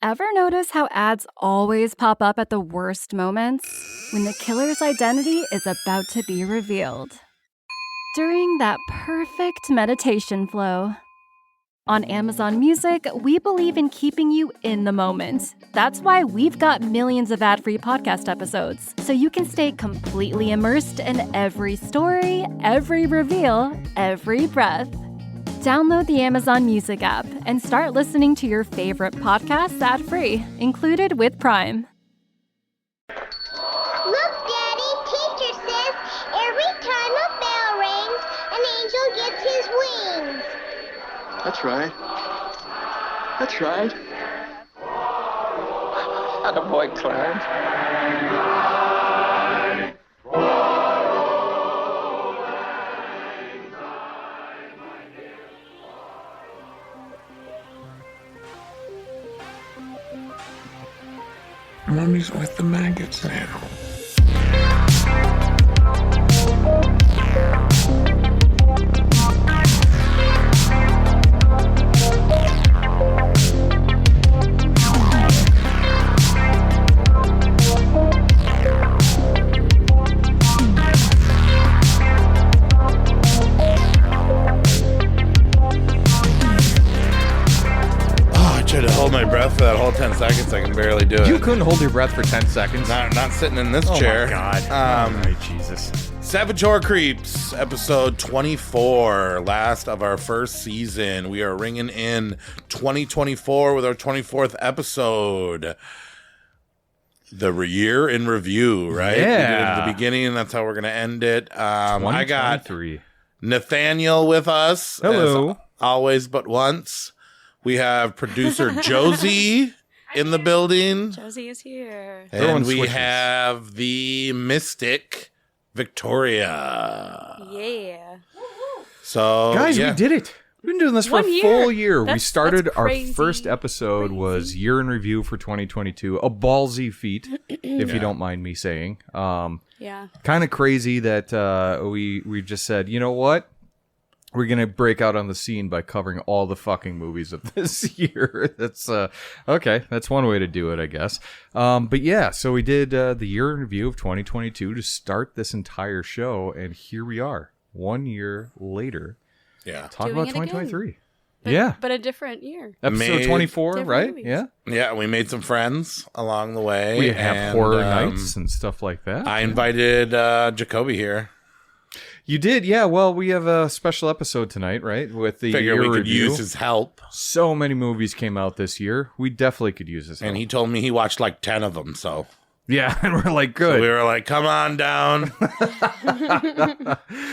Ever notice how ads always pop up at the worst moments? When the killer's identity is about to be revealed. During that perfect meditation flow. On Amazon Music, we believe in keeping you in the moment. That's why we've got millions of ad-free podcast episodes, so you can stay completely immersed in every story, every reveal, every breath. Download the Amazon Music app and start listening to your favorite podcasts ad-free, included with Prime. Look, Daddy, teacher says every time a bell rings, an angel gets his wings. That's right. That's right. Attaboy, Clarence. Mommy's with the maggots now. To hold my breath for that whole 10 seconds, I can barely do it. You couldn't hold your breath for 10 seconds? Not sitting in this chair. Oh, my God. Jesus. Saboteur Creeps, episode 24, last of our first season. We are ringing in 2024 with our 24th episode. The year in review, right? Yeah. We did it at the beginning, and that's how we're going to end it. I got Nathaniel with us. Hello. As always, but once. We have producer Josie in the building. Josie is here. And we have the mystic Victoria. Yeah. So, guys, we did it. We've been doing this for a full year. We started our crazy. first episode was year in review for 2022. A ballsy feat, if you don't mind me saying. Yeah. Kind of crazy that we just said, you know what? We're going to break out on the scene by covering all the fucking movies of this year. That's okay. That's one way to do it, I guess. But yeah, so we did the year in review of 2022 to start this entire show. And here we are 1 year later. Yeah. Talk Doing about it 2023. again. But a different year. Episode 24, Different right? movies. Yeah. Yeah, we made some friends along the way. We have horror nights and stuff like that. I invited Jacoby here. You did, yeah. Well, we have a special episode tonight, right? With the Figure year we could review. use his help. So many movies came out this year. We definitely could use his help. And he told me he watched like 10 of them, so. Yeah, and we're like, good. So we were like, come on down.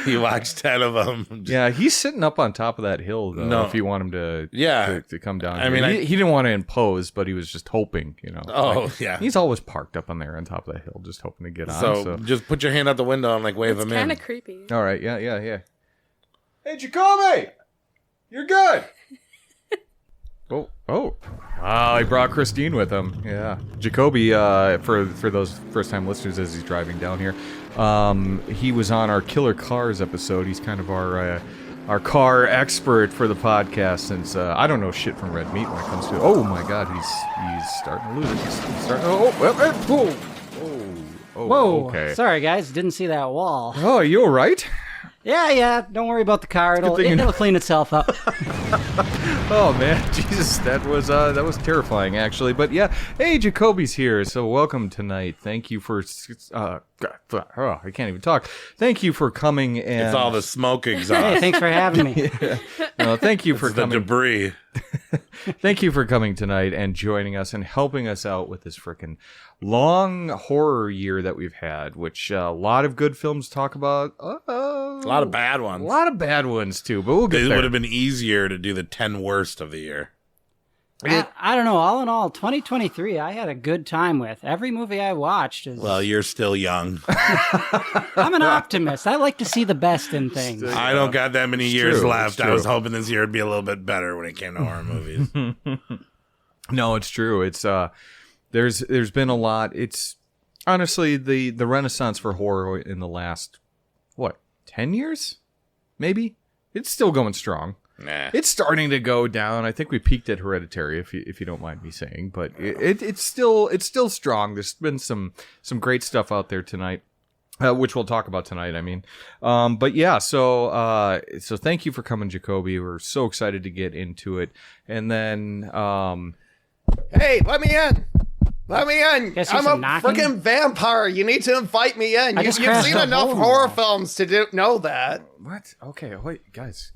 He watched 10 of them. Yeah, he's sitting up on top of that hill, though, No. if you want him to, Yeah. to come down. I here. mean, he didn't want to impose, but he was just hoping, you know. Oh, yeah. He's always parked up on there on top of that hill, just hoping to get on. So just put your hand out the window and like wave It's him in. kind of creepy. All right, yeah. Hey, Jacoby! You're good! Oh. Wow, he brought Christine with him. Yeah. Jacoby, for those first-time listeners as he's driving down here, he was on our Killer Cars episode. He's kind of our car expert for the podcast since I don't know shit from red meat when it comes to... Oh, my God, he's starting to lose it. He's starting... Whoa. Okay. Sorry, guys. Didn't see that wall. Oh, you all right? Yeah. Don't worry about the car. It'll clean itself up. Oh man, Jesus, that was terrifying actually. But yeah, hey, Jacoby's here, so welcome tonight. Thank you for I can't even talk. Thank you for coming. And It's all the smoke exhaust. Hey, thanks for having me. no, thank you for It's the coming. debris. Thank you for coming tonight and joining us and helping us out with this freaking long horror year that we've had, which a lot of good films talk about. A lot of bad ones. A lot of bad ones too, but we'll get It there. would have been easier to do the 10 worst of the year. I don't know. All in all, 2023, I had a good time with. Every movie I watched is... Well, you're still young. I'm an optimist. I like to see the best in things. I don't got that many years true, left. it's I was true. hoping this year would be a little bit better when it came to horror movies. No, it's true. It's there's been a lot. It's honestly the renaissance for horror in the last 10 years? Maybe? It's still going strong. Nah. It's starting to go down. I think we peaked at Hereditary, if you don't mind me saying, but it's still strong. There's been some great stuff out there tonight, which we'll talk about tonight. I mean, but yeah. So thank you for coming, Jacoby. We're so excited to get into it. And then, hey, let me in. Let me in. Guess I'm he's a knocking? freaking vampire. You need to invite me in. I just You've crashed seen a enough hole in the horror wall. films to know that. what? Okay, wait, guys.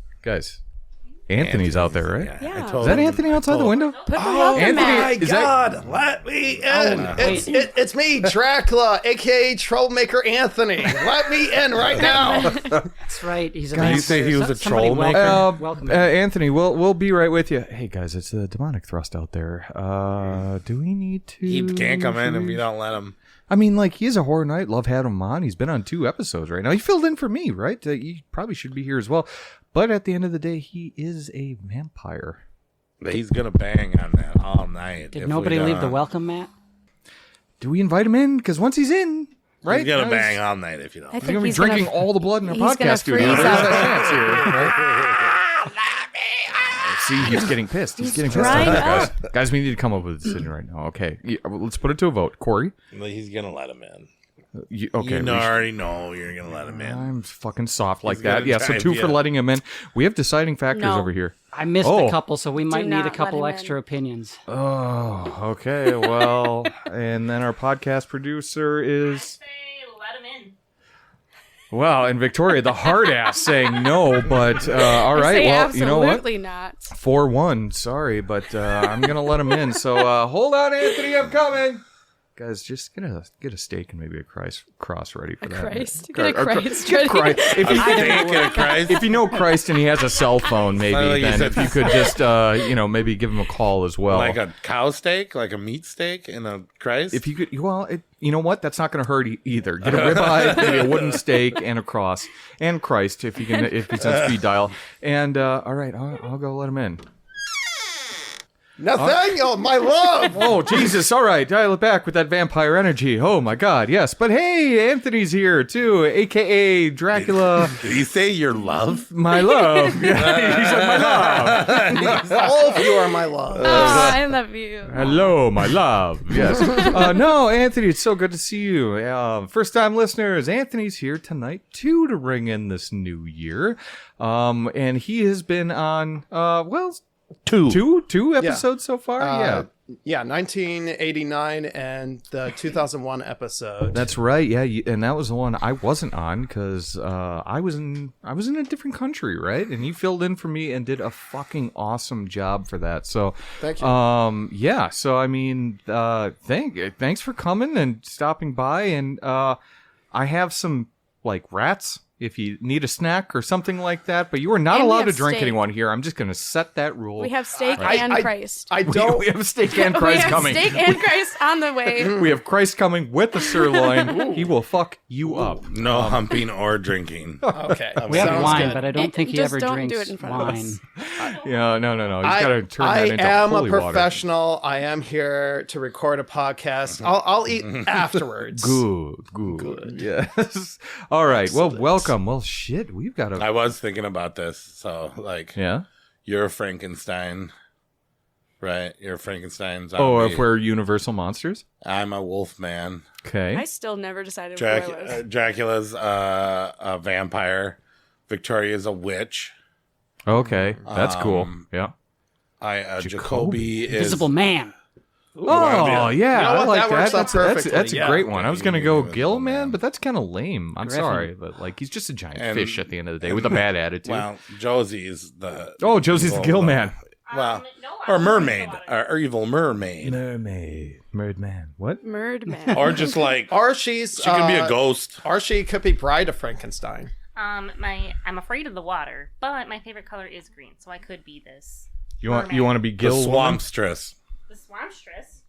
Anthony's out there, right? Yeah. Is that Anthony outside the window? Put the welcome Anthony- mat. Is that- God, let me in. wait. It's me, Dracula, a.k.a. Troublemaker Anthony. Let me in right now. That's right. He's a Did you say he was a Somebody troublemaker? welcome him. Anthony, we'll be right with you. Hey guys, it's the demonic thrust out there. Do we need to? He can't come in if you don't let him. I mean, like, he is a horror night. Love had him on. He's been on 2 episodes right now. He filled in for me, right? He probably should be here as well. But at the end of the day, he is a vampire. But he's gonna bang on that all night. Did if nobody we leave the don't. welcome mat? Do we invite him in? Because once he's in, right? He's gonna guys, bang all night if you don't. I He's gonna be he's gonna drinking all the blood in our he's gonna podcast studio. freeze There's out that there. chance here, right? See, he's getting pissed. He's getting pissed. drying Guys. Guys, we need to come up with a decision right now. Okay, let's put it to a vote. Cory, He's gonna let him in. okay. You already know you're gonna let him in. I'm fucking soft like He's that. gonna Yeah, try so and 2 be for a- letting him in. We have deciding factors No. over here. I missed Oh. a couple, so we might not need a let couple him in. extra opinions. Oh, okay. Well, and then our podcast producer is. Let him in. Well, and Victoria, the hard ass, saying no, but all I right. say Well, you know what? absolutely not. 4-1. Sorry, but I'm gonna let him in. So hold on, Anthony, I'm coming. Guys, just get a steak and maybe a cross ready for A that. Christ. Or- Get a or- Christ get ready. Christ. If you, Steak and Christ. if you know Christ and he has a cell phone, maybe Like you then said- if you could just maybe give him a call as well. Like a cow steak, like a meat steak, and a Christ. If you could, you know what? That's not going to hurt either. Get a ribeye, maybe a wooden steak, and a cross, and Christ if he's on speed dial. And all right, I'll go let him in. Nathaniel, my love. Oh Jesus! All right, dial it back with that vampire energy. Oh my God, yes. But hey, Anthony's here too, aka Dracula. Did he say your love? My love. Yeah, he said my love. All of you are my love. Oh, I love you. Hello, my love. Yes. No, Anthony, it's so good to see you. First time listeners, Anthony's here tonight too to ring in this new year. And he has been on, two episodes so far. Yeah, 1989 and the 2001 episode. That's right. Yeah, and that was the one I wasn't on because I was in a different country, right? And you filled in for me and did a fucking awesome job for that. So Thank you. yeah. So I mean, thanks for coming and stopping by. And I have some like rats if you need a snack or something like that. But you are not And we allowed to have drink steak. anyone here. I'm just going to set that rule. We have steak I- and I- Christ. I don't. We have steak and we Christ have coming. steak and Christ on the way. We have Christ coming with the sirloin. He will fuck you up. No humping or drinking. Okay. We have Sounds wine, good. but I don't think he Just ever don't drinks do it in front of wine. us. Yeah, no. He's got to turn I that into am holy a professional. I am here to record a podcast. I'll eat afterwards. water. Good. Yes. All right. Well, welcome. Well, shit. We've got I was thinking about this. So, like, Yeah. you're a Frankenstein, right? You're a Frankenstein zombie. Oh, if we're universal monsters? I'm a wolf man. Okay. I still never decided who I was. Dracula's a vampire. Victoria's a witch. Okay. That's cool. Yeah. Jacoby is Invisible Man. Oh, yeah. You know I what? like That that. works out That's perfectly, a yeah. great one. I was going to go Yeah. Gill Man, but that's kind of lame. I'm Griffin. sorry. But, like, he's just a giant And- fish at the end of the day with a bad attitude. well, Josie's the Josie's the Gill Man. Well, No, or mermaid, or evil mermaid, Merman. What? Murd man. or just like Or she's she could be a ghost. Or she could be Bride of Frankenstein. I'm afraid of the water, but my favorite color is green, so I could be this. You want to be The Gill woman? swampstress. The swampstress.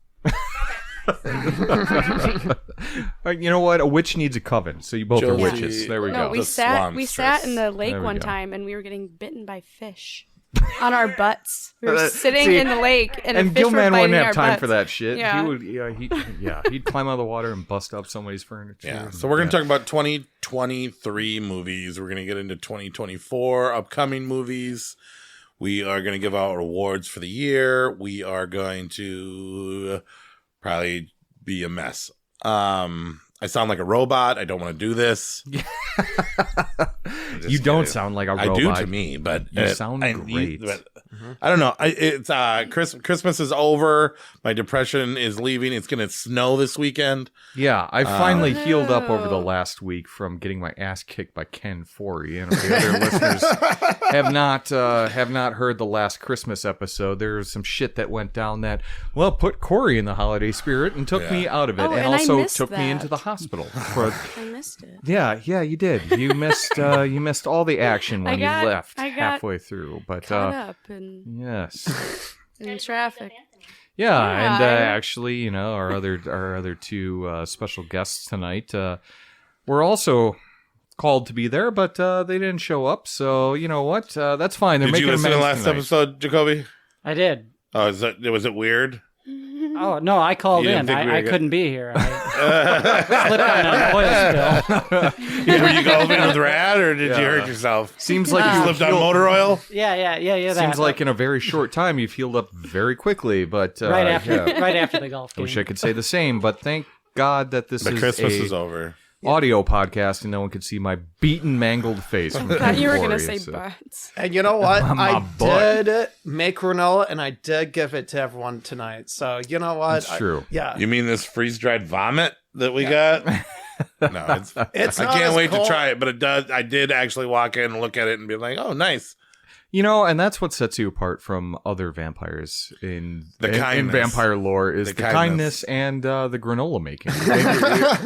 You know what? A witch needs a coven, so you both are Josie- witches. There we No, go. we The sat in the lake There we one go. time and we were getting bitten by fish on our butts. We were sitting See, in the lake and, And a fish were Gilman biting wouldn't our have time butts. for that shit. Yeah. He'd climb out of the water and bust up somebody's furniture. Yeah. So we're gonna talk about 2023 movies. We're gonna get into 2024 upcoming movies. We are going to give out awards for the year. We are going to probably be a mess. I sound like a robot. I don't want to do this. You don't sound like a robot. I do to me, but you sound great. I don't know. It's Christmas is over. My depression is leaving. It's going to snow this weekend. Yeah, I finally healed up over the last week from getting my ass kicked by Ken Forey. And if the other listeners have not heard the last Christmas episode, there was some shit that went down that put Cory in the holiday spirit and took me out of it, and also took me into the hospital. I missed it. Yeah, you did. You missed all the action when you left halfway through. But caught up yes, in traffic. Yeah, and actually, our other two special guests tonight were also called to be there, but they didn't show up. So you know what? That's fine. They're Did making you listen to the amends last tonight. episode, Jacoby? I did. Oh, was it weird? Oh, no, I called You in. didn't think we were I good? couldn't be here. I slipped on an oil spill. Were you golfing with Rad, or did you hurt yourself? Seems like you you slipped on motor oil. Yeah. Seems like in a very short time you've healed up very quickly, but right after the golf I game. wish I could say the same, but thank God that this The is Christmas is over. Audio podcast, and no one could see my beaten, mangled face. I thought you were going to say butts. And you know what? My I butt. did make granola, and I did give it to everyone tonight. So you know what? That's true. Yeah. You mean this freeze-dried vomit that we got? No, It's I not can't as wait cold. to try it, but it does. I did actually walk in and look at it and be like, "Oh, nice." And that's what sets you apart from other vampires in kindness. vampire lore is the kindness and the granola making.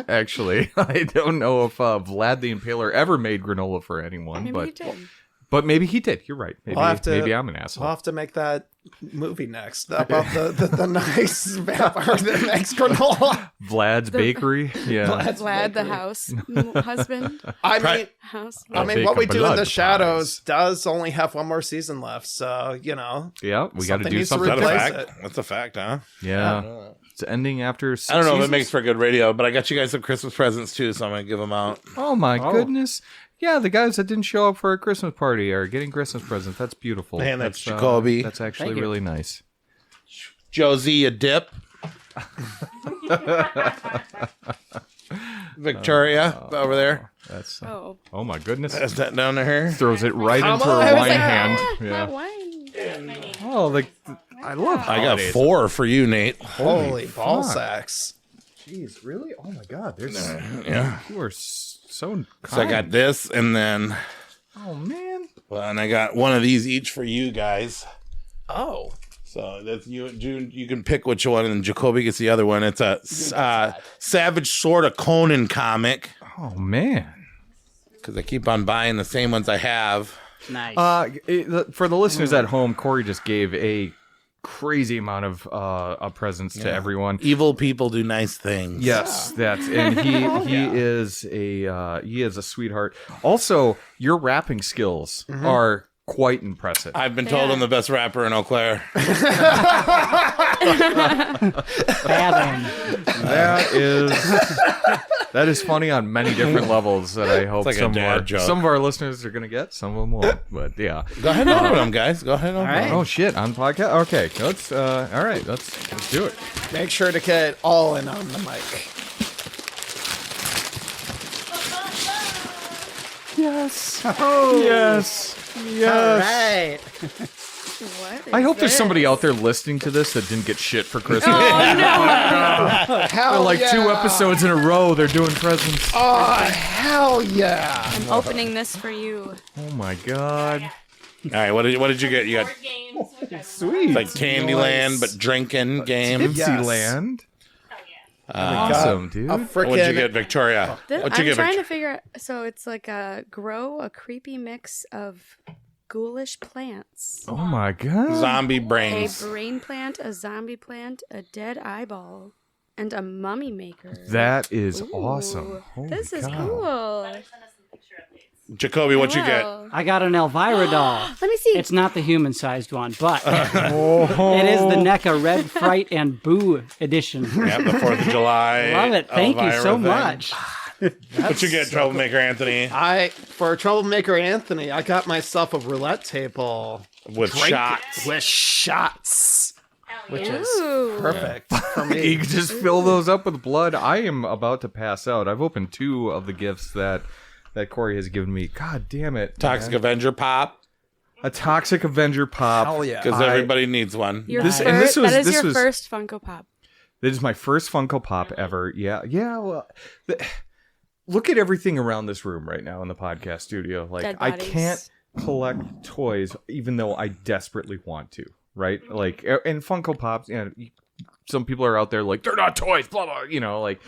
Actually, I don't know if Vlad the Impaler ever made granola for anyone, Maybe he did. But maybe he did. You're right. Maybe maybe I'm an asshole. We'll have to make that movie next about the nice vampire that makes granola. Vlad's Bakery. Yeah. Vlad, the house husband. What we do in the shadows does only have one more season left. So, Yeah, we got to do needs to something. replace it. That's a fact, huh? Yeah. It's ending after 6 I don't know if seasons. it makes for good radio, but I got you guys some Christmas presents too, so I'm gonna give them out. Oh my goodness. Yeah, the guys that didn't show up for a Christmas party are getting Christmas presents. That's beautiful. Man, that's Jacoby. That's actually really nice. Josie, a dip. Victoria over there. That's Oh. oh my goodness. That's that down to her. Throws it right into her on. wine hand. My Yeah. wine. Oh, I love I got holidays. 4 for you, Nate. Holy ball fuck. sacks. Jeez, really? Oh my God, there's Yeah. you are so kind. So I got this, and then Oh man. and I got one of these each for you guys. Oh. So that's you, June. You can pick which one, and Jacoby gets the other one. It's a Savage Sword of Conan comic. Oh man. Because I keep on buying the same ones I have. Nice. For the listeners at home, Cory just gave a crazy amount of presents to everyone. Evil people do nice things. Yes, and he is a sweetheart. Also, your rapping skills are quite impressive. I've been told I'm the best rapper in Eau Claire. That is funny on many different levels that I hope like a dad joke. some of our listeners are going to get, some of them won't. But yeah. Go ahead and open them, guys. Go ahead and open them. Oh shit, on podcast? Okay, let's all right, let's do it. Make sure to get all in on the mic. Yes. Oh. Yes. All right. What is I hope there's this? somebody out there listening to this that didn't get shit for Christmas. Hell Like yeah. 2 episodes in a row, they're doing presents. Oh, hell yeah. I'm opening this for you. Oh my god. All right, what did you get? You got Sweet. like Candyland, but drinking game. Dixieland. Awesome, dude. A frickin' What'd you get, Victoria? What'd you I'm get, trying to Victoria? figure out. So it's like a creepy mix of ghoulish plants. Oh my god. Zombie A brains. brain plant, a zombie plant, a dead eyeball, and a mummy maker. That is Ooh, awesome. This is Holy cool. Jacoby, what'd you get? Wow. I got an Elvira doll. Let me see. It's not the human-sized one, but it is the NECA Red Fright and Boo edition. Yeah, the 4th of July. Love it. Thank you Elvira so thing. much. What'd you get, Troublemaker Anthony? For Troublemaker Anthony, I got myself a roulette table. with Drink shots. with shots, which is Ooh. perfect for me. You can just fill those up with blood. I am about to pass out. I've opened 2 of the gifts that Cory has given me. God damn it. Toxic man. Avenger pop. A Toxic Avenger pop. Hell yeah. Because everybody needs one. Your This- first, and this was- that is this your was- first Funko Pop. This is my first Funko Pop ever. Yeah. Well, look at everything around this room right now in the podcast studio. Like, Dead I bodies. can't collect toys even though I desperately want to, right? Like, and Funko Pops, you know, some people are out there like, they're not toys, blah, blah, you know, like,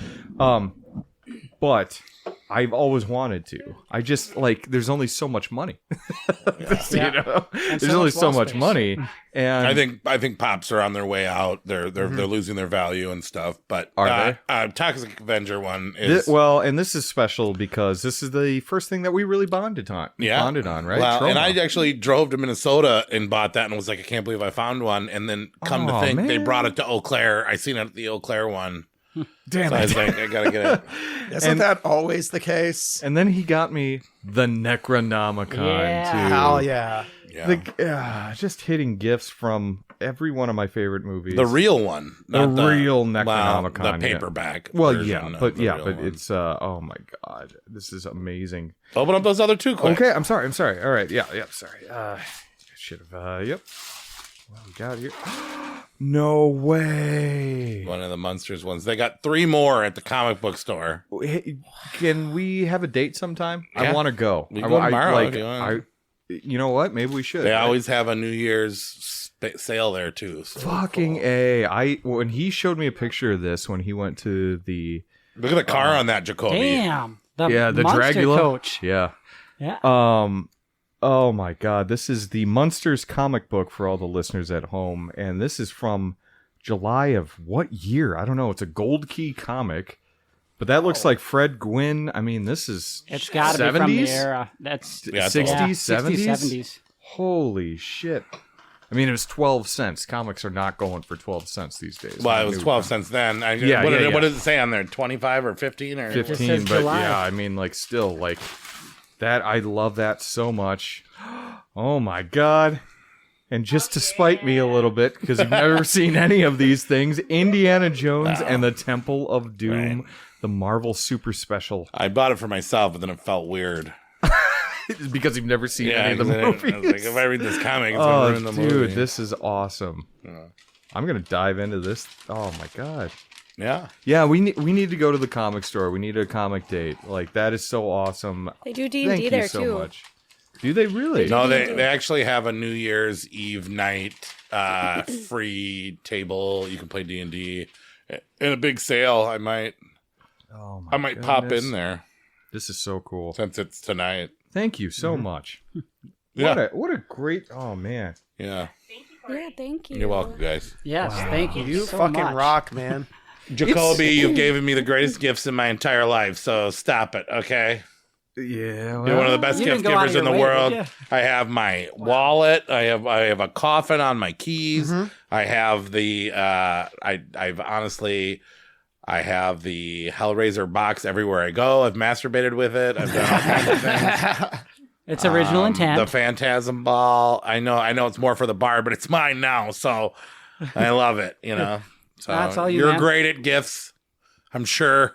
but I've always wanted to. I just, like, there's only so much money. You know? And There's only much so wall much space. money. And I think pops are on their way out. They're losing their value and stuff. But Are Toxic Avenger one is well, and this is special because this is the first thing that we really bonded on. Bonded on, right? Well, and Trauma. I actually drove to Minnesota and bought that and was like, I can't believe I found one. And then come to Oh, think, they man. brought it to Eau Claire. I seen it at the Eau Claire one. Damn So I it. was like, I gotta get it. Isn't that always the case? And then he got me the Necronomicon Yeah. too. Hell yeah. Yeah. Just hitting gifts from every one of my favorite movies. The real one. The not real well, Necronomicon. the yeah. paperback. Well, version yeah, of but the real one. it's oh my god, this is amazing. Open up those other 2 quick. Okay, I'm sorry. All right, yeah, sorry. Should have. Yep. What we got here? No way. One of the Munsters ones. They got 3 more at the comic book store. Hey, can we have a date sometime? I Yeah. want to go. We can go tomorrow if you want. You know what? Maybe we should. They always have a New Year's sale there too. So. Fucking A. When he showed me a picture of this when he went to the Look at the car on that Jacoby. Damn. The the Monster Dracula coach. Yeah. Yeah. Oh my god, this is the Munsters comic book for all the listeners at home, and this is from July of what year? I don't know. It's a Gold Key comic, but that looks like Fred Gwynn. I mean, this is It's got to 70s? be from the era. That's Yeah, it's 60s, yeah, 70s? 70s. Holy shit. I mean, it was 12 cents. Comics are not going for 12 cents these days. Well, it was 12 cents then. Yeah, what, yeah, what yeah. does it say on there? 25 or 15 or 15, says but July. yeah, I mean, like, still, like, that, I love that so much. Oh my god. And just to spite me a little bit, because you've never seen any of these things, Indiana Jones and the Temple of Doom, Right. the Marvel Super Special. I bought it for myself, but then it felt weird. Because you've never seen Yeah, any of the 'cause I movies. was like, if I read this comic, it's gonna ruin the dude, movie. this is awesome. I'm gonna dive into this. Oh my god. Yeah. Yeah, we need to go to the comic store. We need a comic date. Like, that is so awesome. They do D&D Thank you there so too. much. Do they really? No, they actually have a New Year's Eve night free table. You can play D&D in a big sale. I might pop in there This is so cool. since it's tonight. Thank you so much. Yeah. What a great. Oh man. Yeah. Yeah, thank you. You're welcome, guys. Yes, thank you. You so fucking much. rock, man. Jacoby, you've given me the greatest gifts in my entire life, so stop it, okay? Yeah. You're one of the best You gift didn't go out givers of in the your way, world. did ya? I have my wallet. I have a coffin on my keys. I have the I've honestly I have the Hellraiser box everywhere I go. I've masturbated with it. I've done all kinds of things. It's original intent. The Phantasm ball. I know it's more for the bar, but it's mine now, so I love it, you know. So That's all you, you're man. great at gifts. I'm sure.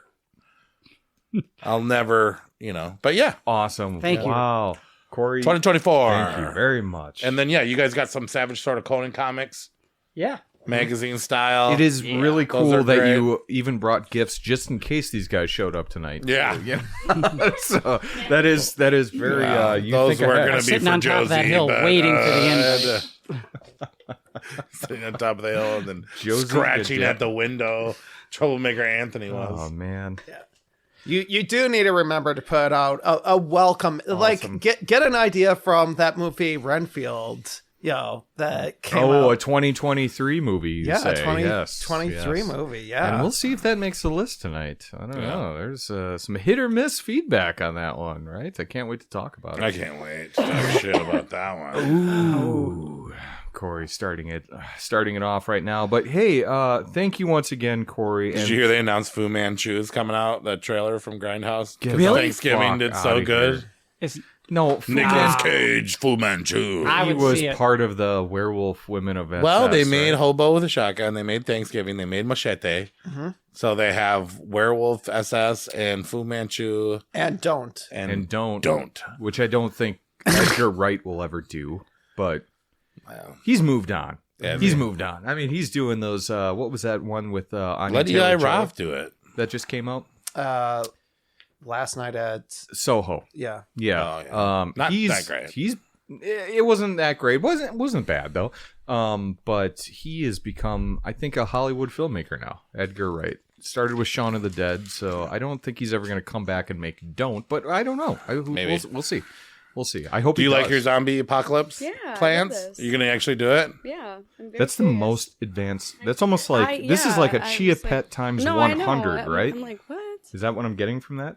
I'll never, you know. But yeah, Awesome. Thank you. Wow. Cory. 2024. Thank you very much. And then yeah, you guys got some Savage Sword of Conan comics, yeah. magazine style. it is really Those are cool that great. you even brought gifts just in case these guys showed up tonight. Yeah. So that is very you those think were ahead. going to be Sitting for on top of that Josie, hill but, waiting for the sitting on top of the hill and then Josie scratching did that. at the window. Troublemaker Anthony was. Oh man. You do need to remember to put out a welcome, like get an idea from that movie Renfield, that came out. A 2023 movie, you say. 2023 movie, yeah. And we'll see if that makes the list tonight. I don't know. There's some hit or miss feedback on that one, right? I can't wait to talk about it. I can't wait to talk shit about that one. Ooh. Cory starting it off right now. But hey, thank you once again, Cory. Did you hear they announced Fu Manchu's coming out? That trailer from Grindhouse. Get Really? the Thanksgiving fuck did so outta good. here. No, Nicolas Cage, Fu Manchu. He was part of the Werewolf Women of SS. Well, they made Hobo with a Shotgun. They made Thanksgiving. They made Machete. Mm-hmm. So they have Werewolf SS and Fu Manchu. And Don't. And Don't. Which I don't think Edgar Wright will ever do. But he's moved on. Yeah, he's moved on. I mean, he's doing those, what was that one with Anya let Eli Roth do it. That just came out? Last night at Soho. Yeah. Yeah. Oh, yeah. Not that great. It wasn't that great. It wasn't bad though. But he has become, I think, a Hollywood filmmaker now. Edgar Wright started with Shaun of the Dead, so I don't think he's ever going to come back and make Don't. But I don't know. Maybe we'll see. We'll see. I hope. Do you like your zombie apocalypse plans? Are you going to actually do it? Yeah. That's the most advanced. That's almost like this is like a Chia Pet times 100, right? I'm like, what? Is that what I'm getting from that?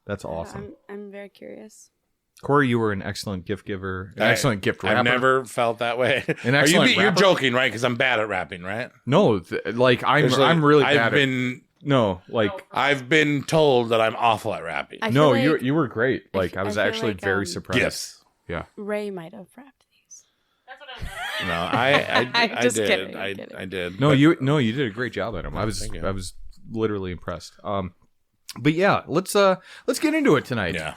That's awesome. I'm very curious. Corey, you were an excellent gift giver, an excellent gift rapper. I've never felt that way. An excellent you're joking, right? Because I'm bad at rapping, right? No, I'm really bad. I've been told that I'm awful at rapping. No, you were great. Like I was actually very surprised. Yes. Yeah. Ray might have rapped these. That's what I'm No, I just did. kidding, I did. No, you did a great job at them. I was literally impressed. But yeah, let's get into it tonight. Yeah.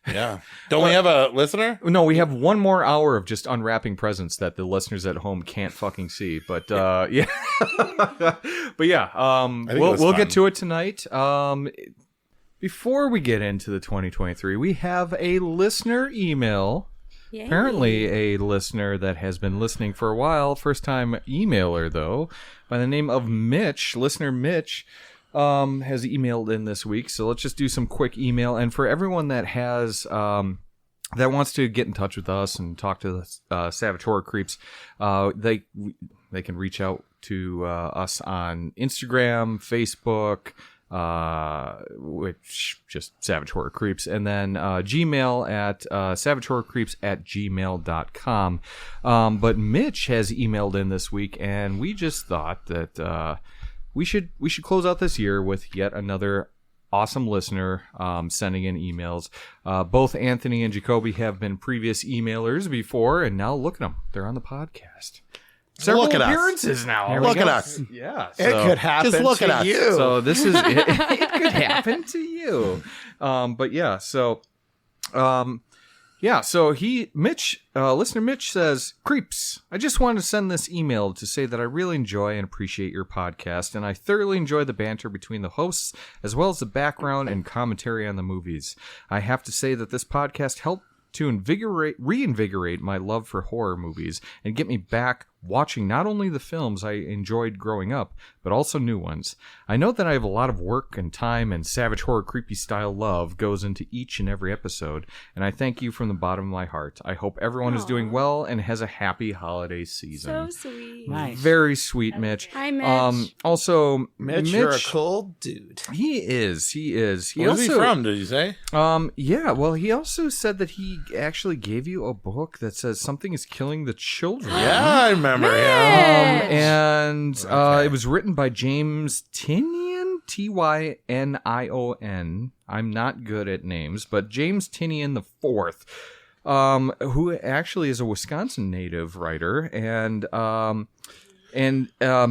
Yeah. Don't we have a listener? No, we have one more hour of just unwrapping presents that the listeners at home can't fucking see. But yeah. But yeah, we'll get to it tonight. Before we get into the 2023, we have a listener email. Yay. Apparently a listener that has been listening for a while, first time emailer though, by the name of Mitch. Listener Mitch has emailed in this week, so let's just do some quick email. And for everyone that has that wants to get in touch with us and talk to the Savage Horror Creeps, they can reach out to us on Instagram, Facebook, which just Savage Horror Creeps, and then Gmail at savagehorrorcreeps@gmail.com. But Mitch has emailed in this week, and we just thought that we should close out this year with yet another awesome listener sending in emails. Both Anthony and Jacoby have been previous emailers before, and now look at them. They're on the podcast. Several appearances now. Look at us. Yeah. It could happen just look to at us. you. So this is, it could happen to you. But yeah, so, listener Mitch says, Creeps, I just wanted to send this email to say that I really enjoy and appreciate your podcast, and I thoroughly enjoy the banter between the hosts, as well as the background and commentary on the movies. I have to say that this podcast helped to reinvigorate my love for horror movies and get me back watching not only the films I enjoyed growing up, but also new ones. I know that I have a lot of work and time, and Savage Horror Creepy style love goes into each and every episode, and I thank you from the bottom of my heart. I hope everyone is doing well and has a happy holiday season. So sweet. Nice. Very sweet, Mitch. Hi, Mitch. Also, Mitch, you're a cool dude. He is. Where's he from, did you say? Yeah, well, he also said that he actually gave you a book that says something is killing the children. Yeah, I remember. And it was written by James Tinian, Tynion. I'm not good at names, but James Tinian the Fourth, who actually is a Wisconsin native writer, and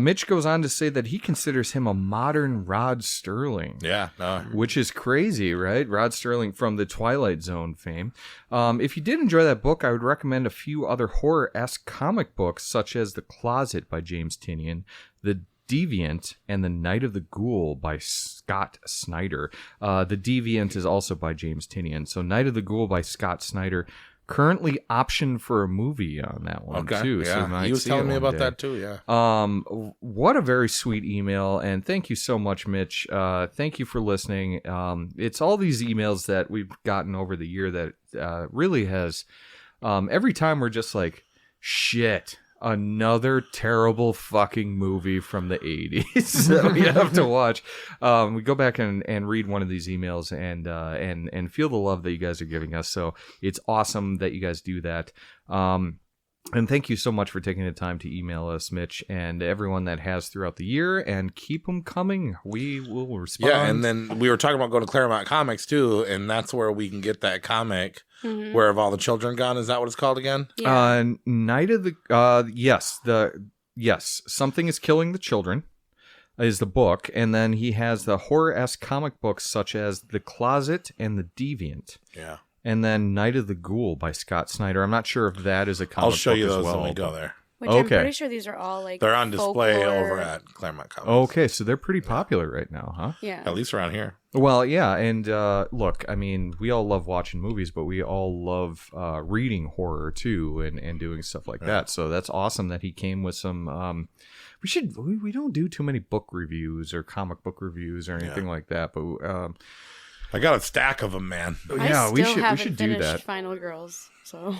Mitch goes on to say that he considers him a modern Rod Serling. Yeah. Which is crazy, right? Rod Serling from the Twilight Zone fame. If you did enjoy that book, I would recommend a few other horror-esque comic books, such as The Closet by James Tinian, The Deviant, and The Night of the Ghoul by Scott Snyder. The Deviant is also by James Tinian. So Night of the Ghoul by Scott Snyder. Currently optioned for a movie on that one, too. Yeah. So he was telling me about that, too, yeah. What a very sweet email, and thank you so much, Mitch. Thank you for listening. It's all these emails that we've gotten over the year that really has... every time we're just like, shit, another terrible fucking movie from the 80s that we have to watch. We go back and read one of these emails and feel the love that you guys are giving us. So it's awesome that you guys do that. And thank you so much for taking the time to email us, Mitch, and everyone that has throughout the year, and keep them coming. We will respond. Yeah, and then we were talking about going to Claremont Comics, too, and that's where we can get that comic, Where Have All the Children Gone? Is that what it's called again? Yeah. Night of the... yes, Something is Killing the Children is the book, and then he has the horror-esque comic books such as The Closet and The Deviant. Yeah. And then Night of the Ghoul by Scott Snyder. I'm not sure if that is a comic book. I'll show you as those well, when we go there. Which I'm pretty sure these are all like they're on display folklore. over at Claremont Comics. Okay, so they're pretty popular right now, huh? Yeah. At least around here. Well, yeah, and look, I mean, we all love watching movies, but we all love reading horror too, and doing stuff like that. So that's awesome that he came with some. We don't do too many book reviews or comic book reviews or anything like that, but I got a stack of them, man. Yeah, we should do that. Final Girls, so.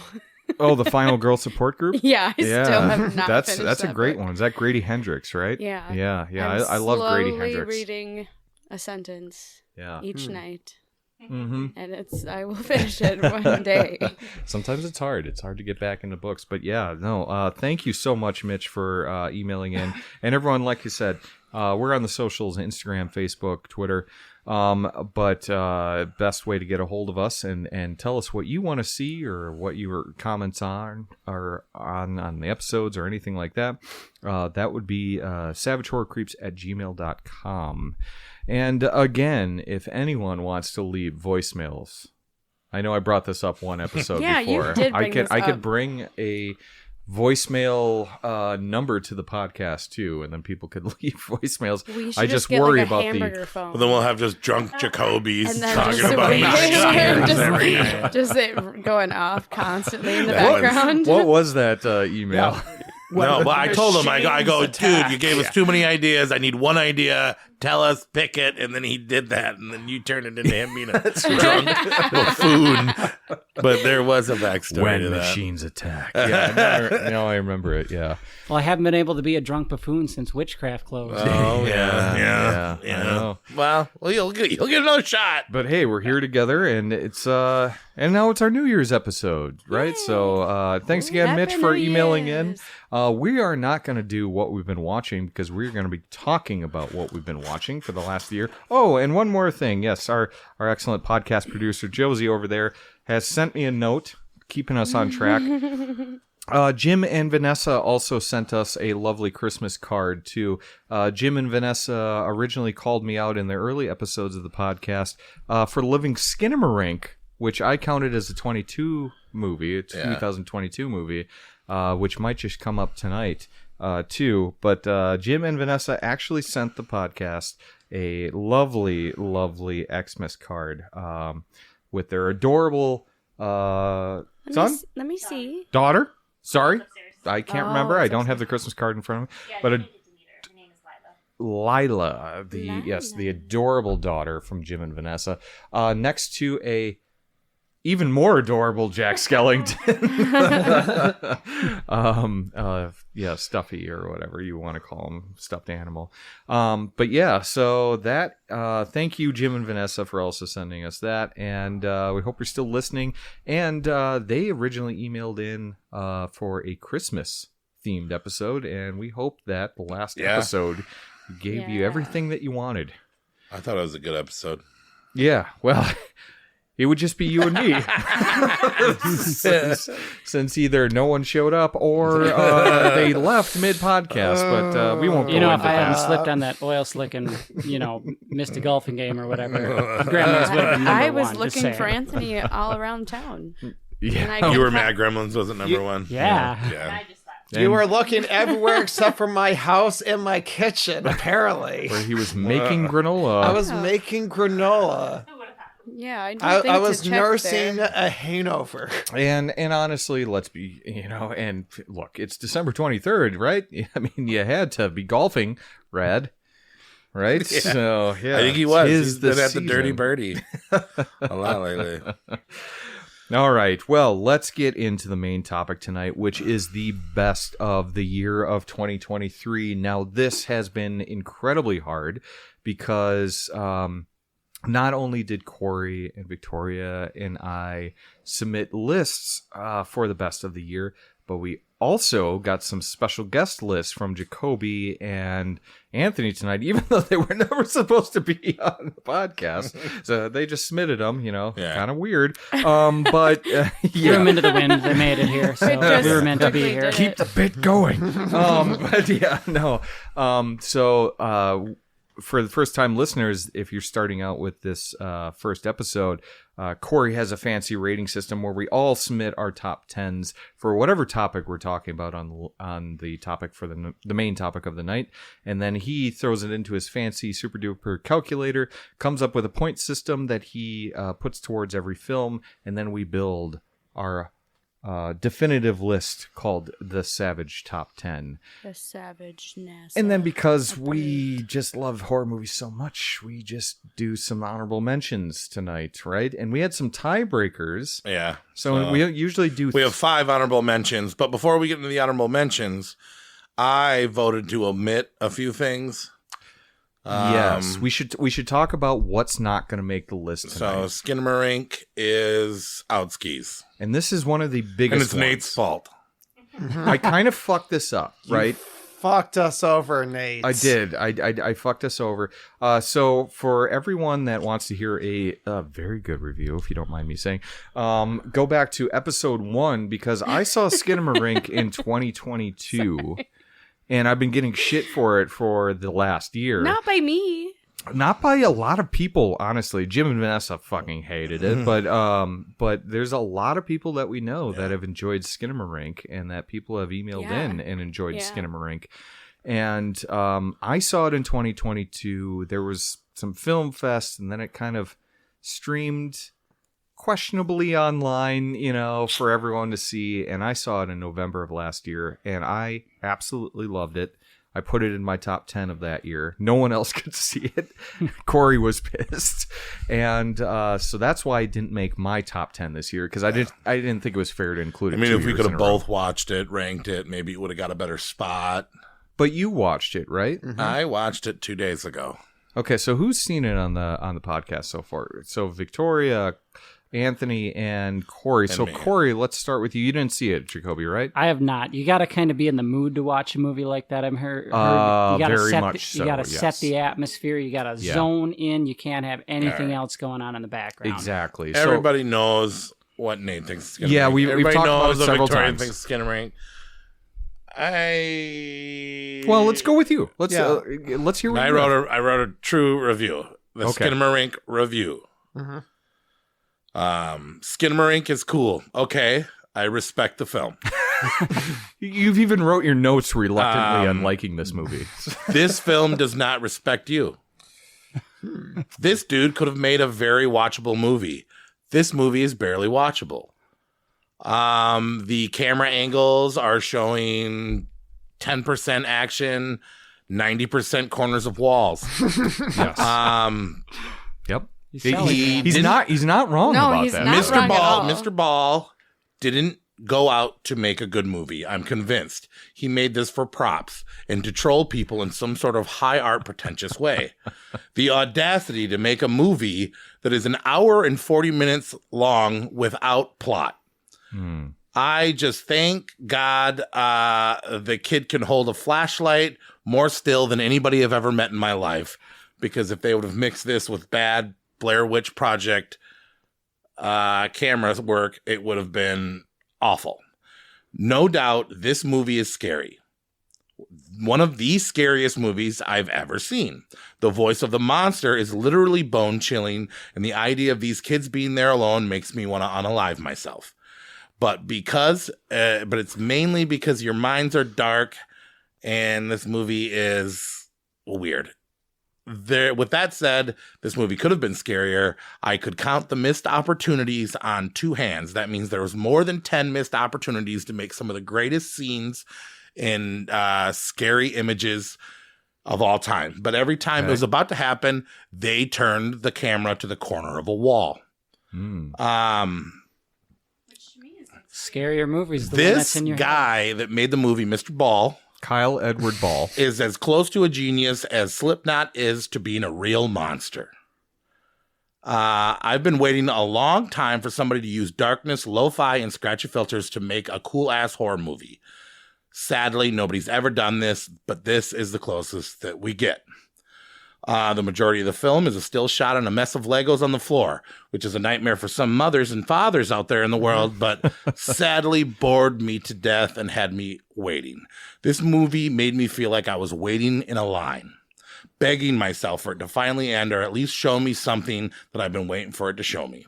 Oh, the Final Girl Support Group? Yeah, I still have not finished that's that a great book. one. Is that Grady Hendrix, right? Yeah. Yeah. I'm I love Grady Hendrix. slowly reading a sentence each night. Mm-hmm. And I will finish it one day. Sometimes it's hard. It's hard to get back into books. But yeah, no, thank you so much, Mitch, for emailing in. And everyone, like you said, we're on the socials, Instagram, Facebook, Twitter. But best way to get a hold of us and tell us what you want to see or what your comments on or on the episodes or anything like that, that would be savagehorrorcreeps@gmail.com. And again, if anyone wants to leave voicemails, I know I brought this up one episode Yeah, before. you did bring this I could up. bring a voicemail number to the podcast too, and then people could leave voicemails. We should I just get worry like a about hamburger phone. But then we'll have just drunk Jacobys And then talking just about every night. just it going off constantly in the background. What was that email? No, but I told him, I go, Machines dude, attack. you gave us too many ideas. I need one idea. Tell us, pick it. And then he did that. And then you turned it into him being a drunk buffoon. But there was a backstory When to that. machines attack. Yeah, now I remember it, yeah. Well, I haven't been able to be a drunk buffoon since Witchcraft closed. Oh, yeah. I know. Well, you'll get another shot. But hey, we're here together, and it's and now it's our New Year's episode, right? Yay. So thanks again, Happy Mitch, for New emailing Year's. in. We are not going to do what we've been watching because we're going to be talking about what we've been watching for the last year. Oh, and one more thing. Yes, our excellent podcast producer, Josie, over there, has sent me a note, keeping us on track. Jim and Vanessa also sent us a lovely Christmas card, too. Jim and Vanessa originally called me out in the early episodes of the podcast for Living Skinamarink, which I counted as a 2022 movie, which might just come up tonight, too. But Jim and Vanessa actually sent the podcast a lovely, lovely Xmas card with their adorable son? Let me see. Daughter? Sorry, Upstairs. I can't remember. I don't have the Christmas card in front of me. Yeah, But you need to meet her. Her name is Lila. Lila, the adorable daughter from Jim and Vanessa, next to a even more adorable Jack Skellington. Stuffy or whatever you want to call him, stuffed animal. But yeah, so that, thank you, Jim and Vanessa, for also sending us that. And we hope you're still listening. And they originally emailed in for a Christmas themed episode. And we hope that the last episode gave you everything that you wanted. I thought it was a good episode. Yeah, well, it would just be you and me. since either no one showed up or they left mid-podcast, but we won't go You know, into if I hadn't that. slipped on that oil slick and, missed a golfing game or whatever, Grandma's would have been number I was one, just looking saying. for Anthony all around town. Yeah. And I You were kept- mad Gremlins wasn't number one. Yeah. Yeah. I just thought. You were looking everywhere except for my house and my kitchen, apparently. Where he was making granola. I was making granola. Who would have thought? Yeah, I, didn't I think was to check nursing there. a hangover. And honestly, let's be, and look, it's December 23rd, right? I mean, you had to be golfing, Rad. Right? Yeah. So, yeah. I think he was. Tis He's been at the Dirty season. Birdie a lot lately. All right. Well, let's get into the main topic tonight, which is the best of the year of 2023. Now, this has been incredibly hard because not only did Cory and Victoria and I submit lists for the best of the year, but we also got some special guest lists from Jacoby and Anthony tonight, even though they were never supposed to be on the podcast. So they just submitted them, kind of weird. But threw them into the wind. They made it here, so we were meant to be here. Keep the bit going. But yeah, no. So for the first time listeners, if you're starting out with this first episode, Cory has a fancy rating system where we all submit our top 10s for whatever topic we're talking about on the topic for the main topic of the night. And then he throws it into his fancy super duper calculator, comes up with a point system that he puts towards every film. And then we build our definitive list called the Savage Top 10. The savageness. And then because we just love horror movies so much, we just do some honorable mentions tonight, right? And we had some tiebreakers. Yeah. So we usually do... We have 5 honorable mentions, but before we get into the honorable mentions, I voted to omit a few things. Yes, we should talk about what's not going to make the list tonight. So Skinamarink is out skis. And this is one of the biggest And it's ones. Nate's fault. I kind of fucked this up, right? Fucked us over, Nate. I did. I fucked us over. So for everyone that wants to hear a very good review, if you don't mind me saying, go back to episode 1 because I saw Skinamarink in 2022. And I've been getting shit for it for the last year. Not by me. Not by a lot of people, honestly. Jim and Vanessa fucking hated it, but there's a lot of people that we know that have enjoyed Skinamarink, and that people have emailed in and enjoyed Skinamarink. And I saw it in 2022. There was some film fest, and then it kind of streamed questionably online, for everyone to see. And I saw it in November of last year, and I absolutely loved it. I put it in my top 10 of that year. No one else could see it. Cory was pissed. And so that's why I didn't make my top 10 this year, because I didn't think it was fair to include it. I mean, if we could have both watched it, ranked it, maybe it would have got a better spot. But you watched it, right? Mm-hmm. I watched it 2 days ago. Okay, so who's seen it on the podcast so far? So Victoria, Anthony, and Cory. So Cory, let's start with you. You didn't see it, Jacoby, right? I have not. You got to kind of be in the mood to watch a movie like that. I'm heard. You got to set the atmosphere. You got to zone in. You can't have anything else going on in the background. Exactly. Everybody knows what Nate thinks Skinamarink. Yeah, we've talked about it several times. Thinks Skinamarink. Well, let's go with you. Let's hear. What I wrote a true review. The Skinamarink review. Mm-hmm. Skinamarink is cool. Okay, I respect the film. You've even wrote your notes reluctantly on liking this movie. This film does not respect you. This dude could have made a very watchable movie. This movie is barely watchable. The camera angles are showing 10% action, 90% corners of walls. Yes. Yep. He's not wrong about that. Mr. Ball didn't go out to make a good movie. I'm convinced he made this for props and to troll people in some sort of high art pretentious way. The audacity to make a movie that is an hour and 40 minutes long without plot. I just thank God the kid can hold a flashlight more still than anybody I've ever met in my life, because if they would have mixed this with bad Blair Witch Project camera work, it would have been awful. No doubt this movie is scary. One of the scariest movies I've ever seen. The voice of the monster is literally bone-chilling, and the idea of these kids being there alone makes me want to unalive myself. But it's mainly because your minds are dark, and this movie is weird. With that said, this movie could have been scarier. I could count the missed opportunities on 2 hands. That means there was more than 10 missed opportunities to make some of the greatest scenes in scary images of all time. But every time it was about to happen, they turned the camera to the corner of a wall. Scarier movies. This guy that made the movie, Mr. Ball, Kyle Edward Ball, is as close to a genius as Slipknot is to being a real monster. I've been waiting a long time for somebody to use darkness, lo-fi, and scratchy filters to make a cool-ass horror movie. Sadly, nobody's ever done this, but this is the closest that we get. The majority of the film is a still shot on a mess of Legos on the floor, which is a nightmare for some mothers and fathers out there in the world, but sadly bored me to death and had me waiting. This movie made me feel like I was waiting in a line, begging myself for it to finally end or at least show me something that I've been waiting for it to show me.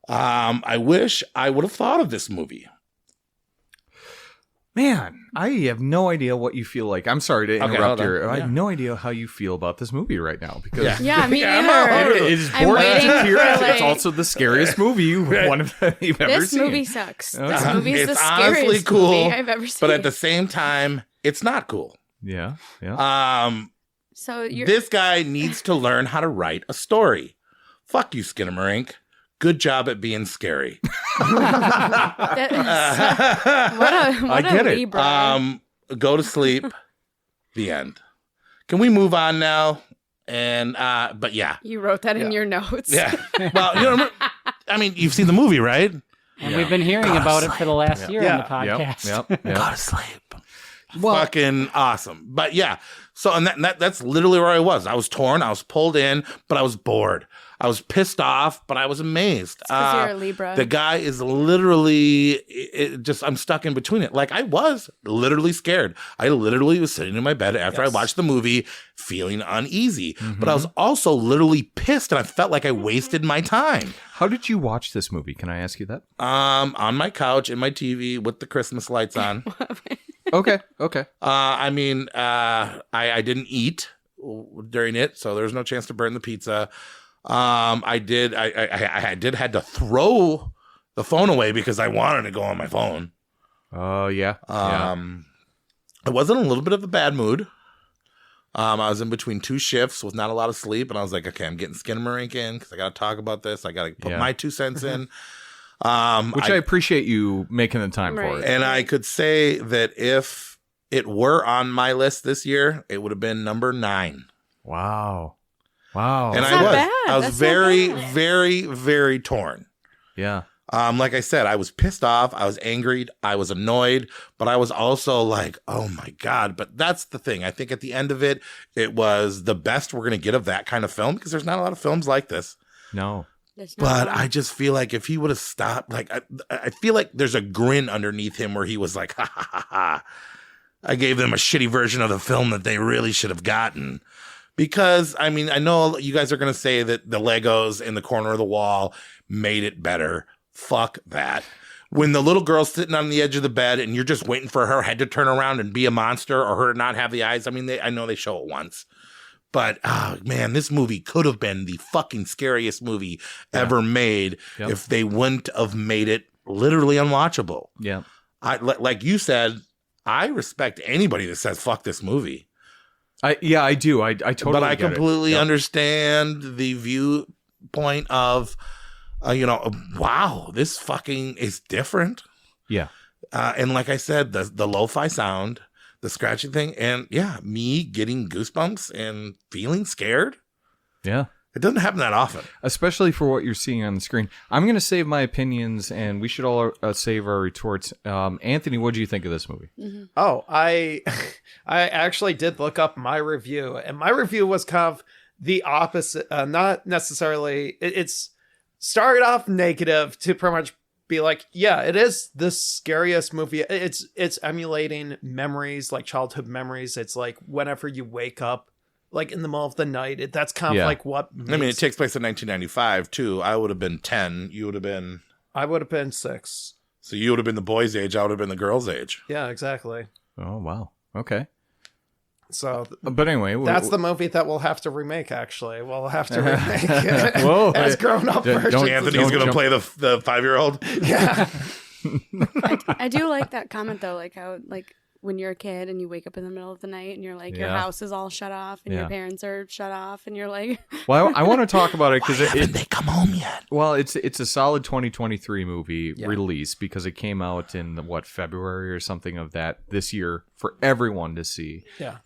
I wish I would have thought of this movie. Man, I have no idea what you feel like. I'm sorry to interrupt Okay, I have no idea how you feel about this movie right now because Yeah, me either. it is I'm boring waiting to tears. for, like- It's also the scariest movie you've ever This seen. movie sucks. This movie's It's the honestly scariest cool, movie I've ever seen. but at the same time, it's not cool. Yeah, yeah. So you're This guy needs to learn how to write a story. Fuck you, Skinamarink. Good job at being scary. that is, what I get a it. Libra. Go to sleep. The end. Can we move on now? And but yeah. You wrote that in your notes. Yeah. Well, you know, I mean, you've seen the movie, right? And we've been hearing about it for the last year on the podcast. Yep. Go to sleep. Fucking awesome. But yeah. So and that's literally where I was. I was torn. I was pulled in, but I was bored. I was pissed off, but I was amazed. Because you're a Libra. The guy is literally I'm stuck in between it. Like I was literally scared. I literally was sitting in my bed after I watched the movie feeling uneasy, but I was also literally pissed and I felt like I wasted my time. How did you watch this movie? Can I ask you that? On my couch in my TV with the Christmas lights on. Okay. I mean, I didn't eat during it, so there was no chance to burn the pizza. I did had to throw the phone away because I wanted to go on my phone. Oh, yeah. I was in a little bit of a bad mood. I was in between two shifts with not a lot of sleep, and I was like, okay, I'm getting Skinamarink in because I got to talk about this. I got to put my 2 cents in. Which I appreciate you making the time for it. And I could say that if it were on my list this year, it would have been number 9. Wow. And That's I not was. bad. I was That's very, not bad. very, very torn. Yeah. Like I said, I was pissed off. I was angry. I was annoyed, but I was also like, oh my God. But that's the thing. I think at the end of it, it was the best we're going to get of that kind of film because there's not a lot of films like this. No. But I just feel like if he would have stopped, like, I feel like there's a grin underneath him where he was like, ha ha ha ha. I gave them a shitty version of the film that they really should have gotten. Because, I mean, I know you guys are going to say that the Legos in the corner of the wall made it better. Fuck that. When the little girl's sitting on the edge of the bed and you're just waiting for her head to turn around and be a monster or her to not have the eyes. I mean, I know they show it once. But, oh, man, this movie could have been the fucking scariest movie ever made if they wouldn't have made it literally unwatchable. Yeah. Like you said, I respect anybody that says, fuck this movie. I do. I totally But I get completely it. understand the viewpoint of, wow, this fucking is different. Yeah. And like I said, the lo-fi sound, the scratching thing, and me getting goosebumps and feeling scared. Yeah. It doesn't happen that often. Especially for what you're seeing on the screen. I'm going to save my opinions, and we should all save our retorts. Anthony, what do you think of this movie? Mm-hmm. Oh, I actually did look up my review, and my review was kind of the opposite. Not necessarily. It's started off negative to pretty much be like, yeah, it is the scariest movie. It's emulating memories, like childhood memories. It's like whenever you wake up, like in the middle of the night, that's kind of like what I mean, it takes place in 1995 too. I would have been 10. You would have been. I would have been 6. So you would have been the boy's age. I would have been the girl's age. Yeah, exactly. Oh, wow. Okay. So, but anyway, that's the movie that we'll have to remake. Actually, we'll have to remake as grown-up versions. Anthony's going to play the 5-year-old. Yeah. I do like that comment though, like how when you're a kid and you wake up in the middle of the night and you're like, your house is all shut off and your parents are shut off and you're like, well, I want to talk about it because haven't they come home yet? Well, it's a solid 2023 movie release because it came out in February or something of that this year for everyone to see. Yeah.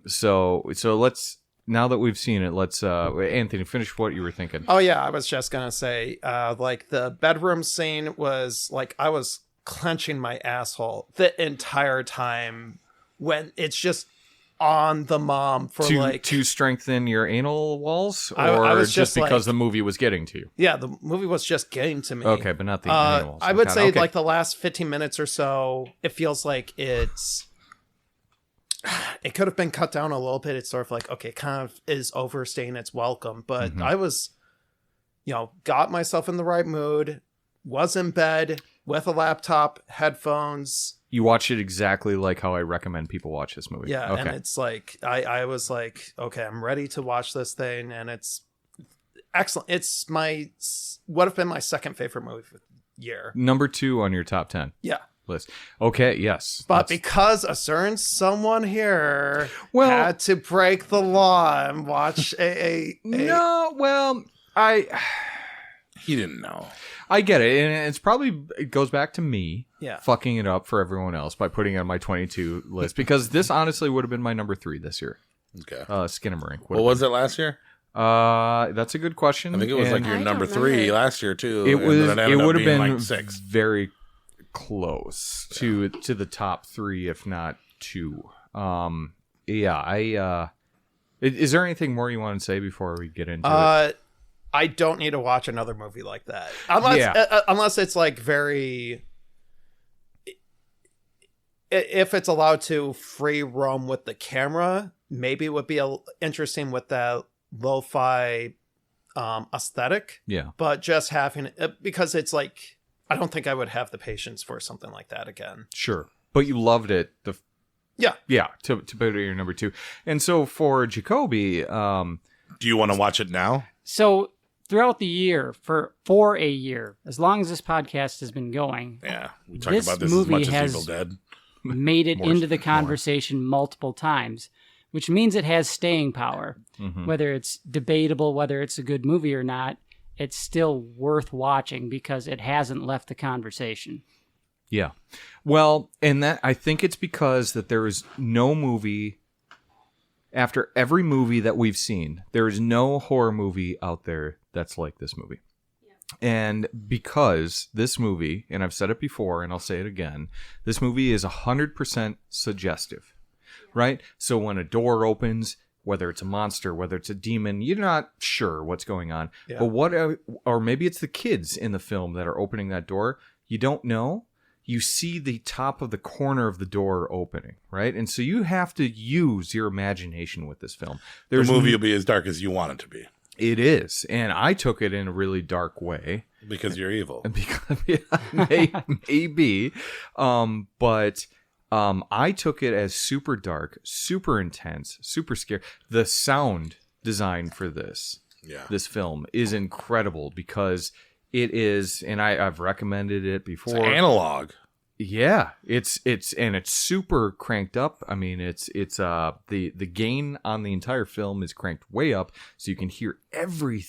So let's, now that we've seen it, let's Anthony, finish what you were thinking. Oh yeah, I was just gonna say, like the bedroom scene was like, I was clenching my asshole the entire time when it's just on the mom for to strengthen your anal walls, or I was just because the movie was getting to you? Yeah, the movie was just getting to me. Okay, but not the anal walls. I would say like the last 15 minutes or so, it feels like it could have been cut down a little bit. It's sort of like, okay, it kind of is overstaying its welcome, but I was, got myself in the right mood, was in bed with a laptop, headphones. You watch it exactly like how I recommend people watch this movie. Yeah, okay. And it's like, I was like, okay, I'm ready to watch this thing, and it's excellent. It's would have been my second favorite movie of the year. Number 2 on your top 10 list. Okay, yes. But because a certain someone here had to break the law and watch No, well, He didn't know. I get it, and it goes back to me fucking it up for everyone else by putting it on my 22 list, because this honestly would have been my number 3 this year. Okay. Skinamarink. What was it last year? That's a good question. I think it was like your number 3 last year too. It would have been like 6. very close to the top 3, if not 2. Is there anything more you want to say before we get into it? I don't need to watch another movie like that. Unless it's like very... If it's allowed to free roam with the camera, maybe it would be interesting with that lo-fi aesthetic. Yeah. But just having it... Because it's like... I don't think I would have the patience for something like that again. Sure. But you loved it. Yeah, to put it your number 2. And so for Jacoby... do you want to watch it now? So... Throughout the year, for a year, as long as this podcast has been going, we talk about this as much as Evil Dead. Made it into the conversation multiple times, which means it has staying power. Mm-hmm. Whether it's debatable, whether it's a good movie or not, it's still worth watching because it hasn't left the conversation. Yeah. Well, and that I think it's because that there is no movie... After every movie that we've seen, there is no horror movie out there that's like this movie. Yeah. And because this movie, and I've said it before and I'll say it again, this movie is 100% suggestive, right? So when a door opens, whether it's a monster, whether it's a demon, you're not sure what's going on. Yeah. But or maybe it's the kids in the film that are opening that door. You don't know. You see the top of the corner of the door opening, right? And so you have to use your imagination with this film. The movie will be as dark as you want it to be. It is. And I took it in a really dark way. Because you're evil. Maybe. But I took it as super dark, super intense, super scary. The sound design for this film is incredible because... It is, and I've recommended it before. It's analog. Yeah, it's super cranked up. I mean, it's the gain on the entire film is cranked way up, so you can hear every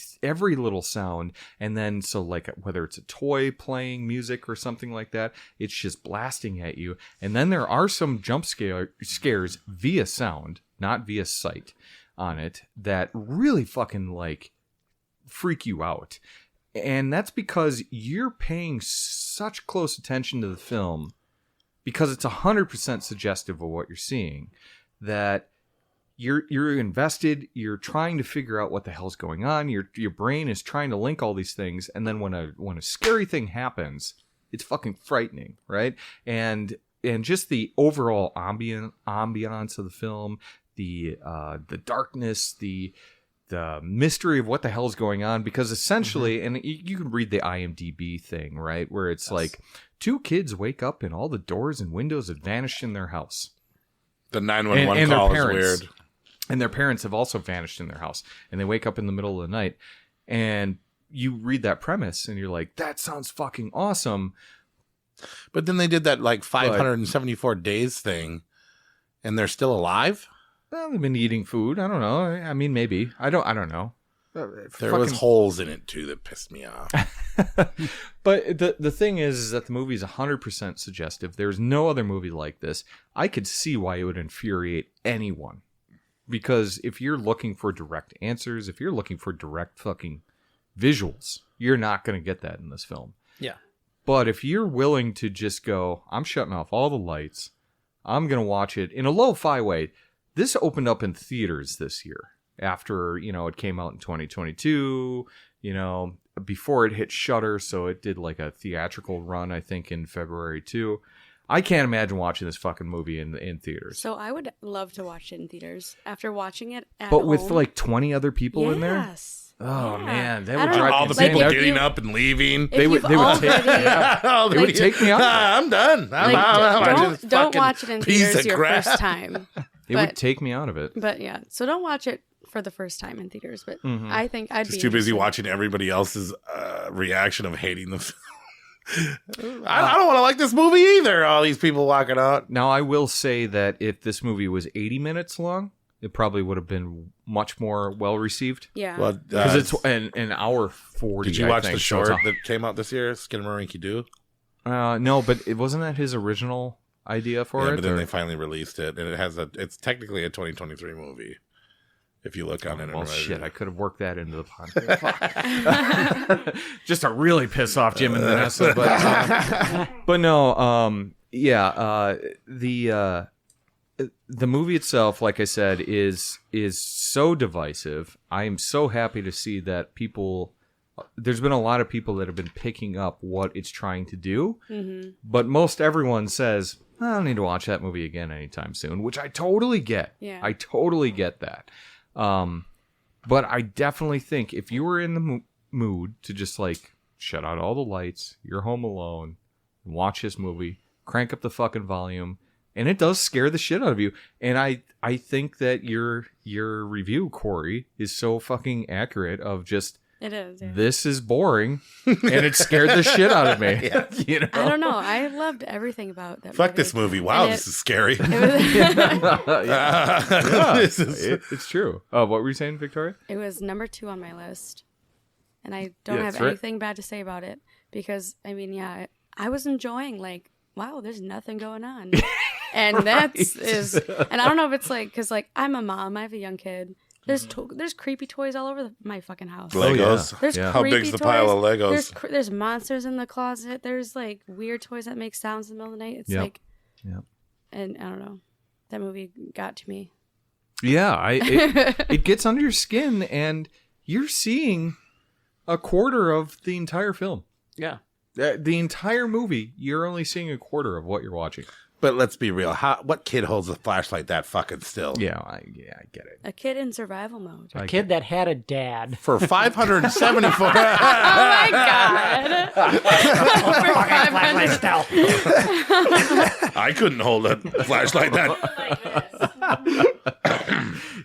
little sound. And then, so like whether it's a toy playing music or something like that, it's just blasting at you. And then there are some jump scares via sound, not via sight, on it that really fucking like freak you out. And that's because you're paying such close attention to the film because it's 100% suggestive of what you're seeing that you're invested. You're trying to figure out what the hell's going on. Your brain is trying to link all these things. And then when a scary thing happens, it's fucking frightening, right? And just the overall ambiance of the film, the darkness, the mystery of what the hell is going on, because essentially, and you can read the IMDb thing, right, where it's like 2 kids wake up and all the doors and windows have vanished in their house. The 911 call is weird. And their parents have also vanished in their house. And they wake up in the middle of the night. And you read that premise and you're like, that sounds fucking awesome. But then they did that like 574 days thing. And they're still alive? Well, they've been eating food. I don't know. I mean, maybe. I don't know. There was holes in it, too, that pissed me off. But the thing is that the movie is 100% suggestive. There's no other movie like this. I could see why it would infuriate anyone. Because if you're looking for direct answers, if you're looking for direct fucking visuals, you're not going to get that in this film. Yeah. But if you're willing to just go, I'm shutting off all the lights, I'm going to watch it in a lo-fi way. This opened up in theaters this year after, it came out in 2022, before it hit Shudder. So it did like a theatrical run, I think, in February too. I can't imagine watching this fucking movie in theaters. So I would love to watch it in theaters after watching it at But home. with like 20 other people in there? Yes. Oh, Yeah. man. That I would don't drive know. All me the insane. people if getting you- up and leaving. They would take, already- they would take me out. I'm done. don't watch it in theaters your first time. It would take me out of it. But yeah, so don't watch it for the first time in theaters. But I think I'd Just be too busy interested. watching everybody else's reaction of hating the film. I don't want to like this movie either. All these people walking out. Now, I will say that if this movie was 80 minutes long, it probably would have been much more well received. Yeah. Well, Because it's an hour 40. did you I watch think, the so it's short that came out this year, Skinamarink Doo? no, but it wasn't that his original idea for Yeah, it? but then or- they finally released it, and it's technically a 2023 movie. If you look on it. Well, shit, I could have worked that into the podcast. Fuck. Just to really piss off Jim and Vanessa. But no, the movie itself, like I said, is so divisive. I am so happy to see that there's been a lot of people that have been picking up what it's trying to do. Mm-hmm. But most everyone says, I don't need to watch that movie again anytime soon, which I totally get. Yeah. I totally get that. But I definitely think if you were in the mood to just like shut out all the lights, you're home alone, and watch this movie, crank up the fucking volume, and it does scare the shit out of you. And I think that your review, Cory, is so fucking accurate of just It is. Yeah. this is boring, and it scared the shit out of me. You know? I don't know. I loved everything about that. Fuck this movie. Wow, And this is scary. It's true. What were you saying, Victoria? It was number 2 on my list, and I don't have that's right. anything bad to say about it because I mean, yeah, I was enjoying like, wow, there's nothing going on, and and I don't know if it's like because like I'm a mom, I have a young kid. There's creepy toys all over my fucking house. Legos. Oh, There's How creepy big's the toys. pile of Legos? There's monsters in the closet. There's like weird toys that make sounds in the middle of the night. It's like, and I don't know. That movie got to me. Yeah, it gets under your skin, and you're seeing a quarter of the entire film. Yeah. The entire movie, you're only seeing a quarter of what you're watching. But let's be real. What kid holds a flashlight that fucking still? Yeah, I get it. A kid in survival mode. A kid that had a dad. For 574. Oh my god! I couldn't hold a flashlight that.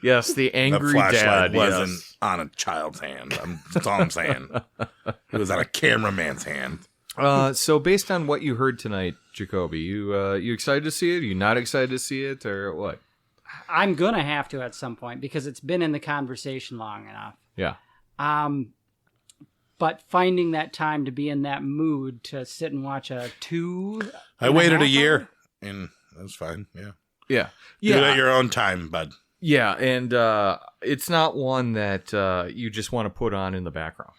Yes, the The angry flashlight dad wasn't yes. on a child's hand. That's all I'm saying. It was on a cameraman's hand. So based on what you heard tonight, Jacoby, you excited to see it? Are you not excited to see it, or what? I'm gonna have to at some point because it's been in the conversation long enough. Yeah. But finding that time to be in that mood to sit and watch a 2. I waited a year, and that was fine. Yeah. Yeah. Do it at your own time, bud. Yeah, and it's not one that you just want to put on in the background.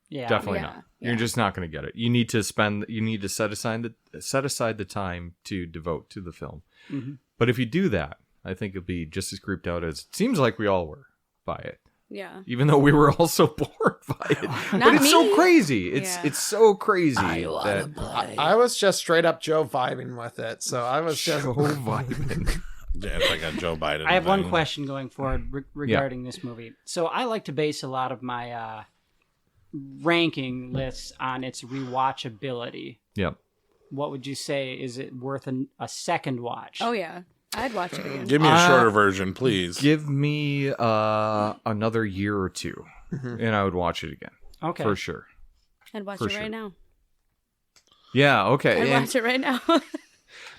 Yeah. Definitely Yeah, not. You're just not going to get it. You need to set aside the time to devote to the film. Mm-hmm. But if you do that, I think you'll be just as creeped out as it seems like we all were by it. Yeah. Even though we were all so bored by it. But it's so crazy. It's so crazy. I was just straight up Joe vibing with it. So I was just so vibing. Yeah, it's like a Joe Biden. I have one thing. question going forward regarding this movie. So I like to base a lot of my ranking lists on its rewatchability. Yep. What would you say? Is it worth a second watch? Oh yeah, I'd watch it again. Give me a shorter version, please. Give me another year or two, and I would watch it again. Okay. For sure. I'd watch For it sure. right now. Yeah, okay. I'd And- watch it right now.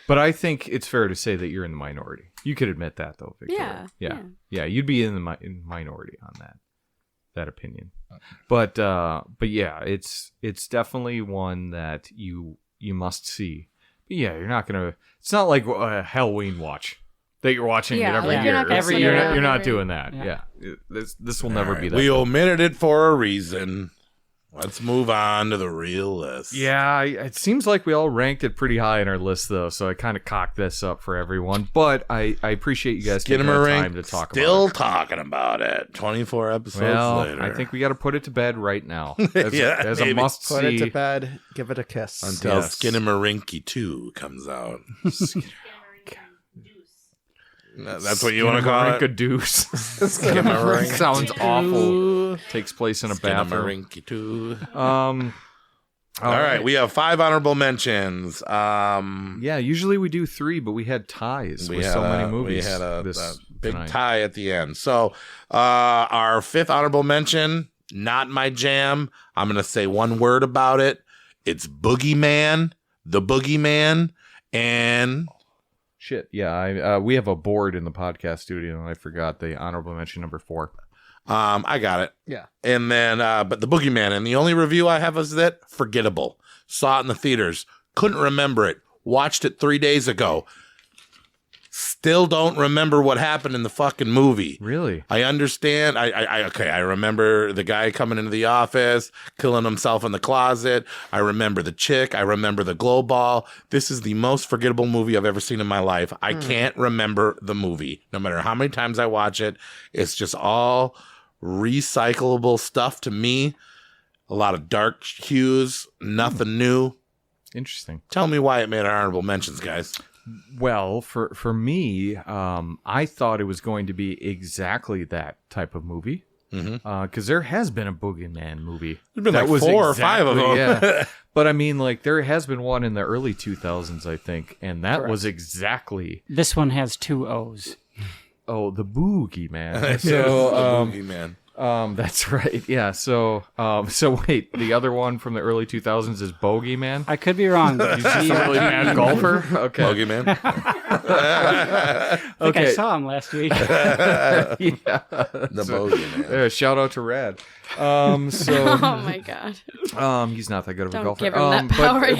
but I think it's fair to say that you're in the minority. You could admit that, though, Victoria. Yeah, you'd be in the minority on that opinion. But yeah, it's definitely one that you must see. But yeah, you're not gonna. It's not like a Halloween watch that you're watching it every like year. you're not gonna Every see year. it You're not every- doing that. Yeah. Yeah, this will never be that. We omitted it for a reason. Let's move on to the real list. Yeah, it seems like we all ranked it pretty high in our list, though, so I kind of cocked this up for everyone. But I appreciate you guys taking the time to talk about it. Still talking about it. 24 episodes later. I think we got to put it to bed right now. As a must-see. Put it to bed. Give it a kiss. Until Skinnamarink 2 comes out. That's what you want to call it? A deuce. Skinnamarink. Sounds awful. Takes place in a bathroom. Skinnamarink 2. All right, we have 5 honorable mentions. Yeah, usually we do 3, but we had ties with so many movies. We had a big tonight. tie at the end. So our 5th honorable mention, not my jam. I'm going to say one word about it. It's Boogeyman, The Boogeyman, and... Shit, yeah, we have a board in the podcast studio, and I forgot the honorable mention number 4. I got it. Yeah. And then, but The Boogeyman, and the only review I have is that forgettable. Saw it in the theaters. Couldn't remember it. Watched it 3 days ago. Still don't remember what happened in the fucking movie. Really? I understand. I remember the guy coming into the office, killing himself in the closet. I remember the chick. I remember the glow ball. This is the most forgettable movie I've ever seen in my life. I can't remember the movie. No matter how many times I watch it, it's just all recyclable stuff to me. A lot of dark hues, nothing new. Interesting. Tell me why it made our honorable mentions, guys. Well, for me, I thought it was going to be exactly that type of movie. Because there has been a Boogeyman movie. There's been like 4 or 5 of them. Yeah. But I mean, like, there has been one in the early 2000s, I think. And that was exactly... This one has 2 O's. Oh, the Boogeyman. So, the Boogeyman. That's right. Yeah. So wait, the other one from the early 2000s is Bogeyman? I could be wrong. He's just a really bad golfer? Okay. Bogeyman. I think I saw him last week. Yeah. The Bogeyman. Shout out to Rad. Oh my god. He's not that good of a Don't golfer. give him that power.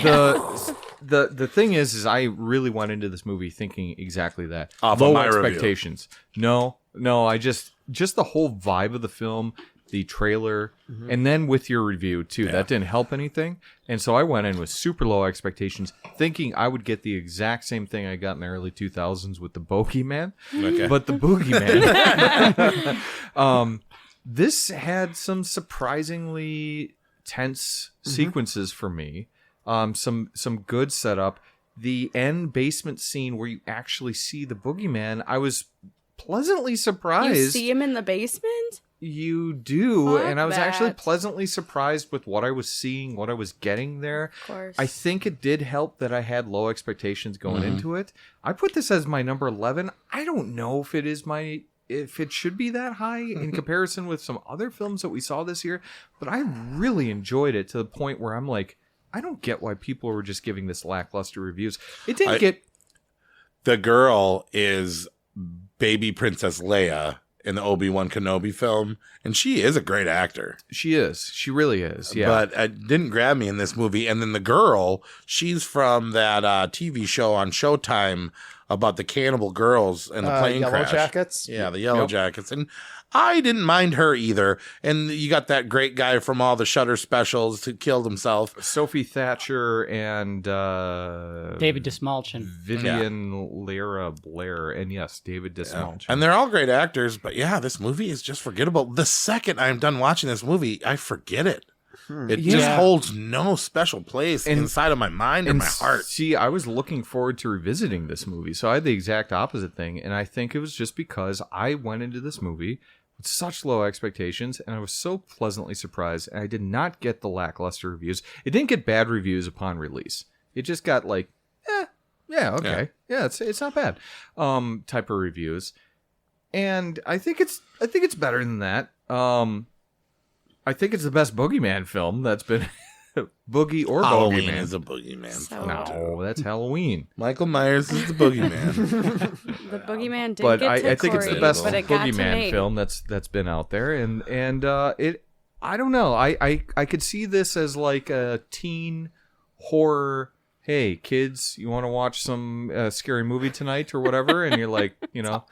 The thing is I really went into this movie thinking exactly that. Off Low of my expectations. Review. No, I just the whole vibe of the film, the trailer, and then with your review too. Yeah. That didn't help anything. And so I went in with super low expectations, thinking I would get the exact same thing I got in the early 2000s with the Bogeyman. Okay. But the Boogeyman, this had some surprisingly tense sequences for me. Some good setup. The end basement scene where you actually see the Boogeyman, I was pleasantly surprised. You see him in the basement? You do. Fuck and I was that. actually pleasantly surprised with what I was seeing, what I was getting there. Of course. I think it did help that I had low expectations going into it. I put this as my number 11. I don't know if it should be that high in comparison with some other films that we saw this year, but I really enjoyed it to the point where I'm like, I don't get why people were just giving this lackluster reviews. It didn't get... The girl is baby Princess Leia in the Obi-Wan Kenobi film, and she is a great actor. She is. She really is, yeah. But it didn't grab me in this movie. And then the girl, she's from that TV show on Showtime about the cannibal girls and the plane Yellow crash. Jackets? Yeah, the Yellow Jackets. And I didn't mind her either. And you got that great guy from all the Shudder specials who killed himself. Sophie Thatcher and David Dismalchin. Vivian Lyra Blair. And yes, David Dismalchin. And they're all great actors. But yeah, this movie is just forgettable. The second I'm done watching this movie, I forget it. It just holds no special place inside of my mind or my heart. See, I was looking forward to revisiting this movie, so I had the exact opposite thing, and I think it was just because I went into this movie with such low expectations, and I was so pleasantly surprised, and I did not get the lackluster reviews. It didn't get bad reviews upon release. It just got like, okay. Yeah, it's not bad type of reviews. And I think it's better than that. I think it's the best Boogeyman film that's been Boogie or Halloween Boogeyman. is a Boogeyman film. No, that's Halloween. Michael Myers is the Boogeyman. The Boogeyman did But get to I think Cory, it's the best but it got to Boogeyman Nate. film that's been out there, and it. I don't know. I could see this as like a teen horror hey, kids, you want to watch some scary movie tonight or whatever? And you're like,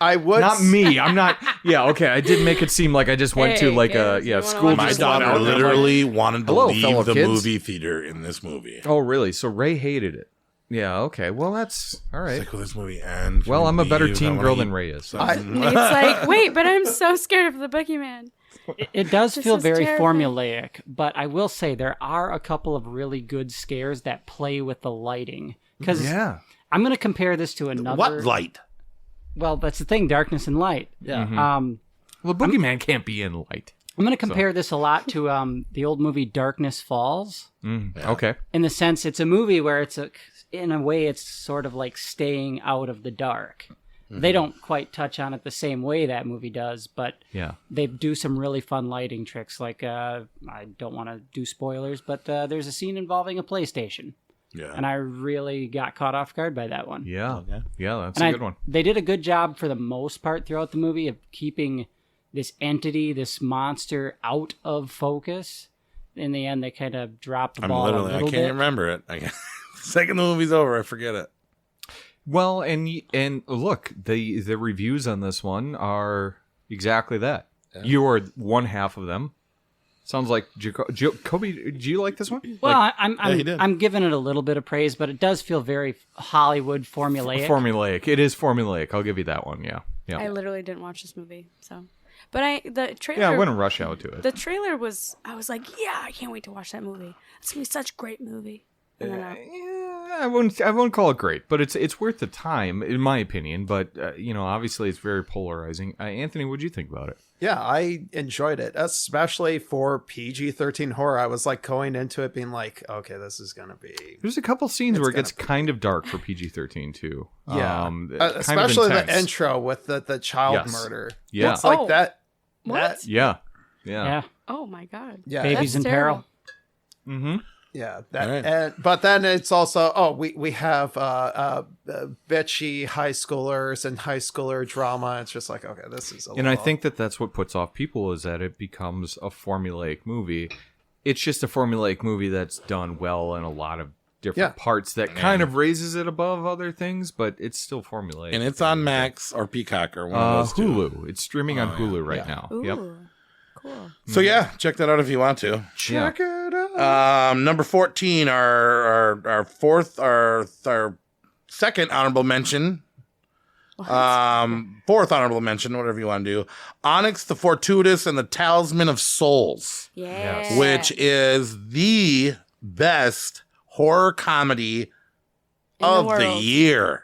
I would not me. I'm not. Yeah, okay. I did make it seem like I just went to like kids, a you school. wanna My Just daughter out there, literally wanted to Hello, leave fellow the kids. movie theater in this movie. Oh, really? So Ray hated it. Yeah. Okay. Well, that's all right. It's like, will this movie end? Well, I'm a better Leave? I teen wanna girl eat than Ray is. So. something. It's like, wait, but I'm so scared of the boogeyman. It does This feel is very terrifying. formulaic, but I will say there are a couple of really good scares that play with the lighting. Because Yeah. I'm going to compare this to another. What light? Well, that's the thing, darkness and light. Yeah. Well, the boogeyman can't be in light. I'm going to compare this a lot to the old movie Darkness Falls. Okay. In the sense, it's a movie where in a way, it's sort of like staying out of the dark. They don't quite touch on it the same way that movie does, but Yeah. they do some really fun lighting tricks. Like, I don't want to do spoilers, but there's a scene involving a PlayStation. Yeah. And I really got caught off guard by that one. Yeah. Yeah. That's And a good one. They did a good job for the most part throughout the movie of keeping this entity, this monster, out of focus. In the end, they kind of dropped the ball a I little can't bit. remember it. The second the movie's over, I forget it. Well, and look, the reviews on this one are exactly that. Yeah. You are one half of them. Sounds like Jacoby. Do you like this one? Well, Like, I'm giving it a little bit of praise, but it does feel very Hollywood formulaic. formulaic. It is formulaic. I'll give you that one. Yeah. Yeah. I literally didn't watch this movie, so. But the trailer. Yeah, I wouldn't rush out to it. The trailer was. I was like, yeah, I can't wait to watch that movie. It's gonna be such a great movie. And then, Yeah, I wouldn't call it great, but it's worth the time in my opinion. But obviously it's very polarizing. Anthony, what'd you think about it? Yeah, I enjoyed it, especially for PG-13 horror. I was like going into it being like, okay, this is gonna be. There's a couple scenes where it gets gonna kind of dark for PG-13 too. Yeah, kind of especially the intense. intro with the child Yes. murder. Yeah. It's like Oh. that. What? Yeah. Yeah. Oh my god. Yeah, Babies That's in terrible. peril. Mm-hmm. yeah. That, Right. but then it's also we have bitchy high schoolers and high schooler drama. It's just like, okay, this is. And I think that's what puts off people is that it becomes a formulaic movie. It's just a formulaic movie that's done well in a lot of different parts that kind of raises it above other things, but it's still formulaic. And it's on Max or Peacock or one of those two. Hulu. It's streaming on Hulu right now. Ooh, Yep. cool. So yeah, check that out if you want to. check it out. Number 14, our second honorable mention. Fourth honorable mention, whatever you want to do. Onyx the Fortuitous and the Talisman of Souls, Yeah. which is the best horror comedy In the of the world. year.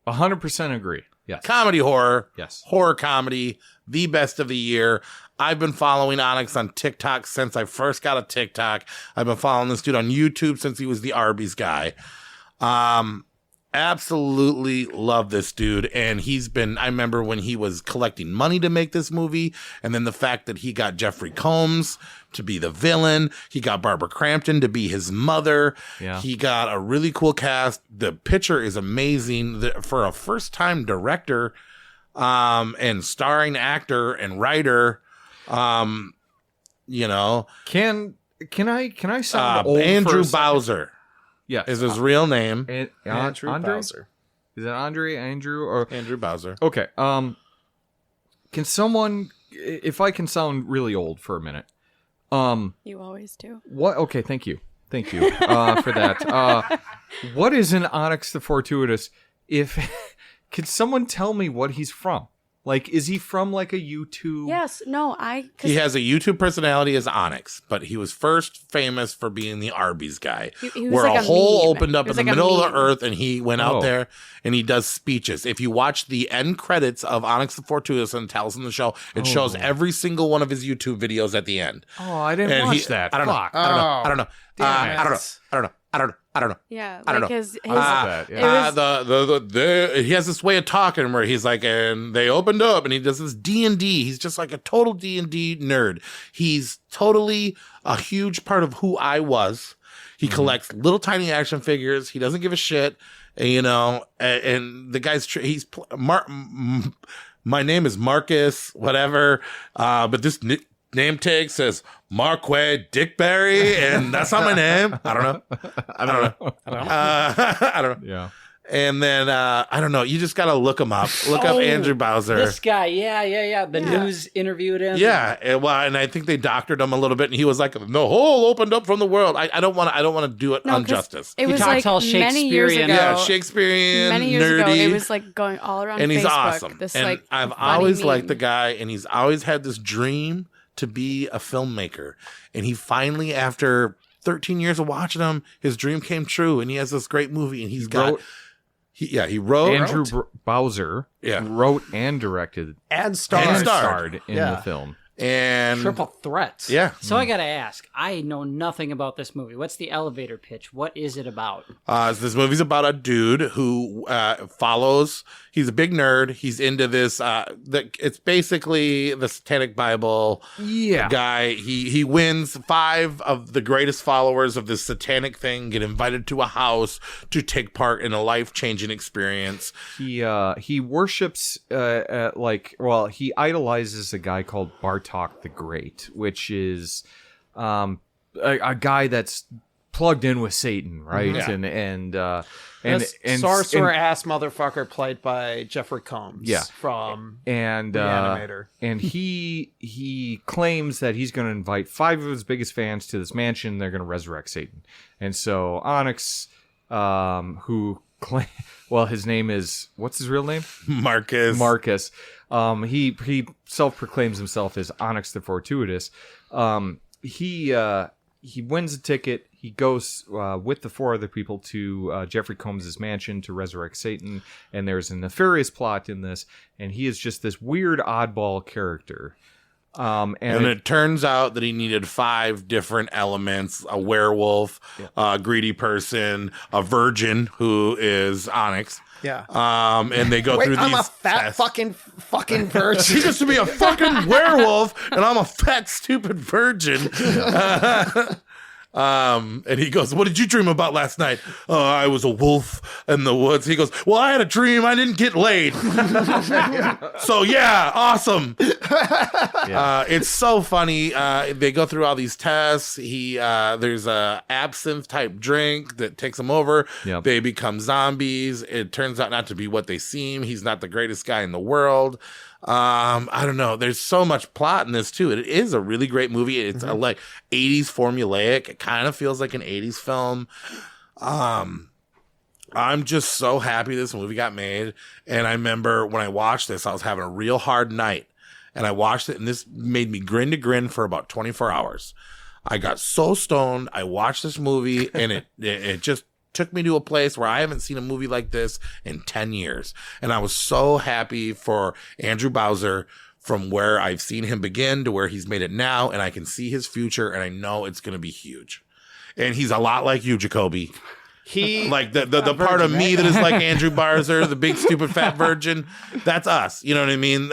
100% agree. Yes. Comedy horror. Yes. Horror comedy, the best of the year. I've been following Onyx on TikTok since I first got a TikTok. I've been following this dude on YouTube since he was the Arby's guy. Absolutely love this dude. And I remember when he was collecting money to make this movie, and then the fact that he got Jeffrey Combs to be the villain. He got Barbara Crampton to be his mother. Yeah. He got a really cool cast. The picture is amazing for a first-time director, and starring actor and writer. Can I sound old Andrew for a second? Bowser Yes. is his real name. Andrew Andre? Bowser. Is it Andrew or Andrew Bowser. okay? Can someone, if I can sound really old for a minute, You always do. what? Okay, thank you for that. What is an Onyx the Fortuitous? Can someone tell me what he's from? Like, is he from like a YouTube? Yes. No. 'Cause He has a YouTube personality as Onyx, but he was first famous for being the Arby's guy, he was where like a hole meme. opened up He in was the like a middle of the meme. earth, and he went Oh. out there and he does speeches. If you watch the end credits of Onyx the Fortuitous and Tales in the Show, it shows every single one of his YouTube videos at the end. Oh, I didn't And watch that. I don't know. Fuck. I don't know. Damn it. I don't know. Yeah. I don't Like know. his. that, it yeah. was, He has this way of talking where he's like, and they opened up, and he does this D&D. He's just like a total D&D nerd. He's totally a huge part of who I was. He collects little tiny action figures. He doesn't give a shit, and the guy's my name is Marcus, whatever. But this name tag says Marquette Dickberry, and that's not my name. I don't know. I don't know. Yeah. And then I don't know. You just gotta look him up. Look up Andrew Bowser. This guy, yeah. The news interviewed him. Yeah, and I think they doctored him a little bit, and he was like, "The hole opened up from the world." I don't want to do it injustice. It was talks like all many years Shakespearean. ago. Yeah, Shakespearean, Many years nerdy. ago, it was like going all around and Facebook. he's awesome. This and like I've funny always meme. liked the guy, and he's always had this dream to be a filmmaker. And he finally, after 13 years of watching him, his dream came true, and he has this great movie, and he wrote. Andrew Bowser wrote and directed and starred in the film. And Triple threat. Yeah. So I gotta ask. I know nothing about this movie. What's the elevator pitch? What is it about? This movie's about a dude who follows. He's a big nerd. He's into this. It's basically the Satanic Bible guy. He wins 5 of the greatest followers of this satanic thing get invited to a house to take part in a life-changing experience. He worships he idolizes a guy called Bartok the Great, which is a guy that's plugged in with Satan, right? Yeah. And sorcerer ass motherfucker played by Jeffrey Combs from The Animator. And he claims that he's going to invite 5 of his biggest fans to this mansion. They're going to resurrect Satan. And so Onyx, his name is, what's his real name? Marcus. He self-proclaims himself as Onyx the Fortuitous. He wins a ticket. He goes with the 4 other people to Jeffrey Combs' mansion to resurrect Satan, and there's a nefarious plot in this, and he is just this weird oddball character. And it turns out that he needed 5 different elements: a werewolf, a greedy person, a virgin who is Onyx. Yeah. And they go through these. I'm a fat tests. fucking virgin. He gets to be a fucking werewolf, and I'm a fat, stupid virgin. And he goes, "What did you dream about last night?" "Oh, I was a wolf in the woods." He goes, "Well, I had a dream I didn't get laid." So yeah, awesome. It's so funny. They go through all these tests. There's a absinthe type drink that takes them over. Yep. They become zombies. It turns out not to be what they seem. He's not the greatest guy in the world. I don't know. There's so much plot in this too. It is a really great movie. It's like 80s formulaic. It kind of feels like an 80s film. I'm just so happy this movie got made. And I remember when I watched this, I was having a real hard night. And I watched it, and this made me grin to grin for about 24 hours. I got so stoned. I watched this movie, and it just took me to a place where I haven't seen a movie like this in 10 years. And I was so happy for Andrew Bowser, from where I've seen him begin to where he's made it now. And I can see his future, and I know it's going to be huge. And he's a lot like you, Jacoby. He like the part of me that is like Andrew Bowser, the big stupid fat virgin. That's us. You know what I mean?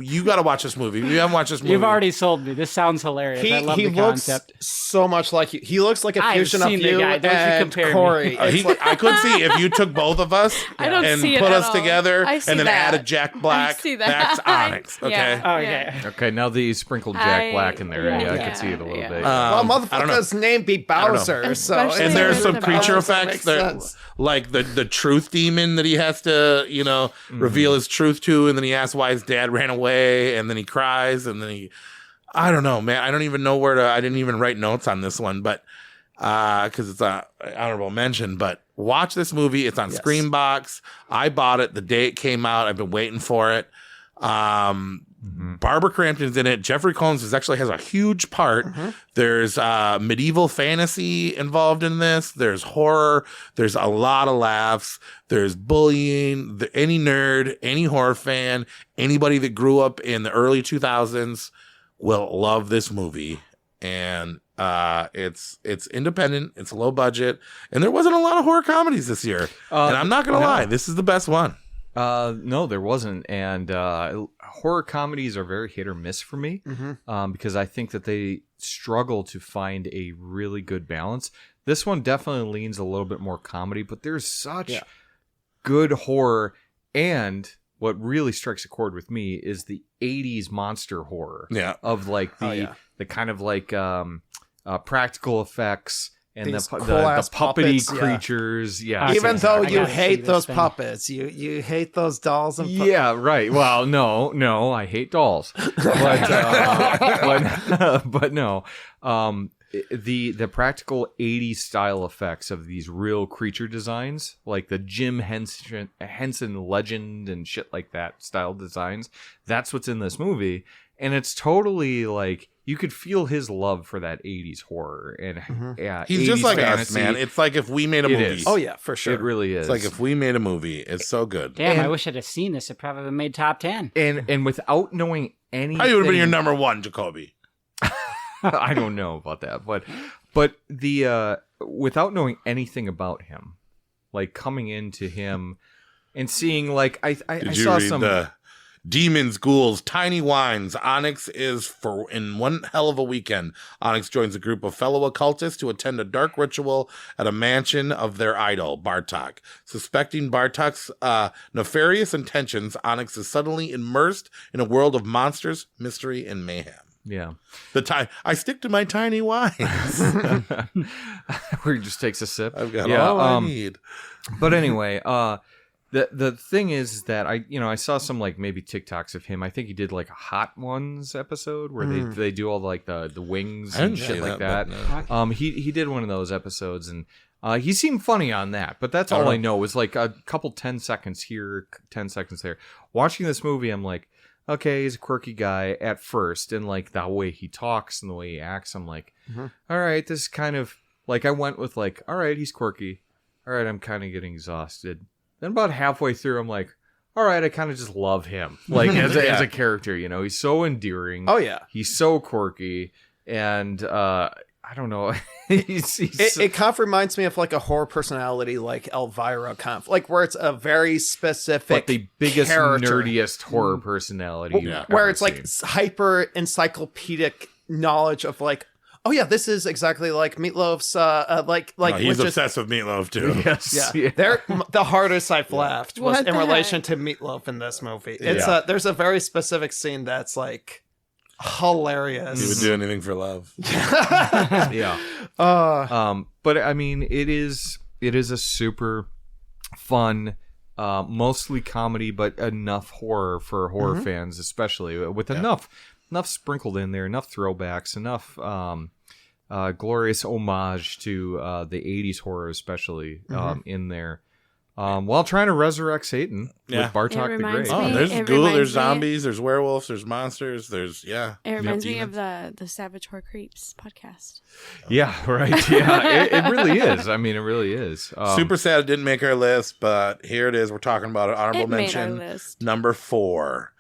You got to watch this movie. If you haven't watched this movie, You've already sold me. This sounds hilarious. I love the concept. Looks so much like you. He looks like a fusion of seen the you guy. Don't you and compare me. Corey. I could see if you took both of us I don't and see it put at us all. together I see and then that. added Jack Black. I see that. That's Onyx. Okay. Yeah. Okay, now that you sprinkled Jack Black in there, I can see it a little bit. Well, motherfucker's name be Bowser, so Especially And there's some the creature Bowser effects. makes sense. Like the truth demon that he has to, reveal his truth to, and then he asks why his dad ran away, and then he cries, and then I don't know, man. I don't even know I didn't even write notes on this one, but because it's a honorable mention. But watch this movie. It's on Screambox. I bought it the day it came out. I've been waiting for it. Barbara Crampton's in it. Jeffrey Combs actually has a huge part. There's medieval fantasy involved in this. There's horror. There's a lot of laughs. There's bullying. Any nerd, any horror fan, anybody that grew up in the early 2000s will love this movie. And it's independent. It's low budget. And there wasn't a lot of horror comedies this year. And I'm not going to lie. This is the best one. No, there wasn't. And horror comedies are very hit or miss for me because I think that they struggle to find a really good balance. This one definitely leans a little bit more comedy, but there's such good horror and what really strikes a chord with me is the 80s monster horror. Yeah. Of like the kind of like practical effects and the puppety puppets, creatures. Yeah. Even though you gotta see hate this those thing. puppets, you hate those dolls and Yeah, right. Well, no, I hate dolls, but no. The practical 80s style effects of these real creature designs, like the Jim Henson Legend and shit like that style designs, that's what's in this movie, and it's totally like you could feel his love for that 80s horror and He's 80s just like fantasy. us, man. It's like if we made a It movie. is. Oh yeah, for sure. It really is. It's like if we made a movie. It's so good. Damn, I wish I'd have seen this. It probably would have made top 10. and without knowing anything, Probably would have been your number one, Jacoby. I don't know about that, but the without knowing anything about him, like coming into him and seeing like I Did you saw read some the Demons, Ghouls, Tiny Wines? Onyx is for in one hell of a weekend. Onyx joins a group of fellow occultists to attend a dark ritual at a mansion of their idol, Bartok. Suspecting Bartok's nefarious intentions, Onyx is suddenly immersed in a world of monsters, mystery, and mayhem. yeah, I stick to my tiny wines. where he just takes a sip. I've got all I need. But anyway, the thing is that I saw some like maybe TikToks of him. I think he did like a Hot Ones episode where they do all like the wings and shit like that. No. He did one of those episodes and he seemed funny on that. But that's all I know is like a couple 10 seconds here, 10 seconds there. Watching this movie, I'm like, okay, he's a quirky guy at first, and like the way he talks and the way he acts, I'm like, all right, this is kind of like I went with like, all right, he's quirky. All right, I'm kind of getting exhausted. Then about halfway through, I'm like, all right, I kind of just love him, like as a character. You know, he's so endearing. Oh yeah, he's so quirky, and I don't know. It kind of reminds me of like a horror personality like Elvira, like where it's a very specific, but the biggest, character. nerdiest horror personality. you've Where ever it's like seen. hyper encyclopedic knowledge of like, oh yeah, this is exactly like Meatloaf's. He's obsessed with Meatloaf too. Yes, Yeah, the hardest I've laughed was What in the relation to Meatloaf in this movie. It's there's a very specific scene that's like hilarious. He would do anything for love. yeah. But I mean, it is a super fun, mostly comedy, but enough horror for horror fans, especially with enough sprinkled in there, enough throwbacks, enough glorious homage to the 80s horror, especially in there. While trying to resurrect Satan with Bartok the Great. me- There's it ghoul, reminds there's me- zombies, there's werewolves, there's monsters, there's It reminds me demons. of the Savage Horror Creeps podcast. Yeah, right. Yeah, it really is. I mean, it really is. Super sad it didn't make our list, but here it is. We're talking about it. Honorable It made mention our list. number 4.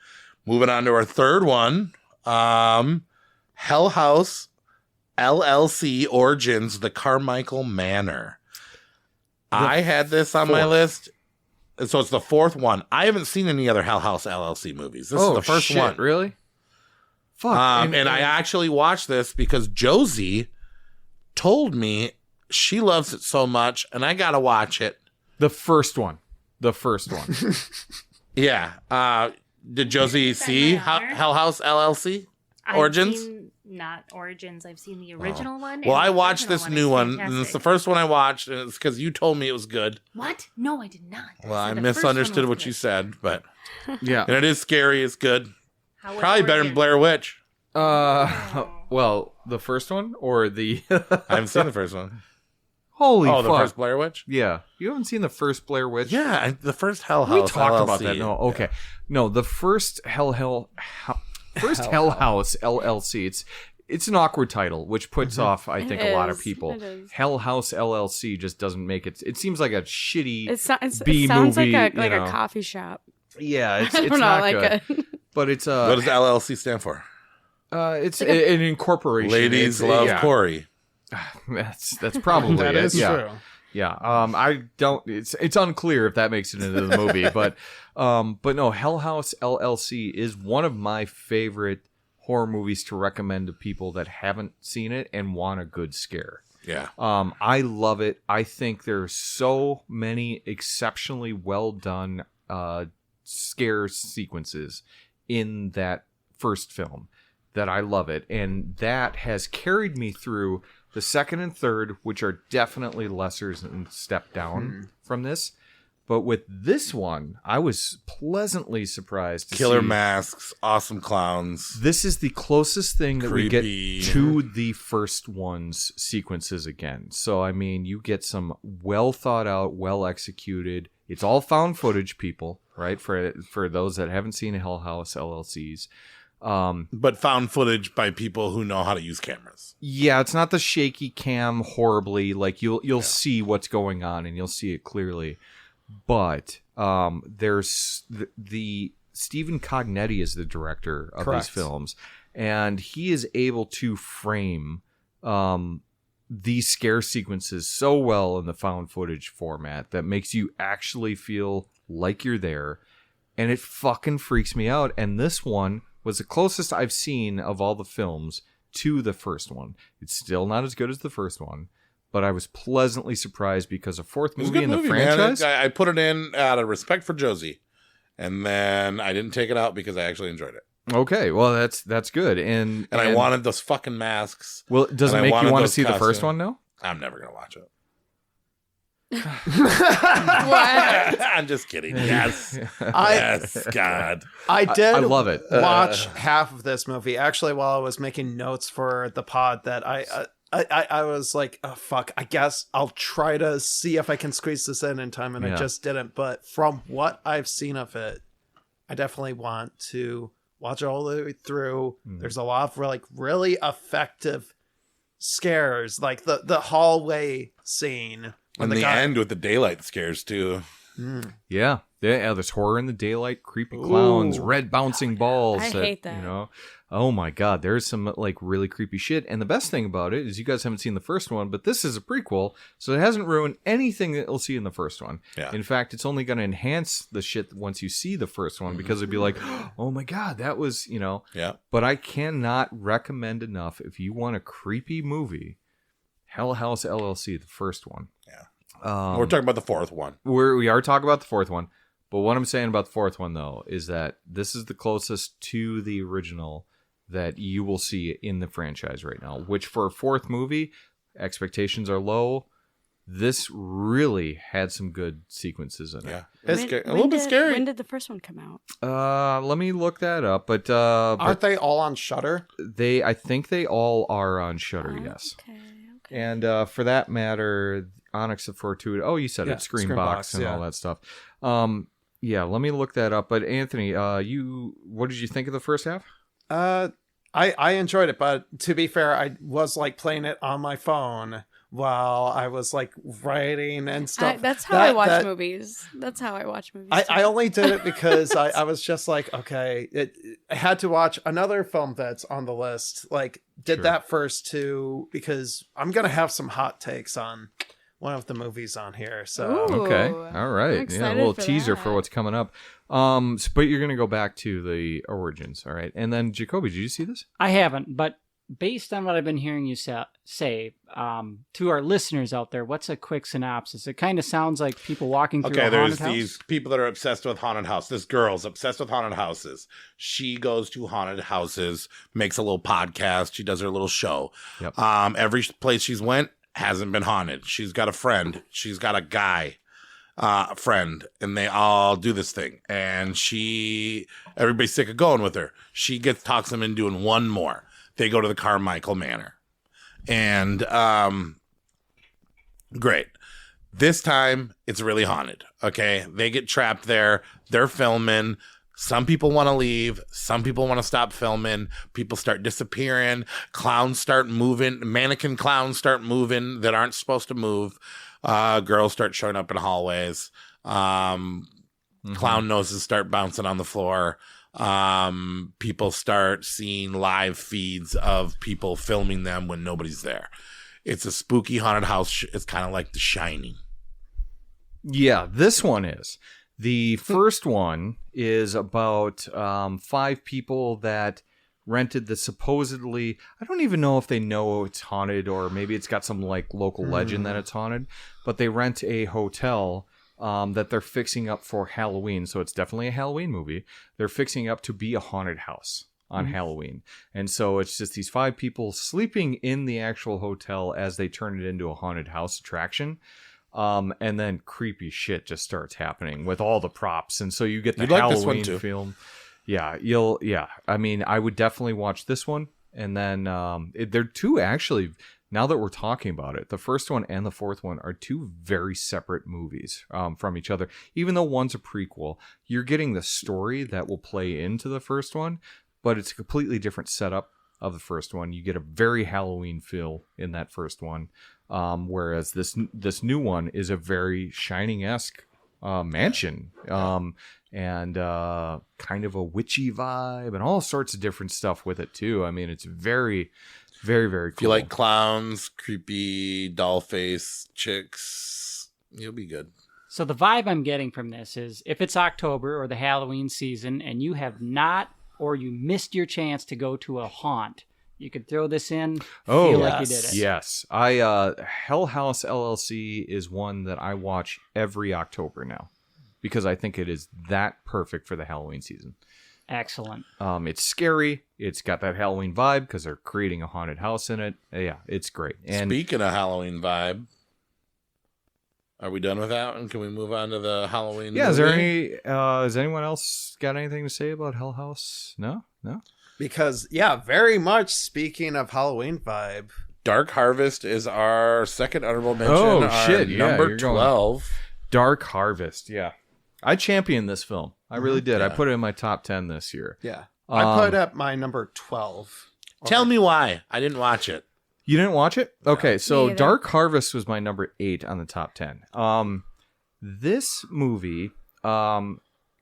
Moving on to our third one. Hell House LLC Origins, The Carmichael Manor. I had this on my list. So it's the fourth one. I haven't seen any other Hell House LLC movies. This is the first one. Really? Fuck. And I actually watched this because Josie told me she loves it so much, and I got to watch it. The first one. Yeah. Did Josie see Hell House LLC Origins? I've seen not Origins. I've seen the original one. Well, and I the watched original this one new is one, and fantastic. it's the first one I watched, and it's because you told me it was good. What? No, I did not. Well, I said the first misunderstood one was what you good. said, but Yeah. and it is scary. It's good. How was Probably better than Origins? Blair Witch. Well, the first one or the I haven't seen the first one. Holy Oh, fuck. the first Blair Witch? Yeah. You haven't seen the first Blair Witch? Yeah, the first Hell We House. talked LLC. about that. No, okay. No, the first Hell House LLC. It's an awkward title, which puts off, I think, It a lot of is. people. It is. Hell House LLC just doesn't make it. It seems like a shitty It sounds B-movie, like you a know. coffee shop. Yeah, it's I don't know, not like good. But it's What does LLC stand for? it's an incorporation. Ladies It's- love yeah. Cory. That's probably That it. is yeah. true. Yeah. I don't. It's unclear if that makes it into the movie, but no. Hell House LLC is one of my favorite horror movies to recommend to people that haven't seen it and want a good scare. Yeah. I love it. I think there's so many exceptionally well done scare sequences in that first film that I love it. And that has carried me through the second and third, which are definitely lesser and step down from this. But with this one, I was pleasantly surprised to Killer see masks, awesome clowns. this is the closest thing that we Creepy. get to the first one's sequences again. So, I mean, you get some well thought out, well executed. It's all found footage, people, right? For those that haven't seen Hell House LLCs. But found footage by people who know how to use cameras. Yeah, it's not the shaky cam horribly. Like you'll see what's going on and you'll see it clearly. But there's the Stephen Cognetti is the director of these films, and he is able to frame these scare sequences so well in the found footage format that makes you actually feel like you're there, and it fucking freaks me out. And this one was the closest I've seen of all the films to the first one. It's still not as good as the first one, but I was pleasantly surprised because a fourth movie in the franchise. Man. I put it in out of respect for Josie, and then I didn't take it out because I actually enjoyed it. Okay, well that's good, and I wanted those fucking masks. Well, does it make you want to see the first one now? I'm never gonna watch it. What? I'm just kidding. Yes, yes, God, I I love it. Watch half of this movie actually while I was making notes for the pod. That I was like, oh fuck, I guess I'll try to see if I can squeeze this in time, and I just didn't. But from what I've seen of it, I definitely want to watch it all the way through. There's a lot of really effective scares, like the hallway scene. And the end with the daylight scares too. Yeah, there's horror in the daylight, creepy clowns, red bouncing balls. I hate that. You know, oh my god, there's some like really creepy shit. And the best thing about it is you guys haven't seen the first one, but this is a prequel, so it hasn't ruined anything that you'll see in the first one. Yeah. In fact, it's only going to enhance the shit once you see the first one, because it'd be like, oh my god, that was, you know. Yeah. But I cannot recommend enough, if you want a creepy movie, Hell House LLC, the first one. Yeah. We're talking about the fourth one. We are talking about the fourth one. But what I'm saying about the fourth one, though, is that this is the closest to the original that you will see in the franchise right now, which for a fourth movie, expectations are low. This really had some good sequences in it. Yeah. It's a little bit scary. When did the first one come out? Let me look that up. But aren't they all on Shudder? I think they all are on Shudder, yes. Okay. And for that matter, Onyx of Fortuity. Oh, you said it. Screenbox and all that stuff. Yeah, let me look that up. But Anthony, what did you think of the first half? I enjoyed it, but to be fair, I was like playing it on my phone while I was like writing and stuff. That's how I watch movies. That's how I watch movies. I only did it because I was just like, okay, I had to watch another film that's on the list. Like, did that first too, because I'm gonna have some hot takes on one of the movies on here. So okay, all right, yeah, a little teaser for what's coming up. But you're gonna go back to the origins, all right? And then Jacoby, did you see this? I haven't, but based on what I've been hearing you say, to our listeners out there, what's a quick synopsis? It kind of sounds like people walking through a haunted house. These people that are obsessed with haunted house. This girl's obsessed with haunted houses. She goes to haunted houses, makes a little podcast. She does her little show. Yep. Every place she's went hasn't been haunted. She's got a friend. She's got a guy friend, and they all do this thing. And everybody's sick of going with her. She talks them into doing one more. They go to the Carmichael Manor. And great. This time, it's really haunted, okay? They get trapped there. They're filming. Some people want to leave. Some people want to stop filming. People start disappearing. Clowns start moving. Mannequin clowns start moving that aren't supposed to move. Girls start showing up in hallways. Clown noses start bouncing on the floor. People start seeing live feeds of people filming them when nobody's there. It's a spooky haunted house. It's kind of like The Shining. Yeah, this one is. The first one is about 5 people that rented the supposedly, I don't even know if they know it's haunted, or maybe it's got some like local legend that it's haunted, but they rent a hotel that they're fixing up for Halloween. So it's definitely a Halloween movie. They're fixing up to be a haunted house on Halloween. And so it's just these 5 people sleeping in the actual hotel as they turn it into a haunted house attraction. And then creepy shit just starts happening with all the props. And so you get the You'd like Halloween this one too. film. Yeah, I mean, I would definitely watch this one. And then they're 2 actually, now that we're talking about it, the first one and the fourth one are 2 very separate movies from each other. Even though one's a prequel, you're getting the story that will play into the first one, but it's a completely different setup of the first one. You get a very Halloween feel in that first one, whereas this new one is a very Shining-esque mansion, and kind of a witchy vibe and all sorts of different stuff with it too. I mean, it's very, very, very cool. If you like clowns, creepy, doll face chicks, you'll be good. So the vibe I'm getting from this is if it's October or the Halloween season and you have not or you missed your chance to go to a haunt, you could throw this in, feel like you did it. Yes. Hell House LLC is one that I watch every October now because I think it is that perfect for the Halloween season. Excellent. It's scary. It's got that Halloween vibe because they're creating a haunted house in it. Yeah, it's great. And speaking of Halloween vibe, are we done with that? And can we move on to the Halloween? Yeah, movie? is there any? Has anyone else got anything to say about Hell House? No. Because very much speaking of Halloween vibe, Dark Harvest is our second honorable mention. Oh, our shit, yeah, number you're going- 12. Dark Harvest. Yeah, I championed this film. I really did. Yeah. I put it in my top 10 this year. yeah, I put up my number 12. Tell me why I didn't watch it. You didn't watch it? Okay, so Me either. Dark Harvest was my number 8 on the top 10. This movie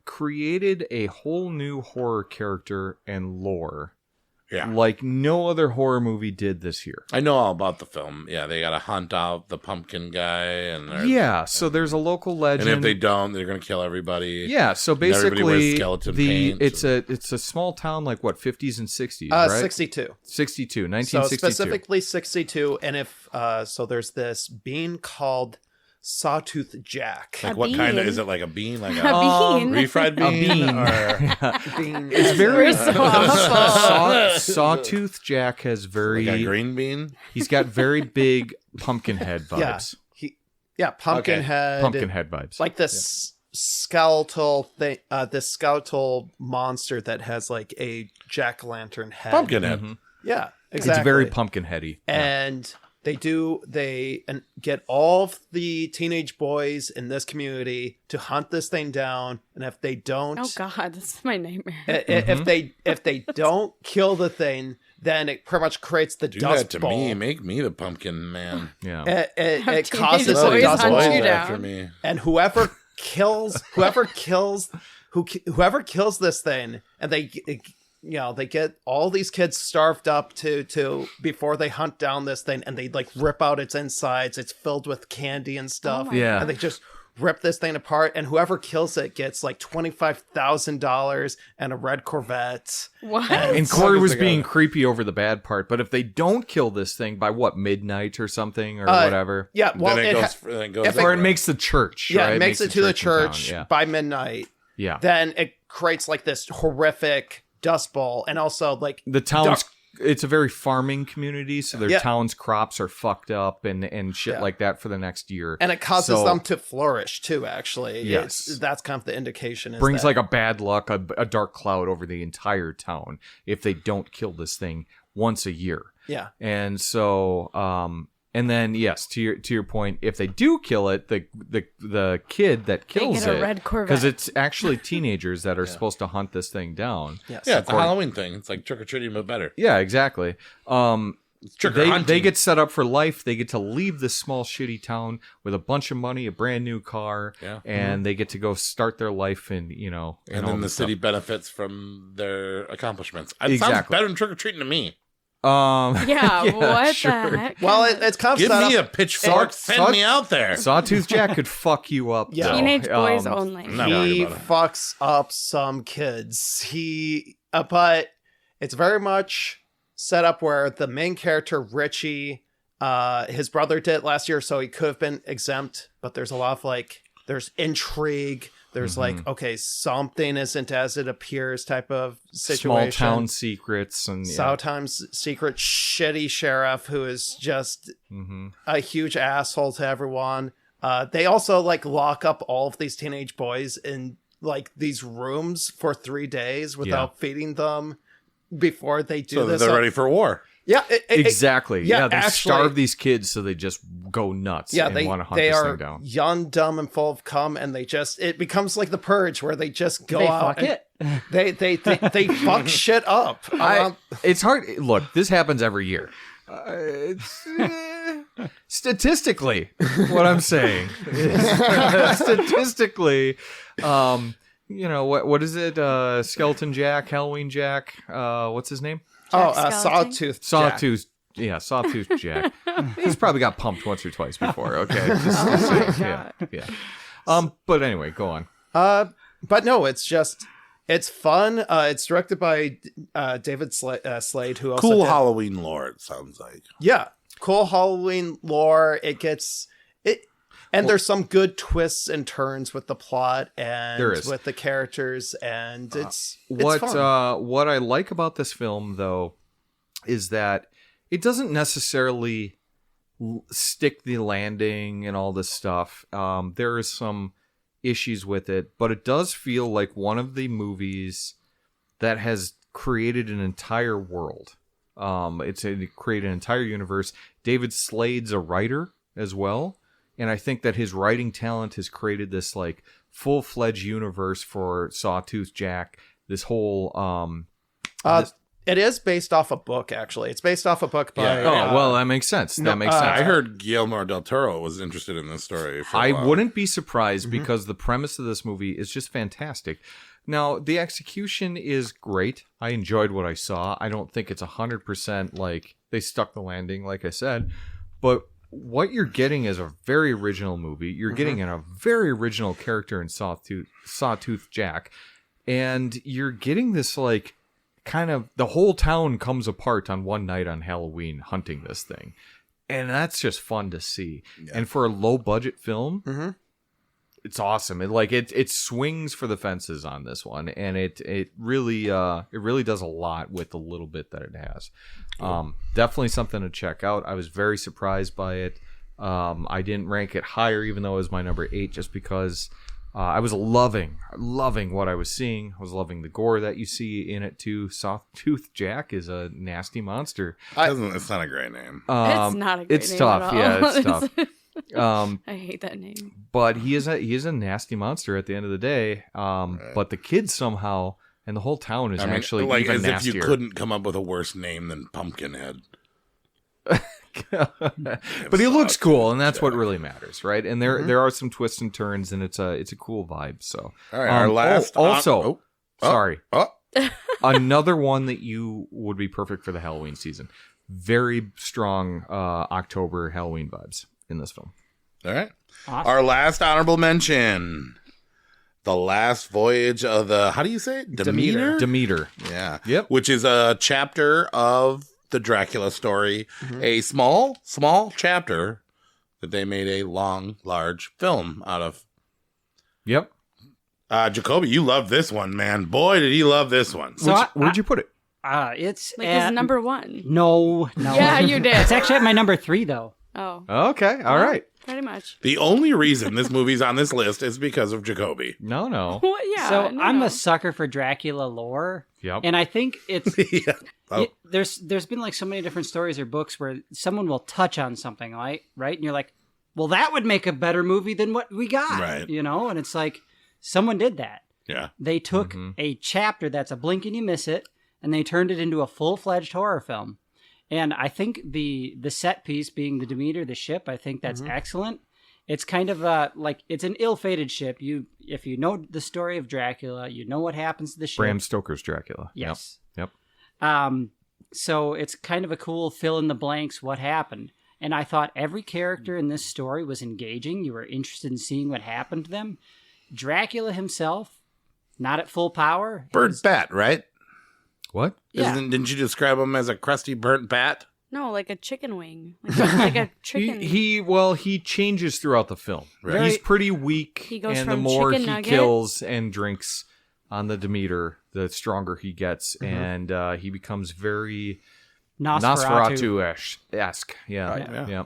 created a whole new horror character and lore Yeah, like no other horror movie did this year. I know all about the film. Yeah, they got to hunt out the pumpkin guy, and Yeah, so there's a local legend. and if they don't, they're gonna kill everybody. Yeah, so And everybody wears basically skeleton paint. it's a small town like what 50s and 60s, right? 62. 1962. So specifically 62, and if so, there's this bean called Sawtooth Jack. Like A what kind of bean. is it? Like a bean? Like A a bean. refried bean? bean. Or Bean. It's very We're so awful. Sawtooth Jack has very like a green bean? he's got very big pumpkin head vibes. Pumpkin Okay. head. Pumpkin head vibes. Like this skeletal thing, this skeletal monster that has like a jack-o'-lantern head. Pumpkin head. Mhm. Yeah, exactly. It's very pumpkin heady. And they get all of the teenage boys in this community to hunt this thing down, and if they don't, Oh God, this is my nightmare. if they don't kill the thing, then it pretty much creates the Do dust that to bowl. me. Make me the pumpkin man. Yeah. It Have causes teenage a boys dust hunt bowl, you down. after me. and whoever kills this thing, and they get all these kids starved up to before they hunt down this thing, and they like rip out its insides. It's filled with candy and stuff. Oh my Yeah. And they just rip this thing apart, and whoever kills it gets like $25,000 and a red Corvette. What? And As long Cory as was they got being it. creepy over the bad part, but if they don't kill this thing by what, midnight or something or whatever, Yeah, well, then it goes. or it makes the church, yeah, right? it makes it to the church in town. by midnight. Yeah, Then it creates like this horrific dust bowl, and also like the town's it's a very farming community, so their Yeah. town's crops are fucked up and shit Yeah. like that for the next year. and it causes So- them to flourish too. Actually, Yes. that's kind of the indication. Is brings that, like a bad luck, a dark cloud over the entire town if they don't kill this thing once a year. yeah, And so, and then yes, to your point, if they do kill it, the kid that kills get a it, red Corvette. because it's actually teenagers that are supposed to hunt this thing down. yes. Yeah, it's a Halloween thing. It's like trick or treating, but better. Yeah, exactly. It's trick or They hunting. get set up for life. They get to leave this small shitty town with a bunch of money, a brand new car, Yeah. and they get to go start their life in and all then the this city stuff. benefits from their accomplishments. It sounds Exactly. better than trick or treating to me. Yeah, what sure. the heck? Well, it's kind of Give set me up- a pitchfork. Send me out there. Sawtooth Jack could fuck you up. Yeah. though. Teenage boys Um, only. I'm not worried he about it. fucks up some kids. But it's very much set up where the main character Richie, his brother did it last year, so he could have been exempt. But there's a lot of like there's intrigue. There's like, okay, something isn't as it appears type of situation. Small town secrets and Small town secret shitty sheriff who is just a huge asshole to everyone. They also like lock up all of these teenage boys in like these rooms for 3 days without feeding them before they do this. So they're ready for war. Yeah, exactly. Yeah, they actually, starve these kids so they just go nuts and want to hunt this thing down. They are young, dumb, and full of cum, and it becomes like the Purge where they just go out. They fuck shit up. It's hard. Look, this happens every year. Statistically, what I'm saying is, statistically, what is it? Skeleton Jack, Halloween Jack. What's his name? Sawtooth Jack. Sawtooth Jack. He's probably got pumped once or twice before. Okay. But anyway, go on. But no, it's fun. It's directed by David Slade, who also cool Halloween lore. It sounds like. Yeah, cool Halloween lore. And there's some good twists and turns with the plot and with the characters, and it's fun. What I like about this film, though, is that it doesn't necessarily stick the landing and all this stuff. There is some issues with it, but it does feel like one of the movies that has created an entire world. It created an entire universe. David Slade's a writer as well. And I think that his writing talent has created this like full-fledged universe for Sawtooth Jack. This whole it is based off a book, actually. It's based off a book by that makes sense. That makes sense. I heard Guillermo del Toro was interested in this story. I wouldn't be surprised because the premise of this movie is just fantastic. Now, the execution is great. I enjoyed what I saw. I don't think it's 100% like they stuck the landing, like I said, but what you're getting is a very original movie. You're getting a very original character in Sawtooth Jack. And you're getting this, like, kind of... The whole town comes apart on one night on Halloween hunting this thing. And that's just fun to see. Yeah. And for a low-budget film, it's awesome. It swings for the fences on this one. And it really does a lot with the little bit that it has. Definitely something to check out. I was very surprised by it. I didn't rank it higher, even though it was my number 8, just because I was loving what I was seeing. I was loving the gore that you see in it too. Sawtooth Jack is a nasty monster. It's not a great name. It's not a great name. It's tough. Yeah, it's tough. I hate that name. But he is a nasty monster at the end of the day. But the kids somehow. And the whole town is actually like even as nastier. if you couldn't come up with a worse name than Pumpkinhead. But he looks cool, and that's what really matters, right? And there are some twists and turns, and it's a cool vibe. So, all right, our last. Sorry, another one that you would be perfect for the Halloween season. Very strong October Halloween vibes in this film. All right, awesome. Our last honorable mention. The Last Voyage of the, how do you say it? Demeter. Yeah. Yep. Which is a chapter of the Dracula story. A small chapter that they made a large film out of. Yep. Jacoby, you love this one, man. Boy, did he love this one. So where'd you put it? It's like his number 1. No. Yeah, you did. It's actually at my number 3, though. Oh. Okay. All right. Pretty much. The only reason this movie's on this list is because of Jacoby. No. Well, yeah. So I'm a sucker for Dracula lore. Yep. And I think it's there's been like so many different stories or books where someone will touch on something, right? And you're like, well, that would make a better movie than what we got, right? And it's like someone did that. Yeah. They took a chapter that's a blink and you miss it, and they turned it into a full-fledged horror film. And I think the set piece being the Demeter, the ship, I think that's excellent. It's kind of like it's an ill-fated ship. If you know the story of Dracula, you know what happens to the ship. Bram Stoker's Dracula. Yes. Yep. So it's kind of a cool fill in the blanks what happened. And I thought every character in this story was engaging. You were interested in seeing what happened to them. Dracula himself, not at full power. Burnt bat, right? What? Yeah. Didn't you describe him as a crusty burnt bat? No, like a chicken wing. Like a chicken. He changes throughout the film. Right. He's pretty weak, He goes and the from more chicken he nugget- kills and drinks on the Demeter, the stronger he gets, and he becomes very Nosferatu-esque. Yeah.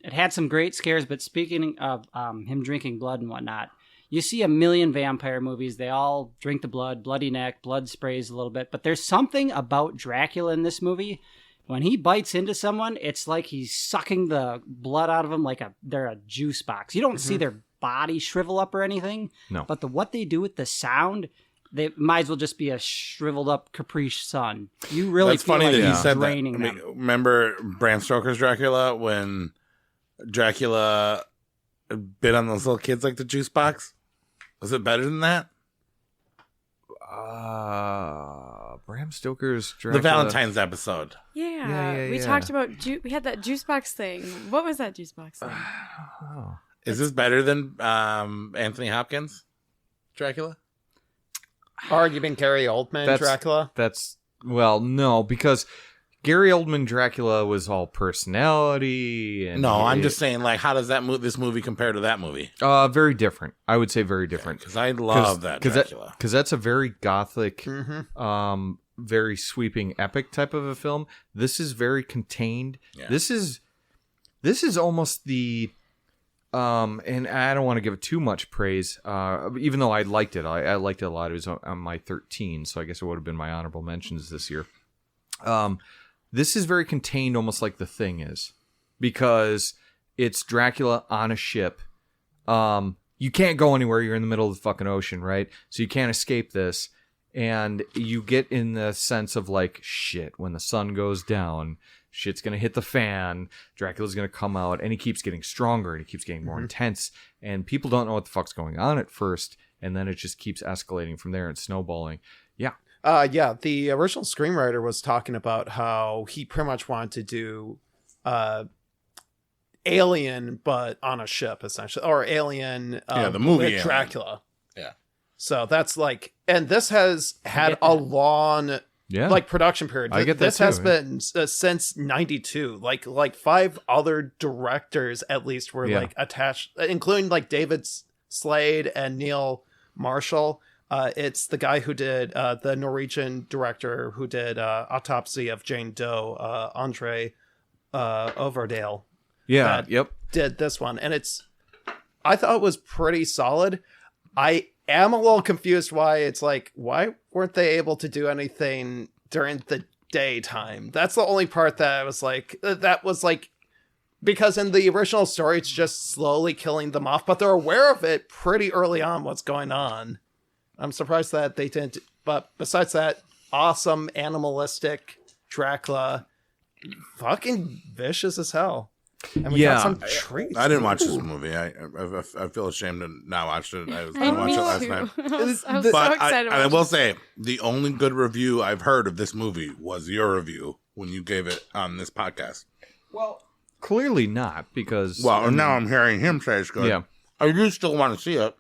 It had some great scares, but speaking of him drinking blood and whatnot, you see a million vampire movies. They all drink the blood, bloody neck, blood sprays a little bit. But there's something about Dracula in this movie. When he bites into someone, it's like he's sucking the blood out of them like they're a juice box. You don't see their body shrivel up or anything. No. But what they do with the sound, they might as well just be a shriveled up Capri Sun. You really That's feel funny like that he he's said that. draining I mean, them. remember Bram Stoker's Dracula when Dracula bit on those little kids like the juice box? Was it better than that? Bram Stoker's Dracula. The Valentine's episode. Yeah, we talked about we had that juice box thing. What was that juice box thing? Is this better than Anthony Hopkins Dracula? Or you mean Gary Oldman Dracula? No, because Gary Oldman Dracula was all personality. And No, I'm just saying, like, how does this movie compare to that movie? Very different. I would say very different. Because I love that Dracula. Because that's a very gothic, very sweeping, epic type of a film. This is very contained. Yeah. This is almost the, and I don't want to give it too much praise, even though I liked it. I liked it a lot. It was on my 13, so I guess it would have been my honorable mentions this year. This is very contained, almost like The Thing is, because it's Dracula on a ship. You can't go anywhere. You're in the middle of the fucking ocean, right? So you can't escape this. And you get in the sense of like, shit, when the sun goes down, shit's going to hit the fan. Dracula's going to come out, and he keeps getting stronger, and he keeps getting more intense. And people don't know what the fuck's going on at first. And then it just keeps escalating from there and snowballing. Yeah. The original screenwriter was talking about how he pretty much wanted to do Alien, but on a ship, essentially, or Alien. The movie with Dracula. Yeah. So that's like, and this has had a long, production period. I get that this too, has been since '92. Like 5 other directors at least were like attached, including like David Slade and Neil Marshall. It's the guy who did the Norwegian director who did Autopsy of Jane Doe, Andre Overdale. Yeah. Did this one, and I thought it was pretty solid. I am a little confused why it's like, why weren't they able to do anything during the daytime? That's the only part that was like, because in the original story, it's just slowly killing them off, but they're aware of it pretty early on what's going on. I'm surprised that they didn't, but besides that, awesome animalistic Dracula, fucking vicious as hell. And we got some treats. I didn't watch this movie. I feel ashamed to not watch it. I was going to watch it last night. I was so excited. I will say, the only good review I've heard of this movie was your review when you gave it on this podcast. Well, clearly not, because... Well, now I'm hearing him say it's good. Yeah. I do still want to see it.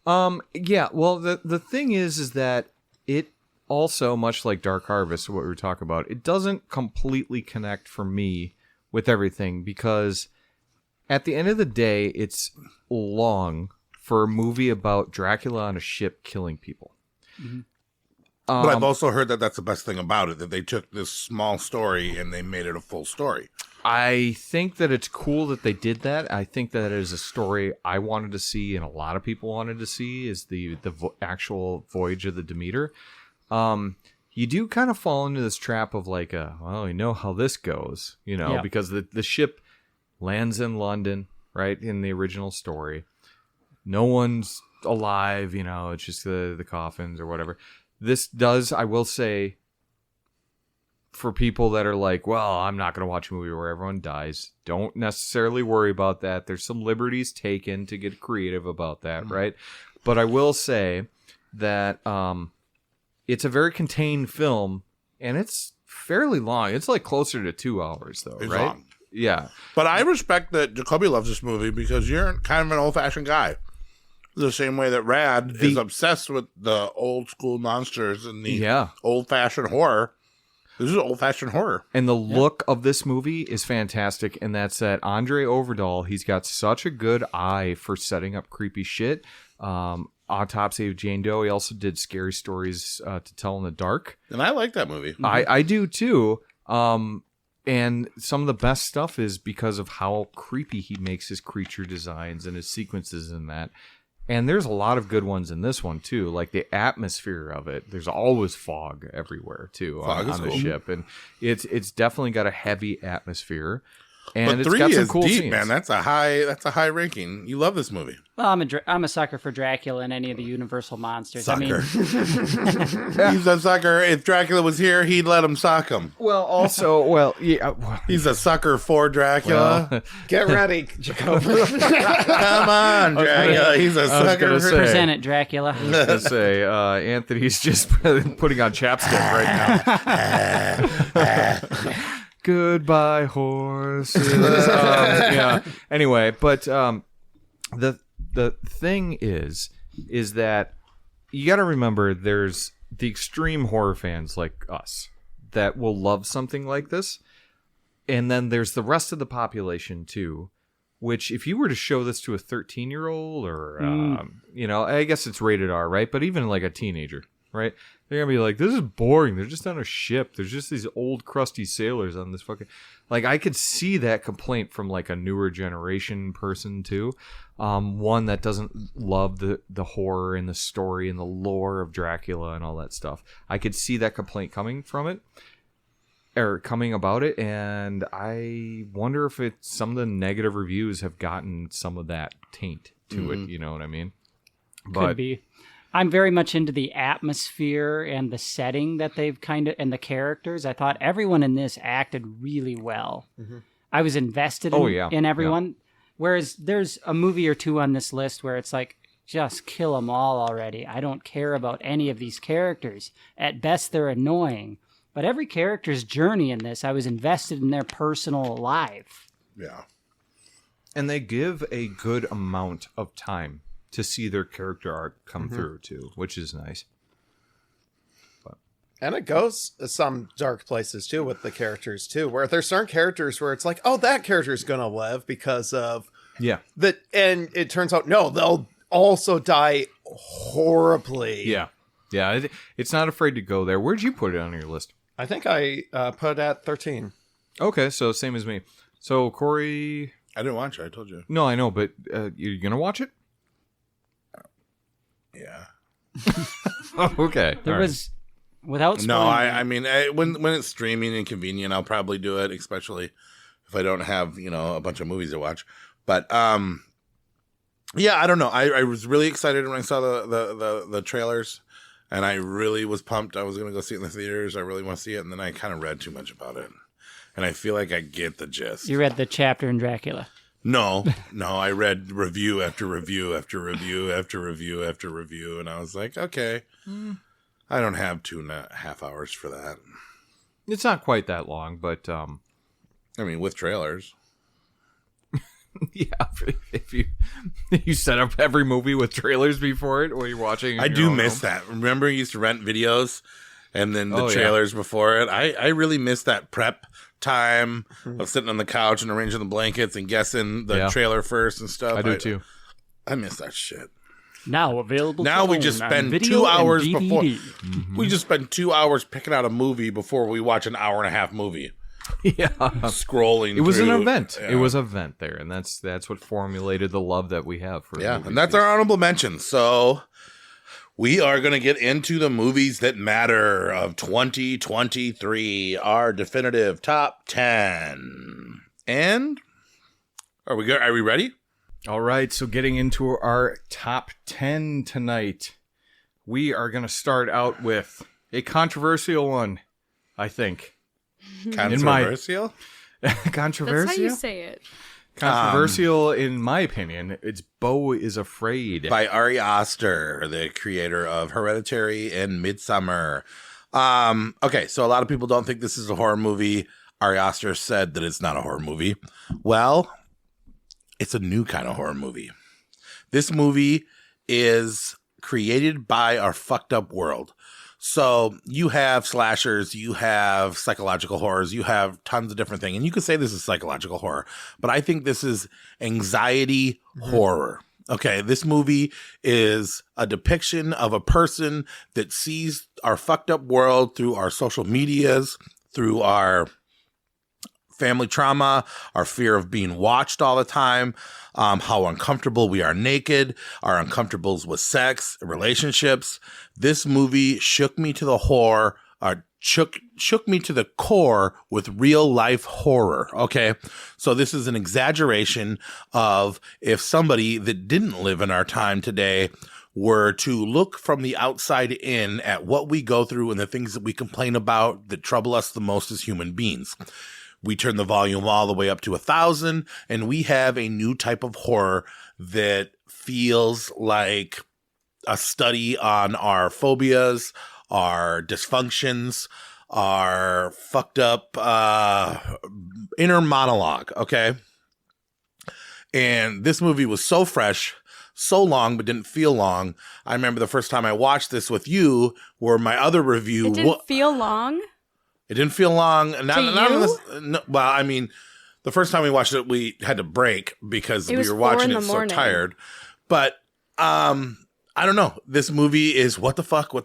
Well, the thing is that it also, much like Dark Harvest, what we were talking about, it doesn't completely connect for me with everything, because at the end of the day, it's long for a movie about Dracula on a ship killing people. Mm-hmm. But I've also heard that that's the best thing about it, that they took this small story and they made it a full story. I think that it's cool that they did that. I think that is a story I wanted to see, and a lot of people wanted to see, is the actual voyage of the Demeter. You do kind of fall into this trap of like, well, you know how this goes, because the ship lands in London, right, in the original story. No one's alive, it's just the coffins or whatever. This does, I will say, for people that are like, well, I'm not going to watch a movie where everyone dies, don't necessarily worry about that. There's some liberties taken to get creative about that, right? But I will say that it's a very contained film, and it's fairly long. It's like closer to 2 hours, though, It's right? long. Yeah. But I respect that Jacoby loves this movie because you're kind of an old-fashioned guy. The same way that Rad is obsessed with the old-school monsters and the old-fashioned horror. This is old-fashioned horror. And the look of this movie is fantastic, and that's that Andre Overdahl, he's got such a good eye for setting up creepy shit. Autopsy of Jane Doe, he also did Scary Stories to Tell in the Dark. And I like that movie. I do too. And some of the best stuff is because of how creepy he makes his creature designs and his sequences in that. And there's a lot of good ones in this one too, like the atmosphere of it. There's always fog everywhere too on the ship, and it's definitely got a heavy atmosphere. And but it's got some is cool deep, scenes. man. That's a high ranking. You love this movie. Well, I'm a sucker for Dracula and any of the Universal monsters. Sucker. I mean, He's a sucker. If Dracula was here, he'd let him sock him. Well, yeah. He's a sucker for Dracula. Well, Get ready, Jacoby. Come on, Dracula. He's a sucker. Present it, Dracula. I was gonna say, Anthony's just putting on chapstick right now. Goodbye, horses. Yeah. Anyway, but the thing is that you got to remember there's the extreme horror fans like us that will love something like this, and then there's the rest of the population too. Which, if you were to show this to a 13-year-old, or I guess it's rated R, right? But even like a teenager, right? They're gonna be like, "This is boring. They're just on a ship. There's just these old crusty sailors on this fucking." Like, I could see that complaint from like a newer generation person too, one that doesn't love the horror and the story and the lore of Dracula and all that stuff. I could see that complaint coming about it, and I wonder if some of the negative reviews have gotten some of that taint to it. You know what I mean? Could be. I'm very much into the atmosphere and the setting that they've and the characters. I thought everyone in this acted really well. Mm-hmm. I was invested in everyone. Yeah. Whereas there's a movie or two on this list where it's like, just kill them all already. I don't care about any of these characters. At best, they're annoying. But every character's journey in this, I was invested in their personal life. Yeah. And they give a good amount of time to see their character arc come through too, which is nice. And it goes some dark places too with the characters too, where there's certain characters where it's like, oh, that character is gonna live because of that, and it turns out no, they'll also die horribly. Yeah. It's not afraid to go there. Where'd you put it on your list? I think I put it at 13. Okay, so same as me. So Cory, I didn't watch it. I told you. No, I know, but you're gonna watch it? Yeah. Okay. There was, without spoiling. No, I mean, when it's streaming and convenient, I'll probably do it, especially if I don't have, a bunch of movies to watch. But, yeah, I don't know. I was really excited when I saw the trailers, and I really was pumped. I was going to go see it in the theaters. I really want to see it, and then I kind of read too much about it. And I feel like I get the gist. You read the chapter in Dracula. No, I read review after review after review after review after review, and I was like, okay, I don't have 2.5 hours for that. It's not quite that long, but I mean, with trailers. Yeah, if you set up every movie with trailers before it while you're watching. I do miss that. Remember, you used to rent videos and then the trailers before it. I really miss that prep time of sitting on the couch and arranging the blankets and guessing the trailer first and stuff. I do too. I miss that shit. Now available. Now we just spend 2 hours before. We just spend 2 hours picking out a movie before we watch an hour and a half movie. Yeah, scrolling. It was an event. Yeah. It was an event there, and that's what formulated the love that we have for. Yeah, and that's our honorable mention. So we are going to get into the movies that matter of 2023, our definitive top 10. And are we good? Are we ready? All right. So getting into our top 10 tonight, we are going to start out with a controversial one, I think. Controversial? Controversial? That's how you say it. Controversial, in my opinion. It's Beau is Afraid. By Ari Aster, the creator of Hereditary and Midsommar. Okay, so a lot of people don't think this is a horror movie. Ari Aster said that it's not a horror movie. Well, it's a new kind of horror movie. This movie is created by our fucked up world. So you have slashers, you have psychological horrors, you have tons of different things. And you could say this is psychological horror, but I think this is anxiety horror. Okay, this movie is a depiction of a person that sees our fucked up world through our social medias, through our family trauma, our fear of being watched all the time, how uncomfortable we are naked, our uncomfortables with sex, relationships. This movie shook me to the shook me to the core with real life horror. Okay. So this is an exaggeration of if somebody that didn't live in our time today were to look from the outside in at what we go through and the things that we complain about that trouble us the most as human beings. We turn the volume all the way up to 1,000 and we have a new type of horror that feels like a study on our phobias, our dysfunctions, our fucked up inner monologue, okay? And this movie was so fresh, so long, but didn't feel long. I remember the first time I watched this with you, where my other review... It didn't feel long? It didn't feel long. To Well, I mean, the first time we watched it, we had to break because we were watching it so tired. But... I don't know. This movie is what the fuck. Oh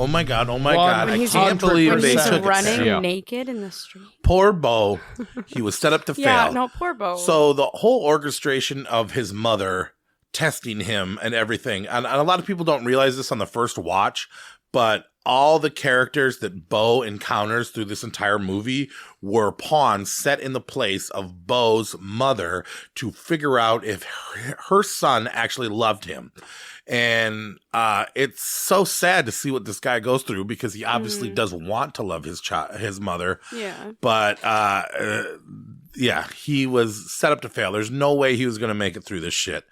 my God. I can't believe they took running naked in the street. Poor Beau. He was set up to fail. Yeah, no, poor Beau. So the whole orchestration of his mother testing him and everything. And a lot of people don't realize this on the first watch, but all the characters that Beau encounters through this entire movie were pawns set in the place of Beau's mother to figure out if her son actually loved him. And it's so sad to see what this guy goes through because he obviously does want to love his mother. Yeah. But he was set up to fail. There's no way he was going to make it through this shit.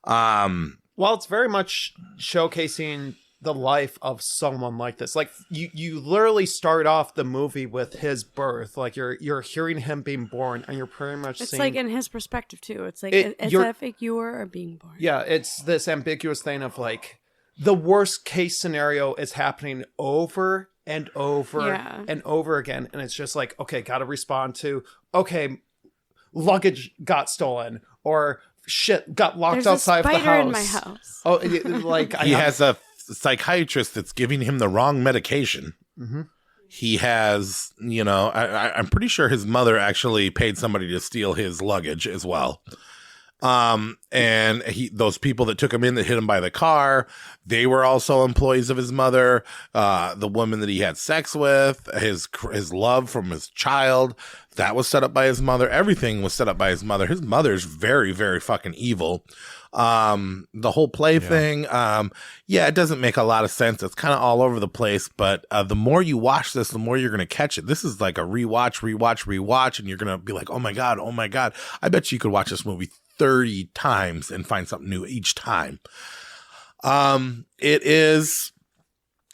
Well, it's very much showcasing the life of someone like this. Like you literally start off the movie with his birth. Like you're hearing him being born, and you're pretty much it's seeing, like in his perspective too. It's like it's as if you were being born. Yeah, it's this ambiguous thing of like the worst case scenario is happening over and over and over again, and it's just like, okay, gotta respond to, okay, luggage got stolen, or shit got locked outside of the house. There's a spider in my house. Oh, like he has a psychiatrist that's giving him the wrong medication. Mm-hmm. He has, I'm pretty sure his mother actually paid somebody to steal his luggage as well. And those people that took him in, that hit him by the car, they were also employees of his mother. The woman that he had sex with, his love from his child, that was set up by his mother. Everything was set up by his mother. His mother's very, very fucking evil. The whole play thing, it doesn't make a lot of sense. It's kind of all over the place, but the more you watch this, the more you're going to catch it. This is like a rewatch, and you're going to be like, oh my God. I bet you could watch this movie 30 times and find something new each time. It is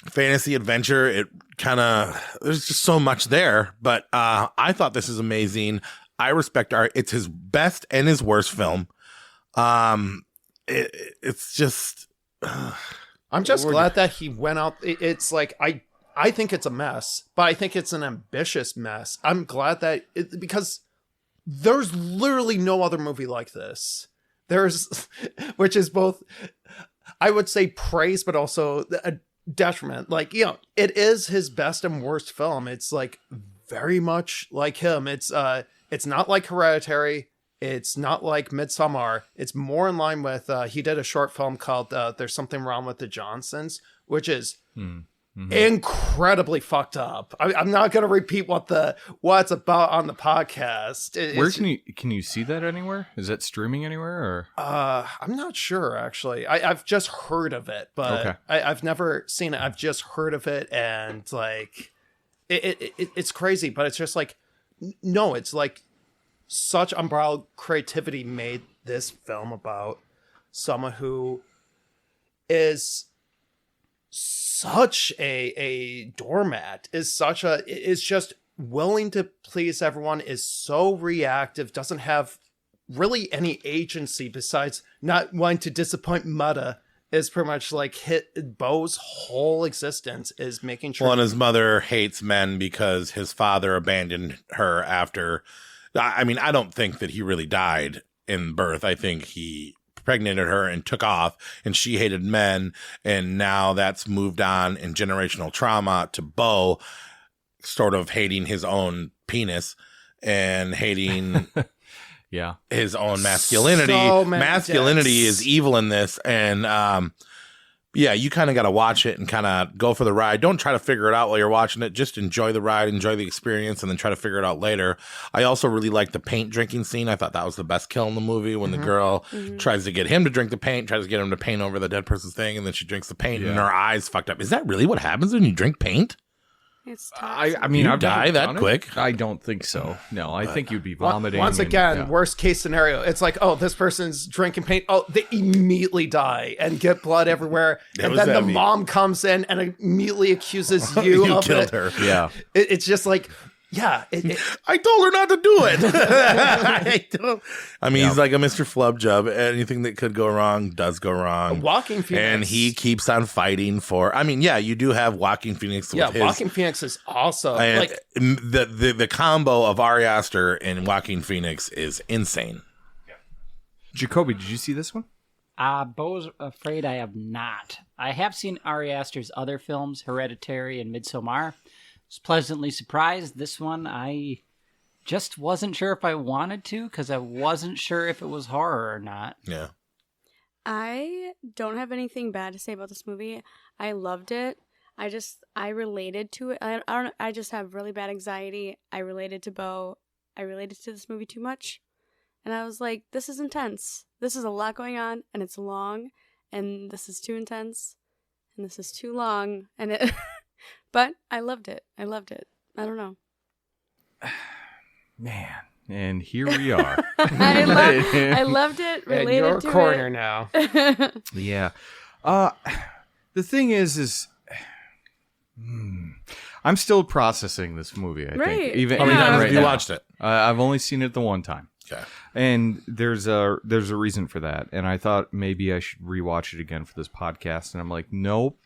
fantasy adventure. There's just so much there, but I thought this is amazing. I respect it's his best and his worst film. It's just I'm just glad that he went out. It's like I think it's a mess, but I think it's an ambitious mess. I'm glad that because there's literally no other movie like this. Which is both, I would say, praise, but also a detriment. Like, it is his best and worst film. It's like very much like him. It's not like Hereditary. It's not like Midsommar. It's more in line with, he did a short film called There's Something Wrong with the Johnsons, which is incredibly fucked up. I'm not going to repeat what it's about on the podcast. Where can you see that anywhere? Is that streaming anywhere? Or I'm not sure, actually. I've just heard of it, but okay. I've never seen it. I've just heard of it, and like it's crazy, but it's just like, no, it's like such unbridled creativity made this film about someone who is such a doormat, is just willing to please everyone, is so reactive, doesn't have really any agency besides not wanting to disappoint Mudda is pretty much like Beau's whole existence is making sure. Well, and his mother hates men because his father abandoned her after. I mean, I don't think that he really died in birth. I think he impregnated her and took off, and she hated men, and now that's moved on in generational trauma to Beau sort of hating his own penis and hating his own masculinity. Masculinity is evil in this, and you kind of got to watch it and kind of go for the ride. Don't try to figure it out while you're watching it. Just enjoy the ride, enjoy the experience, and then try to figure it out later. I also really like the paint drinking scene. I thought that was the best kill in the movie when the girl tries to get him to drink the paint, tries to get him to paint over the dead person's thing, and then she drinks the paint and her eyes fucked up. Is that really what happens when you drink paint? It's I mean, you I've die that quick? I don't think so. No, I think you'd be vomiting. Once again, worst case scenario. It's like, oh, this person's drinking paint. Oh, they immediately die and get blood everywhere. And then the mom comes in and immediately accuses you of killed it. her. Yeah. It's just like, yeah. I told her not to do it. I mean, he's like a Mr. Flubjub. Anything that could go wrong does go wrong. Joaquin Phoenix. And he keeps on fighting for. I mean, you do have Joaquin Phoenix. With Joaquin Phoenix is awesome. Like the combo of Ari Aster and Joaquin Phoenix is insane. Jacoby, did you see this one? Beau's afraid I have not. I have seen Ari Aster's other films, Hereditary and Midsommar. Was pleasantly surprised. This one, I just wasn't sure if I wanted to because I wasn't sure if it was horror or not. Yeah. I don't have anything bad to say about this movie. I loved it. I related to it. I don't know. I just have really bad anxiety. I related to Beau. I related to this movie too much. And I was like, this is intense. This is a lot going on, and it's long, and this is too intense, and this is too long, and it... But I loved it. I don't know. Man, and here we are. I loved it. Related in your to corner it. now. Yeah. The thing is I'm still processing this movie, I think. Even How many times right have you now. watched it? I've only seen it the one time. Okay. And there's a reason for that. And I thought maybe I should rewatch it again for this podcast. And I'm like, nope,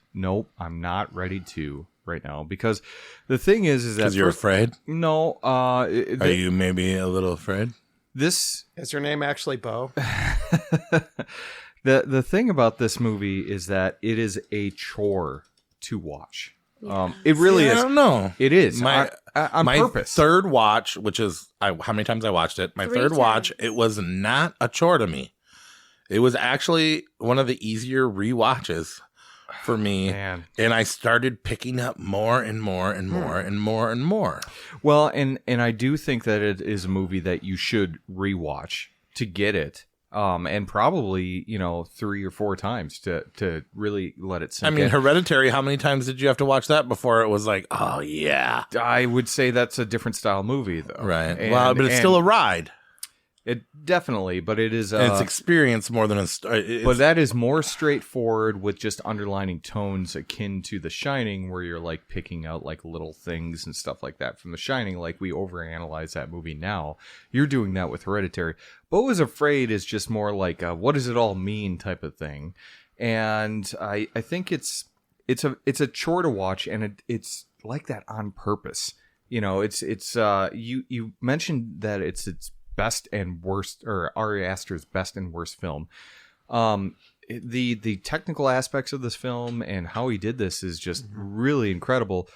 I'm not ready to right now. Because the thing is that... Because you're afraid? No. Are you maybe a little afraid? Is your name actually Beau? The thing about this movie is that it is a chore to watch. It really is. I don't know. It is. On my purpose. Third watch, which is how many times I watched it, my 3 third times. watch, it was not a chore to me. It was actually one of the easier rewatches for me. Man. And I started picking up more and more and more and more and more. Well, and I do think that it is a movie that you should rewatch to get it. And probably, 3 or 4 times to really let it sink in. Hereditary, how many times did you have to watch that before it was like, oh, yeah. I would say that's a different style movie, though. Right. But it's still a ride. It definitely, but it is... and it's experience more than but that is more straightforward with just underlining tones akin to The Shining, where you're like picking out like little things and stuff like that from The Shining. Like we overanalyze that movie now. You're doing that with Hereditary. Beau is Afraid is just more like a, what does it all mean type of thing. And I think it's a chore to watch, and it's like that on purpose. You mentioned that it's best and worst, or Ari Aster's best and worst film. The technical aspects of this film and how he did this is just really incredible,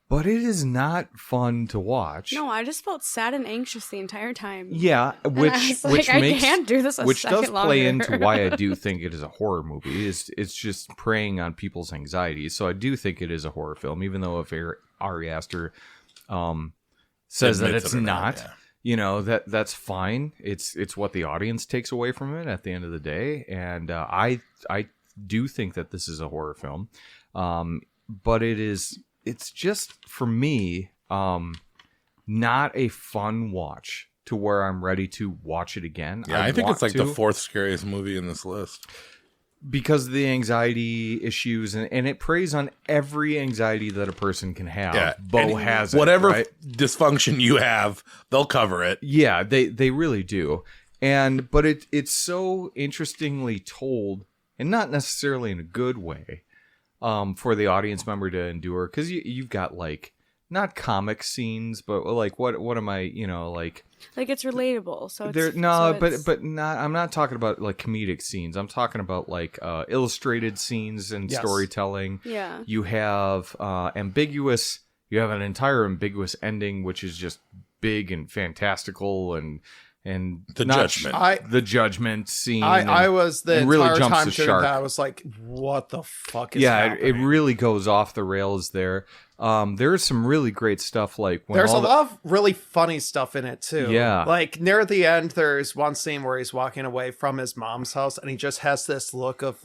but it is not fun to watch. No, I just felt sad and anxious the entire time. Yeah, which I can't do this which does second play longer. into why I do think it is a horror movie. It's just preying on people's anxieties. So I do think it is a horror film, even though if Ari Aster says that it's not. That's fine. It's what the audience takes away from it at the end of the day, and I do think that this is a horror film, but it's just for me not a fun watch to where I'm ready to watch it again. Yeah, I think it's like the 4th scariest movie in this list. Because of the anxiety issues, and it preys on every anxiety that a person can have. Yeah, Beau has it. Whatever right? dysfunction you have, they'll cover it. Yeah, they really do. But it's so interestingly told and not necessarily in a good way, for the audience member to endure. Because you've got like not comic scenes, but like what am I, like it's relatable. So there, it's, no, so but it's... but not. I'm not talking about like comedic scenes. I'm talking about like illustrated scenes and storytelling. Yeah, you have ambiguous. You have an entire ambiguous ending, which is just big and fantastical, and the judgment scene. I was the really entire jumps time the during shark. that. I was like, what the fuck is happening? It really goes off the rails there. There's some really great stuff. Like there's a lot of really funny stuff in it too. Yeah, like near the end, there's one scene where he's walking away from his mom's house, and he just has this look of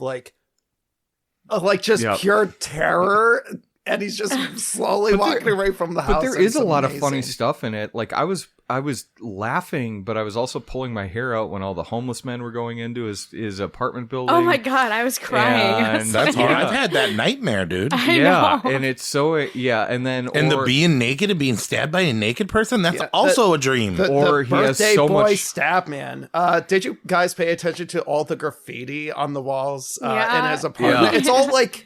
pure terror. And he's just slowly walking away from the house. But there is a lot of funny stuff in it. Like I was laughing, but I was also pulling my hair out when all the homeless men were going into his apartment building. Oh my God, I was crying. And that's hard. I've had that nightmare, dude. I know. And it's so and then the being naked and being stabbed by a naked person, that's also a dream. The he has so much stab man. Did you guys pay attention to all the graffiti on the walls in his apartment? Yeah. It's all like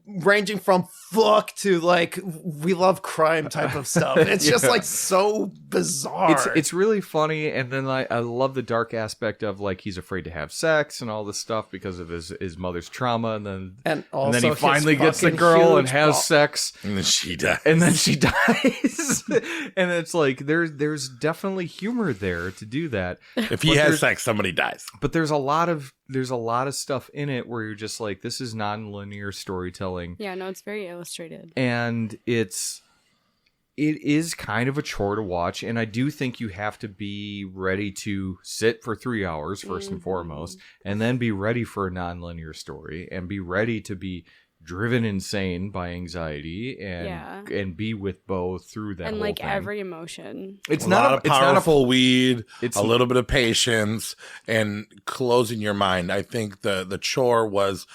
ranging from fuck to like we love crime type of stuff. It's just like so bizarre. It's really funny, and then I love the dark aspect of like he's afraid to have sex and all this stuff because of his mother's trauma, and then he finally gets the girl and has sex, and then she dies. And it's like there's definitely humor there to do that. If he has sex, somebody dies. But there's a lot of stuff in it where you're just like, this is non-linear storytelling. Yeah, no, it's very illustrated. And it is kind of a chore to watch, and I do think you have to be ready to sit for 3 hours first and foremost, and then be ready for a non-linear story, and be ready to be driven insane by anxiety and be with Beau through that and whole like thing. Every emotion. It's not a powerful weed. It's a little bit of patience and closing your mind. I think the chore was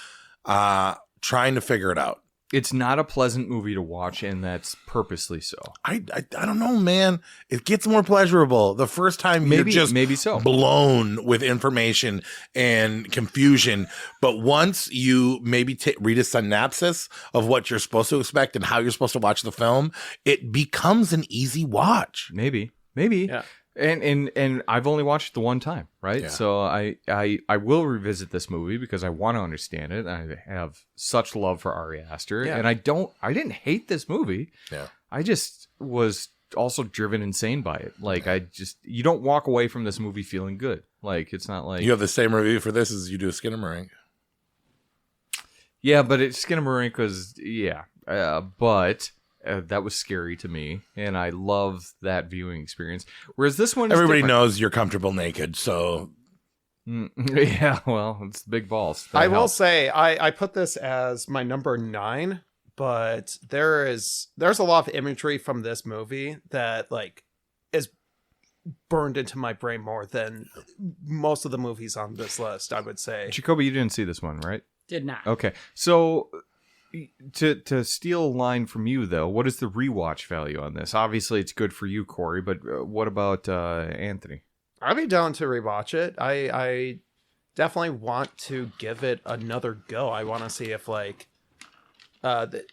trying to figure it out. It's not a pleasant movie to watch, and that's purposely so. I don't know, man. It gets more pleasurable the first time. You're just maybe so blown with information and confusion. But once you maybe read a synopsis of what you're supposed to expect and how you're supposed to watch the film, it becomes an easy watch. Maybe. Yeah. And I've only watched it the one time, right? Yeah. So I will revisit this movie because I want to understand it. I have such love for Ari Aster, and I didn't hate this movie. Yeah. I just was also driven insane by it. Like you don't walk away from this movie feeling good. Like it's not like you have the same review for this as you do Skinamarink. Yeah, but Skinamarink was but. That was scary to me, and I love that viewing experience. Whereas this one, everybody knows you're comfortable naked, so yeah. Well, it's big balls. I will say, I put this as my number 9, but there's a lot of imagery from this movie that like is burned into my brain more than most of the movies on this list. I would say. Jacoby, you didn't see this one, right? Did not. Okay, so. To steal a line from you, though, what is the rewatch value on this? Obviously, it's good for you, Cory, but what about Anthony? I'd be down to rewatch it. I definitely want to give it another go. I want to see if, like,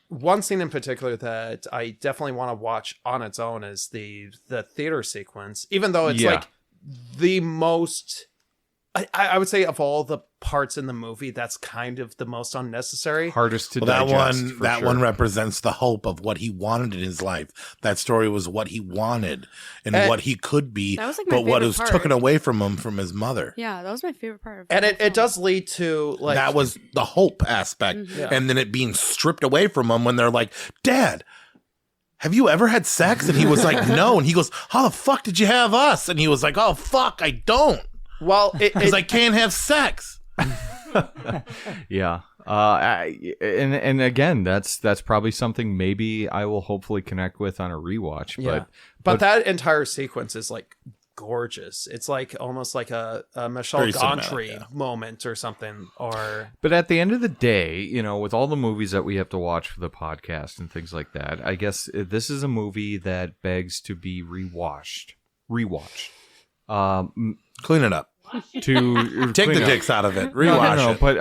one scene in particular that I definitely want to watch on its own is the theater sequence, even though it's, like, the most... I would say of all the parts in the movie, that's kind of the most unnecessary. Hardest to digest. That one represents the hope of what he wanted in his life. That story was what he wanted and what he could be, that was like my but what favorite was part. taken away from him from his mother. Yeah, that was my favorite part. Of and the it film. does lead to like that was the hope aspect, and then it being stripped away from him when they're like, "Dad, have you ever had sex?" And he was like, "No," and he goes, "How the fuck did you have us?" And he was like, "Oh fuck, I don't." Well, because I can't have sex. Yeah. And again, that's probably something maybe I will hopefully connect with on a rewatch. But that entire sequence is like gorgeous. It's like almost like a Michel Gondry moment or something. But at the end of the day, with all the movies that we have to watch for the podcast and things like that, I guess this is a movie that begs to be rewatched. Clean it up. to Take the clean up. dicks out of it. Rewatch it. But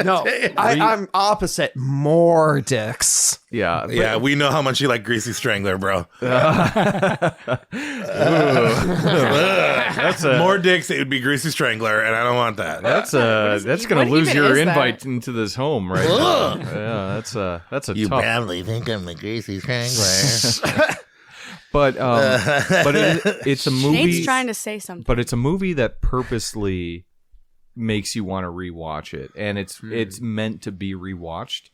No, I'm opposite. More dicks. yeah, Yeah, we know how much you like Greasy Strangler, bro. that's a More dicks, it would be Greasy Strangler, and I don't want that. that's gonna what lose even your is that? invite into this home right now. Yeah, that's a You tough. badly think I'm the Greasy Strangler. But it's a movie. Nate's trying to say something. But it's a movie that purposely makes you want to rewatch it, and it's meant to be rewatched,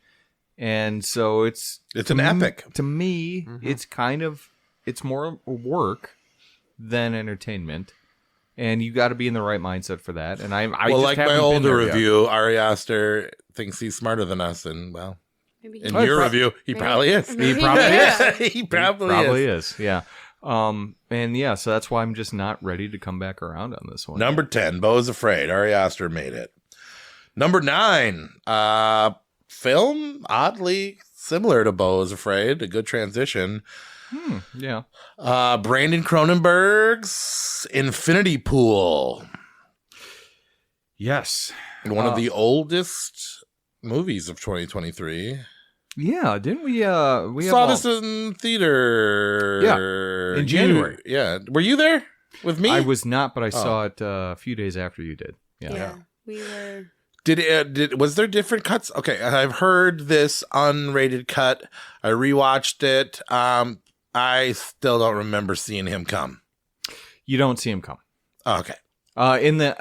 and so it's an epic. To me, it's more work than entertainment, and you got to be in the right mindset for that. And I well, just like my haven't been older there yet. review, Ari Aster thinks he's smarter than us, and well, Maybe in he- your review, he probably is. He probably Yeah. He probably is. Yeah. And yeah, so that's why I'm just not ready to come back around on this one. Number 10, Beau is Afraid. Ari Aster made it. Number 9, film oddly similar to Beau is Afraid. A good transition. Yeah. Brandon Cronenberg's Infinity Pool. Yes. One of the oldest movies of 2023. Yeah, didn't we Saw this in theater. Yeah, in January. Were you there with me? I was not, but I saw it a few days after you did. Yeah. We were. Was there different cuts? Okay, I've heard this unrated cut. I rewatched it. I still don't remember seeing him come. You don't see him come. Oh, okay. In the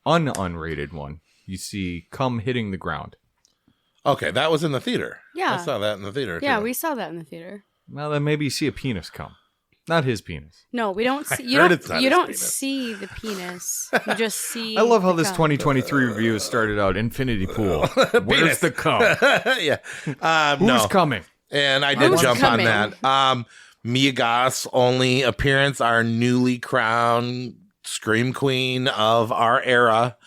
unrated one, you see come hitting the ground. Okay, that was in the theater. Yeah. I saw that in the theater. Yeah, too. we saw that in the theater. Well, then maybe you see a penis come. Not his penis. No, we don't see. heard it's not You his don't penis. see the penis. You just see. I love how the this cum. 2023 review has started out. Infinity Pool. Where's the cum? yeah. Who's no. coming? And I did Who's jump coming? on that. Mia Goth's only appearance, our newly crowned scream queen of our era,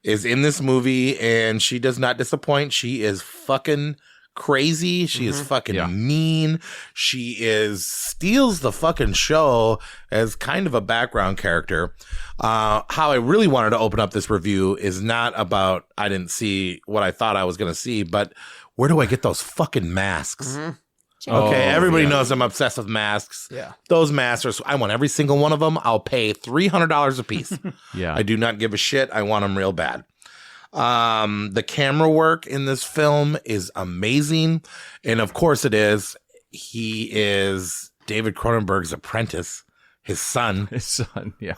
is in this movie, and she does not disappoint. She is fucking crazy. She is fucking mean. She steals the fucking show as kind of a background character. How I really wanted to open up this review is not about I didn't see what I thought I was going to see, but where do I get those fucking masks? Okay, everybody knows I'm obsessed with masks. Yeah. Those masks I want every single one of them. I'll pay $300 a piece. Yeah. I do not give a shit. I want them real bad. The camera work in this film is amazing. And of course it is. He is David Cronenberg's apprentice, his son. His son, yeah.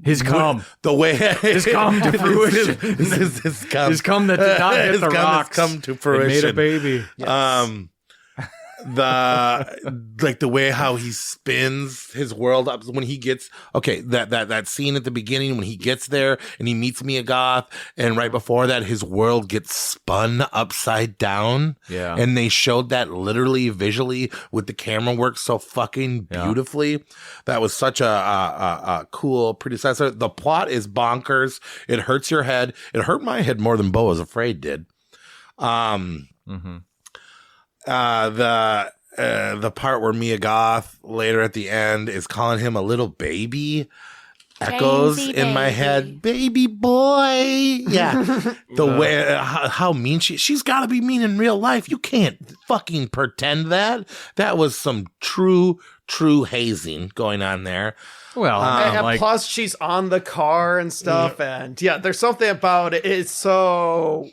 His cum. The way His cum to fruition. his cum. His cum that did not hit His the cum has rocks. come to It fruition. made a baby. The way how he spins his world up when he gets that scene at the beginning when he gets there and he meets Mia Goth, and right before that his world gets spun upside down. Yeah. And they showed that literally visually with the camera work so fucking beautifully. That was such a cool predecessor. The plot is bonkers. It hurts your head. It hurt my head more than Beau is Afraid did. The part where Mia Goth later at the end is calling him a little baby echoes Jamesy in my baby. head. Baby boy. Yeah. The way, how mean she's got to be mean in real life. You can't fucking pretend that. That was some true hazing going on there. Well, And plus, she's on the car and stuff, and there's something about it. It's so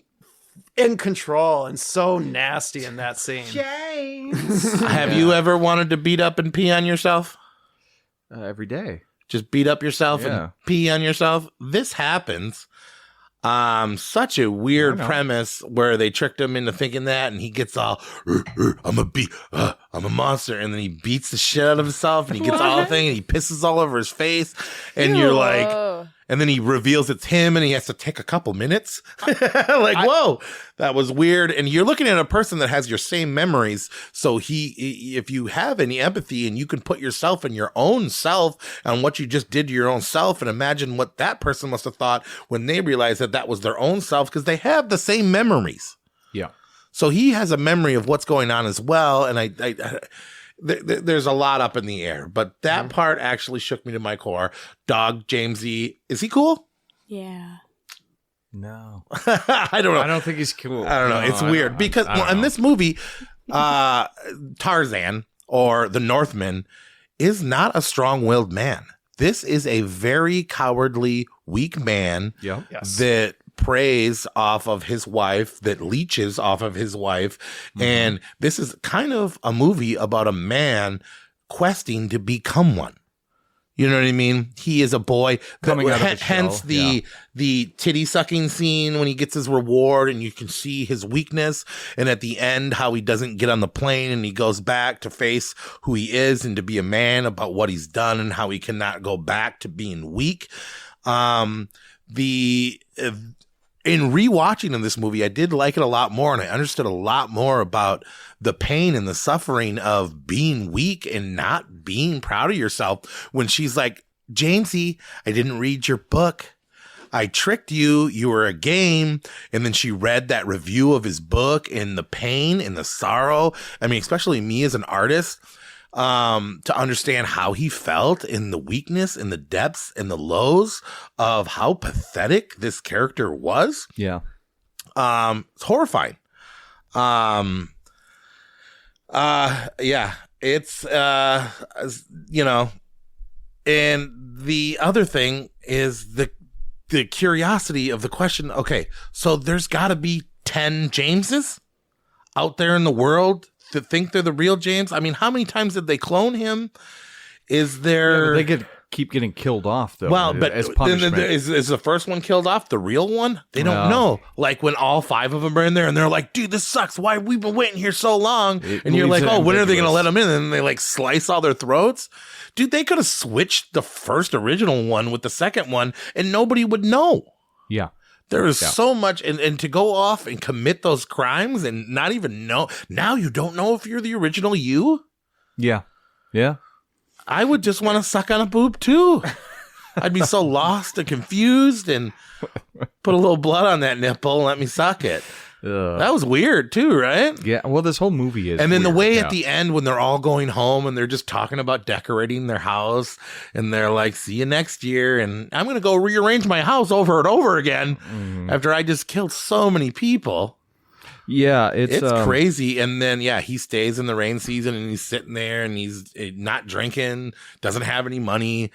in control and so nasty in that scene. Have you ever wanted to beat up and pee on yourself? every day. Just beat up yourself Yeah. and pee on yourself. This happens. Such a weird premise where they tricked him into thinking that, and he gets all, I'm a monster, and then he beats the shit out of himself, and he gets all the thing, and he pisses all over his face, and you're like, and then he reveals it's him, and he has to take a couple minutes. Whoa, that was weird. And you're looking at a person that has your same memories. So if you have any empathy and you can put yourself in your own self and what you just did to your own self and imagine what that person must have thought when they realized that was their own self, because they have the same memories. Yeah. So he has a memory of what's going on as well. And there's a lot up in the air, but that part actually shook me to my core. Dog Jamesy, is he cool? Yeah. No. I don't know. I don't think he's cool. I don't know. It's weird because in this movie, Tarzan or the Northman is not a strong-willed man. This is a very cowardly, weak man that preys off of his wife, that leeches off of his wife. And this is kind of a movie about a man questing to become one. You know what I mean? He is a boy. Coming out of his hence shell. the titty sucking scene when he gets his reward and you can see his weakness. And at the end, how he doesn't get on the plane and he goes back to face who he is and to be a man about what he's done and how he cannot go back to being weak. In rewatching of this movie, I did like it a lot more, and I understood a lot more about the pain and the suffering of being weak and not being proud of yourself. When she's like, Jamesy, I didn't read your book. I tricked you. You were a game. And then she read that review of his book and the pain and the sorrow. I mean, especially me as an artist, to understand how he felt in the weakness and the depths and the lows of how pathetic this character was. Yeah. It's horrifying. Yeah, it's, you know, and the other thing is the curiosity of the question. Okay. So there's gotta be 10 Jameses out there in the world to think they're the real James. I mean, how many times did they clone him? Is there... Yeah, they keep getting killed off, though. Well, but as punishment. Is the first one killed off the real one? They don't know. Like when all 5 of them are in there and they're like, dude, this sucks. Why we've been waiting here so long? And you're like, oh, when are they going to let them in? And they like slice all their throats. Dude, they could have switched the first original one with the second one and nobody would know. Yeah. There is so much, and to go off and commit those crimes and not even know. Now you don't know if you're the original you. Yeah. Yeah. I would just want to suck on a boob too. I'd be so lost and confused and put a little blood on that nipple and let me suck it. That was weird too, right? Yeah. Well, this whole movie is. And then weird, the way at the end when they're all going home and they're just talking about decorating their house and they're like, see you next year. And I'm going to go rearrange my house over and over again after I just killed so many people. Yeah, it's crazy. And then, he stays in the rain season and he's sitting there and he's not drinking, doesn't have any money,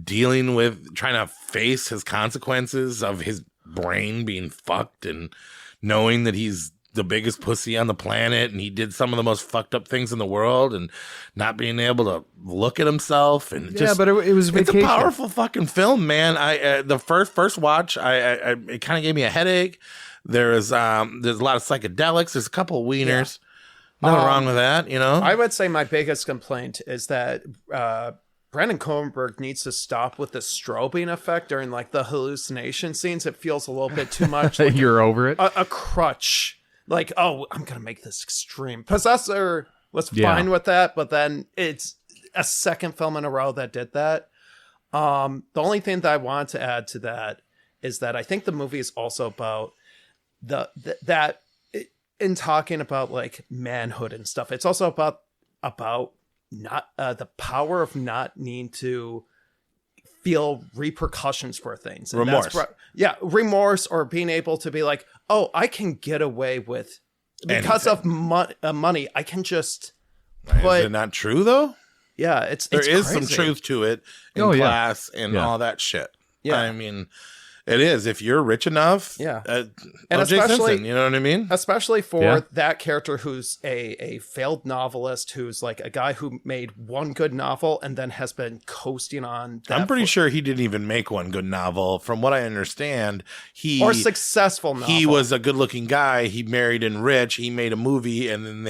dealing with trying to face his consequences of his brain being fucked and knowing that he's the biggest pussy on the planet and he did some of the most fucked up things in the world and not being able to look at himself and but it was vacation. It's a powerful fucking film, man. The first watch, it kind of gave me a headache. There's a lot of psychedelics. There's a couple of wieners. Nothing wrong with that, you know? I would say my biggest complaint is that Brandon Cronenberg needs to stop with the strobing effect during like the hallucination scenes. It feels a little bit too much. Like You're over it? A crutch. Like, oh, I'm going to make this extreme. Possessor was fine with that, but then it's a second film in a row that did that. The only thing that I want to add to that is that I think the movie is also about in talking about like manhood and stuff. It's also about not the power of not needing to feel repercussions for things. And remorse. Remorse, or being able to be like, oh, I can get away with because of money. I can just. Is it not true though? Yeah, there is crazy. some truth to it in class and all that shit. Yeah, I mean. It is. If you're rich enough, and especially, Simpson, you know what I mean? Especially for that character who's a failed novelist, who's like a guy who made one good novel and then has been coasting on that. I'm pretty sure he didn't even make one good novel. From what I understand, or successful novel. He was a good-looking guy. He married and rich. He made a movie, and then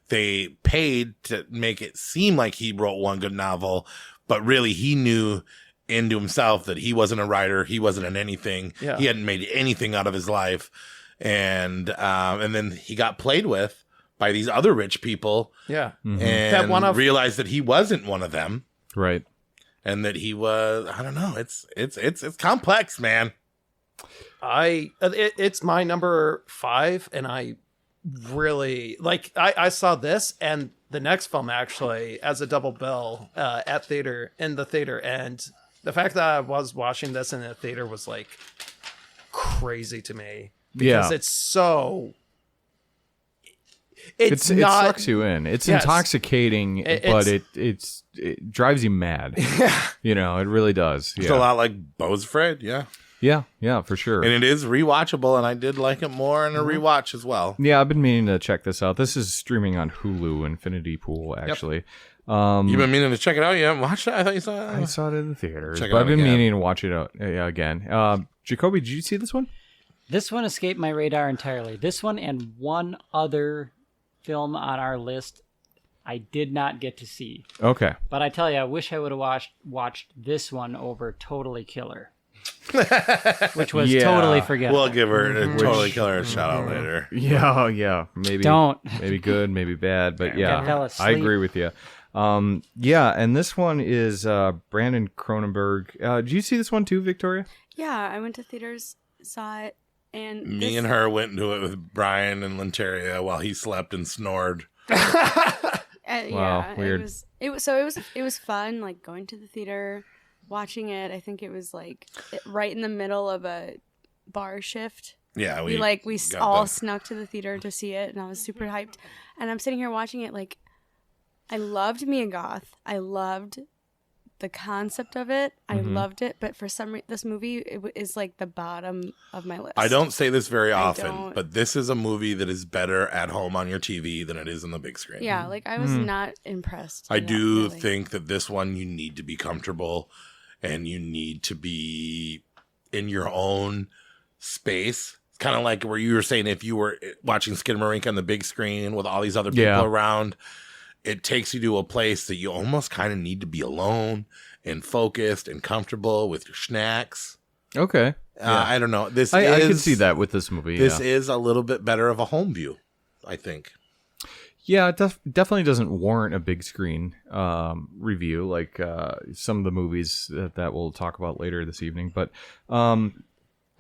they paid to make it seem like he wrote one good novel, but really he knew into himself that he wasn't a writer, he wasn't in anything, he hadn't made anything out of his life, and then he got played with by these other rich people, and that realized that he wasn't one of them, right? And that he was, I don't know, it's complex, man. It's my number 5, and I really like. I saw this and the next film actually as a double bill in the theater, and the fact that I was watching this in the theater was like crazy to me because it's so. It sucks you in. It's intoxicating, but it drives you mad. You know, it really does. It's a lot like Beau's Afraid, Yeah, for sure. And it is rewatchable, and I did like it more in a rewatch as well. Yeah, I've been meaning to check this out. This is streaming on Hulu, Infinity Pool, actually. You've been meaning to check it out? You haven't watched it? I thought you saw it. I saw it in the theater. Check it but out I've been again. meaning to watch it out again. Jacoby, did you see this one? This one escaped my radar entirely. This one and one other film on our list I did not get to see. Okay. But I tell you, I wish I would have watched this one over Totally Killer. Which was totally forgettable. We'll give her Totally Killer a shout out later. Yeah. Maybe Don't. Maybe good, maybe bad, but I fell asleep. I agree with you. And this one is Brandon Cronenberg. Did you see this one too, Victoria? Yeah, I went to theaters, saw it, and Me and her went into it with Brian and Lanteria while he slept and snored. Yeah, weird. It was fun, like going to the theater, watching it. I think it was like right in the middle of a bar shift. Yeah, we all snuck to the theater to see it, and I was super hyped. And I'm sitting here watching it, like I loved Mia Goth. I loved the concept of it. I loved it, but for some reason, this movie is like the bottom of my list. I don't say this very often, but this is a movie that is better at home on your TV than it is on the big screen. Yeah, like I was not impressed. I do think that this one you need to be comfortable and you need to be in your own space. It's kind of like where you were saying if you were watching Skinamarink on the big screen with all these other people around, it takes you to a place that you almost kind of need to be alone and focused and comfortable with your snacks. Okay. I don't know. I can see that with this movie. This is a little bit better of a home view, I think. Yeah, it definitely doesn't warrant a big screen review like some of the movies that we'll talk about later this evening. But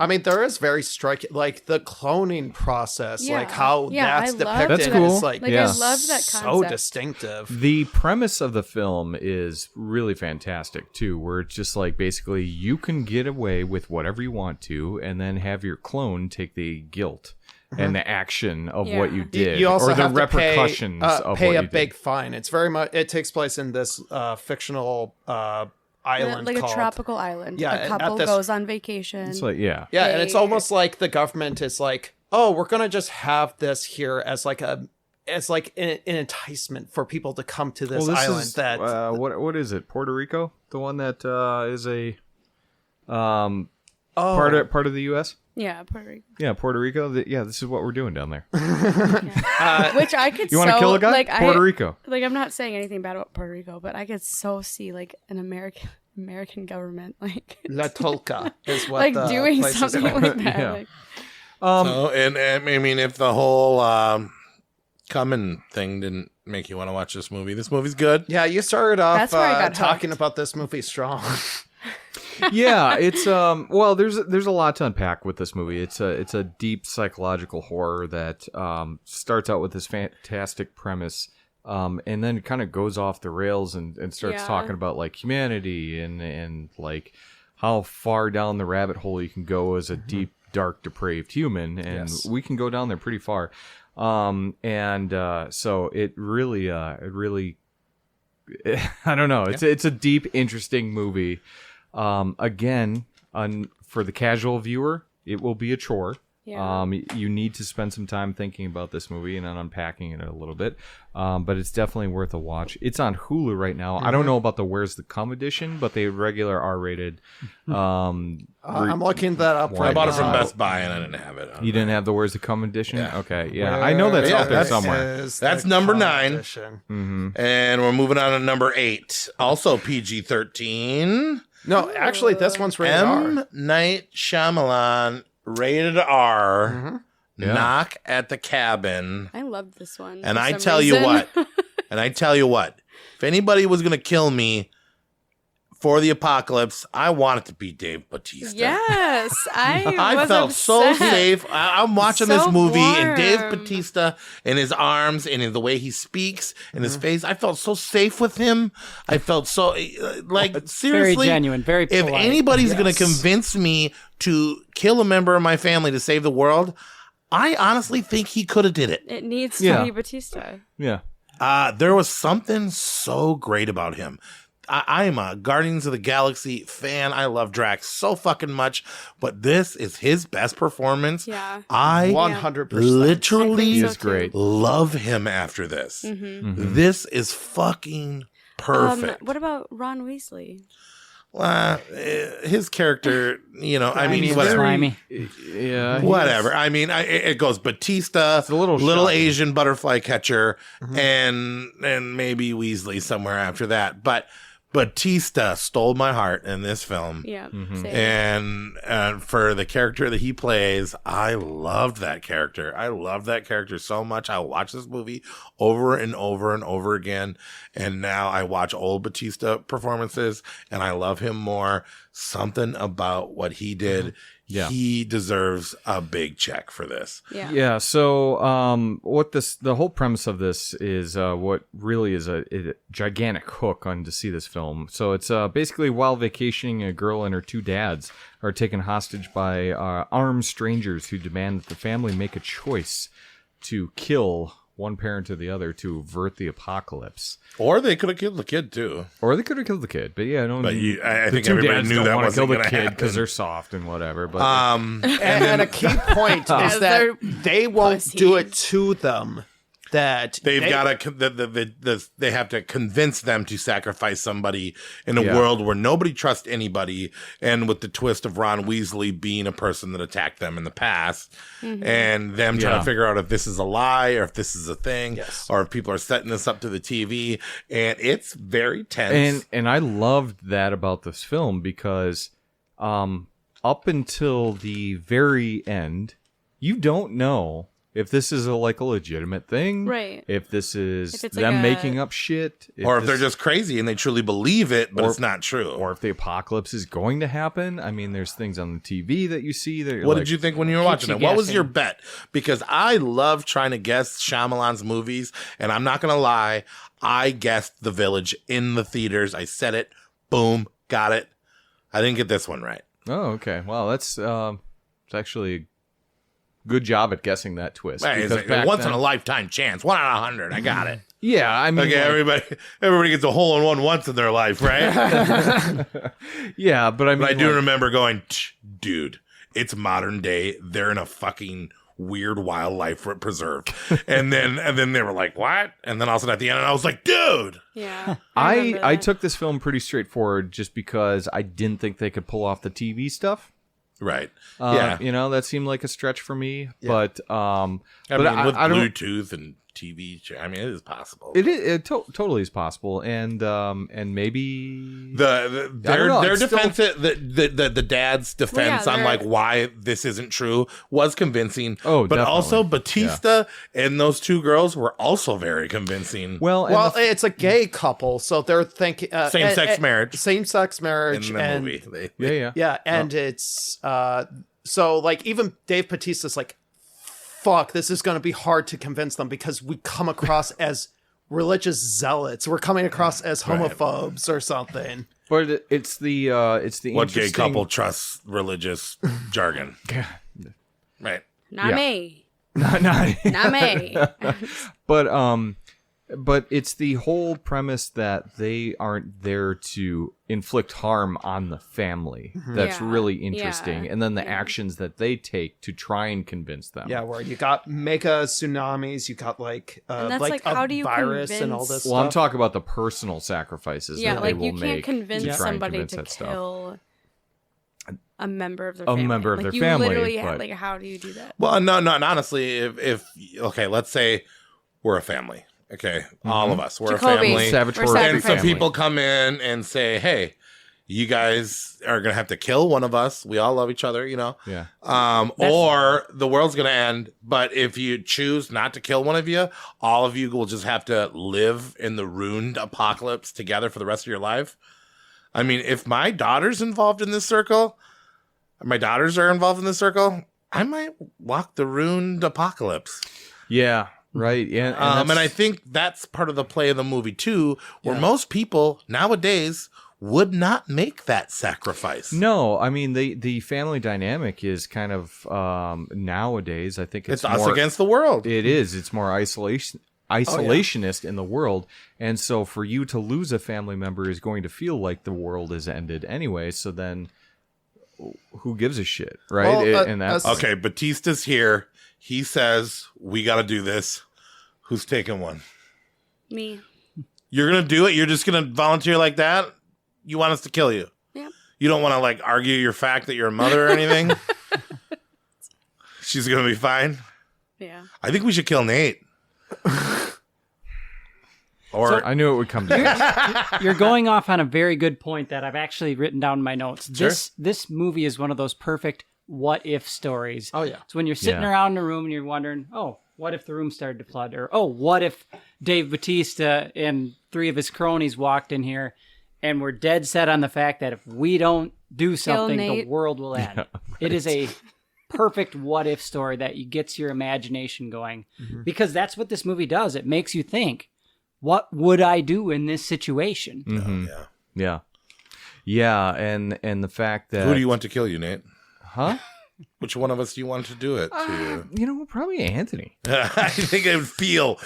I mean, there is very striking, like the cloning process, like how that's depicted. That's cool. Is like, I love that concept. So distinctive. The premise of the film is really fantastic too, where it's just like basically you can get away with whatever you want to, and then have your clone take the guilt and the action of what you did, you also or the have repercussions to of pay what a you big did. fine. It's very much. It takes place in this fictional island, like called, a tropical island. Yeah, a couple goes on vacation. It's like and it's almost like the government is like, oh, we're gonna just have this here as like an enticement for people to come to this island. What is it? Puerto Rico, the one that is a part of the U.S. Yeah, Puerto Rico. Yeah, Puerto Rico. This is what we're doing down there. Which I could. You want to kill a guy? Like, Puerto Rico. Like I'm not saying anything bad about Puerto Rico, but I could so see like an American government like La Tolca is what like the doing place is something called. like that. Yeah. Like, And I mean, if the whole coming thing didn't make you want to watch this movie's good. Yeah, you started off That's where I got talking hooked. about this movie strong. Yeah, it's well, there's a lot to unpack with this movie. It's a deep psychological horror that starts out with this fantastic premise, and then kind of goes off the rails and starts talking about like humanity and like how far down the rabbit hole you can go as a deep, dark, depraved human, and we can go down there pretty far. So it really I don't know. It's a deep, interesting movie. Again, for the casual viewer, it will be a chore. Yeah. You need to spend some time thinking about this movie and then unpacking it a little bit. But it's definitely worth a watch. It's on Hulu right now. I don't know about the Where's the Cum edition, but the regular R-rated. I'm looking that up. I bought it from Best Buy and I didn't have it. You didn't have the Where's the Cum edition? Yeah. Okay, yeah. I know that's out there somewhere. That's number 9. And we're moving on to number 8. Also PG-13. No, actually, this one's rated R. M. Night Shyamalan, rated R. Knock at the Cabin. I loved this one. And for I some tell reason. you what. If anybody was going to kill me for the apocalypse, I wanted to be Dave Bautista. Yes, I was felt so upset. safe. I'm watching So this movie and Dave warm. Bautista and his arms and in the way he speaks and his face. I felt so safe with him. I felt so seriously Very genuine, very If polite. anybody's going to convince me to kill a member of my family to save the world, I honestly think he could have did it. It needs to be Batista. Yeah. There was something so great about him. I am a Guardians of the Galaxy fan. I love Drax so fucking much, but this is his best performance. Yeah. I 100%. literally I think so is great. love him after this. This is fucking perfect. What about Ron Weasley? His character, I mean, whatever. Slimy. Yeah. Whatever. I mean, it goes Batista, a little Asian butterfly catcher, and maybe Weasley somewhere after that. But Batista stole my heart in this film. Yeah. And for the character that he plays, I loved that character. I love that character so much. I'll watch this movie over and over and over again. And now I watch old Batista performances and I love him more. Something about what he did. Yeah. He deserves a big check for this. Yeah. Yeah. So, the whole premise of this is what really is a gigantic hook on to see this film. So it's basically while vacationing, a girl and her two dads are taken hostage by armed strangers who demand that the family make a choice to kill one parent or the other to avert the apocalypse. Or they could have killed the kid too. Or they could have killed the kid, but yeah, I think two everybody dads knew don't that wanna wasn't kill going the to kid happen because they're soft and whatever. But And a key point is As that they're they won't do it to them. That They've got to. They have to convince them to sacrifice somebody in a world where nobody trusts anybody, and with the twist of Ron Weasley being a person that attacked them in the past, and them trying to figure out if this is a lie or if this is a thing, or if people are setting this up to the TV, and it's very tense. And I loved that about this film because up until the very end, you don't know if this is a legitimate thing, Right. If this is If it's them like making up shit, or if they're just crazy and they truly believe it, but it's not true. or if the apocalypse is going to happen. I mean, there's things on the TV that you see that. What did you think when you were watching you it? What was guessing. your bet? Because I love trying to guess Shyamalan's movies, and I'm not going to lie. I guessed The Village in the theaters. I said it. Boom. Got it. I didn't get this one right. Oh, okay. Well, that's it's actually a good job at guessing that twist. Right, it's because like back once then- in a lifetime chance. 1 out of 100. I got it. Yeah, I mean, Okay, everybody gets a hole in one once in their life, right? yeah, but I mean, But I do remember going, dude, it's modern day. They're in a fucking weird wildlife preserve. and then they were like, what? And then all of a sudden at the end, I was like, dude. Yeah. I took this film pretty straightforward just because I didn't think they could pull off the TV stuff. Right. Yeah. That seemed like a stretch for me. Yeah. But I but mean, with I don't. Bluetooth and TV, it is possible. It totally is possible, and maybe Their defense, the dad's defense on like why this isn't true was convincing. Oh, but definitely. also Batista and those two girls were also very convincing. well, it's a gay couple, so they're thinking Same-sex marriage. same-sex marriage, in the and movie. yeah, and it's so like even Dave Bautista's like, fuck, this is going to be hard to convince them because we come across as religious zealots. We're coming across as homophobes or something. But it's the What gay interesting- couple trusts religious jargon? Right. Not me. Not Not me. But it's the whole premise that they aren't there to inflict harm on the family. That's Yeah. really interesting. Yeah. And then the actions that they take to try and convince them. Yeah, where you got mega tsunamis, you got like And that's like, a how do you virus and all convince- this Well, I'm stuff. talking about the personal sacrifices Yeah, that they like will you can't make to convince try and somebody convince to that stuff. kill a member of their A family. member of like, their you family, Literally, but- like, how do you do that? Well, no, and honestly, if okay, let's say we're a family. Okay, all of us, we're Jacoby. a family. Savage We're horrific And some family. people come in and say, "Hey, you guys are gonna have to kill one of us. We all love each other, Yeah. or the world's gonna end. But if you choose not to kill one of you, all of you will just have to live in the ruined apocalypse together for the rest of your life." I mean, if my daughter's involved in this circle, my daughters are involved in this circle, I might walk the ruined apocalypse. Yeah, right. Yeah, and I think that's part of the play of the movie too, where most people nowadays would not make that sacrifice. No, I mean the family dynamic is kind of nowadays. I think it's us more against the world. It is. It's more isolationist in the world, and so for you to lose a family member is going to feel like the world is ended anyway. So then, who gives a shit, right? Well, and that's okay. Batista's here. He says we got to do this. Who's taking one? Me. You're gonna do it. You're just gonna volunteer like that. You want us to kill you? Yeah. You don't want to like argue your fact that you're a mother or anything. She's gonna be fine. Yeah. I think we should kill Nate. Or I knew it would come to this. You're going off on a very good point that I've actually written down in my notes. Sure. This movie is one of those perfect what if stories. Oh, yeah. So when you're sitting around in a room and you're wondering, oh, what if the room started to flood? Or, oh, what if Dave Bautista and 3 of his cronies walked in here and we're dead set on the fact that if we don't do something, the world will end. It is a perfect what if story that gets your imagination going. Mm-hmm. Because that's what this movie does. It makes you think, what would I do in this situation? Mm-hmm. Yeah, and the fact that... Who do you want to kill you, Nate? Huh? Which one of us do you want to do it to? Probably Anthony. I think I would feel...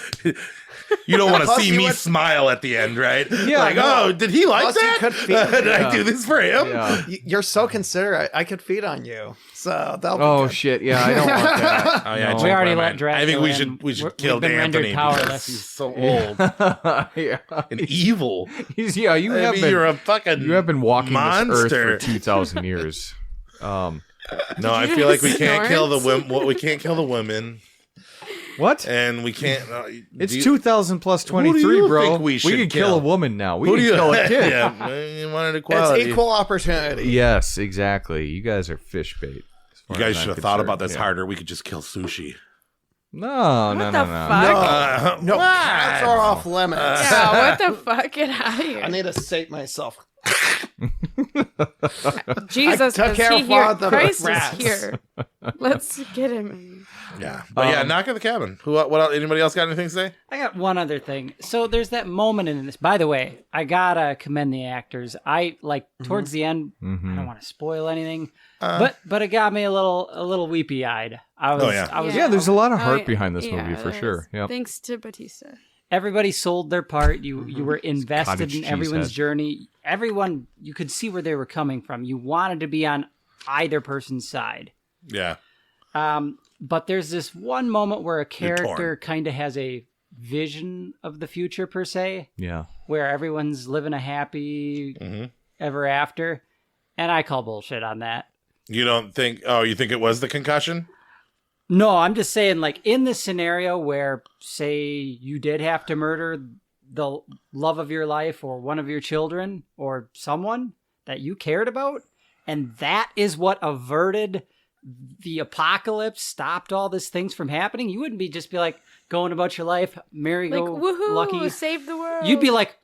You don't want to see me smile at the end, right? Yeah. Like, oh, did he like that? Did I do this for him? Yeah. You're so considerate. I could feed on you. So that'll be Oh, good. shit. Yeah, I don't want that. Oh, yeah, We already let Dracula I think we in. should kill We've been rendered Anthony powerless. because he's so old Yeah. and evil. You I have mean, been, you're a fucking you have been walking monster. this earth for 2,000 years. No, I feel like we can't kill the snorts? women. Well, we can't kill the women, What? and we can't. It's 2,000 plus Who do 23, you bro. think we should could kill kill? a woman now. We Who could do you kill a kid. Yeah, you wanted equality. It's equal opportunity. Yes, exactly. You guys are fish bait. You guys should have thought about this harder. We could just kill sushi. No. the fuck? No, cats are off limits. Yeah, what the fuck? Get out of here. I need to sate myself. Jesus, I took is care he of here? all the Christ rats. is here. Let's get him. Yeah, but yeah, knock at the cabin. What else? Anybody else got anything to say? I got one other thing. So there's that moment in this. By the way, I gotta commend the actors. I like towards the end. I don't want to spoil anything, but it got me a little weepy eyed. I was. Yeah, there's a lot of heart Oh, behind this yeah, movie for there sure. is. Yep. Thanks to Batista. Everybody sold their part. You were invested cottage in cheese everyone's head. journey. Everyone, you could see where they were coming from. You wanted to be on either person's side. Yeah, But there's this one moment where a You're torn. character kind of has a vision of the future, per se, Yeah. where everyone's living a happy Mm-hmm. ever after. And I call bullshit on that. you don't think? Oh, you think it was the concussion? No, I'm just saying, like, in this scenario where, say, you did have to murder the love of your life or one of your children or someone that you cared about, and that is what averted the apocalypse, stopped all these things from happening, you wouldn't just be like going about your life, merry Like, go woohoo, lucky. save the world. You'd be like,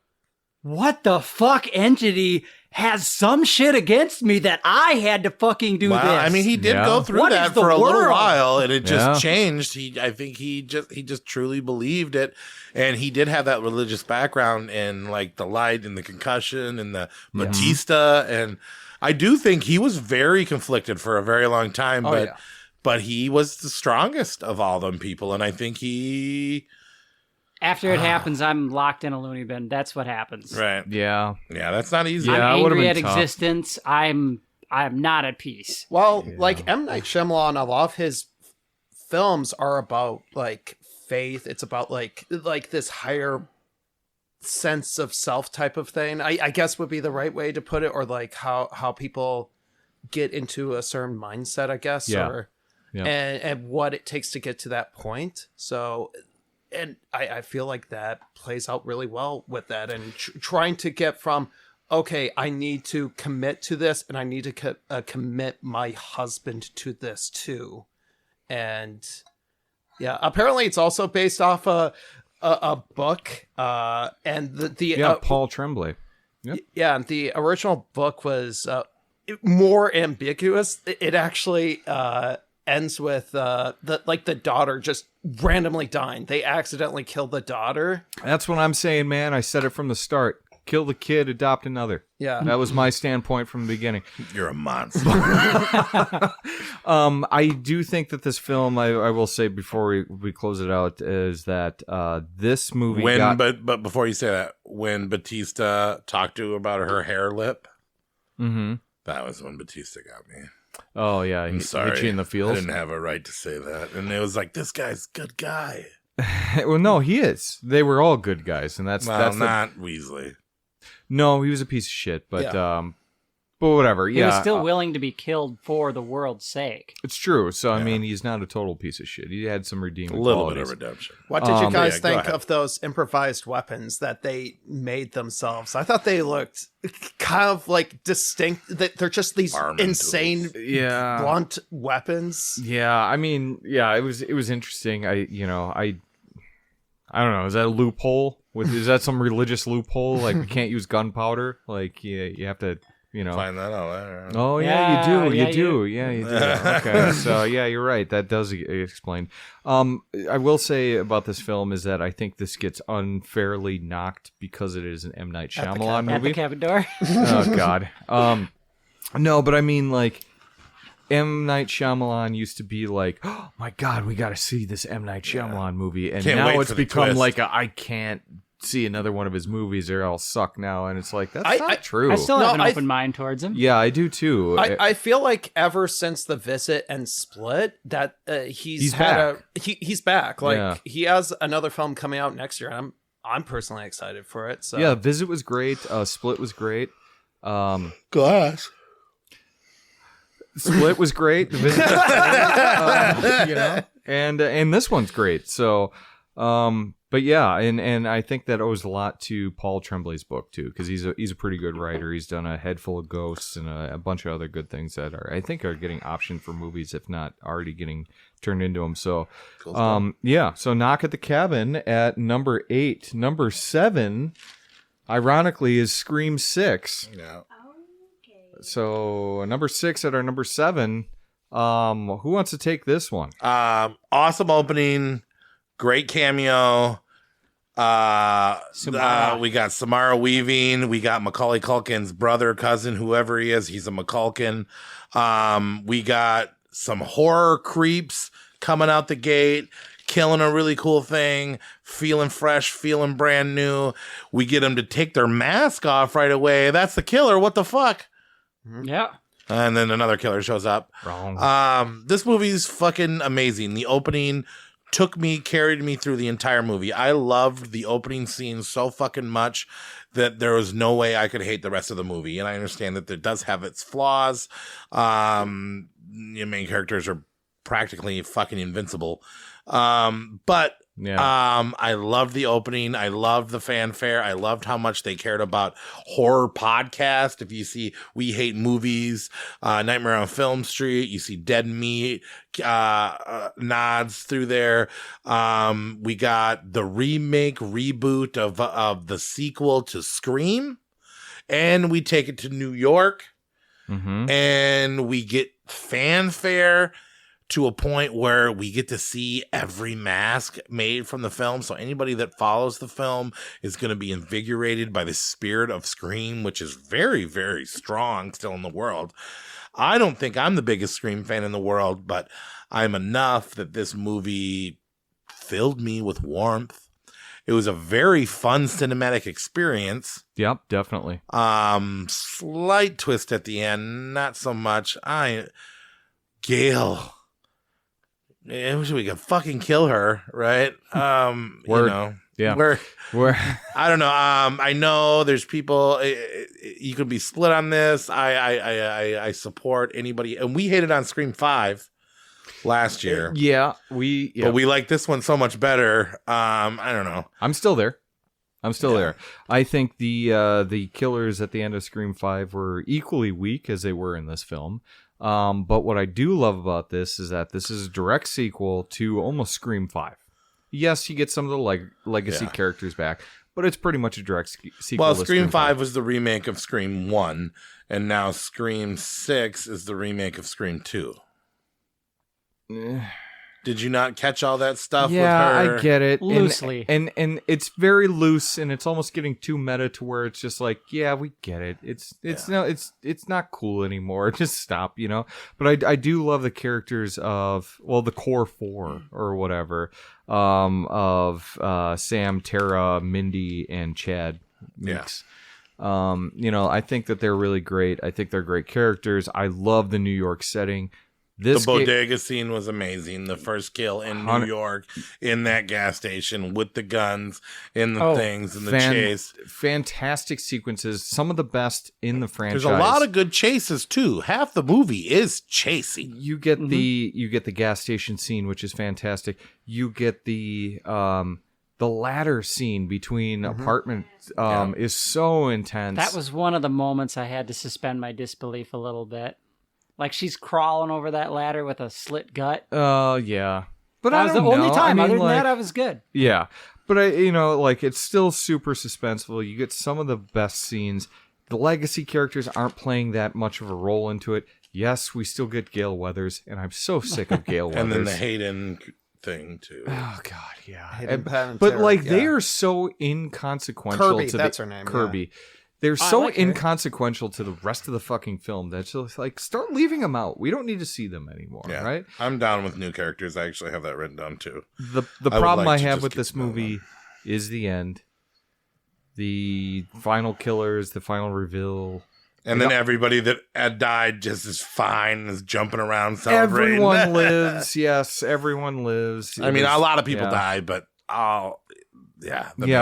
what the fuck entity has some shit against me that I had to fucking do Wow, this? I mean, he did Yeah. go through What that is the for a little world? while, and it just Yeah. changed. I think he just truly believed it, and he did have that religious background and like the light and the concussion and the Batista, and I do think he was very conflicted for a very long time, but he was the strongest of all them people, and I think he After it happens, I'm locked in a loony bin. That's what happens. right, Yeah. that's not easy. Yeah. I'm it would've angry at been tough. existence. I'm not at peace. Well, like M. Night Shyamalan, a lot of his films are about like faith. It's about like this higher sense of self type of thing. I guess would be the right way to put it, or like how people get into a certain mindset, I guess, Yeah. Yeah. and what it takes to get to that point. So, and I feel like that plays out really well with that, and trying to get from, okay, I need to commit to this, and I need to commit my husband to this too. And yeah, apparently it's also based off a book, and the Paul Tremblay. Yep. Yeah, the original book was more ambiguous. It actually ends with the daughter just randomly dying. They accidentally killed the daughter. That's what I'm saying, man. I said it from the start. Kill the kid, adopt another. Yeah. That was my standpoint from the beginning. You're a monster. I do think that this film, I will say before we close it out, is that this movie but before you say that, when Batista talked to her about her hair lip, that was when Batista got me. Oh, yeah. I'm sorry. Hit you in the feels. I didn't have a right to say that. And it was like, this guy's a good guy. Well, no, he is. They were all good guys, and that's not Weasley. No, he was a piece of shit, but whatever. He was still willing to be killed for the world's sake. It's true. So I mean, he's not a total piece of shit. He had some redeeming a little qualities. bit of redemption. What did you guys think of those improvised weapons that they made themselves? I thought they looked kind of like distinct. They're just these insane, blunt weapons. Yeah, I mean, yeah, it was interesting. I don't know. Is that a loophole? Is that some religious loophole? Like, we can't use gunpowder? Like, you have to, find that out. Oh, yeah, you do. Yeah, you do. Okay, so, yeah, you're right. That does explain. I will say about this film is that I think this gets unfairly knocked because it is an M. Night Shyamalan movie. At the cabin door? Oh, God. No, but I mean, like, M. Night Shyamalan used to be like, oh my God, we got to see this M. Night Shyamalan movie. And now it's become like I can't see another one of his movies. They're all suck now. And it's like, that's not true. I still have an open mind towards him. Yeah, I do too. I feel like ever since The Visit and Split, that he's back. He's back. Like, he has another film coming out next year. And I'm personally excited for it. So. Yeah, Visit was great. Split was great. Glass. Split was great. The Visit was great. And this one's great. So, but yeah, and I think that owes a lot to Paul Tremblay's book too, because he's a pretty good writer. He's done A Head Full of Ghosts and a bunch of other good things that I think are getting optioned for movies, if not already getting turned into them. So, yeah. So Knock at the Cabin at number 8. Number 7, ironically, is Scream 6. Yeah. So number 6 at our number 7. Who wants to take this one? Awesome opening, great cameo. We got Samara Weaving. We got Macaulay Culkin's brother, cousin, whoever he is. He's a McCulkin. We got some horror creeps coming out the gate, killing a really cool thing, feeling fresh, feeling brand new. We get them to take their mask off right away. That's the killer. What the fuck? Yeah. And then another killer shows up. Wrong. This movie's fucking amazing. The opening carried me through the entire movie. I loved the opening scene so fucking much that there was no way I could hate the rest of the movie. And I understand that it does have its flaws. Your main characters are practically fucking invincible. But I loved the opening. I loved the fanfare. I loved how much they cared about horror podcast. If you see We Hate Movies, Nightmare on Film Street, you see Dead Meat nods through there. We got the reboot of the sequel to Scream, and we take it to New York, and we get fanfare to a point where we get to see every mask made from the film. So anybody that follows the film is going to be invigorated by the spirit of Scream, which is very, very strong still in the world. I don't think I'm the biggest Scream fan in the world, but I'm enough that this movie filled me with warmth. It was a very fun cinematic experience. Yep, definitely. Slight twist at the end, not so much. Gail. I wish we could fucking kill her, right? Word. You know, yeah. We're I don't know. I know there's people. You could be split on this. I support anybody, and we hated on Scream 5 last year. Yeah, but we like this one so much better. I don't know. I'm still there. there. I think the killers at the end of Scream 5 were equally weak as they were in this film. But what I do love about this is that this is a direct sequel to almost Scream 5. Yes, you get some of the legacy characters back, but it's pretty much a direct sequel. Well, to Scream 5 was the remake of Scream 1, and now Scream 6 is the remake of Scream 2. Did you not catch all that stuff with her? Yeah, I get it. Loosely. And it's very loose, and it's almost getting too meta to where it's just like, yeah, we get it. It's not cool anymore. Just stop, you know? But I do love the characters of, well, the core four or whatever, of Sam, Tara, Mindy, and Chad Meeks. You know, I think that they're really great. I think they're great characters. I love the New York setting. The bodega scene was amazing. The first kill in New York, in that gas station, with the guns, in the things, in the chase. Fantastic sequences. Some of the best in the franchise. There's a lot of good chases, too. Half the movie is chasing. You get the gas station scene, which is fantastic. You get the ladder scene between apartments is so intense. That was one of the moments I had to suspend my disbelief a little bit. Like, she's crawling over that ladder with a slit gut. Oh, yeah. But that was the only time. Other than that, I was good. Yeah. But, it's still super suspenseful. You get some of the best scenes. The legacy characters aren't playing that much of a role into it. Yes, we still get Gale Weathers, and I'm so sick of Gale Weathers. And then the Hayden thing, too. Oh, God, yeah. They are so inconsequential Kirby, to that's her name. Kirby. Yeah. They're so inconsequential to the rest of the fucking film that just like start leaving them out. We don't need to see them anymore, right? I'm down with new characters. I actually have that written down too. The problem I have with this movie is the end, the final killers, the final reveal, and then everybody that had died just is fine and is jumping around celebrating. Everyone lives. Yes, everyone lives. I mean, a lot of people die, but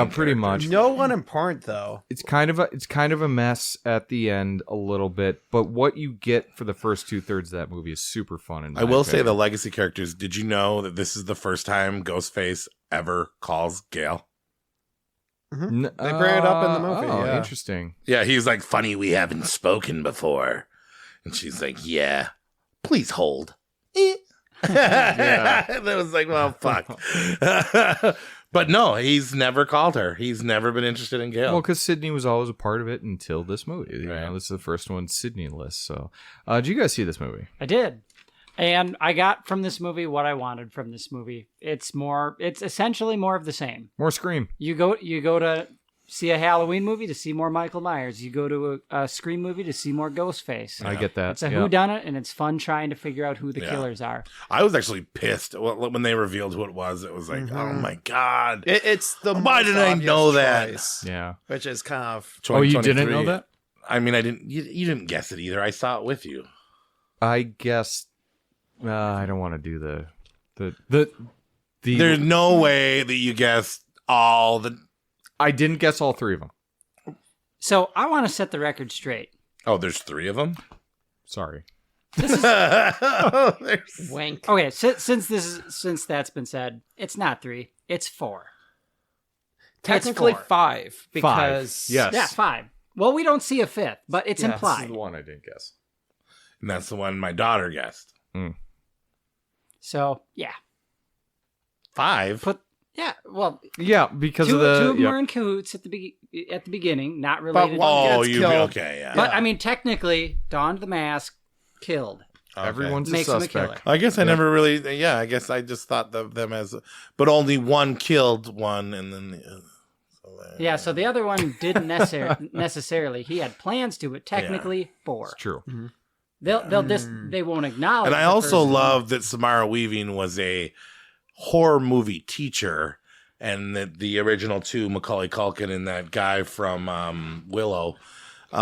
pretty much. No one important though. It's kind of a mess at the end a little bit, but what you get for the first 2/3 of that movie is super fun. I will say the legacy characters. Did you know that this is the first time Ghostface ever calls Gale? Mm-hmm. They bring it up in the movie. Oh, yeah. Interesting. Yeah, he's like, funny we haven't spoken before, and she's like, yeah, please hold. That was like, well, fuck. But no, he's never called her. He's never been interested in Gale. Well, because Sydney was always a part of it until this movie. You Right. know, this is the first one Sydney lists. So, did you guys see this movie? I did. And I got from this movie what I wanted from this movie. It's essentially more of the same. More Scream. You go to see a Halloween movie to see more Michael Myers. You go to a Scream movie to see more Ghostface. I get that. It's a whodunit, and it's fun trying to figure out who the killers are. I was actually pissed when they revealed who it was. It was like, oh my God. It's the Why most didn't I know that? choice, Yeah. which is kind of. Oh, you didn't know that? I mean, I didn't. You didn't guess it either. I saw it with you. I guessed. I don't want to do the. There's no way that you guessed all the. I didn't guess all three of them. So I want to set the record straight. Oh, there's three of them? Sorry. Wink. Okay, since that's been said, it's not 3, it's 4. Technically It's 4. 5 because 5. Yes. Yeah, 5. Well, we don't see a 5th, but it's Yes. This is implied. the one I didn't guess. And that's the one my daughter guessed. So yeah, 5? Yeah, because two of the. of them are in cahoots at the beginning, not related. one gets killed. Okay, yeah. But I mean, technically, donned the mask, killed. Okay. Everyone's Makes a him a suspect. killer. I guess I never really. Yeah, I guess I just thought of them as. But only one killed one, and then. Yeah, so the other one didn't necessarily. He had plans to, but technically 4. It's true. They won't acknowledge. And I the also first love that Samara Weaving was a horror movie teacher, and that the original 2, Macaulay Culkin and that guy from Willow, he's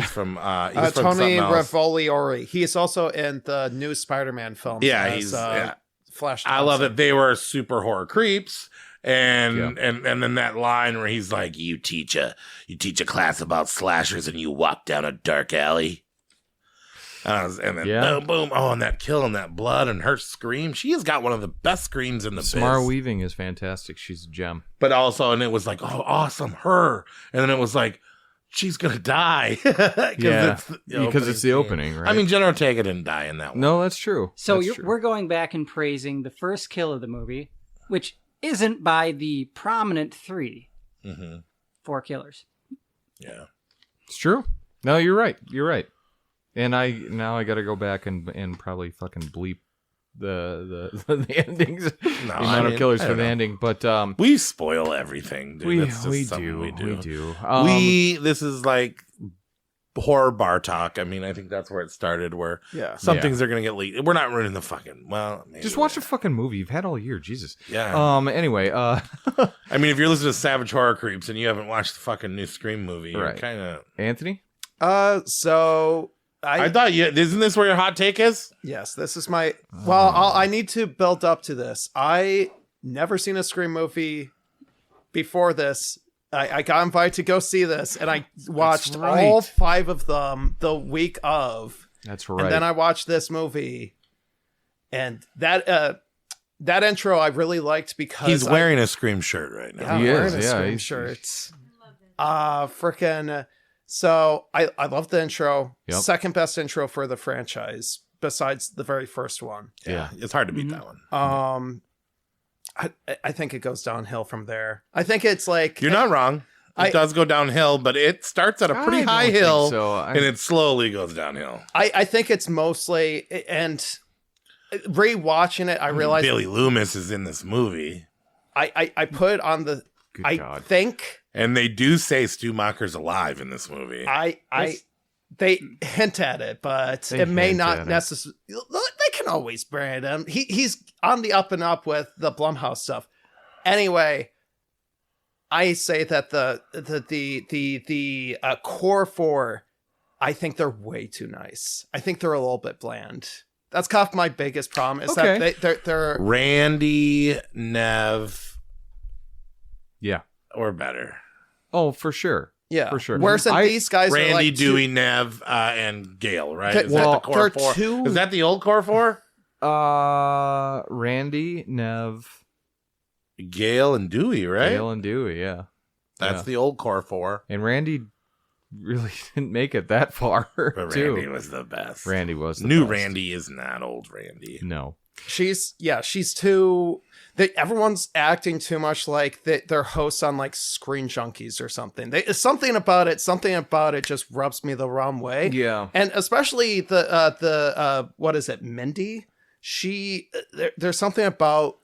from Tony something else. Revolori. He is also in the new Spider-Man film. Yeah, as, he's Flash. I love Thompson. that they were super horror creeps. And then that line where he's like, you teach a class about slashers and you walk down a dark alley. And then boom, boom. Oh, and that kill and that blood and her scream. She has got one of the best screams in the Samara biz. Weaving is fantastic. She's a gem. But also, and it was like, oh, awesome, her. And then it was like, she's going to die. Because it's the opening, right? I mean, Jenna Ortega didn't die in that one. No, that's true. So That's true. we're going back and praising the first kill of the movie, which isn't by the prominent 3 Mm-hmm. 4 killers. Yeah. It's true. No, you're right. You're right. And I got to go back and probably fucking bleep the endings. No, the amount of killers for the ending, but we spoil everything, dude. We We do. This is like horror bar talk. I mean, I think that's where it started, where some things are going to get leaked. We're not ruining the fucking, maybe just watch a fucking movie. You've had all year. Jesus. Yeah. Anyway, I mean, if you're listening to Savage Horror Creeps and you haven't watched the fucking new Scream movie, you're kind of... Anthony? So... I thought isn't this where your hot take is? Yes, this is my... Well, I need to build up to this. I never seen a Scream movie before this. I got invited to go see this, and I watched all 5 of them the week of. That's right. And then I watched this movie, and that intro I really liked because he's wearing a Scream shirt right now. Yeah, he wearing is. a Scream shirt. Freaking. So I love the intro. Yep. Second best intro for the franchise, besides the very first one. Yeah, it's hard to beat that one. I think it goes downhill from there. I think it's like... You're not wrong. It does go downhill, but it starts at a pretty high hill, and it slowly goes downhill. I think it's mostly... And rewatching it, I realized... Billy Loomis is in this movie. I put on the... Good God. think... And they do say Stu Macher's alive in this movie. They hint at it, but it may not necessarily... They can always brand him. He's on the up and up with the Blumhouse stuff. Anyway, I say that the core 4, I think they're way too nice. I think they're a little bit bland. That's kind of my biggest problem, is that they're... Randy, Nev... Yeah. Or better. Oh, for sure. Yeah, for sure. Whereas these guys Randy, are like Dewey, Nev, and Gale, right? Is well, that the core 4? Is that the old core 4? Randy, Nev, Gale, and Dewey, right? Gale and Dewey, yeah. That's the old core 4. And Randy really didn't make it that far. But Randy was the best. Randy was the New best. Randy is not old Randy. No. She's too... everyone's acting too much like they're hosts on like Screen Junkies or something. Something about it just rubs me the wrong way. Yeah. And especially the what is it, Mindy? There's something about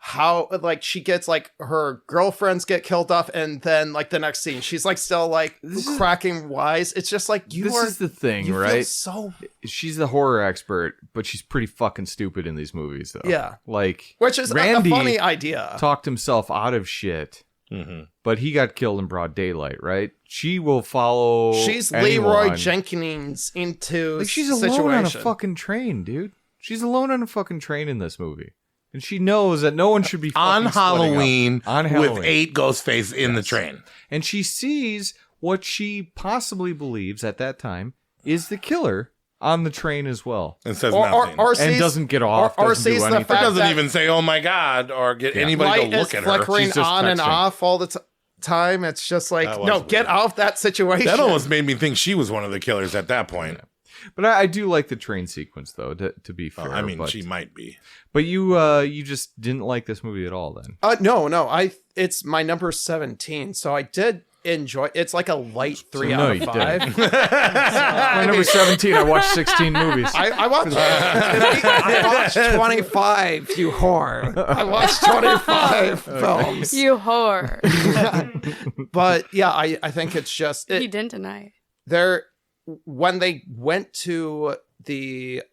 how like she gets like her girlfriends get killed off, and then like the next scene she's like still like cracking wise. It's just like this is the thing, right? She's the horror expert, but she's pretty fucking stupid in these movies, though. Yeah, like which is Randy a funny idea. Talked himself out of shit, but he got killed in broad daylight, right? She will follow. She's anyone. Leroy Jenkins into like she's alone on a fucking train, dude. She's alone on a fucking train in this movie. And she knows that no one should be on Halloween, on Halloween with 8 Ghostface in the train. And she sees what she possibly believes at that time is the killer on the train as well. And says nothing. And doesn't get off, doesn't do anything. Or doesn't even say, oh my God, or get anybody to look at her. Flickering on and off all the time. It's just like, no, weird. Get off that situation. That almost made me think she was one of the killers at that point. Yeah. But I do like the train sequence, though, to be fair. I mean, she might be. But you just didn't like this movie at all, then? No. It's my number 17, so I did enjoy. It's like a light 3 out of 5. My number 17. I watched 16 movies. I watched 25. You whore! I watched 25 films. You whore! But yeah, I think it's just he didn't deny it. When they went to the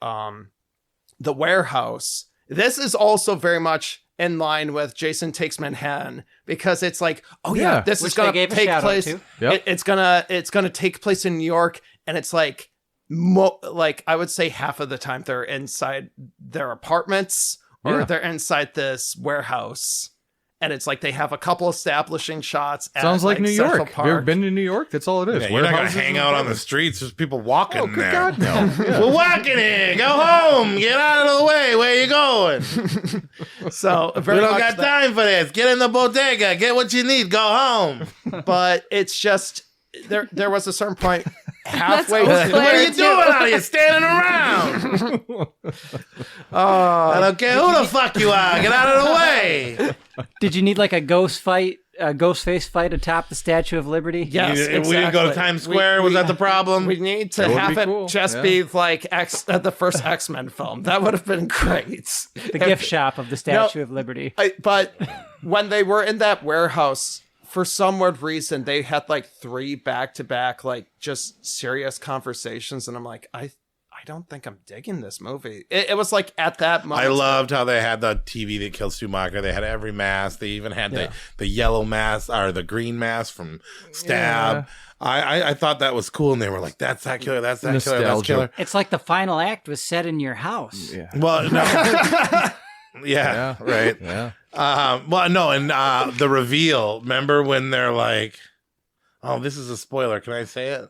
warehouse, this is also very much in line with Jason Takes Manhattan, because it's like, this is gonna take place. Yep. It's gonna take place in New York, and it's like, like I would say half of the time they're inside their apartments or they're inside this warehouse. And it's like they have a couple establishing shots. Sounds like New York. Park. Have you ever been to New York? That's all it is. Yeah, you're not going to hang out on the streets. There's people walking good there. God, no. Yeah. We're walking here. Go home. Get out of the way. Where you going? So we don't got time for this. Get in the bodega. Get what you need. Go home. But it's just, there was a certain point. halfway That's through. Eau What are you too. doing out here standing around? I don't care who the fuck you are. Get out of the way. Did you need like a ghost face fight atop the Statue of Liberty? Yes, We didn't go to Times Square. Was that the problem? We need to That would have be it cool, just yeah. be like the first X-Men film. That would have been great. The gift shop of the Statue of Liberty. But when they were in that warehouse, for some weird reason, they had like 3 back-to-back, like just serious conversations, and I'm like, I don't think I'm digging this movie. It was like at that moment. I loved how they had the TV that killed Schumacher. They had every mask. They even had the yellow mask or the green mask from Stab. Yeah. I thought that was cool, and they were like, "That's that killer. That's that killer. That's killer." It's like the final act was set in your house. Yeah. Well, no. yeah, right. Yeah. Well, no, and the reveal. Remember when they're like, "Oh, this is a spoiler. Can I say it?"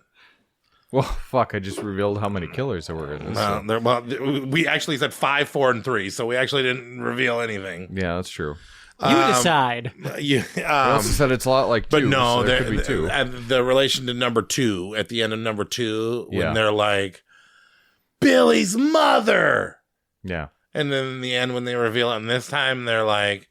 Well, fuck! I just revealed how many killers there were in this. So. We actually said 5, 4, and 3, so we actually didn't reveal anything. Yeah, that's true. You decide. You, We also said it's a lot like 2, but no, so there could be 2. The relation to number 2 at the end of number 2 when Yeah. they're like, Billy's mother, Yeah. and then in the end when they reveal it, and this time they're like,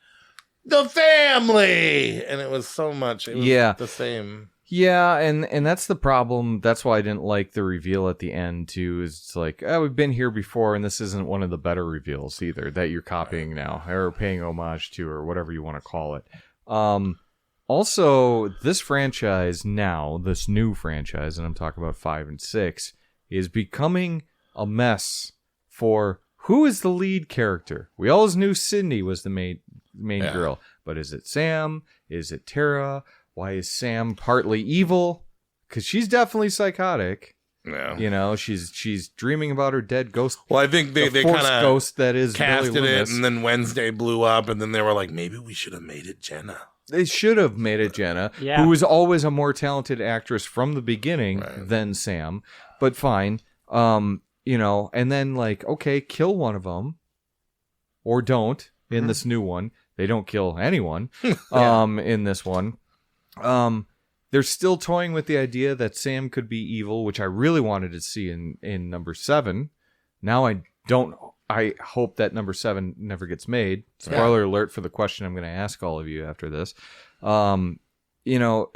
the family, and it was so much. It was the same. Yeah, and that's the problem. That's why I didn't like the reveal at the end, too, is it's like, oh, we've been here before, and this isn't one of the better reveals either that you're copying now, or paying homage to, or whatever you want to call it. Also, this franchise now, this new franchise, and I'm talking about 5 and 6, is becoming a mess for who is the lead character. We always knew Sydney was the main girl, but is it Sam? Is it Tara? Why is Sam partly evil? Because she's definitely psychotic. Yeah. You know, she's dreaming about her dead ghost. Well, I think they kind of ghost that is casted Billy it, Loomis. and then Wednesday blew up, and then they were like, maybe we should have made it Jenna. They should have made it Jenna, who was always a more talented actress from the beginning than Sam. But fine, you know, and then like, okay, kill one of them, or don't in this new one. They don't kill anyone in this one. They're still toying with the idea that Sam could be evil, which I really wanted to see in number 7. Now I hope that number 7 never gets made. Spoiler alert for the question I'm going to ask all of you after this. You know,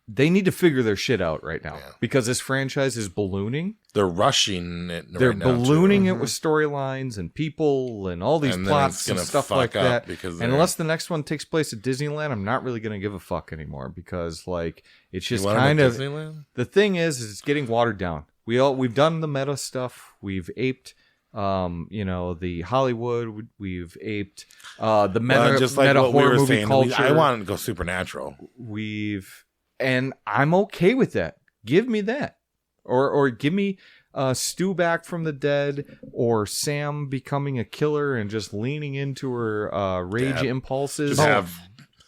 they need to figure their shit out right now because this franchise is ballooning. They're rushing it. They're ballooning it with storylines and people and all these plots and stuff like that. And unless the next one takes place at Disneyland, I'm not really going to give a fuck anymore because like it's just kind of Disneyland? The thing is it's getting watered down. We've done the meta stuff. We've aped you know, the Hollywood. We've aped the meta, just like meta what we horror were movie saying, culture. I wanted to go supernatural. And I'm okay with that. Give me that. Or give me Stu back from the dead, or Sam becoming a killer and just leaning into her rage impulses. Just have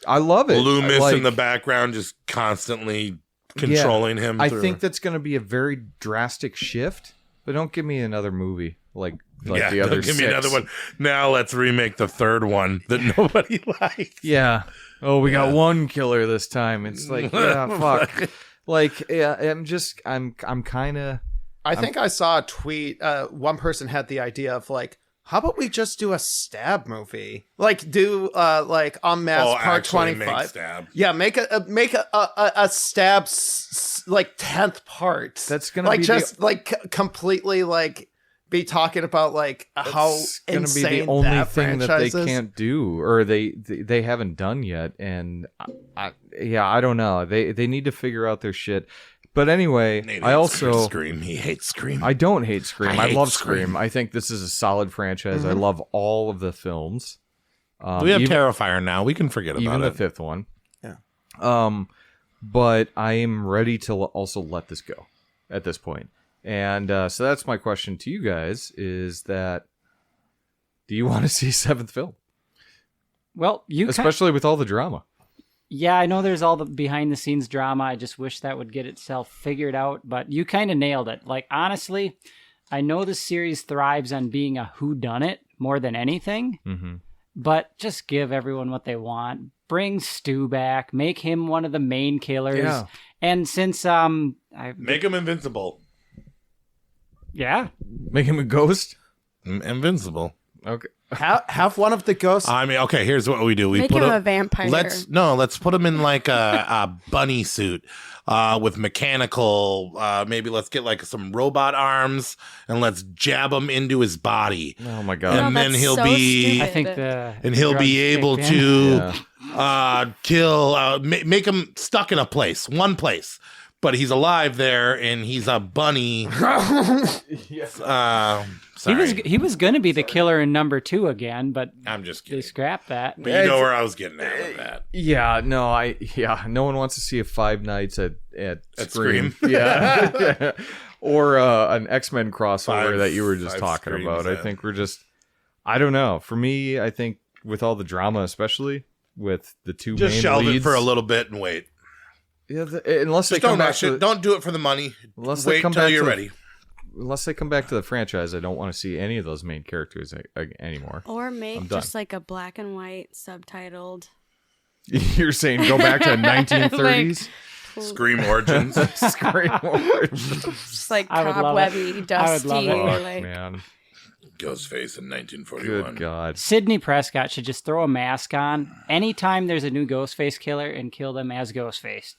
I love it. Loomis in the background just constantly controlling him. I think that's going to be a very drastic shift, but don't give me another movie like the other give 6. me another one. Now let's remake the third one that nobody likes. Yeah. Oh, we got one killer this time. It's like, yeah, fuck. Like, yeah, I'm kind of. I think I saw a tweet. One person had the idea of like, how about we just do a Stab movie? Like do like Unmasked Part 25. Make Stab. Yeah, make a Stab like 10th part. That's gonna like be just like completely like be talking about like how gonna insane be the only that thing that they franchise is. can't do, or they haven't done yet. And I don't know. They need to figure out their shit. But anyway, Nate I also Scream. He hates Scream. I don't hate Scream. I hate love Scream. Scream. I think this is a solid franchise. I love all of the films. We have Terrifier now. We can forget about even it. the 5th one. Yeah. But I am ready to also let this go at this point. And so that's my question to you guys: is that do you want to see a 7th film? Well, especially with all the drama. Yeah, I know there's all the behind the scenes drama. I just wish that would get itself figured out, but you kind of nailed it. Like, honestly, I know the series thrives on being a whodunit more than anything, but just give everyone what they want. Bring Stu back, make him one of the main killers, And since Make him invincible. yeah, Make him a ghost? Invincible. Okay. Have one of the ghosts. I mean, okay, here's what we do. We Make put him a vampire. Let's put him in like a bunny suit with mechanical. Maybe let's get like some robot arms and let's jab him into his body. Oh my god. And then that's he'll so be. stupid. I think And he'll drugs be able kicked in. to Yeah. kill, make him stuck in one place. But he's alive there, and he's a bunny. Sorry. He was going to be the killer in number 2 again, but I'm just they kidding. scrapped that. But you know where I was getting at with that. Yeah, no one wants to see a Five Nights at Scream. Yeah. Or an X-Men crossover Five- that you were just five talking Screams, about. yeah. I think we're just, I don't know. For me, I think with all the drama, especially with the two Just main shelve leads, it for a little bit and wait. Yeah, unless they Just come don't back rush to it. Don't do it for the money. Unless they Wait come till back you're to ready. Unless they come back to the franchise, I don't want to see any of those main characters anymore. Or I'm make done. just like a black and white subtitled. You're saying go back to 1930s? Scream Origins. Scream Origins. Just like I would love it. cobwebby, I would dusty. love it. Fuck, Like, man. Ghostface in 1941. Good God. Sidney Prescott should just throw a mask on anytime there's a new Ghostface killer and kill them as Ghostface.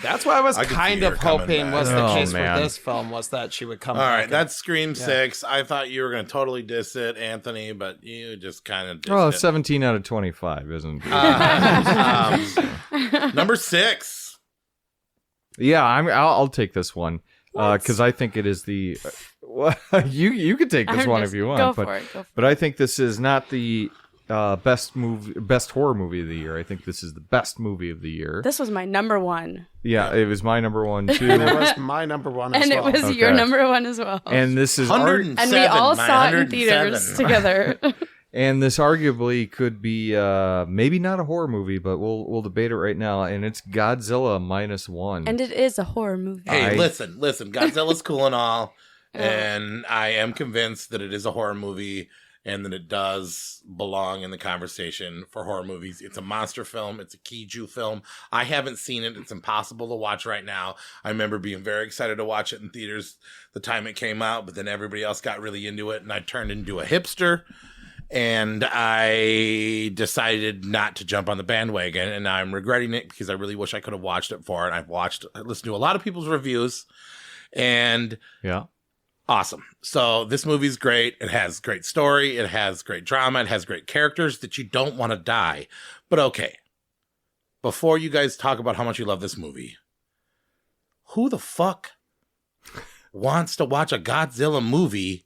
That's what I was I could see kind her of coming hoping back. was the Oh, case man. for this film, was that she would come All back. right, and- that's Scream 6. I thought you were going to totally diss it, Anthony, but you just kind of dissed Well, it. 17 out of 25 isn't. Number 6. Yeah, I'll take this one because I think it is the. You could take this I'm one just- if you go want, for but it, go for but I think this is not the best horror movie of the year. I think this is the best movie of the year. this was my number one. Yeah, it was my number one too. And it was my number one as And well. it was your Okay. number one as well. And this is 107. And we all saw it in 107. theaters together. and this arguably could be maybe not a horror movie, but we'll debate it right now. And it's Godzilla -1. And it is a horror movie. Hey, listen. Godzilla's cool and all, and I am convinced that it is a horror movie and that it does belong in the conversation for horror movies. It's a monster film. It's a Kaiju film. I haven't seen it. It's impossible to watch right now. I remember being very excited to watch it in theaters the time it came out, but then everybody else got really into it, and I turned into a hipster. And I decided not to jump on the bandwagon, and I'm regretting it because I really wish I could have watched it for it. I listened to a lot of people's reviews, and Yeah. awesome. So this movie's great. It has great story. It has great drama. It has great characters that you don't want to die. But okay, before you guys talk about how much you love this movie, who the fuck wants to watch a Godzilla movie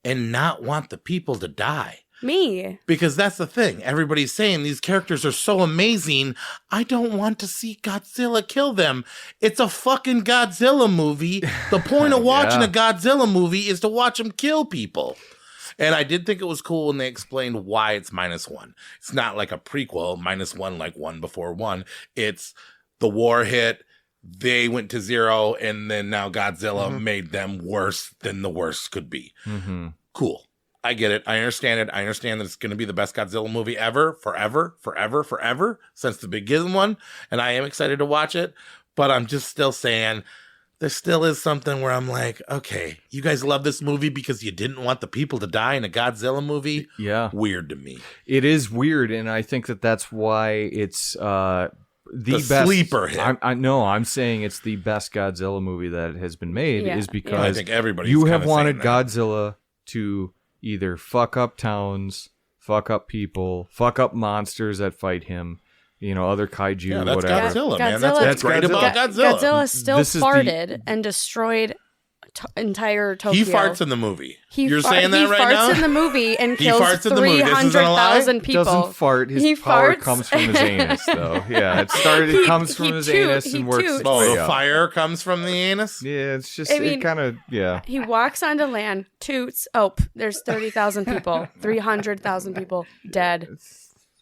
and not want the people to die? Me. Because that's the thing. Everybody's saying these characters are so amazing. I don't want to see Godzilla kill them. It's a fucking Godzilla movie. The point of watching Yeah. a Godzilla movie is to watch him kill people. And I did think it was cool when they explained why it's -1. It's not like a prequel, -1 like one before one. It's the war hit. They went to 0, and then now Godzilla made them worse than the worst could be. Mm-hmm. Cool. I get it. I understand it. I understand that it's going to be the best Godzilla movie ever, forever, since the beginning one. And I am excited to watch it. But I'm just still saying there still is something where I'm like, okay, you guys love this movie because you didn't want the people to die in a Godzilla movie? Yeah. Weird to me. It is weird, and I think that's why it's the best sleeper hit. I'm saying it's the best Godzilla movie that has been made Yeah. is I because think everybody's you have kinda wanted saying that. Godzilla to either fuck up towns, fuck up people, fuck up monsters that fight him, other kaiju, Yeah, that's whatever. Godzilla, man. Godzilla- That's what's great That's about Godzilla. Godzilla still This is farted and destroyed entire Tokyo. He farts in the movie. He You're far- saying that right He now? farts in the movie and He kills farts in the movie. This isn't a lie? 300,000 people. Doesn't fart. His He power farts. comes from his anus, though. Yeah, He- comes from he his toot- anus he and works toots. its Oh, way the up. fire comes from the anus? Yeah, it's just I mean- it kind of He walks onto land, toots. Oh, there's 30,000 people, 300,000 people dead.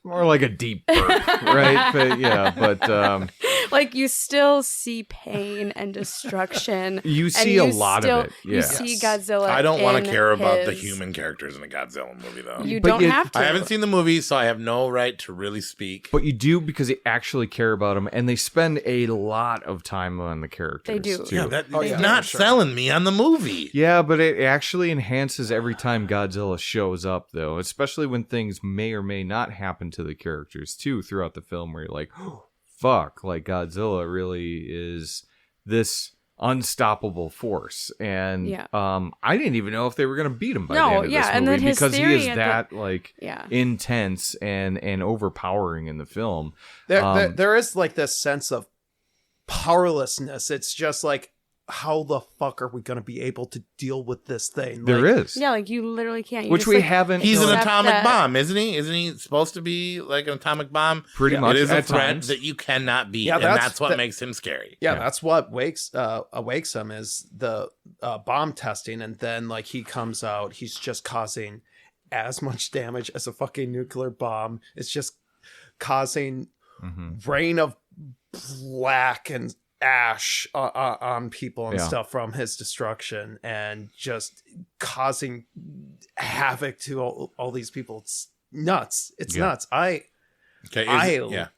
More like a deep burp, right? But like you still see pain and destruction. You see a lot of it. Yeah. You see Godzilla. I don't want to care about the human characters in a Godzilla movie, though. You don't have to. I haven't seen the movie, so I have no right to really speak. But you do because they actually care about them, and they spend a lot of time on the characters. They do. Too. Yeah, that's not selling me on the movie. Yeah, but it actually enhances every time Godzilla shows up, though, especially when things may or may not happen to the characters, too, throughout the film, where you're like, oh, fuck, like Godzilla really is this unstoppable force. And I didn't even know if they were going to beat him by the end of this movie, because he is that intense and overpowering in the film. There is like this sense of powerlessness. It's just like, how the fuck are we going to be able to deal with this thing? There is. Yeah, like you literally can't. You Which just, we like, haven't. He's an atomic bomb, isn't he? Isn't he supposed to be like an atomic bomb? Pretty much. It is a at threat times. that you cannot beat, Yeah, and that's what makes him scary. Yeah, that's what awakes him is the bomb testing, and then like he comes out, he's just causing as much damage as a fucking nuclear bomb. It's just causing rain of black and ash on people and stuff from his destruction, and just causing havoc to all these people. It's nuts. It's nuts. I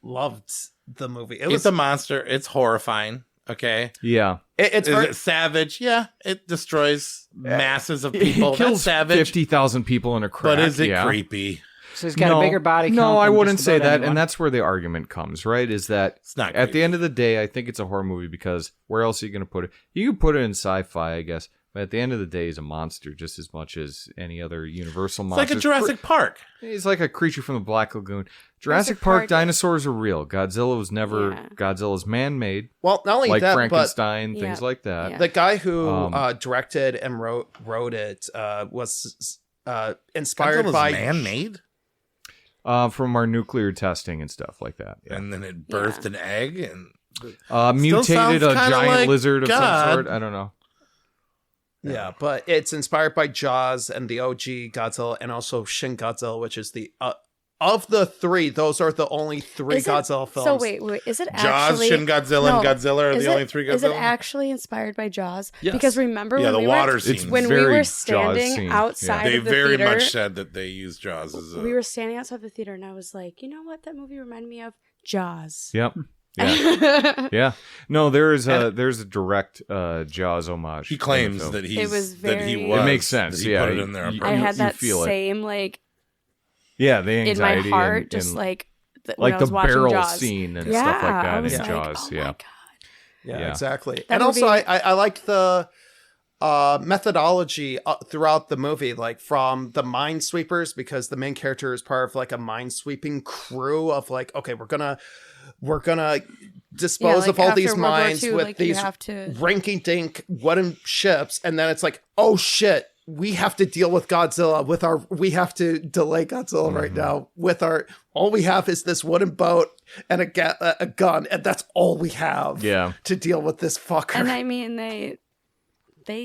loved the movie. It's a monster. It's horrifying. Okay. Yeah. Is it savage? Yeah. It destroys masses of people. It kills That's savage. 50,000 people in a crack. But is it creepy? So he's got a bigger body count. No, I than wouldn't just say about that. anyone. And that's where the argument comes, right? Is that It's not at the end of the day, I think it's a horror movie because where else are you going to put it? You can put it in sci-fi, I guess. But at the end of the day, he's a monster just as much as any other Universal monster. It's like a Jurassic Park. He's like a creature from the Black Lagoon. Jurassic Park dinosaurs are real. Godzilla was never... Godzilla's man-made. Well, not only like that, Frankenstein, things like that. The guy who directed and wrote it was inspired Godzilla's by... man-made? From our nuclear testing and stuff like that. Yeah. And then it birthed an egg and... mutated a giant like lizard of God. some sort. I don't know. Yeah, but it's inspired by Jaws and the OG Godzilla, and also Shin Godzilla, which is the of the three. Those are the only three Godzilla films. So wait, is it Jaws, actually Shin Godzilla, and Godzilla are the only three Godzilla? Is it actually inspired by Jaws? Yes. Because remember the when water scene. when we very were Jaws standing scene. outside They of the very theater, much said that they used Jaws as a... we were standing outside the theater, and I was like, you know what, that movie reminded me of Jaws. Yep. Yeah. Yeah. No, there's a direct Jaws homage. He claims in the film. that he's... It was that he very- was. It makes sense. That he Yeah. put it in there. You- I had that feel it. same like Yeah, the in my anxiety heart, and, just and like when like I the was watching barrel Jaws. scene and Yeah, stuff like I that was in like, Jaws. oh Yeah. my God. Yeah, exactly. That And also, movie- I like the methodology throughout the movie, like from the minesweepers, because the main character is part of like a minesweeping crew of like, okay, we're gonna dispose of all these mines with like, these rinky-dink wooden ships, and then it's like, oh shit, we have to deal with Godzilla we have to delay Godzilla right now with all we have is this wooden boat and a gun, and that's all we have to deal with this fucker. And I mean, they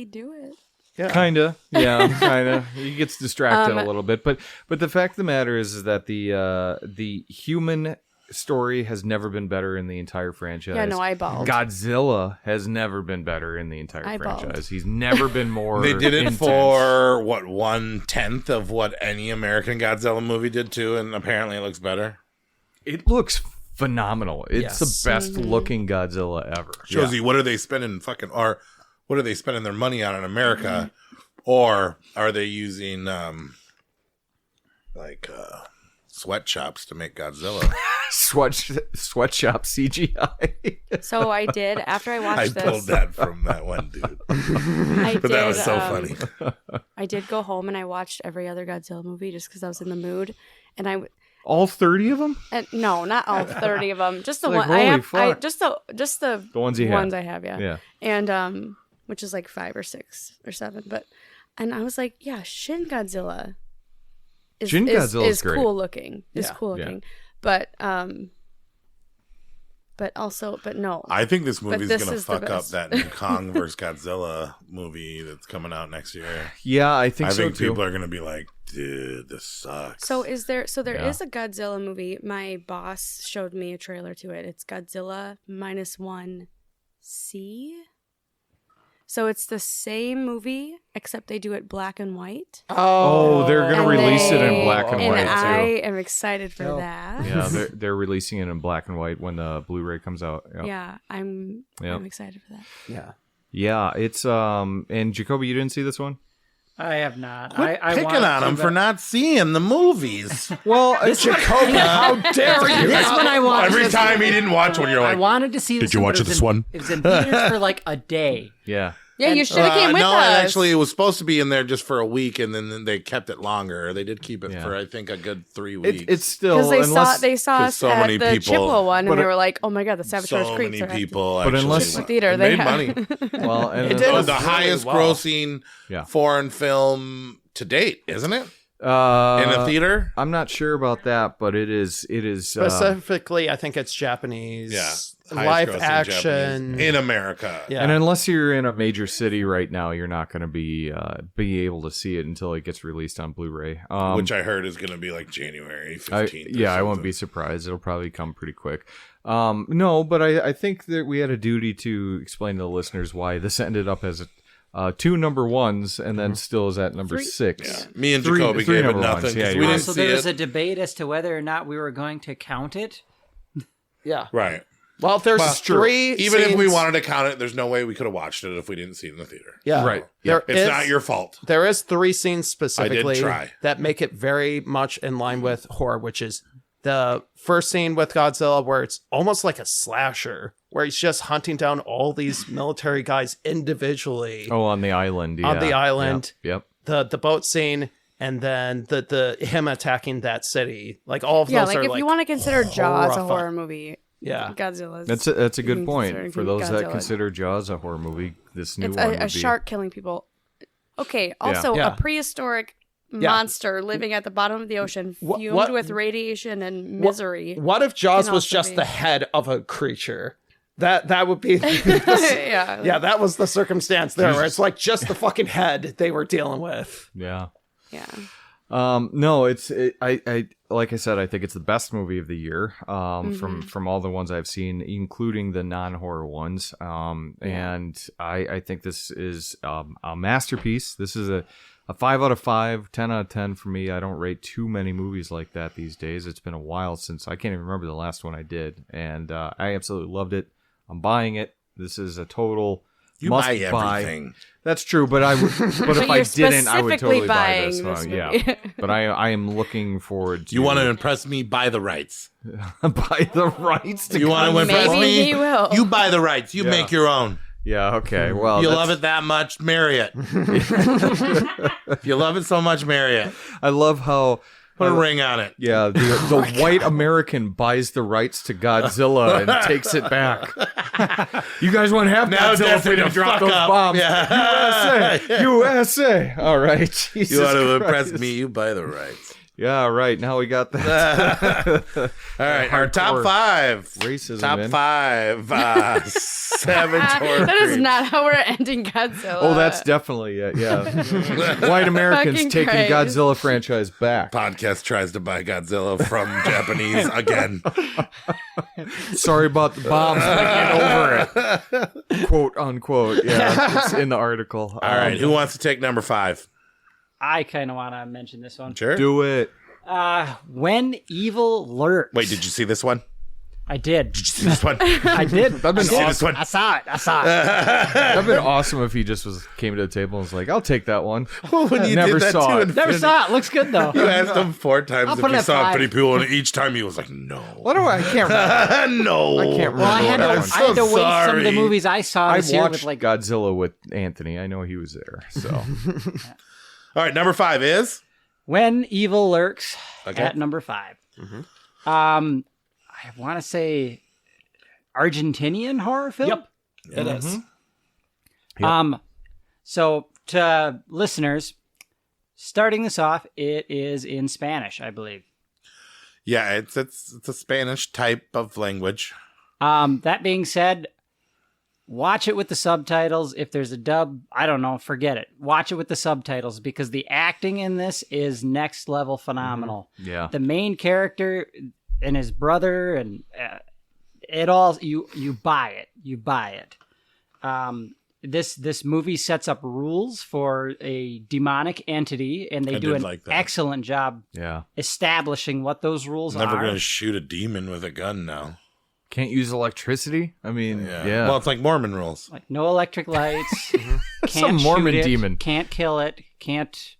do it. Yeah. Kinda. He gets distracted a little bit, but the fact of the matter is that the human story has never been better in the entire franchise. Yeah, no, I bawled. Godzilla has never been better in the entire I bawled. franchise. He's never been more. They did it intense. for, 1/10 of what any American Godzilla movie did too, and apparently it looks better. It looks phenomenal. It's the best looking Godzilla ever. Shows you what are they spending what are they spending their money on in America, or are they using sweatshops to make Godzilla? Sweatshop CGI. So I did after I watched this. I pulled that from that one dude. But that was so funny. I did go home and I watched every other Godzilla movie just because I was in the mood, and all 30 of them? No, not all 30 of them. Just the Like, one I have. fuck. Just the ones you ones have. I have. Yeah. Yeah. And which is like 5 or 6 or 7, and I was like, yeah, Shin Godzilla. Shin Godzilla is is great. cool looking. Is cool looking, but but no. I think this movie's this gonna is the fuck up best. that new Kong vs. Godzilla movie that's coming out next year. Yeah, I think I so think too. people are gonna be like, dude, this sucks. So there Yeah. is a Godzilla movie. My boss showed me a trailer to it. It's Godzilla -1C. So it's the same movie, except they do it black and white. Oh, they're gonna And release it in black and and white I too. am excited for that. Yeah, they're releasing it in black and white when the Blu-ray comes out. Yep. Yeah, I'm excited for that. Yeah. Yeah, it's and Jacoby, you didn't see this one? I have not. Quit I picking wanted on to, him but- for not seeing the movies. Well, Jacoby, how dare you? This one I wanted. Every to- time he didn't watch one, you're I like, wanted to see. Did you watch but this one? It was in theaters for like a day. yeah. Yeah, you should have came with no, us. actually, it was supposed to be in there just for a week, and then they kept it longer. They did keep it for, I think, a good 3 weeks. It's still Because they saw us so at many the people- Chippewa one, but and they it- were like, "Oh my god, the Saboteur so Creeks many are people. But actually unless- the theater it they made had." money. well, and It did. Oh, the really highest well. grossing foreign film to date, isn't it? In a theater? I'm not sure about that, but it is. Specifically, I think it's Japanese. Yeah. Live Highest grossing action. Japanese in America. Yeah. And unless you're in a major city right now, you're not going to be able to see it until it gets released on Blu-ray. Which I heard is going to be like January 15th. I won't be surprised. It'll probably come pretty quick. No, but I think that we had a duty to explain to the listeners why this ended up as 2 number ones and then still is at number 6. Yeah. Me and Jacoby gave it number nothing. ones. Yeah, We you're didn't right. So see there was it. a debate as to whether or not we were going to count it. Yeah. Right. Well, there's three. Even if we scenes- wanted to count it, there's no way we could have watched it if we didn't see it in the theater. Yeah. Right. There It's is- not your fault. There is 3 scenes specifically try. that make it very much in line with horror, which is the first scene with Godzilla where it's almost like a slasher, where he's just hunting down all these military guys individually Oh, on the island. on yeah. the island. Yep. The boat scene, and then the him attacking that city. Like all of Yeah, those like are if like you want to consider Jaws a horrifying. horror movie, Yeah. Godzilla's. That's a you good can point consider for those that Godzilla. consider Jaws a horror movie. This new It's one would a be shark killing people. Okay, also Yeah. a prehistoric monster living at the bottom of the ocean, fumed what- with radiation and misery. What if Jaws Can was also just be- the head of a creature? That would be Yeah. yeah, that was the circumstance there where it's like just the fucking head they were dealing with. Yeah. Yeah. No, I like I said, I think it's the best movie of the year. From all the ones I've seen, including the non-horror ones. And I think this is a masterpiece. This is a 5 out of 5, 10 out of 10 for me. I don't rate too many movies like that these days. It's been a while since I can't even remember the last one I did, and I absolutely loved it. I'm buying it. This is a total You must buy buy. everything. That's true, but I would. But if I you're didn't, I would specifically totally buy this. buying So, this yeah, movie. but I am looking forward to. You want to impress me? Buy the rights. buy the rights to. You want to impress Maybe me? he will. You buy the rights. You Yeah. make your own. Yeah. Okay. Well, You that's- love it that much, marry it. If you love it so much, marry it. I love how. Put a ring on it. Yeah, the white American buys the rights to Godzilla and takes it back. You guys want to have Now Godzilla Jesse if we to don't drop fuck those up. bombs? Yeah. USA, USA. All right. Jesus You want to Christ. impress me? You buy the rights. Yeah. Right. Now we got that. All right, our top Hardcore 5. racism. Top in. 5. Savage horror. That is creep. not how we're ending Godzilla. Oh, that's definitely it. Yeah. White Americans Fucking taking Christ. Godzilla franchise back. Podcast tries to buy Godzilla from Japanese again. Sorry about the bombs, but get over it. Quote unquote. Yeah, it's in the article. All right, who wants to take number 5? I kind of want to mention this one. Sure. do it? When Evil Lurks. Wait, did you see this one? I did. Did you see this one? I did. That'd been See this awesome. one? I saw it. That'd been awesome if he just came to the table and was like, "I'll take that one." When you Never did that saw too, it. Never saw it. Looks good though. You asked him 4 times I'll if put it he at saw 5. Pretty Pool, and each time he was like, "No, What do I can't remember. no." I can't remember. Well, I had to, I'm I so had to wait some of the sorry. movies I saw I this year watched with like Godzilla with Anthony. I know he was there. So All right, number 5 is When Evil Lurks Okay. at number 5. I want to say Argentinian horror film. Yep. It is. So to listeners, starting this off, it is in Spanish, I believe. yeah, it's a Spanish type of language. That being said, watch it with the subtitles. If there's a dub, I don't know, forget it. Watch it with the subtitles because the acting in this is next level phenomenal. Yeah. The main character and his brother and it all, you buy it. You buy it. This movie sets up rules for a demonic entity, and they do an excellent job establishing what those rules are. Never going to shoot a demon with a gun now. Can't use electricity? I mean, yeah. Well, it's like Mormon rules. Like no electric lights. Can't Some Mormon shoot it, demon. Can't kill it. Can't.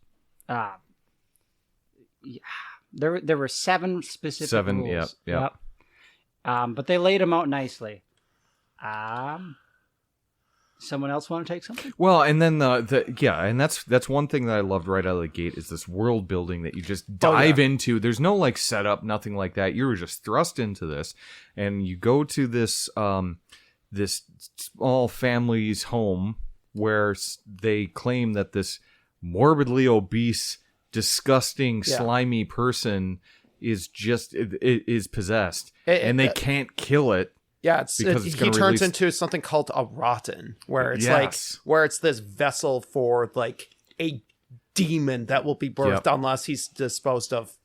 There were 7 specific rules. Yep. But they laid them out nicely. Someone else want to take something? Well, and then and that's one thing that I loved right out of the gate is this world building that you just dive into. There's no like setup, nothing like that. You were just thrust into this, and you go to this this small family's home where they claim that this morbidly obese, disgusting, slimy person is possessed, and they can't kill it. Yeah, he turns into something called a rotten, where it's where it's this vessel for like a demon that will be birthed unless he's disposed of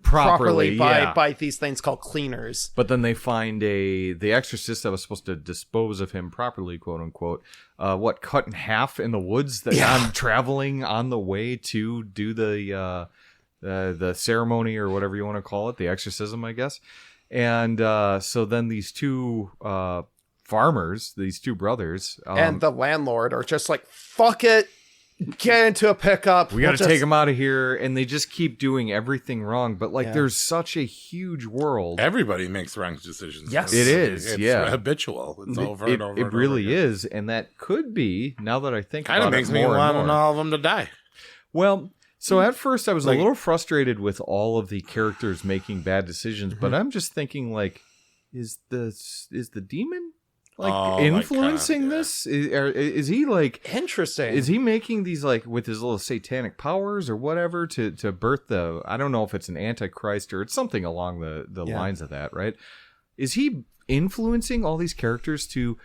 properly by these things called cleaners. But then they find the exorcist that was supposed to dispose of him properly, quote unquote, cut in half in the woods that I'm traveling on the way to do the ceremony or whatever you want to call it, the exorcism, I guess. And so then these two farmers, these two brothers, and the landlord are just like, fuck it, get into a pickup. We got to take them out of here. And they just keep doing everything wrong. But there's such a huge world. Everybody makes wrong decisions. Yes, it is. It's habitual. It's over and over. It really is. And that could be, now that I think about it, kind of makes me want all of them to die. Well, so at first I was a little frustrated with all of the characters making bad decisions, but I'm just thinking like, is the demon influencing this? Is he like interesting? Is he making these like with his little satanic powers or whatever to birth the? I don't know if it's an antichrist or it's something along the lines of that, right? Is he influencing all these characters to?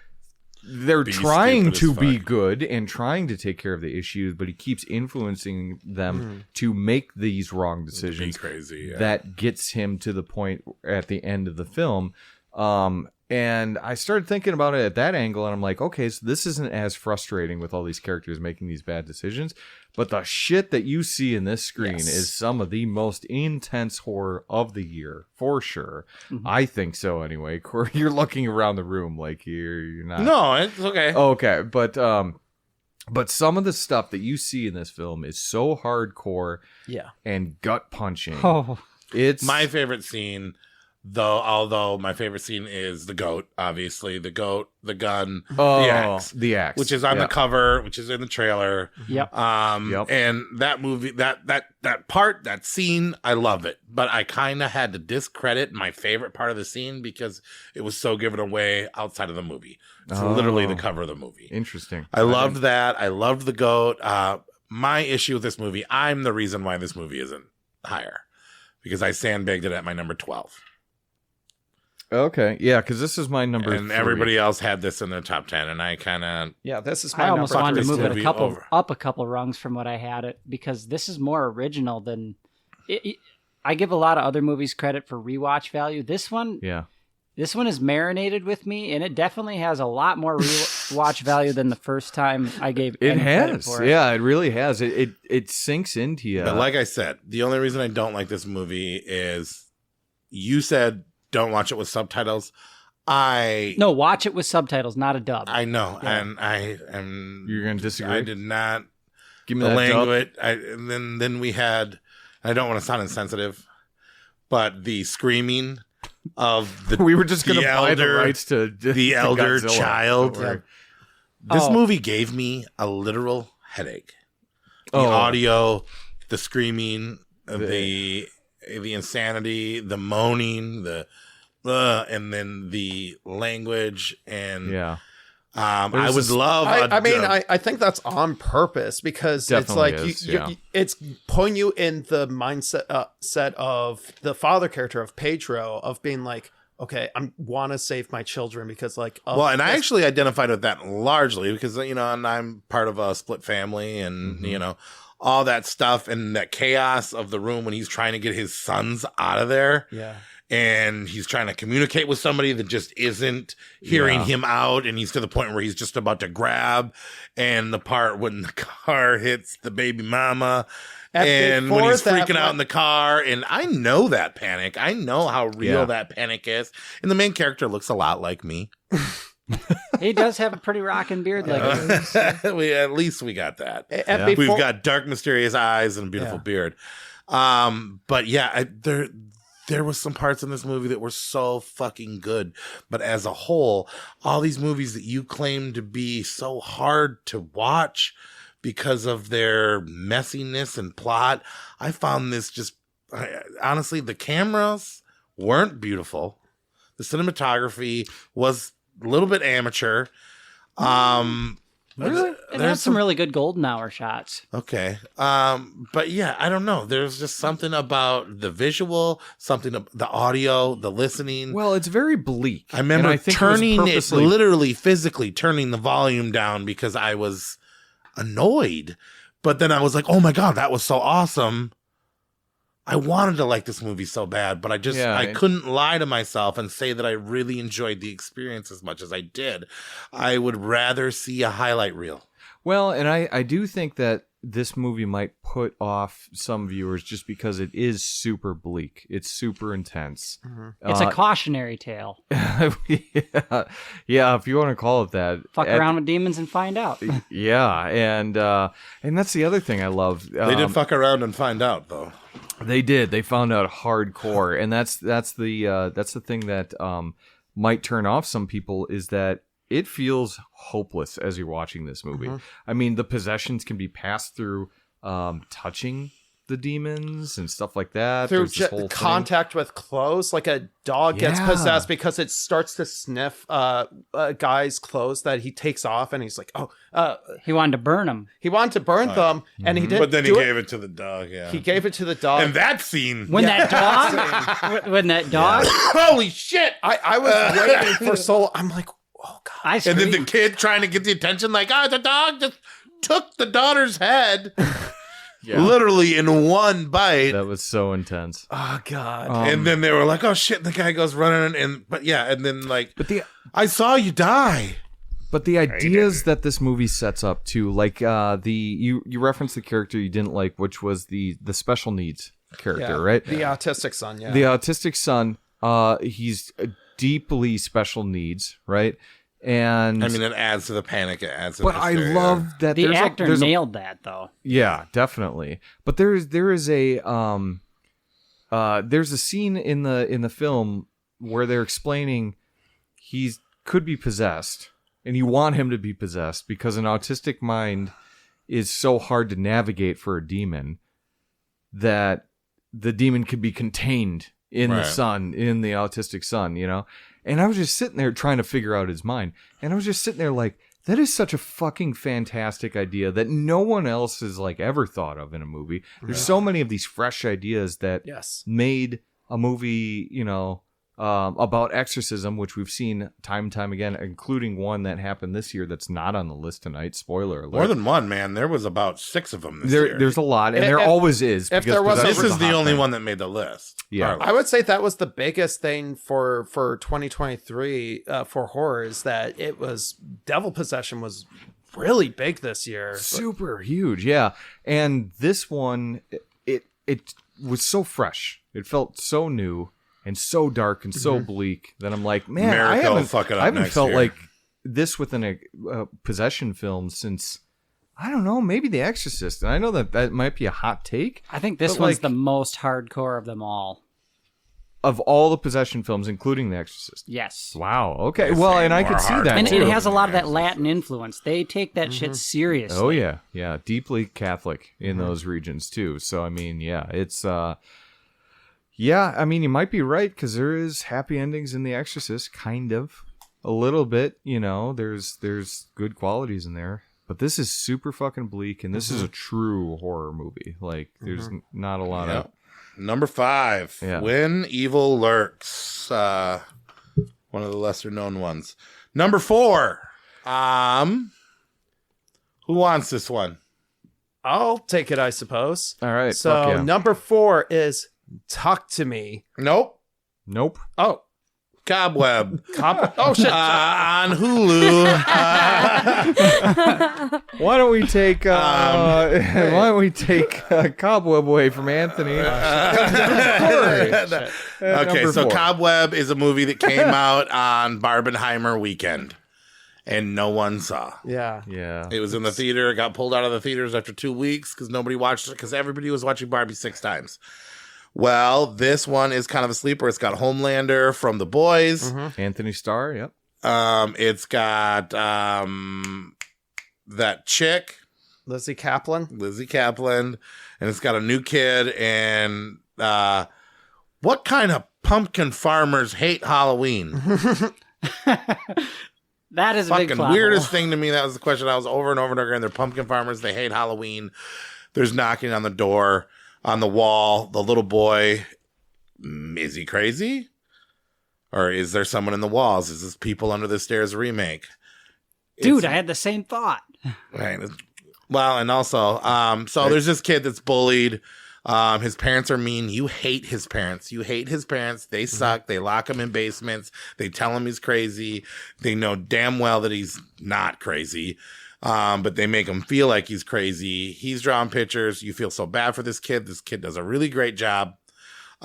They're trying to be good and trying to take care of the issues, but he keeps influencing them to make these wrong decisions. Crazy, that gets him to the point at the end of the film. And I started thinking about it at that angle, and I'm like, okay, so this isn't as frustrating with all these characters making these bad decisions, but the shit that you see in this screen is some of the most intense horror of the year, for sure. I think so anyway. Cory, you're looking around the room like you're not. No, it's okay. Okay, but some of the stuff that you see in this film is so hardcore and gut punching. It's my favorite scene. Although my favorite scene is the goat, obviously the goat, the gun, the axe, which is on the cover, which is in the trailer. And that movie, that scene, I love it, but I kind of had to discredit my favorite part of the scene because it was so given away outside of the movie. It's literally the cover of the movie. Interesting. I loved that. I loved the goat. My issue with this movie, I'm the reason why this movie isn't higher because I sandbagged it at my number 12. Okay, yeah, because this is my number 3. Everybody else had this in their top 10, and I kind of this is my I almost number wanted to 3. move it up a couple rungs from what I had it because this is more original than. I give a lot of other movies credit for rewatch value. This one is marinated with me, and it definitely has a lot more rewatch value than the first time I gave it. Credit for it. Yeah, it really has. It sinks into you. But like I said, the only reason I don't like this movie is you said. Don't watch it with subtitles. No, watch it with subtitles, not a dub. I know, and You're gonna disagree. I did not. Give me the that language. And then we had. I don't want to sound insensitive, but the screaming of the. We were just gonna buy the rights to the elder Godzilla. child. This movie gave me a literal headache. The audio, the screaming, the insanity, the moaning, and then the language, and I would love. I think that's on purpose because it's like it's putting you in the mindset set of the father character of Pedro of being like, okay, I want to save my children because like, well, and I actually identified with that largely because, you know, and I'm part of a split family and, you know, all that stuff and that chaos of the room when he's trying to get his sons out of there. Yeah. And he's trying to communicate with somebody that just isn't hearing him out. And he's to the point where he's just about to grab. And the part when the car hits the baby mama. And when he's freaking out in the car. And I know that panic. I know how real that panic is. And the main character looks a lot like me. He does have a pretty rockin' beard like at least we got that. We've got dark, mysterious eyes and a beautiful beard. But yeah, there was some parts in this movie that were so fucking good. But as a whole, all these movies that you claim to be so hard to watch because of their messiness and plot, I found this just, honestly, the cameras weren't beautiful. The cinematography was a little bit amateur. It had some really good golden hour shots. Okay. But yeah, I don't know. There's just something about the visual, the audio, the listening. Well, it's very bleak. I remember literally physically turning the volume down because I was annoyed. But then I was like, oh my God, that was so awesome. I wanted to like this movie so bad, but I couldn't lie to myself and say that I really enjoyed the experience as much as I did. I would rather see a highlight reel. Well, and I do think that this movie might put off some viewers just because it is super bleak. It's super intense. It's a cautionary tale. Yeah, if you want to call it that. Fuck around with demons and find out. Yeah, and that's the other thing I love. They did fuck around and find out, though. They did. They found out hardcore, and that's the thing that might turn off some people is that it feels hopeless as you're watching this movie. I mean, the possessions can be passed through touching the demons and stuff like that. Through contact with clothes, like a dog gets possessed because it starts to sniff a guy's clothes that he takes off, and he's like, he wanted to burn them. He wanted to burn them, and he didn't. But then he gave it to the dog. Yeah, he gave it to the dog. And that scene, when that dog, holy shit! I was waiting for so long. I'm like, oh God! And then the kid trying to get the attention, like, the dog just took the daughter's head. Literally in one bite. That was so intense. Oh God! And then they were like, "Oh shit!" And the guy goes running, and then like, I saw you die. But the ideas that this movie sets up too, like you referenced the character you didn't like, which was the special needs character, right? The autistic son. Yeah. The autistic son. He's deeply special needs, right? And I mean, it adds to the panic. It adds to but I love that the actor nailed that, though. Yeah, definitely. But there is a scene in the film where they're explaining he could be possessed, and you want him to be possessed because an autistic mind is so hard to navigate for a demon that the demon could be contained in the son, in the autistic son, you know? And I was just sitting there trying to figure out his mind. And I was just sitting there like, that is such a fucking fantastic idea that no one else has like ever thought of in a movie. There's so many of these fresh ideas that made a movie, you know, about exorcism, which we've seen time and time again, including one that happened this year that's not on the list tonight. Spoiler alert. More than one, man. There was about 6 of them this year. There's a lot, and there always is. If there was, this is the only one that made the list. Yeah, I would say that was the biggest thing for 2023 for horror is that it was devil possession was really big this year. Super huge, yeah. And this one, it was so fresh. It felt so new. And so dark and so bleak that I'm like, man, I haven't felt like this within a possession film since, I don't know, maybe The Exorcist. And I know that might be a hot take. I think this one's the most hardcore of them all. Of all the possession films, including The Exorcist. Yes. Wow. Okay. Well, and I could see that. And it has a lot of that Latin influence. They take that shit seriously. Oh, yeah. Yeah. Deeply Catholic in those regions, too. So, I mean, yeah, it's... Yeah, I mean, you might be right, because there is happy endings in The Exorcist, kind of. A little bit, you know, there's good qualities in there. But this is super fucking bleak, and this is a true horror movie. Like, there's not a lot of... Number 5, When Evil Lurks. One of the lesser known ones. Number 4. Who wants this one? I'll take it, I suppose. All right. So fuck yeah. number 4 is Talk to Me. Nope. Nope. Oh, Cobweb. oh shit. On Hulu. Why don't we take Cobweb away from Anthony? Okay, so 4. Cobweb is a movie that came out on Barbenheimer weekend, and no one saw. Yeah. Yeah. It was in the theater. It got pulled out of the theaters after 2 weeks because nobody watched it because everybody was watching Barbie 6 times. Well, this one is kind of a sleeper. It's got Homelander from The Boys. Mm-hmm. Anthony Starr. Yep. It's got that chick, Lizzie Kaplan. and it's got a new kid. And what kind of pumpkin farmers hate Halloween? That is a big Fucking plot weirdest hole. thing to me. That was the question I was over and over and over again. They're pumpkin farmers. They hate Halloween. There's knocking on the door, on the wall. The little boy, is he crazy? Or is there someone in the walls? Is this People Under the Stairs remake? Dude, I had the same thought. Right. Well, and also, so there's this kid that's bullied. His parents are mean. You hate his parents. They suck. They lock him in basements. They tell him he's crazy. They know damn well that he's not crazy. But they make him feel like he's crazy. He's drawing pictures. You feel so bad for this kid. This kid does a really great job.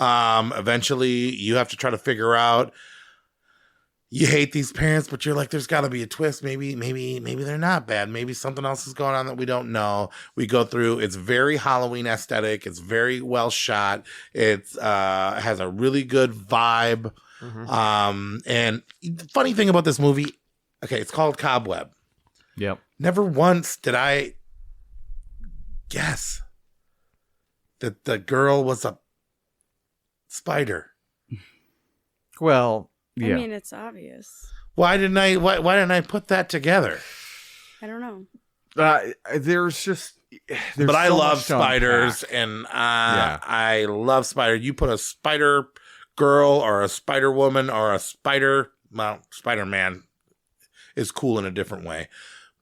Eventually you have to try to figure out, you hate these parents, but you're like, there's got to be a twist. Maybe they're not bad. Maybe something else is going on that we don't know. We go through. It's very Halloween aesthetic. It's very well shot. It has a really good vibe. Mm-hmm. And the funny thing about this movie, okay, it's called Cobweb. Yep. Never once did I guess that the girl was a spider. Well, yeah. I mean, it's obvious. Why didn't I put that together? I don't know. There's But I so love much to spiders, unpack. and I love spiders. You put a spider girl or a spider woman or a spider, well, Spider-Man is cool in a different way.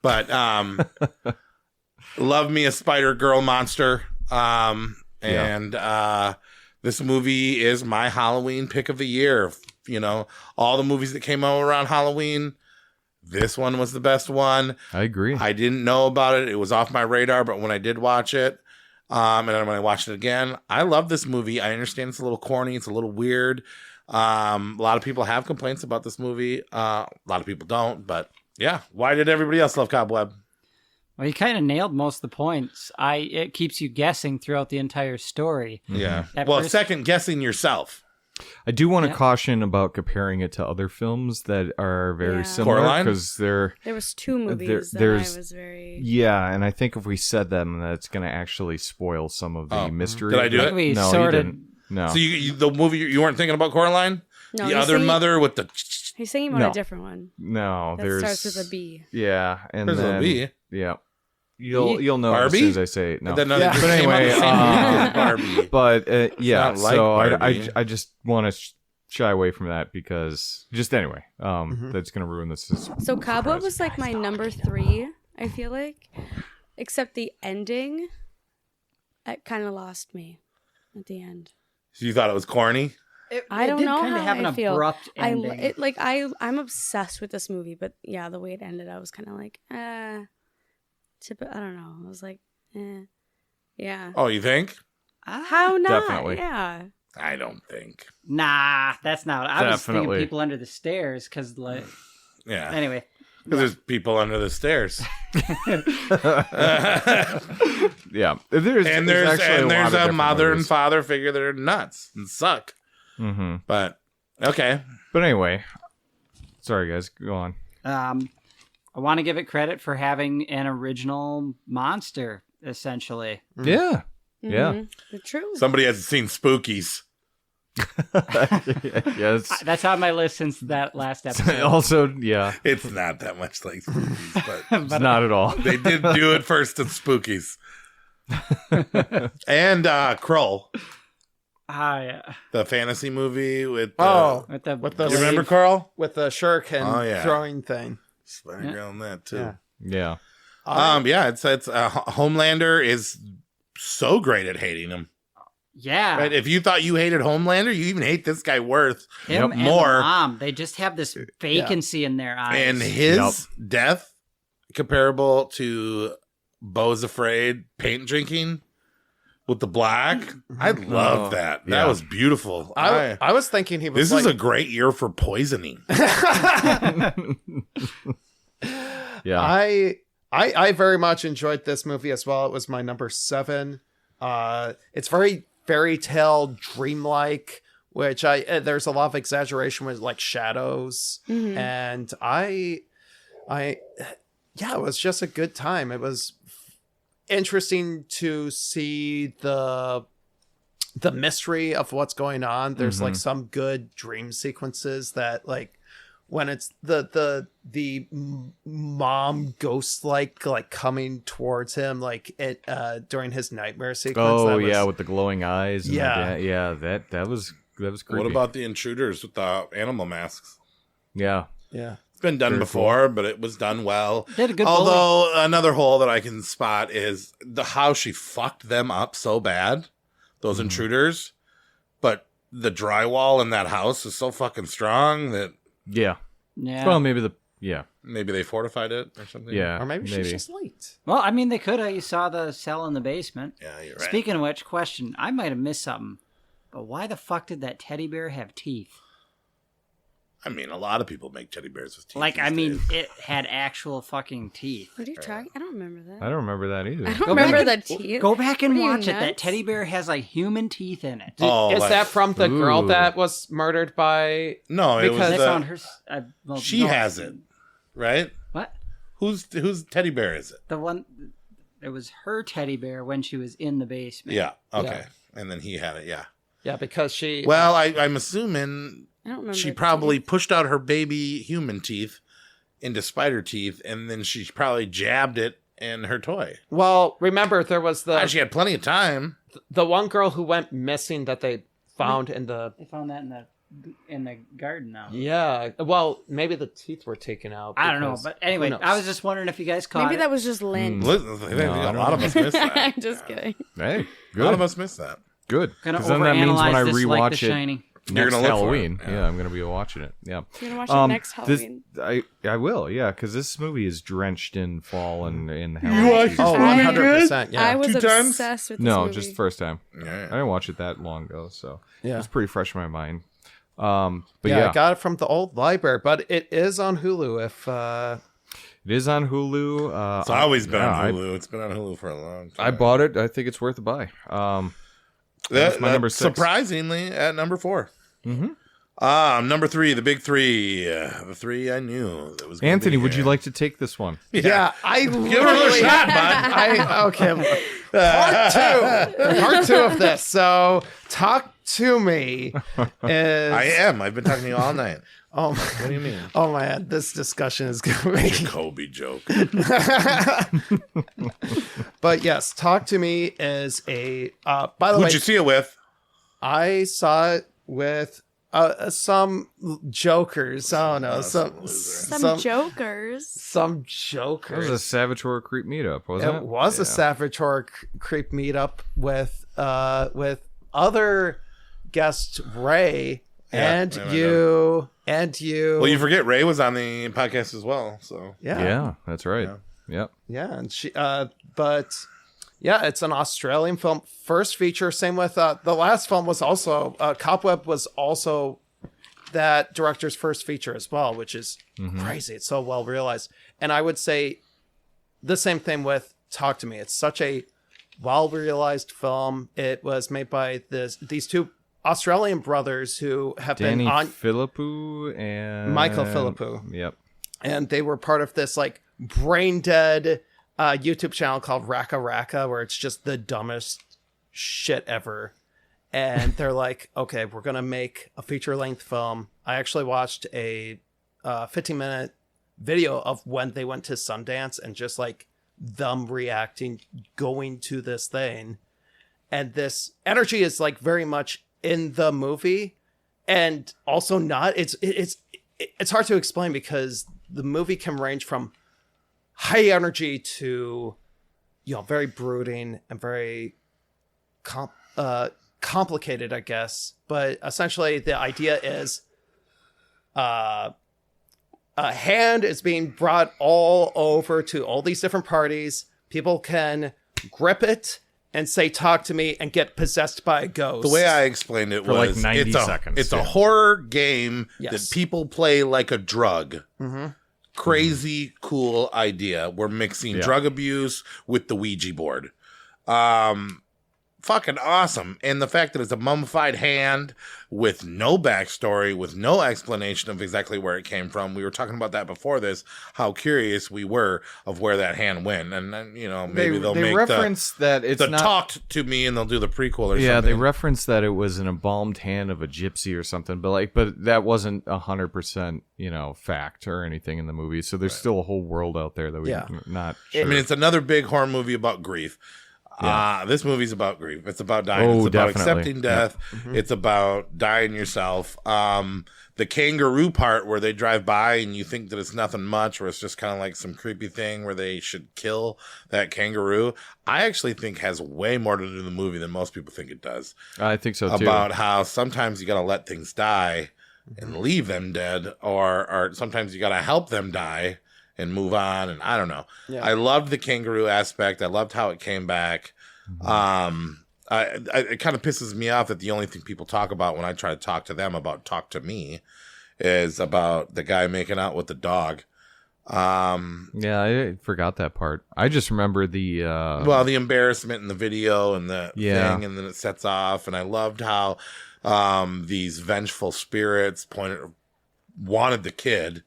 But love me a spider girl monster. This movie is my Halloween pick of the year. You know, all the movies that came out around Halloween, this one was the best one. I agree. I didn't know about it. It was off my radar, but when I did watch it, and then when I watched it again, I love this movie. I understand it's a little corny. It's a little weird. A lot of people have complaints about this movie. A lot of people don't, but yeah. Why did everybody else love Cobweb? Well, you kind of nailed most of the points. It keeps you guessing throughout the entire story. Yeah. At Well, first- second guessing yourself. I do want to Yeah. caution about comparing it to other films that are very Yeah. similar Coraline? because they're There was 2 movies that there's- I was very... yeah, and I think if we said them, that's going to actually spoil some of the Oh. mystery. Did I do I it? think we No, sort you of... didn't. No. So you the movie you weren't thinking about Coraline? No, The he's other singing- mother with the He's singing about No. a different one. No, That there's starts with a B. Yeah, and There's a then B. yeah, you'll know Barbie? as soon as I say it. No, Then Yeah. it but came out anyway, the same week as Barbie. but yeah, not like so Barbie. I just want to shy away from that because just anyway, Mm-hmm. that's gonna ruin this. So Cobweb was like my number 3, I feel like. Except the ending, it kind of lost me at the end. So you thought it was corny? I don't know kind of how have an I feel. abrupt ending. I'm obsessed with this movie, but yeah, the way it ended, I was kind of like, I don't know. I was like, yeah. Oh, you think? How not? Definitely. Yeah. I don't think. Nah, that's not. I was thinking Definitely. People Under the Stairs because, like, Yeah. anyway. Because there's people under the stairs. Yeah, there's there's a mother and movies. father figure that are nuts and suck. Mm-hmm. But okay. But anyway, sorry guys, go on. I want to give it credit for having an original monster, essentially. Yeah, yeah. Mhm. The truth. Somebody hasn't seen Spookies. Yes. That's on my list since that last episode. Also, yeah, It's not that much like Spookies, but it's not at all. they did do it first in Spookies. And Kroll. Yeah. The fantasy movie with With the you remember Carl? with the shuriken throwing thing. Spider-Girl on that too. Yeah. It's Homelander is so great at hating him. Yeah. Right? If you thought you hated Homelander, you even hate this guy worth him and more. the mom. They just have this vacancy in their eyes. And his death comparable to Beau's Afraid paint drinking with the black. I love that. That was beautiful. I was thinking he was This is a great year for poisoning. Yeah. I very much enjoyed this movie as well. It was my number 7. It's very fairy tale, dreamlike, which there's a lot of exaggeration with like shadows, and it was just a good time. It was interesting to see the mystery of what's going on. There's like some good dream sequences that like when it's the mom ghost like coming towards him like it during his nightmare sequence. With the glowing eyes. And that was creepy. What about the intruders with the animal masks? Yeah. It's been done before, but it was done well. They had a good Although another hole that I can spot is how she fucked them up so bad, those intruders. But the drywall in that house is so fucking strong that well, maybe maybe they fortified it or something. Yeah. Or maybe she's just late. Well, I mean, they could have. You saw the cell in the basement. Yeah, you're right. Speaking of which, question. I might have missed something. But why the fuck did that teddy bear have teeth? I mean, a lot of people make teddy bears with teeth. Like, I mean, it had actual fucking teeth. What are you talking? I don't remember that. I don't remember that either. I don't remember the teeth. Go back and What are you, watch it. That nuts? teddy bear has like human teeth in it. Is that from the girl that was murdered by? No, it was They found her. she has it, right? What? Whose teddy bear is it? The one. It was her teddy bear when she was in the basement. Yeah. Okay. And then he had it. Yeah. Yeah, because she. Well, I'm assuming. I don't remember. She probably pushed out her baby human teeth into spider teeth, and then she probably jabbed it in her toy. Well, remember there was she had plenty of time. The one girl who went missing that they found in the. They found that in the garden now. Yeah. Well, maybe the teeth were taken out. I don't know, but anyway, I was just wondering if you guys caught Maybe it. that was just lint. A lot of us missed that. I'm just kidding. Hey, A lot of us missed that. Good. Gonna Because then that means when I overanalyze this rewatch like The it Shining. You're next gonna look for Halloween, it. I'm going to be watching it. Yeah. You're gonna watch it next Halloween. I will, yeah, because this movie is drenched in fall and in Halloween. watched season. this 100%. Yeah. I was 2 times? obsessed with this No, movie. just the first time. Yeah. I didn't watch it that long ago, so it's pretty fresh in my mind. But I got it from the old library, but it is on Hulu. If it is on Hulu. It's always been on Hulu. It's been on Hulu for a long time. I bought it. I think it's worth a buy. That's my number 6. Surprisingly, at number 4. Number 3, the big 3. The 3 I knew that was. Anthony, would you like to take this one? yeah, I Give it a shot, bud. okay. Part 2 of this. So talk to me. I am. I've been talking to you all night. Oh, What do you mean? oh man, this discussion is going to be. Jacoby joke. But yes, talk to me is a. By the Who'd way, you see it with? I saw it with some jokers. I don't know, Some jokers. some That jokers. was a Savator Creep meetup, wasn't it? It was a Savator Creep meetup with other guest Ray and you. Well, you forget Ray was on the podcast as well. So Yeah, that's right. Yep. Yeah, and she, but yeah, it's an Australian film, first feature. Same with the last film was also Cobweb was also that director's first feature as well, which is crazy. It's so well realized, and I would say the same thing with Talk to Me. It's such a well realized film. It was made by these two Australian brothers who have Danny been on Philippou and Michael Philippou. Yep. And they were part of this like brain dead YouTube channel called Raka Raka, where it's just the dumbest shit ever. And they're like, okay, we're going to make a feature length film. I actually watched a 15-minute video of when they went to Sundance and just like them reacting, going to this thing. And this energy is like very much in the movie and also not. It's hard to explain because the movie can range from high energy to, very brooding and very complicated, I guess. But essentially the idea is a hand is being brought all over to all these different parties. People can grip it and say, talk to me, and get possessed by a ghost. The way I explained it For was like 90 seconds. It's a horror game Yes. that people play like a drug. Mm-hmm. Crazy cool idea. We're mixing drug abuse with the Ouija board. Fucking awesome. And the fact that it's a mummified hand with no backstory, with no explanation of exactly where it came from. We were talking about that before this, how curious we were of where that hand went. And maybe they'll make reference that it's the not talked to me and they'll do the prequel or something. Yeah, they reference that it was an embalmed hand of a gypsy or something, but that wasn't 100%, fact or anything in the movie. So there's still a whole world out there that we're not sure. I mean, it's another big horror movie about grief. Yeah. This movie's about grief. It's about dying. Oh, it's about definitely. accepting death. Yeah. Mm-hmm. It's about dying yourself. The kangaroo part where they drive by and you think that it's nothing much, where it's just kind of like some creepy thing where they should kill that kangaroo, I actually think has way more to do with the movie than most people think it does. I think so too. About how sometimes you got to let things die and leave them dead, or sometimes you got to help them die and move on, and I don't know. Yeah. I loved the kangaroo aspect. I loved how it came back. It kind of pisses me off that the only thing people talk about when I try to talk to them about talk to me is about the guy making out with the dog. Yeah, I forgot that part. I just remember the the embarrassment in the video and the thing, and then it sets off. And I loved how these vengeful spirits wanted the kid.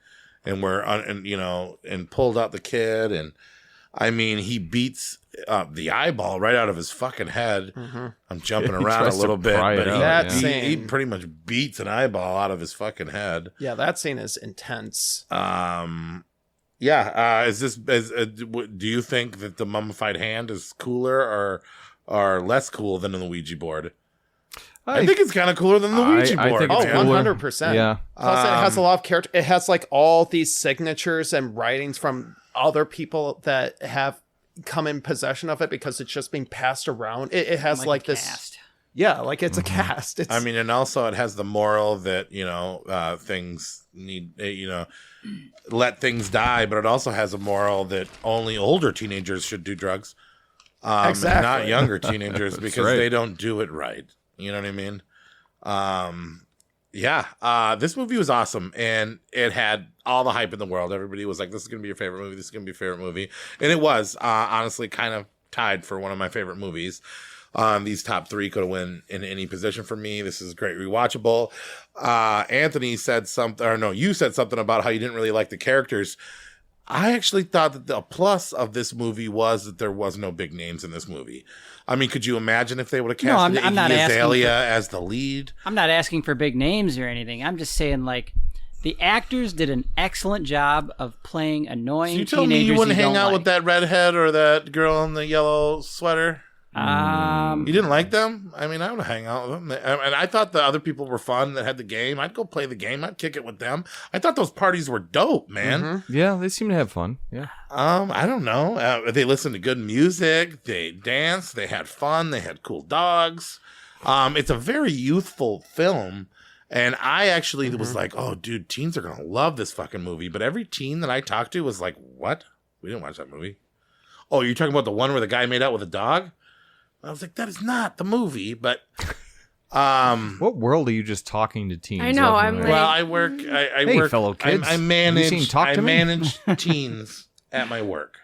And and pulled out the kid, and I mean, he beats the eyeball right out of his fucking head. Mm-hmm. I'm jumping around a little bit, but he scene, pretty much beats an eyeball out of his fucking head. Yeah, that scene is intense. Do you think that the mummified hand is cooler or less cool than the Ouija board? I think it's kind of cooler than the Ouija board. I think it's 100%. Yeah. Plus, it has a lot of character. It has like all these signatures and writings from other people that have come in possession of it because it's just being passed around. It has like this. Cast. Yeah, like it's a cast. It's, and also it has the moral that things need let things die, but it also has a moral that only older teenagers should do drugs, exactly. not younger teenagers because they don't do it right. You know what I mean? This movie was awesome, and it had all the hype in the world. Everybody was like, this is going to be your favorite movie. This is going to be your favorite movie. And it was, honestly, kind of tied for one of my favorite movies. These top three could have won in any position for me. This is great rewatchable. Anthony said you said something about how you didn't really like the characters. I actually thought that the plus of this movie was that there was no big names in this movie. I mean, could you imagine if they would have cast Iggy Azalea as the lead? I'm not asking for big names or anything. I'm just saying, like, the actors did an excellent job of playing annoying teenagers. So you told me you wouldn't hang out like. with that redhead or that girl in the yellow sweater? You didn't like them? I mean, I would hang out with them. And I thought the other people were fun that had the game. I'd go play the game. I'd kick it with them. I thought those parties were dope, man. Mm-hmm. Yeah, they seem to have fun. Yeah. I don't know. They listened to good music. They danced. They had fun. They had cool dogs. It's a very youthful film. And I actually was like, oh, dude, teens are going to love this fucking movie. But every teen that I talked to was like, what? We didn't watch that movie. Oh, you're talking about the one where the guy made out with a dog? I was like, that is not the movie, but what world are you just talking to teens? I know, I'm like, like, well, I work. I hey, work. fellow kids. I manage. Talk to me? manage teens at my work,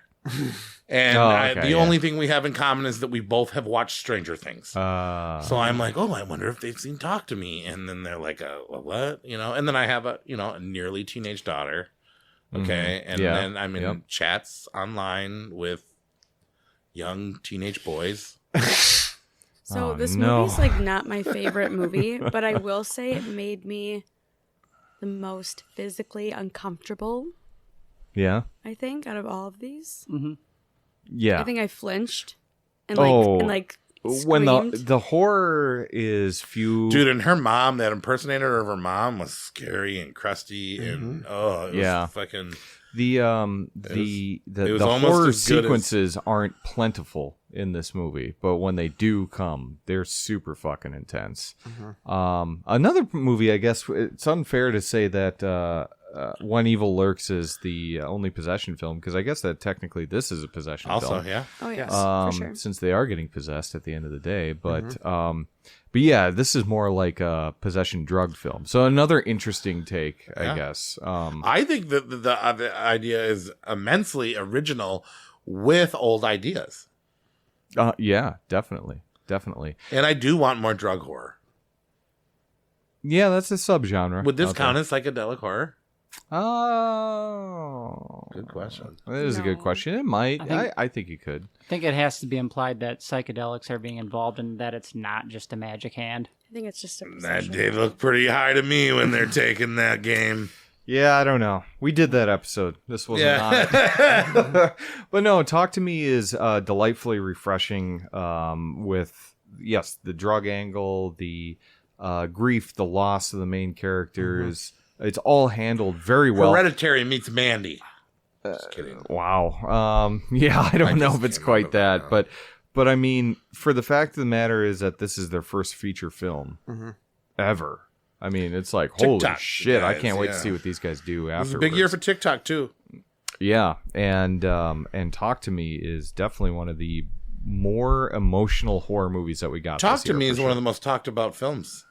and the only thing we have in common is that we both have watched Stranger Things. So I'm like, oh, I wonder if they've seen Talk to Me, and then they're like, what? And then I have a nearly teenage daughter. Okay, and then I'm in chats online with young teenage boys. So this movie's like not my favorite movie, but I will say it made me the most physically uncomfortable. Yeah. I think out of all of these. Mm-hmm. Yeah. I think I flinched and when screamed. the horror is few. Dude, and her mom, that impersonator of her mom was scary and crusty and it was fucking The was almost horror as good as- sequences aren't plentiful in this movie, but when they do come, they're super fucking intense. Another movie, I guess it's unfair to say that One Evil Lurks is the only possession film, because I guess that technically this is a possession film. also, yeah. Oh yes, for sure. Since they are getting possessed at the end of the day, but yeah, this is more like a possession drug film. So another interesting take, I guess. I think that the idea is immensely original with old ideas. Yeah, definitely. And I do want more drug horror. Yeah, that's a subgenre. Would this count as psychedelic horror? Oh, good question. That is a good question. It might. I think it could. I think it has to be implied that psychedelics are being involved and that it's not just a magic hand. I think it's just a That they look pretty high to me when they're taking that game. Yeah, I don't know. We did that episode. This wasn't on it. But no, Talk to Me is delightfully refreshing with, yes, the drug angle, the grief, the loss of the main characters. It's all handled very well. Hereditary meets Mandy. Just kidding. Wow. Yeah, I don't know if it's quite that, but I mean, for the fact of the matter is that this is their first feature film ever. I mean, it's like, holy TikTok, shit, I guys, can't wait to see what these guys do afterwards. It was a big year for TikTok, too. Yeah, and Talk to Me is definitely one of the more emotional horror movies that we got. Talk to Me is one of the most talked about films.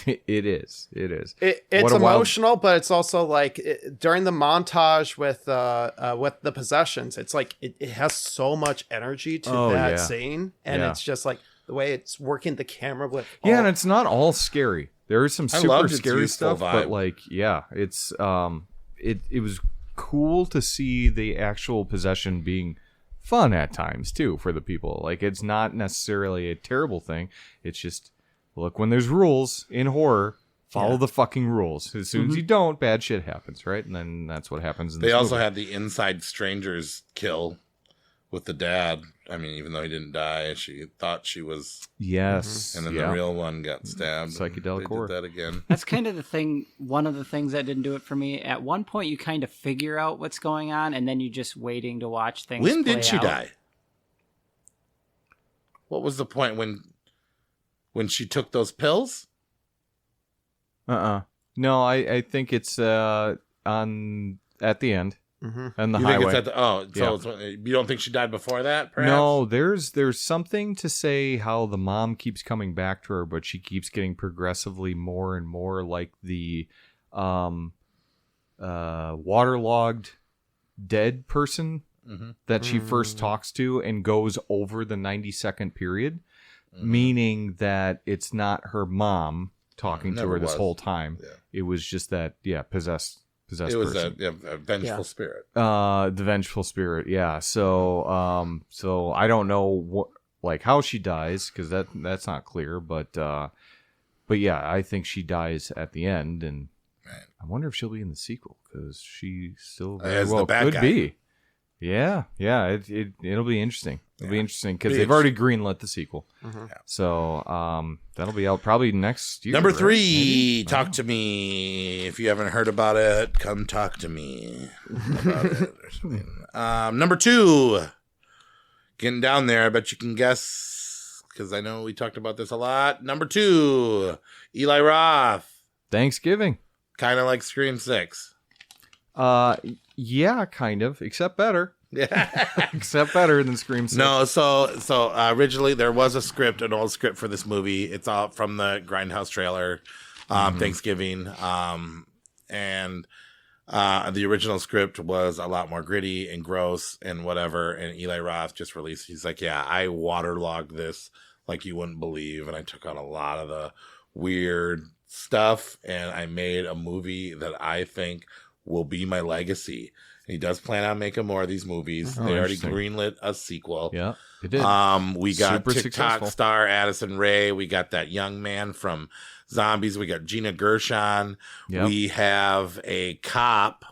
It is. It's What a wild- emotional, but it's also like during the montage with the possessions, it's like it has so much energy to that scene, and it's just like the way it's working the camera with. And it's not all scary. There is some super loved its scary youthful stuff, vibe. but like, yeah, it's it was cool to see the actual possession being fun at times too for the people. Like, it's not necessarily a terrible thing. It's just, look, when there's rules in horror, follow the fucking rules. As soon as you don't, bad shit happens, right? And then that's what happens in this They also movie. had the Inside Strangers kill with the dad. I mean, even though he didn't die, she thought she was. Yes. And then the real one got stabbed. Psychedelic They horror. did that again. That's kind of the thing. One of the things that didn't do it for me. At one point, you kind of figure out what's going on, and then you're just waiting to watch things. When play did she out. die? What was the point when she took those pills? No, I think it's at the end. And the You highway. think it's you don't think she died before that? Perhaps? No, there's something to say how the mom keeps coming back to her, but she keeps getting progressively more and more like the waterlogged dead person that she first talks to and goes over the 90-second period, meaning that it's not her mom talking to Never her this was. whole time. Yeah. It was just that, possessed It was person. a vengeful spirit. The vengeful spirit, yeah. So I don't know how she dies, because that's not clear, but yeah, I think she dies at the end, and I wonder if she'll be in the sequel, because she still very As the well bad could guy. be. Yeah, it'll be interesting. It'll be interesting because they've already greenlit the sequel, so that'll be out probably next year. Number right? 3, Maybe? Talk to Me. If you haven't heard about it, come talk to me about it or something. Number 2, getting down there. I bet you can guess, because I know we talked about this a lot. Number 2, Eli Roth. Thanksgiving. Kind of like Scream 6. Yeah, kind of, except better. Yeah. Except better than Scream 6. No, so originally there was a script, an old script for this movie. It's all from the Grindhouse trailer, Thanksgiving. And the original script was a lot more gritty and gross and whatever. And Eli Roth just released, he's like, yeah, I waterlogged this like you wouldn't believe. And I took out a lot of the weird stuff and I made a movie that I think will be my legacy. He does plan on making more of these movies. Oh, they already interesting. greenlit a sequel. Yeah, it did. We got Super TikTok successful. star Addison Rae. We got that young man from Zombies. We got Gina Gershon. Yep. We have a cop.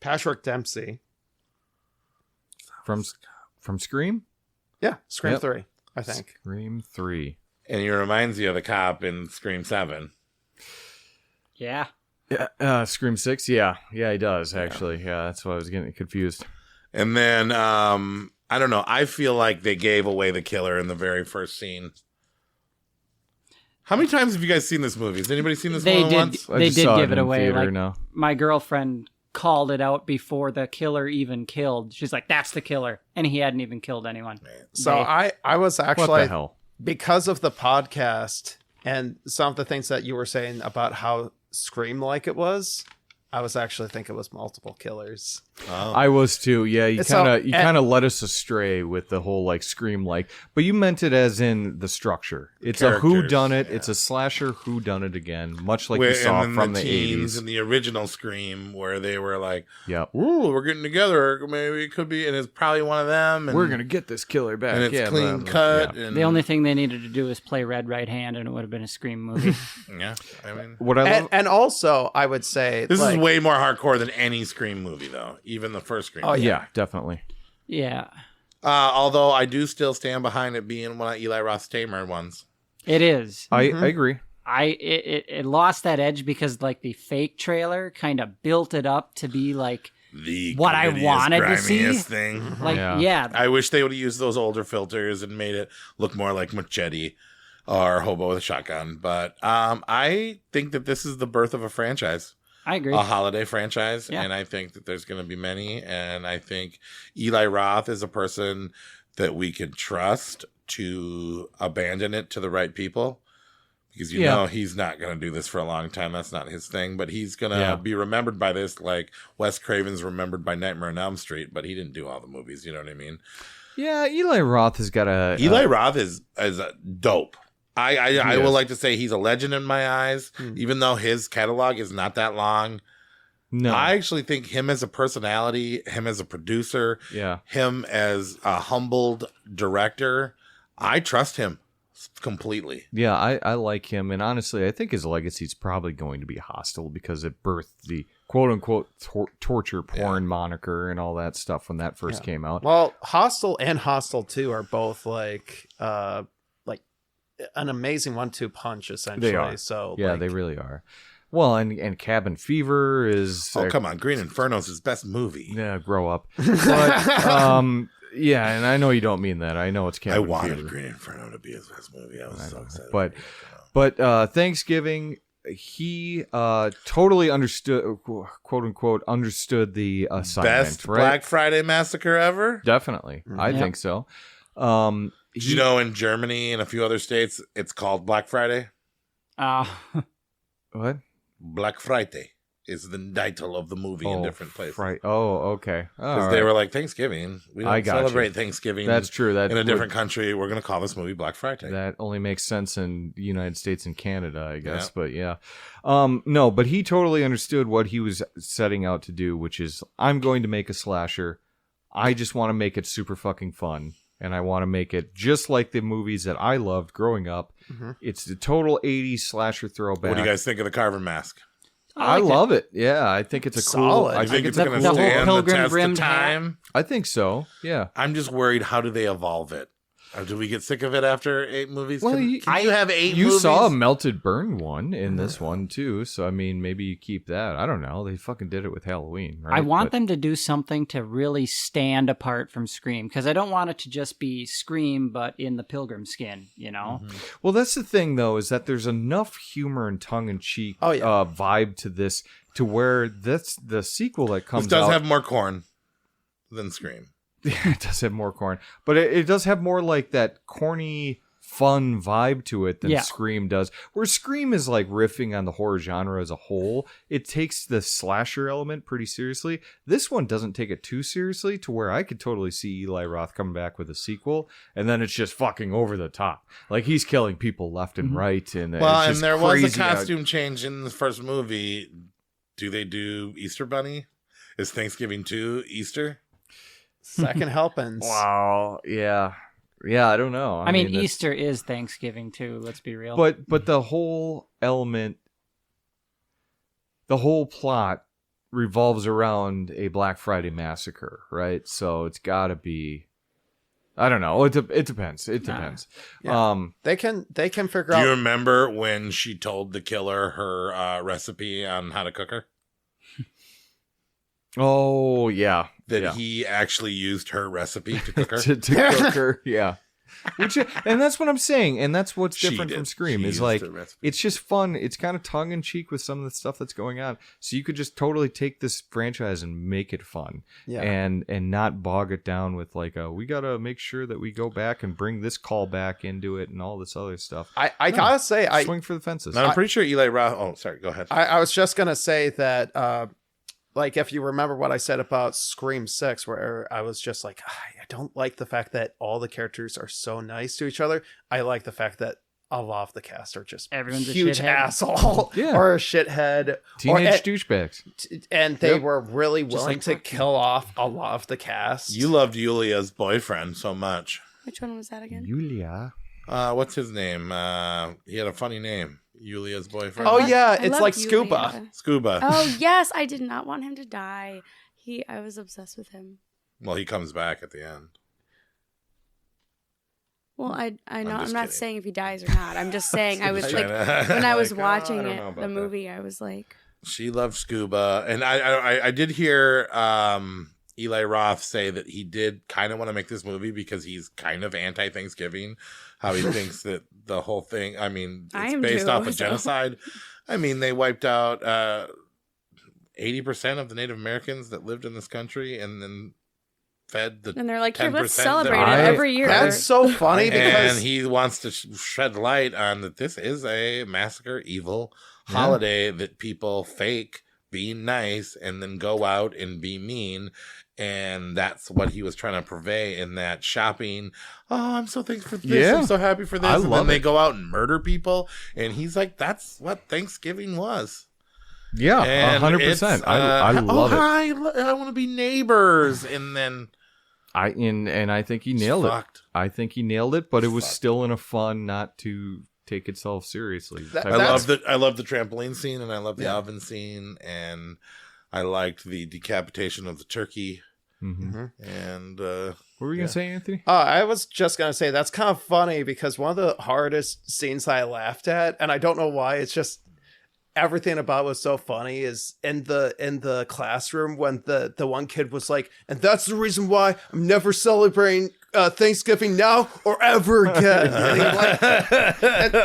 Patrick Dempsey. From Scream? Yeah, Scream Yep. 3. I think. Scream 3. And he reminds you of the cop in Scream 7. Yeah. Yeah, Scream 6? Yeah, he does, actually. Yeah, that's why I was getting confused. And then, I don't know. I feel like they gave away the killer in the very first scene. How many times have you guys seen this movie? Has anybody seen this one once? They did give it away. Theater, Like, no. my girlfriend called it out before the killer even killed. She's like, that's the killer. And he hadn't even killed anyone. So I was actually, What the hell? because of the podcast and some of the things that you were saying about how Scream-like it was, I was actually thinking it was multiple killers. Oh. I was too. Yeah, you So- kind of led us astray with the whole like Scream like, but you meant it as in the structure. It's a who done it. yeah. It's a slasher who done it again, much like Where- you saw and then from the teens 80s. in the original Scream, where they were like, Yep. "Ooh, we're getting together. Maybe it could be," and it's probably one of them. And, We're gonna get this killer back. and it's yeah, clean blah, blah, cut. yeah. And, The only thing they needed to do was play Red Right Hand, and it would have been a Scream movie. yeah, I mean, What I love, And also, I would say this like, is way more hardcore than any Scream movie, though. Even the first Scream. Oh, yeah, definitely. Yeah, Although I do still stand behind it being one of Eli Roth's tamer ones. it is. I agree. It lost that edge because like the fake trailer kind of built it up to be like The what I grittiest, wanted to see. grimiest thing. like Yeah. yeah. I wish they would have used those older filters and made it look more like Machete or Hobo with a Shotgun. But I think that this is the birth of a franchise, I agree. a holiday franchise. Yeah. And I think that there's going to be many. And I think Eli Roth is a person that we can trust to abandon it to the right people. Because you Yeah. know he's not going to do this for a long time. That's not his thing. But he's going to Yeah. be remembered by this like Wes Craven's remembered by Nightmare on Elm Street. But he didn't do all the movies. You know what I mean? Yeah, Eli Roth has got a Eli Roth is dope. I would is. like to say he's a legend in my eyes, even though his catalog is not that long. no. I actually think him as a personality, him as a producer, yeah. him as a humbled director, I trust him completely. Yeah, I like him, and honestly, I think his legacy is probably going to be Hostile because it birthed the quote-unquote torture porn moniker and all that stuff when that first came out. well, Hostel and Hostel 2 are both like an amazing 1-2 punch, essentially. They are. So Yeah, like, they really are. Well, and Cabin Fever is... Oh, come on. Green Inferno's his best movie. Yeah, grow up. But, yeah, and I know you don't mean that. I know it's I Cabin wanted Fever. Green Inferno to be his best movie. I was so excited. But Thanksgiving, he totally understood, quote-unquote, understood the assignment. Best right? Black Friday massacre ever? Definitely. I Yeah. think so. Did you know in Germany and a few other states, it's called Black Friday? What? Black Friday is the title of the movie in different places. Right. Oh, okay. Because they were like, Thanksgiving. We I don't got you. celebrate Thanksgiving. That's true. That in a would- different country. We're going to call this movie Black Friday. That only makes sense in the United States and Canada, I guess. Yeah. But yeah. No, but he totally understood what he was setting out to do, which is I'm going to make a slasher. I just want to make it super fucking fun. And I want to make it just like the movies that I loved growing up. It's the total 80s slasher throwback. What do you guys think of the Carver mask? I love it. Yeah, I think it's a cool. Solid. I think it's the- going the to whole stand the pilgrim test of brimmed hat. time. I think so. Yeah. I'm just worried, how do they evolve it? Do we get sick of it after 8 movies? Well, can you- you have 8 You movies? saw a melted burn one in this one too, so I mean, maybe you keep that. I don't know. They fucking did it with Halloween, right? I want But- them to do something to really stand apart from Scream because I don't want it to just be Scream but in the pilgrim skin, you know? Well, that's the thing, though, is that there's enough humor and tongue-in-cheek vibe to this, to where that's the sequel that comes This does out. have more corn than Scream. It does have more corn, but it does have more like that corny, fun vibe to it than Yeah. Scream does. Where Scream is like riffing on the horror genre as a whole. It takes the slasher element pretty seriously. This one doesn't take it too seriously, to where I could totally see Eli Roth coming back with a sequel, and then it's just fucking over the top. Like he's killing people left and right, and Well, it's and just there was a crazy how- costume change in the first movie. Do they do Easter Bunny? Is Thanksgiving 2 Easter? second helpings. Wow. Yeah. I don't know. I mean, that's- Easter is Thanksgiving too, let's be real. But the whole element, the whole plot revolves around a Black Friday massacre, right? So it's got to be I don't know. It depends. It depends. Yeah. They can figure Do out. you remember when she told the killer her recipe on how to cook her? Oh, yeah. That he actually used her recipe to cook her? to cook her, yeah. And that's what I'm saying. And that's what's She different did. from Scream. She Is used like, the recipe. it's just fun. It's kind of tongue-in-cheek with some of the stuff that's going on. So you could just totally take this franchise and make it fun. Yeah. And not bog it down with like, we got to make sure that we go back and bring this call back into it and all this other stuff. I gotta say, I swing for the fences. No, I'm pretty sure Eli Roth... Oh, sorry. Go ahead. I was just gonna say that, like, if you remember what I said about Scream 6, where I was just like, I don't like the fact that all the characters are so nice to each other. I like the fact that a lot of the cast are just Everyone's a huge shithead. asshole or a shithead. Teenage douchebags. And they were really willing to kill off a lot of the cast. You loved Yulia's boyfriend so much. Which one was that again? Yulia. What's his name? He had a funny name. Yulia's boyfriend. Oh yeah, I it's love like Yulia. Scuba. Scuba. Oh yes, I did not want him to die. I was obsessed with him. Well, he comes back at the end. Well, I know I'm not kidding. saying if he dies or not. I'm just saying I was like trying to- when I was Like, watching I don't know it, about the that. movie, I was like, She loved Scuba, and I did hear Eli Roth say that he did kind of want to make this movie because he's kind of anti-Thanksgiving. How he thinks that the whole thing, I mean, I it's am based too, off of so- genocide. I mean, they wiped out 80% of the Native Americans that lived in this country, and then fed the and they're like, here, let's 10% celebrate it that- every year. That's so funny because and he wants to shed light on that this is a massacre, evil holiday that people fake being nice and then go out and be mean. And that's what he was trying to purvey in that shopping. Oh, I'm so thankful for this. Yeah. I'm so happy for this. I and love then they it. go out and murder people. And he's like, that's what Thanksgiving was. Yeah, And 100%. it's, I love it. hi, I want to be neighbors. And then And I think he nailed it. fucked. I think he nailed it, but it was still in a fun, not to take itself seriously. That- type I of- love the trampoline scene, and I love the oven scene, and I liked the decapitation of the turkey. Mhm. And What were you gonna say, Anthony? I was just gonna say that's kind of funny because one of the hardest scenes I laughed at, and I don't know why, it's just everything about it was so funny, is in the classroom when the one kid was like, and that's the reason why I'm never celebrating Thanksgiving now or ever again.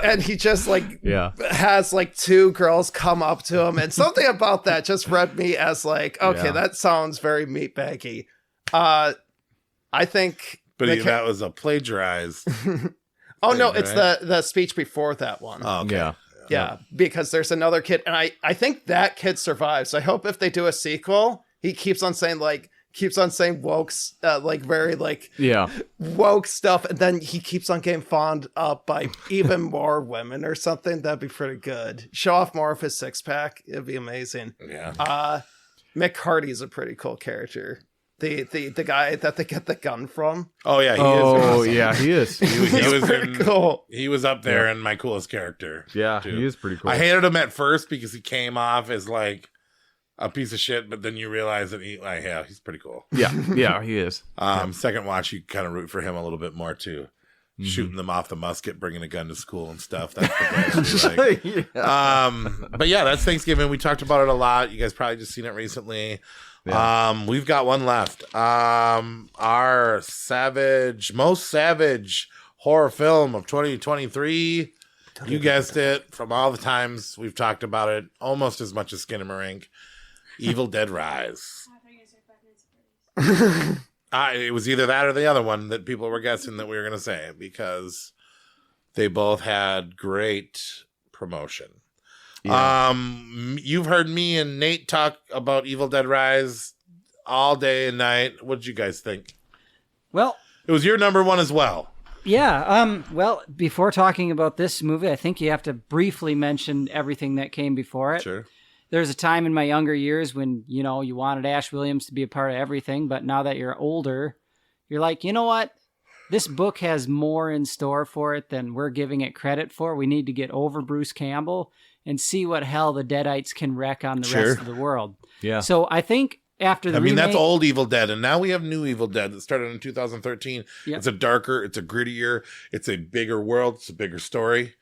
And he just like has like two girls come up to him, and something about that just read me as like, okay, that sounds very meatbaggy. I think that was a plagiarized. Oh no, thing, it's right? the speech before that one. Oh, okay. Yeah, because there's another kid, and I think that kid survives. I hope if they do a sequel, he keeps on saying woke, like very like woke stuff, and then he keeps on getting fawned up by even more women or something. That'd be pretty good. Show off more of his six pack. It'd be amazing. Yeah. Mick Hardy's a pretty cool character. The guy that they get the gun from. Oh yeah, he is. Awesome. Yeah, he is. He was pretty cool. He was up there in my coolest character. Yeah, too. he is pretty cool. I hated him at first because he came off as like a piece of shit, but then you realize that he's pretty cool. Yeah, he is. Second watch, you kind of root for him a little bit more too. Shooting them off the musket, bringing a gun to school and stuff. That's the best. Like. But yeah, that's Thanksgiving. We talked about it a lot. You guys probably just seen it recently. Yeah. We've got one left. Our most savage horror film of 2023. You guessed it. From all the times we've talked about it, almost as much as Skinamarink. Evil Dead Rise. It was either that or the other one that people were guessing that we were going to say, because they both had great promotion. Yeah. You've heard me and Nate talk about Evil Dead Rise all day and night. What did you guys think? Well, it was your number one as well. Yeah. Well, before talking about this movie, I think you have to briefly mention everything that came before it. Sure. There's a time in my younger years when, you wanted Ash Williams to be a part of everything, but now that you're older, you're like, you know what? This book has more in store for it than we're giving it credit for. We need to get over Bruce Campbell and see what hell the Deadites can wreck on the rest of the world. Yeah. So I think after the I mean, that's remake- old Evil Dead, and now we have new Evil Dead that started in 2013. Yep. It's a darker, it's a grittier, it's a bigger world, it's a bigger story.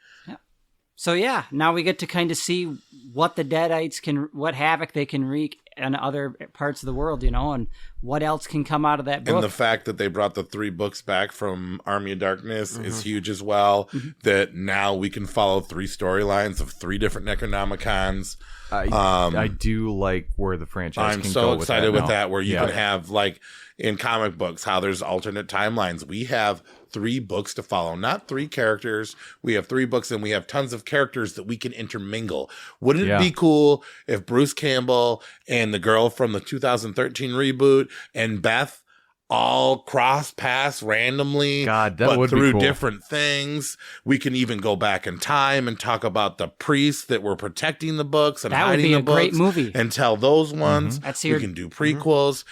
So yeah, now we get to kind of see what the Deadites what havoc they can wreak in other parts of the world, and what else can come out of that book. And the fact that they brought the 3 books back from Army of Darkness Mm-hmm. is huge as well. That now we can follow 3 storylines of 3 different Necronomicons. I do like where the franchise I'm can so go excited with with that, that, where you can have, like, in comic books, how there's alternate timelines. We have 3 books to follow, not 3 characters. We have 3 books, and we have tons of characters that we can intermingle. Wouldn't it be cool if Bruce Campbell and the girl from the 2013 reboot and Beth all cross paths randomly, God, that but would be through cool. different things? We can even go back in time and talk about the priests that were protecting the books and That would hiding be the a great books movie. and tell those ones. That's We your- can do prequels.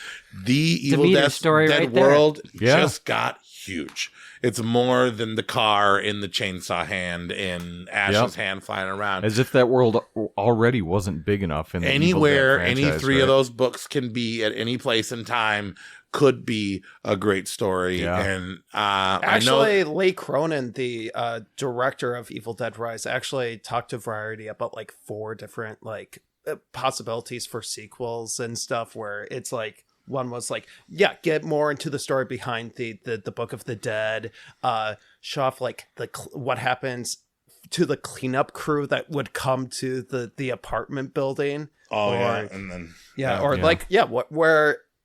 The Evil meter Dead story Dead right there. world Yeah. just got huge. It's more than the car in the chainsaw hand and Ash's hand flying around. As if that world already wasn't big enough in the Anywhere, Evil Dead any franchise, 3 right? of those books can be at any place in time. Could be a great story. Yeah. And Actually, Lee Cronin, the director of Evil Dead Rise, actually talked to Variety about like 4 different like possibilities for sequels and stuff, where it's like one was like, yeah, get more into the story behind the Book of the Dead, show off like what happens to the cleanup crew that would come to the apartment building. and then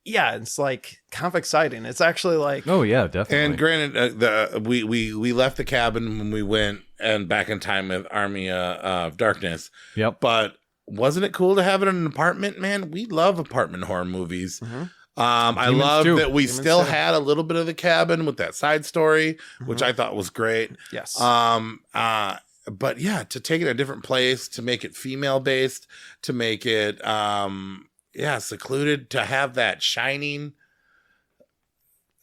It's like kind of exciting. It's actually like, oh yeah, definitely. And granted, we left the cabin when we went and back in time with Army of Darkness. Yep. But wasn't it cool to have it in an apartment, man? We love apartment horror movies. I Demons love too. that we Demons still too. had a little bit of the cabin with that side story, which I thought was great. yes. But yeah, to take it a different place, to make it female based, to make it secluded, to have that shining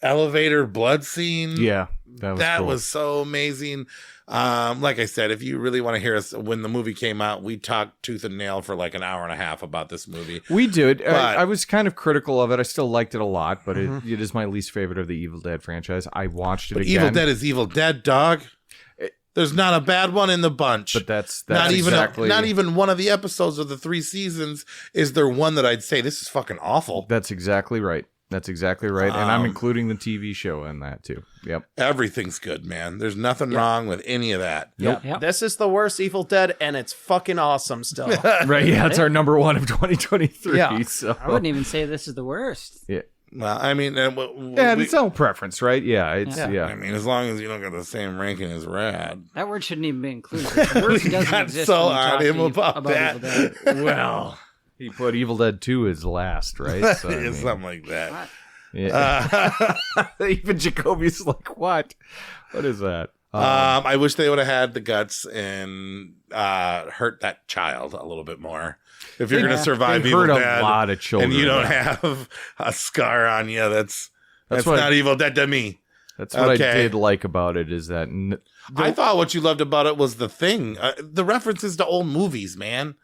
elevator blood scene. Yeah, that was cool. was so amazing. Like I said, if you really want to hear us, when the movie came out, we talked tooth and nail for like an hour and a half about this movie. We did. But- I was kind of critical of it. I still liked it a lot, but it is my least favorite of the Evil Dead franchise. I watched it But again. Evil Dead is Evil Dead, dog. There's not a bad one in the bunch. But that's not even exactly not even one of the episodes of the 3 seasons is there one that I'd say this is fucking awful. That's exactly right. That's exactly right. And I'm including the TV show in that too. Yep. Everything's good, man. There's nothing wrong with any of that. Nope. Yep. This is the worst Evil Dead, and it's fucking awesome still. Right. Yeah. It's our number 1 of 2023. Yeah. So. I wouldn't even say this is the worst. Yeah. Well, I mean, Yeah, it's own preference, right? Yeah, it's Yeah. yeah. I mean, as long as you don't get the same ranking as Rad. That word shouldn't even be included. The word We doesn't got exist so when you on talk him to about that. Evil Dead. Well, He put Evil Dead 2 as last, right? So, I it's mean, something like that. yeah. Even Jacoby's like, what? What is that? I wish they would have had the guts and hurt that child a little bit more. If you're going to survive They've Evil hurt Dead, a lot of children, and you don't yeah. have a scar on you, that's what not Evil Dead to me. That's what Okay. I did like about it is that I thought what you loved about it was the thing, the references to old movies, man.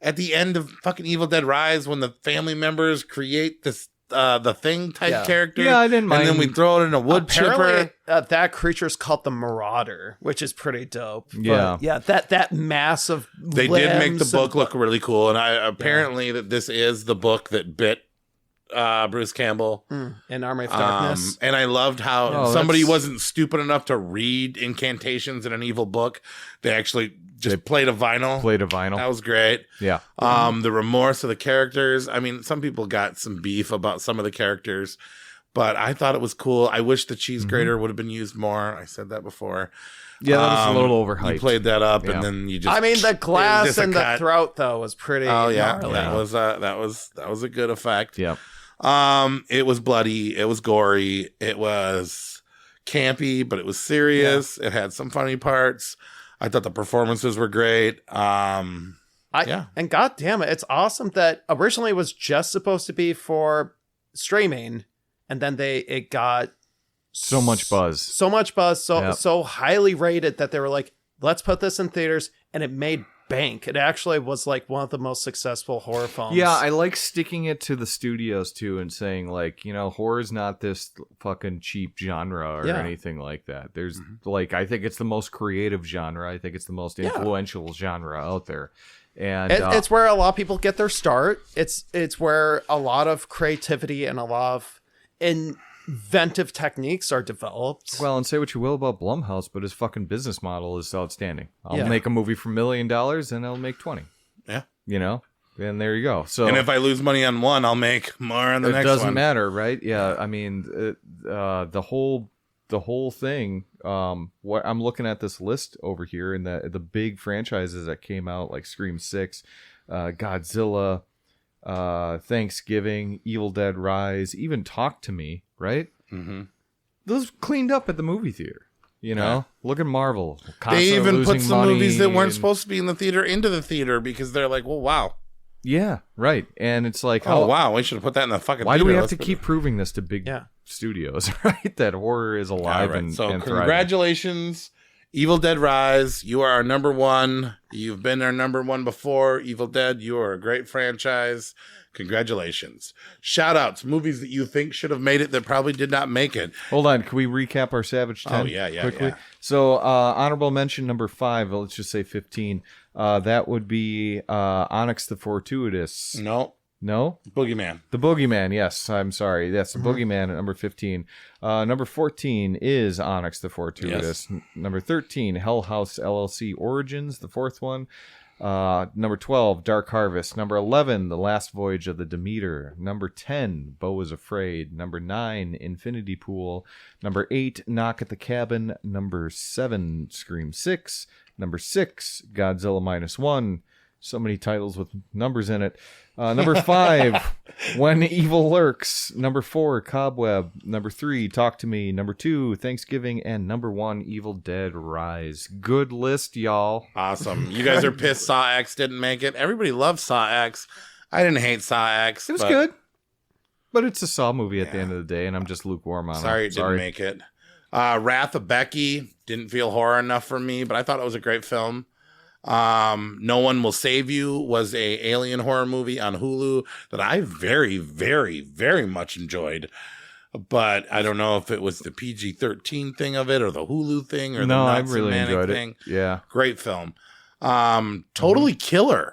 At the end of fucking Evil Dead Rise, when the family members create this the thing type character, Yeah, I didn't mind. and then we throw it in a wood Apparently, chipper. that creature's called the Marauder, which is pretty dope. But, Yeah. yeah. That massive. They did make the limbs book and- look really cool, and apparently that this is the book that bit Bruce Campbell. in Army of Darkness. And I loved how Oh, somebody that's- wasn't stupid enough to read incantations in an evil book. They actually just played a vinyl. played a vinyl. That was great. Yeah. The remorse of the characters. I mean, some people got some beef about some of the characters, but I thought it was cool. I wish the cheese grater would have been used more. I said that before. Yeah, that was a little overhyped. You played that up, Yeah. and then you just. I mean, the it was glass just a and the cut. throat though was pretty. Oh yeah, gnarly. that was a good effect. Yeah. It was bloody. It was gory. It was campy, but it was serious. It had some funny parts. I thought the performances were great. And god damn it, it's awesome that originally it was just supposed to be for streaming, and then it got So much buzz. so Yep. highly rated that they were like, let's put this in theaters, and it made bank. It actually was like one of the most successful horror films. Yeah, I like sticking it to the studios too and saying like, horror's not this fucking cheap genre or anything like that. There's like, I think it's the most creative genre. I think it's the most influential genre out there. And it's where a lot of people get their start. It's where a lot of creativity and a lot of inventive techniques are developed. Well, and say what you will about Blumhouse, but his fucking business model is outstanding. I'll make a movie for $1 million and I'll make 20. Yeah. And there you go. So, and if I lose money on one, I'll make more on the next one. It doesn't matter, right? Yeah. I mean, the whole thing. What I'm looking at this list over here, and the big franchises that came out, like Scream 6, Godzilla, Thanksgiving, Evil Dead Rise, even Talk to Me, right? Mm-hmm. Those cleaned up at the movie theater. Look at Marvel. They even put some movies that weren't supposed to be in the theater into the theater because they're like, well, wow. Yeah, right. And it's like, oh wow, we should have put that in the fucking why theater. Do we have to keep proving this to big studios, right? That horror is alive and so and congratulations, Evil Dead Rise. You are our number one. You've been our number one before. Evil Dead, you are a great franchise. Congratulations. Shout outs, movies that you think should have made it that probably did not make it. Hold on, can we recap our Savage 10? Oh, yeah, quickly? Yeah. So, honorable mention number 5, let's just say 15. That would be Onyx the Fortuitous. No? Boogeyman. The Boogeyman, yes. I'm sorry. That's the Boogeyman at number 15. Number 14 is Onyx the Fortuitous. Yes. Number 13, Hell House LLC Origins, the fourth one. Number 12, Dark Harvest. Number 11, The Last Voyage of the Demeter. Number 10, Beau is Afraid. Number 9, Infinity Pool. Number 8, Knock at the Cabin. Number 7, Scream 6. Number 6, Godzilla -1. So many titles with numbers in it. Number 5, When Evil Lurks. Number 4, Cobweb. Number 3, Talk to Me. Number 2, Thanksgiving. And number 1, Evil Dead Rise. Good list, y'all. Awesome. You guys are pissed Saw X didn't make it. Everybody loves Saw X. I didn't hate Saw X. It was good. But it's a Saw movie at the end of the day, and I'm just lukewarm on it. Sorry it didn't make it. Wrath of Becky didn't feel horror enough for me, but I thought it was a great film. No One Will Save You was a alien horror movie on Hulu that I very, very, very much enjoyed. But I don't know if it was the PG-13 thing of it or the Hulu thing or the Nuts I really and Manic enjoyed thing. It. Yeah. Great film. Totally Killer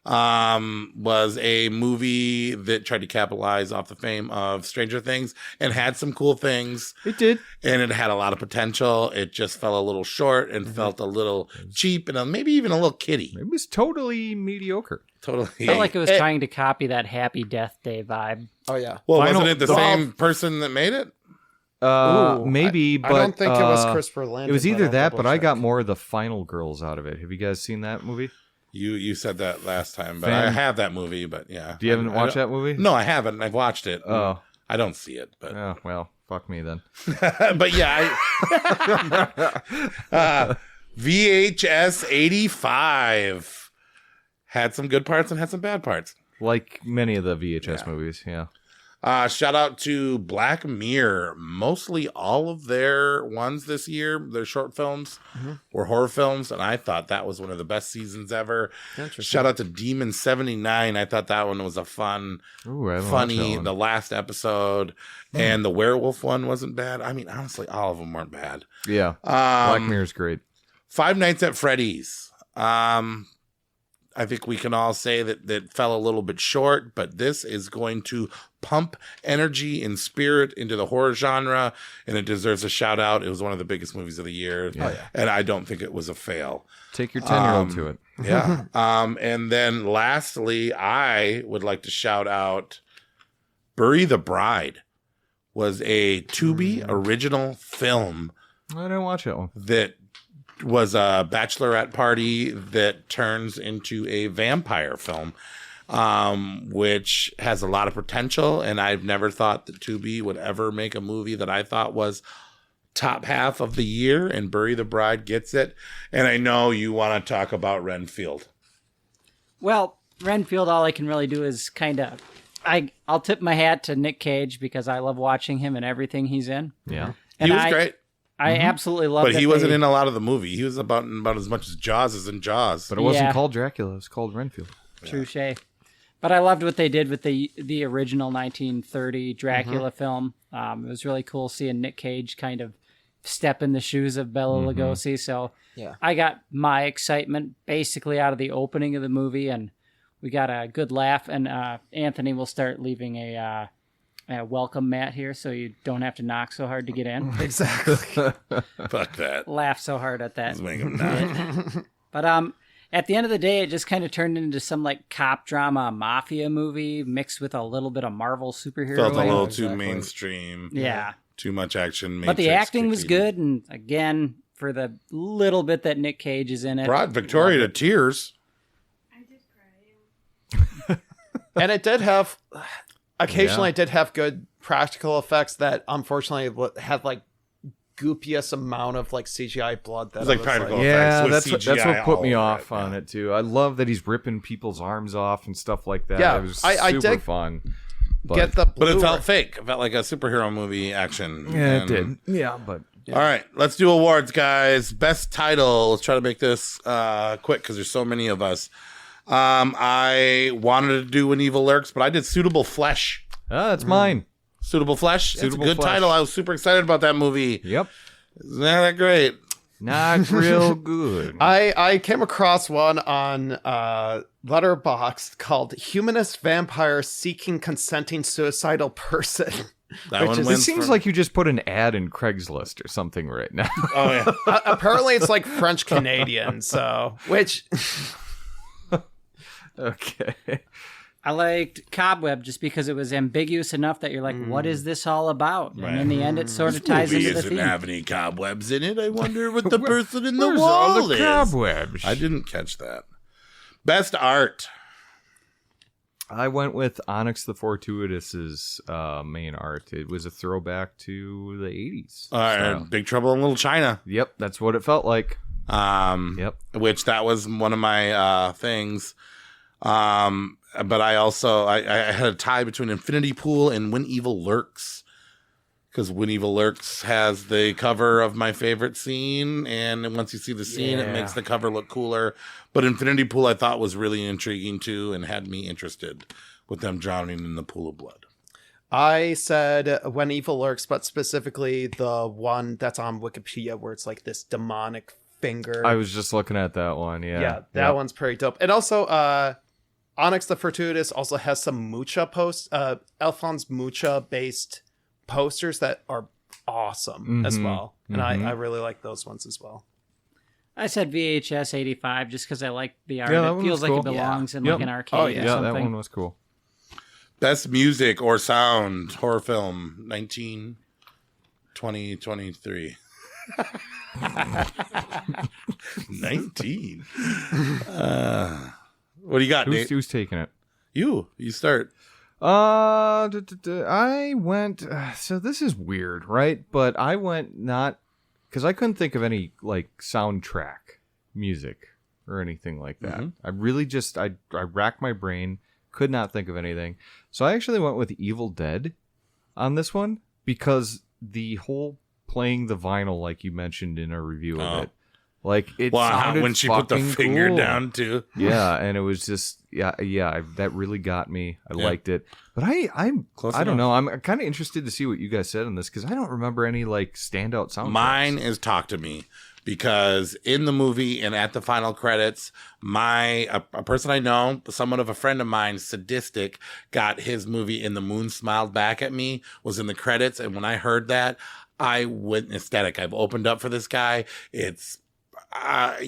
was a movie that tried to capitalize off the fame of Stranger Things and had some cool things. It did. And it had a lot of potential. It just fell a little short and felt a little cheap and maybe even a little kiddie. It was totally mediocre. Totally. I felt like it was trying to copy that Happy Death Day vibe. Oh, yeah. Well, wasn't it the same person that made it? Maybe, but I don't think it was Christopher Landon. It was either that, but I got more of the Final Girls out of it. Have you guys seen that movie? You said that last time, but I have that movie, but yeah. Do you haven't watched that movie? No, I haven't. I've watched it. Oh. I don't see it, but... Oh, well, fuck me then. But yeah, VHS 85 had some good parts and had some bad parts. Like many of the VHS movies, yeah. Shout out to Black Mirror. Mostly all of their ones this year, their short films, were horror films, and I thought that was one of the best seasons ever. Shout out to Demon 79. I thought that one was a funny, the last episode, and the werewolf one wasn't bad. I mean, honestly, all of them weren't bad. Yeah, Black Mirror's great. Five Nights at Freddy's. I think we can all say that fell a little bit short, but this is going to pump energy and spirit into the horror genre, and it deserves a shout out. It was one of the biggest movies of the year, and I don't think it was a fail. Take your 10-year-old to it. Yeah. And then lastly, I would like to shout out Bury the Bride. Was a Tubi original film. I didn't watch that one. That was a bachelorette party that turns into a vampire film, which has a lot of potential. And I've never thought that Tubi would ever make a movie that I thought was top half of the year, and Bury the Bride gets it. And I know you want to talk about Renfield. Well, Renfield, all I can really do is kind of, I'll tip my hat to Nick Cage because I love watching him and everything he's in. Yeah. And he was great. I absolutely love. But that he wasn't they- in a lot of the movie. He was about as much as Jaws is in Jaws. But it wasn't Yeah. called Dracula. It was called Renfield. Touche. But I loved what they did with the original 1930 Dracula film. It was really cool seeing Nick Cage kind of step in the shoes of Bela Lugosi. So Yeah. I got my excitement basically out of the opening of the movie, and we got a good laugh. And Anthony will start leaving a welcome mat here, so you don't have to knock so hard to get in. Exactly. Fuck that. Laugh so hard at that. Let's make him not. But at the end of the day, it just kind of turned into some like cop drama mafia movie mixed with a little bit of Marvel superhero. Felt a little Exactly. too mainstream. Yeah. Too much action. But the Matrix acting was kicking. good, and again, for the little bit that Nick Cage is in it, Brought Victoria to tears. And it did have, occasionally it did have good practical effects that unfortunately had like goopiest amount of like CGI blood. That It's like it was practical Yeah, with that's CGI what put all me over off it, on yeah. it too. I love that he's ripping people's arms off and stuff like that. Yeah, it was I super did fun. But, Get the But it Blu-ray. felt fake. It felt like a superhero movie action. yeah, it And- did. Yeah, but All right, let's do awards, guys. Best title. Let's try to make this quick because there's so many of us. I wanted to do An Evil Lurks, but I did Suitable Flesh. that's mine. Suitable Flesh. It's a Suitable good Flesh. title. I was super excited about that movie. Yep. Isn't that great? Not real good. I came across one on Letterboxd called Humanist Vampire Seeking Consenting Suicidal Person. That Which one is- It wins seems for- like you just put an ad in Craigslist or something right now. Oh yeah. Apparently it's like French Canadian, so which Okay. I liked Cobweb just because it was ambiguous enough that you're like, what is this all about? Right. And in the end, it sort of This ties movie into the doesn't theme. have any cobwebs in it. I wonder what the person in the Where's wall all the is. cobwebs? I didn't catch that. Best art. I went with Onyx the Fortuitous's main art. It was a throwback to the 80s. style. Big Trouble in Little China. Yep, that's what it felt like. Yep. Which that was one of my things. But I also I had a tie between Infinity Pool and When Evil Lurks, because When Evil Lurks has the cover of my favorite scene, and once you see the scene, it makes the cover look cooler. But Infinity Pool I thought was really intriguing too, and had me interested with them drowning in the pool of blood. I said When Evil Lurks, but specifically the one that's on Wikipedia where it's like this demonic finger. I was just looking at that one. Yeah. Yeah, that one's pretty dope. And also, Onyx the Fortuitous also has some Mucha posts, Alphonse Mucha based posters that are awesome as well. And I really like those ones as well. I said VHS 85 just because I like the art. Yeah, that It one feels was like cool. it belongs in Yep. like an arcade Oh, or yeah. Yeah, something. that one was cool. Best music or sound horror film 2023. 19. What do you got, Nate? Who's taking it? You start. I went. So this is weird, right? But I went not because I couldn't think of any like soundtrack music or anything like that. I really just I racked my brain, could not think of anything. So I actually went with Evil Dead on this one because the whole playing the vinyl, like you mentioned in a review of it, like it sounded when she put the fucking finger cool. down too. Yeah, and it was just that really got me. I liked it, but I Close don't enough. know. I'm kind of interested to see what you guys said on this because I don't remember any like standout soundtracks. Mine is Talk to Me, because in the movie and at the final credits, a person I know, somewhat of a friend of mine, Sadistic, got his movie In the Moon Smiled Back at Me, was in the credits, and when I heard that, I went ecstatic. I've opened up for this guy. It's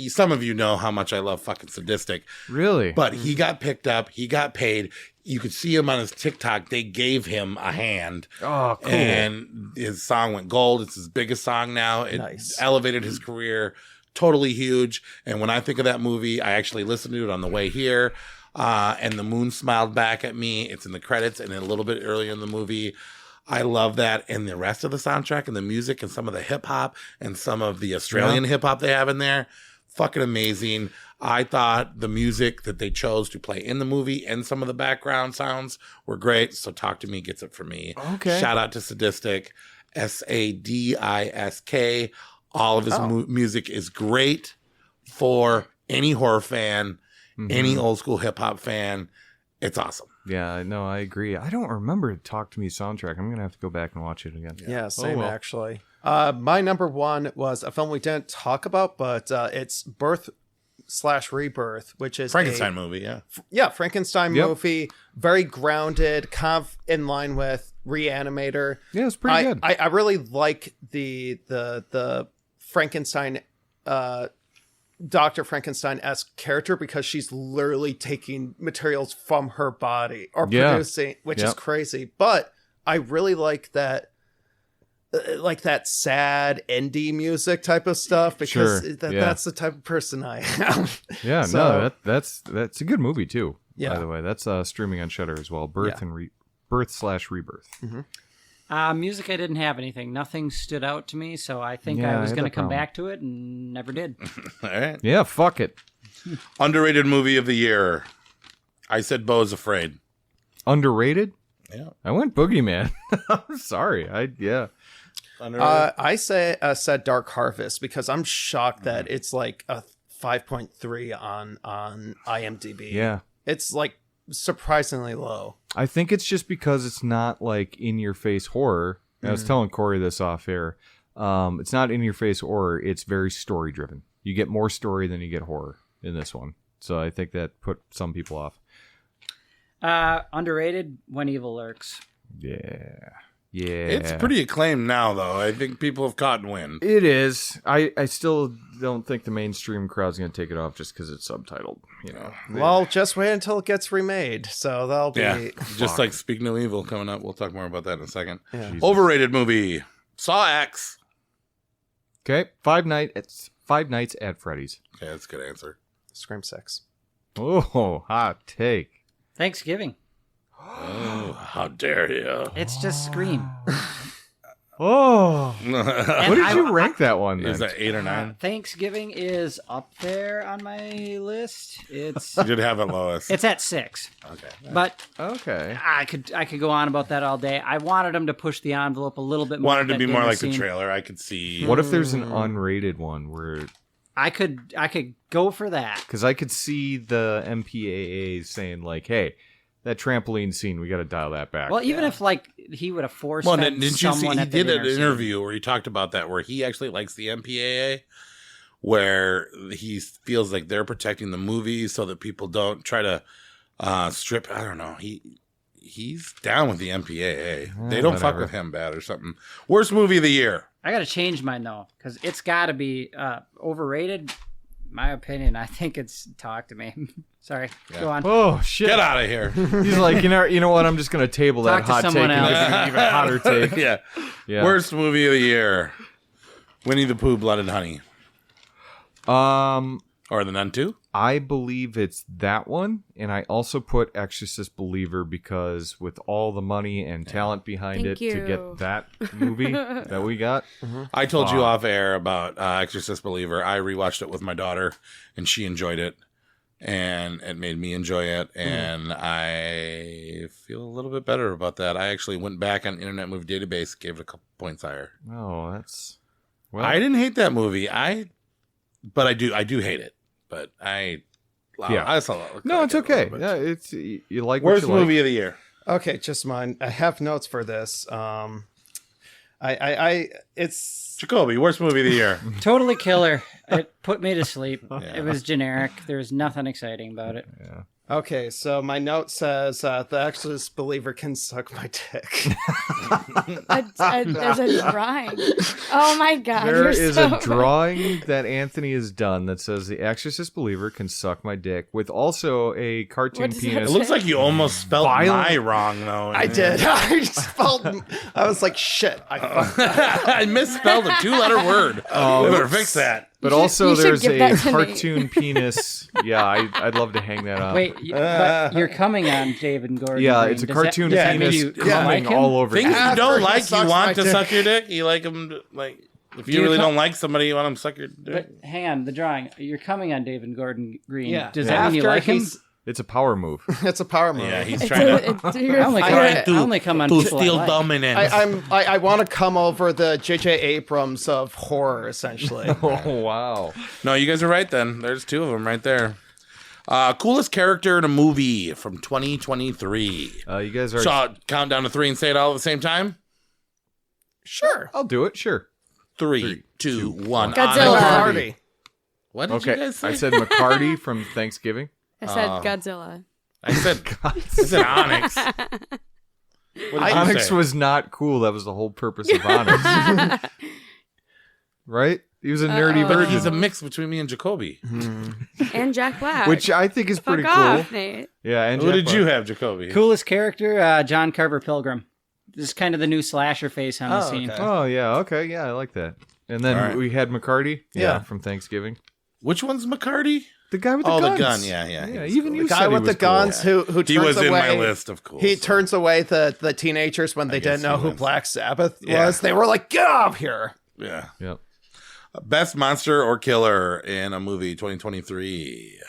some of you know how much I love fucking Sadistic. Really? But he got picked up. He got paid. You could see him on his TikTok. They gave him a hand. Oh, cool. And his song went gold. It's his biggest song now. It Nice. elevated his career. Totally huge. And when I think of that movie, I actually listened to it on the way here. And The Moon Smiled Back at Me. It's in the credits and a little bit earlier in the movie. I love that. And the rest of the soundtrack and the music and some of the hip hop and some of the Australian hip hop they have in there, fucking amazing. I thought the music that they chose to play in the movie and some of the background sounds were great. So Talk to Me gets it for me. Okay. Shout out to Sadistic. Sadisk. All of his music is great for any horror fan, any old school hip hop fan. It's awesome. Yeah, no, I agree. I don't remember Talk to Me soundtrack. I'm gonna have to go back and watch it again. Yeah, same actually. My number one was a film we didn't talk about, but it's Birth/Rebirth, which is Frankenstein movie. Frankenstein movie, very grounded, kind of in line with Reanimator. Yeah, it's pretty good. I really like the Frankenstein, Dr. Frankenstein-esque character, because she's literally taking materials from her body or producing, which is crazy. But I really like that sad indie music type of stuff, because that's the type of person I am. Yeah, so, that's a good movie too. Yeah. By the way, that's streaming on Shudder as well. Birth/Rebirth. Mm-hmm. Music, I didn't have anything. Nothing stood out to me, so I think I was going to come back to it and never did. All right. Yeah, fuck it. Underrated movie of the year. I said Beau's Afraid. Underrated? Yeah. I went Boogeyman. I'm sorry. I said Dark Harvest, because I'm shocked that it's like a 5.3 on IMDb. Yeah. It's like surprisingly low. I think it's just because it's not like in-your-face horror. I was telling Cory this off air. It's not in-your-face horror. It's very story-driven. You get more story than you get horror in this one. So I think that put some people off. Underrated, When Evil Lurks. Yeah. It's pretty acclaimed now, though. I think people have caught wind. It is. I still don't think the mainstream crowd's going to take it off just because it's subtitled. You know. Well, just wait until it gets remade. So that'll be just like Speak No Evil coming up. We'll talk more about that in a second. Yeah. Overrated movie. Saw X. Okay, Five Nights at Freddy's. Okay, that's a good answer. Scream 6. Oh, hot take. Thanksgiving. Oh, how dare you? It's just Scream. Oh. What did you rank that one then? Is that 8 or 9? Thanksgiving is up there on my list. It's You did have it lowest. It's at 6. Okay. But okay. I could go on about that all day. I wanted them to push the envelope a little bit more. Wanted to be more like the trailer. I could see. What if there's an unrated one where I could go for that? Because I could see the MPAA saying like, "Hey, that trampoline scene, we got to dial that back." Well, even if like he would have forced didn't you see someone he at the did an dinner scene. interview where he talked about that, where he actually likes the MPAA, where he feels like they're protecting the movie so that people don't try to strip. I don't know. He's down with the MPAA. They don't fuck with him bad or something. Worst movie of the year. I got to change mine though, because it's got to be overrated. My opinion, I think it's Talk to Me. Sorry, go on. Oh shit! Get out of here. He's like, you know what? I'm just gonna table that hot take and give an even hotter take. Yeah. Worst movie of the year. Winnie the Pooh, Blood and Honey. Or The Nun 2? I believe it's that one, and I also put Exorcist Believer because with all the money and talent behind Thank you. to get that movie that we got. I told you off air about Exorcist Believer. I rewatched it with my daughter, and she enjoyed it, and it made me enjoy it, and I feel a little bit better about that. I actually went back on Internet Movie Database, gave it a couple points higher. Oh, that's... Well, I didn't hate that movie. But I do hate it. But I saw that. No, it's okay. Yeah, it's you like worst what you movie like. of the year. Okay, just mine. I have notes for this. It's Jacoby, worst movie of the year. Totally Killer. It put me to sleep. It was generic. There was nothing exciting about it. Yeah. Okay, so my note says the Exorcist Believer can suck my dick. There's a drawing. Oh my god! There is so a drawing that Anthony has done that says the Exorcist Believer can suck my dick, with also a cartoon What does that penis. It looks like you almost spelled my wrong, though. I did. I was like, shit. I misspelled a 2-letter word. We better fix that. But You should- also you should there's give a that to me. cartoon penis. Yeah, I'd love to hang that up. Wait, but you're coming on David Gordon. Yeah, Green. it's a Does cartoon that penis mean you coming like him? all over. Things After you don't he like, you sucks want my to dick. suck your dick. You like them to, like, if Do you you really co- don't like somebody, you want them to suck your dick. But hang on, the drawing. You're coming on David Gordon Green. Yeah. Does that mean you like him? It's a power move. It's a power move. Yeah, he's trying to I only come on people I steal like. dominance. I want to come over the J.J. Abrams of horror, essentially. Oh, wow. No, you guys are right then. There's two of them right there. Coolest character in a movie from 2023. You guys are... So count down to 3 and say it all at the same time? Sure. I'll do it, sure. 3, 2, 1. Godzilla. Party. What did you guys say? I said McCarty from Thanksgiving. I said Godzilla. I said Onyx. Onyx was not cool. That was the whole purpose of Onyx. Right? He was a nerdy But virgin. he's a mix between me and Jacoby. And Jack Black. Which I think is pretty Fuck cool. off, Nate. Yeah, and What Jack did Black. you have, Jacoby? Coolest character, John Carver Pilgrim. This is kind of the new slasher face on the scene. okay. Oh, yeah. Okay, yeah, I like that. And then All right. we had McCarty. Yeah. From Thanksgiving. Which one's McCarty? The guy with the Oh, guns. the gun. Yeah. Yeah, He's even cool. you The guy said he with the was guns cool. who He turns was in away, my list of cool. He turns away the teenagers when they guess didn't know he who wins. Black Sabbath Yeah. was. They were like, get off here. Yeah. Yep. Best monster or killer in a movie 2023.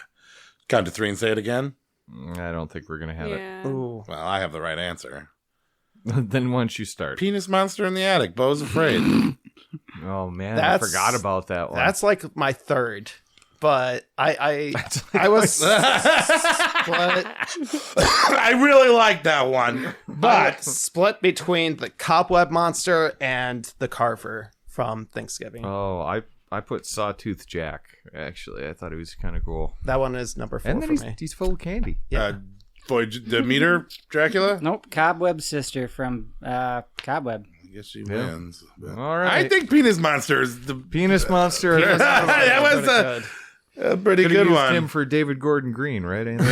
Count to 3 and say it again. I don't think we're going to have it. Yeah. Ooh. Well, I have the right answer. Then once you start. Penis monster in the attic. Beau's afraid. Oh, man. That's- I forgot about that one. That's like my third. But I That's like I was my- I really like that one. But split between the Cobweb monster and the Carver from Thanksgiving. Oh, I put Sawtooth Jack, actually. I thought he was kind of cool. That one is number 4 And then for me. he's full of candy. the meter Dracula? Nope, Cobweb's sister from Cobweb. I guess she Yeah. wins. But All right. I think penis monster is the Penis Monster. that was a pretty Could've good used one. him for David Gordon Green, right? Ain't All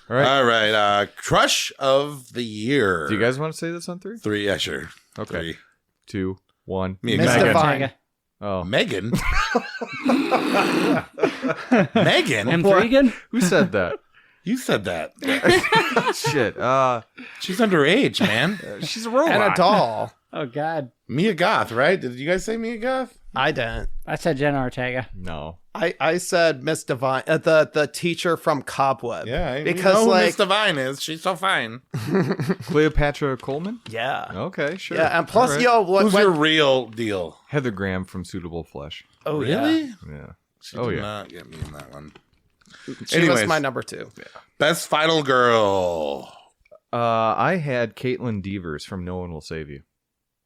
right. All right. Crush of the year. Do you guys want to say this on 3? 3? Yeah, sure. Okay. 3. 2, 1. Me Miss Megan. Divine. Oh. Megan? Megan? M3 Who said that? You said that. Shit. She's underage, man. She's a robot. And a doll. Oh, God. Mia Goth, right? Did you guys say Mia Goth? I didn't. I said Jenna Ortega. No. I said Miss Divine, the teacher from Cobweb. Yeah, because you know who like Miss Divine is. She's so fine. Cleopatra Coleman? yeah, Okay, sure. yeah, and plus All right. yo, what, Who's your real deal? Heather Graham from Suitable Flesh. oh Really? yeah, Yeah. She Oh, did yeah. not get me in that one. she Anyways. was my number 2. Best final girl. I had Caitlin Devers from No One Will Save You.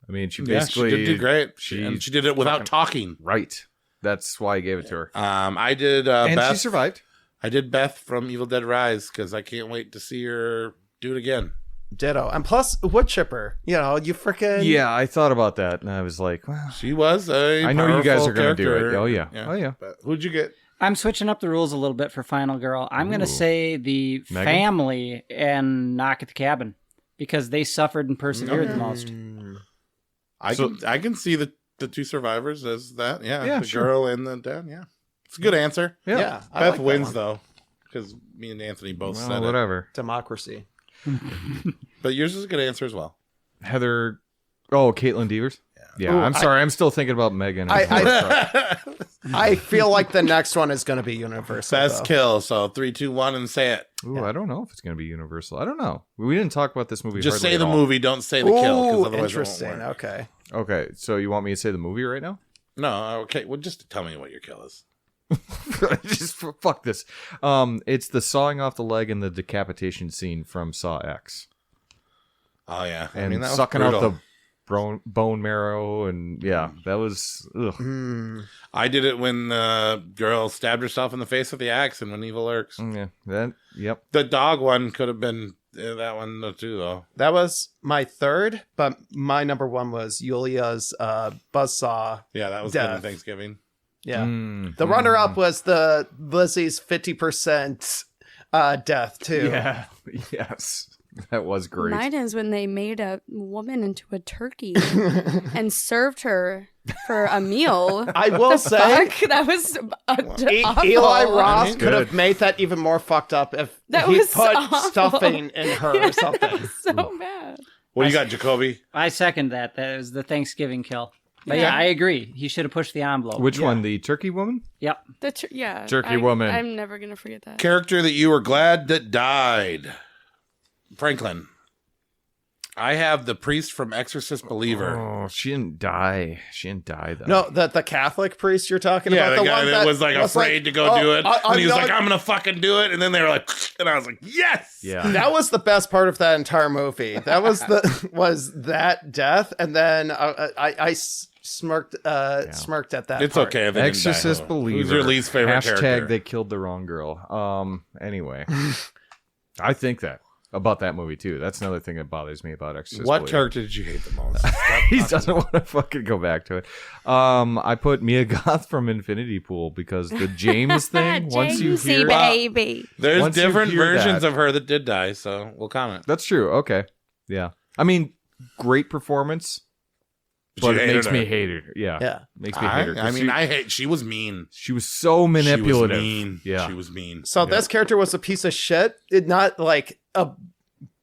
I mean, she basically she did do great. she- And she did it without talking. Right. That's why I gave it to her. I did And Beth. she survived. I did Beth from Evil Dead Rise because I can't wait to see her do it again. Ditto, and plus wood chipper. You know, you freaking Yeah, I thought about that, and I was like, well, She was a I know you guys powerful are going to do it. character. Oh, yeah. Oh, yeah. But who'd you get? I'm switching up the rules a little bit for Final Girl. I'm going to Ooh. say the Megan? family and Knock at the Cabin because they suffered and persevered the most. I can see the two survivors as that. Yeah, Yeah, the sure. girl and the dad. Yeah, it's a good answer. Yeah. yeah. I Beth like that wins one. though because me and Anthony both Well, said it. whatever. Democracy. But yours is a good answer as well. Heather. Oh, Caitlin Devers? Yeah, Ooh, I'm sorry. I'm still thinking about Megan. I feel like the next one is going to be universal. Best though. kill. So 3, 2, 1, and say it. Ooh, I don't know if it's going to be Universal. I don't know. We didn't talk about this movie. Just hardly say at the all. movie. Don't say the kill because Ooh, otherwise it won't interesting. work. Okay. Okay, so you want me to say the movie right now? No, okay. Well, just tell me what your kill is. Just fuck this. It's the sawing off the leg and the decapitation scene from Saw X, Oh yeah, and that was sucking out brutal. the bone marrow, and yeah, that was. Ugh. I did it when the girl stabbed herself in the face with the axe and when Evil Lurks. Yeah, that. Yep. The dog one could have been that one too, though. That was my third, but my number 1 was Yulia's buzzsaw. Yeah, that was good Death. in Thanksgiving. Yeah. Mm. The runner-up was the Lizzie's 50% death too. Yeah. Yes. That was great. Mine is when they made a woman into a turkey and served her for a meal. I will say, Fuck, that was awful. Eli Ross Good. could have made that even more fucked up if That he was put awful. stuffing in her or something. So bad. What do you got, Jacoby? I second that. That was the Thanksgiving kill. But yeah, I agree. He should have pushed the envelope. Which one? The turkey woman? Yep. Turkey woman. I'm never gonna forget that. Character that you were glad that died. Franklin. I have the priest from Exorcist Believer. Oh, she didn't die. She didn't die, though. No, the Catholic priest you're talking Yeah, about? the guy one that was like afraid to go do it. And he was like, I'm going to fucking do it. And then they were like, and I was like, yes. Yeah. That was the best part of that entire movie. That was that death. And then I smirked at that It's part. okay if it Exorcist didn't die. Believer. Who's your least favorite Hashtag character? they killed the wrong girl. Anyway. I think that about that movie, too. That's another thing that bothers me about Exorcist What Believer. character did you hate the most? He doesn't want to fucking go back to it. I put Mia Goth from Infinity Pool because the James thing, once you hear baby. There's Once you different hear versions that- of her that did die, so we'll comment. That's true. Okay. Yeah. I mean, great performance, but you it hated makes her. me hate her. Yeah. Yeah. Makes me hate her. 'cause I mean, she was mean. she was so manipulative. She was mean. Yeah. She was mean. So this character was a piece of shit. Not like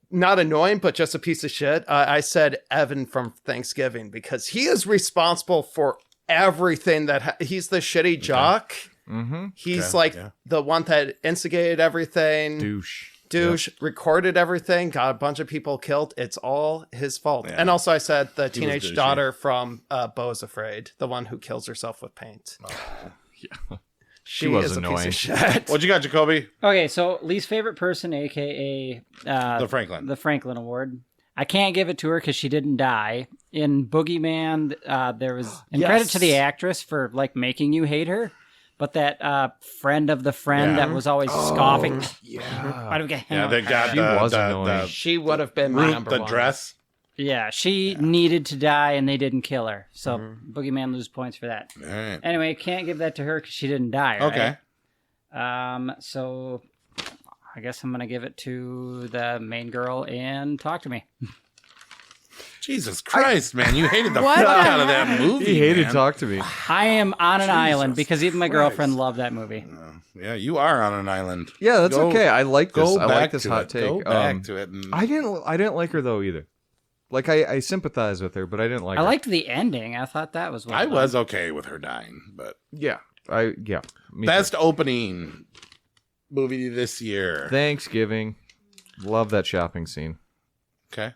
not annoying, but just a piece of shit. I said Evan from Thanksgiving because he is responsible for everything that he's the shitty jock. Mm-hmm. He's the one that instigated everything. Douche, recorded everything, got a bunch of people killed. It's all his fault. Yeah. And also I said the teenage douchey. daughter from Beau's Afraid, the one who kills herself with paint. Yeah. She was is annoying. a piece of shit. What you got, Jacoby? Okay, so least favorite person, a.k.a. The Franklin. The Franklin Award. I can't give it to her because she didn't die. In Boogeyman, there was... And credit to the actress for, like, making you hate her. But that friend of the friend that was always scoffing. Yeah. Why do we get him? Yeah, they got She was annoying. She would have been my number the one. dress. Yeah, she needed to die and they didn't kill her. So Boogeyman lose points for that. All right. Anyway, can't give that to her because she didn't die, right? Okay. So I guess I'm going to give it to the main girl in Talk to Me. Jesus Christ, man. You hated the What fuck the out of that movie, He hated man. Talk to Me. I am on an island Jesus because even my Christ. girlfriend loved that movie. Yeah, you are on an island. Yeah, that's Go- okay. I like this. Go I back like this to hot it. take. Go back to it. And I didn't like her though either. Like I sympathize with her, but I didn't like I her. liked the ending. I thought that was well I done. was okay with her dying, but Yeah. Me best too. opening movie this year. Thanksgiving. Love that shopping scene. Okay.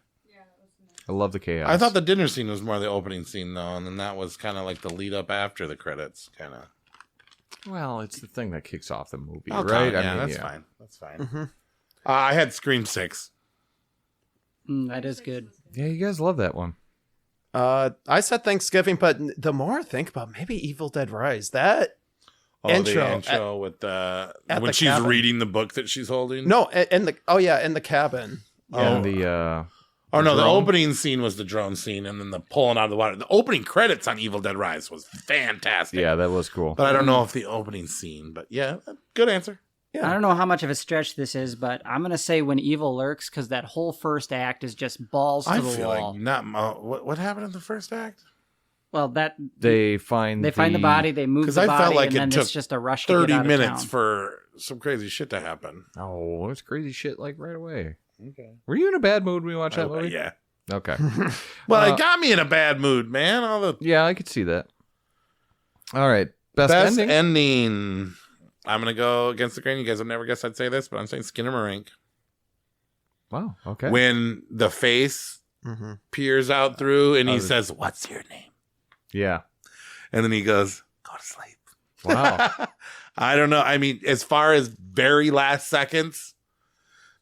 I love the chaos. I thought the dinner scene was more the opening scene though, and then that was kind of like the lead up after the credits, kind of. Well, it's the thing that kicks off the movie, I'll right? count it. Yeah, that's fine. That's fine. I had Scream 6. That is good. Yeah, you guys love that one. I said Thanksgiving, but the more I think about maybe Evil Dead Rise, that intro, the intro with the at when the she's cabin. reading the book that she's holding. No, in the cabin. And the Oh no, the drone? opening scene was the drone scene, and then the pulling out of the water. The opening credits on Evil Dead Rise was fantastic. yeah, that was cool. But I don't know if the opening scene. But yeah, good answer. I don't know how much of a stretch this is, but I'm going to say When Evil Lurks because that whole first act is just balls to I the feel wall. like not. What happened in the first act? Well, that They find the body, they move 'Cause the I body, felt like and it then took it's just a rush to get 30 out of minutes town. for some crazy shit to happen. Oh, it's crazy shit like right away. Okay. Were you in a bad mood when we watched that movie? Yeah. Okay. Well, it got me in a bad mood, man. All the Yeah, I could see that. All right. Best best ending? ending. I'm gonna go against the grain. You guys have never guessed I'd say this, but I'm saying Skinamarink. Wow. Okay. When the face peers out through and he says, "What's your name?" Yeah. And then he goes, "Go to sleep." Wow. I don't know. I mean, as far as very last seconds,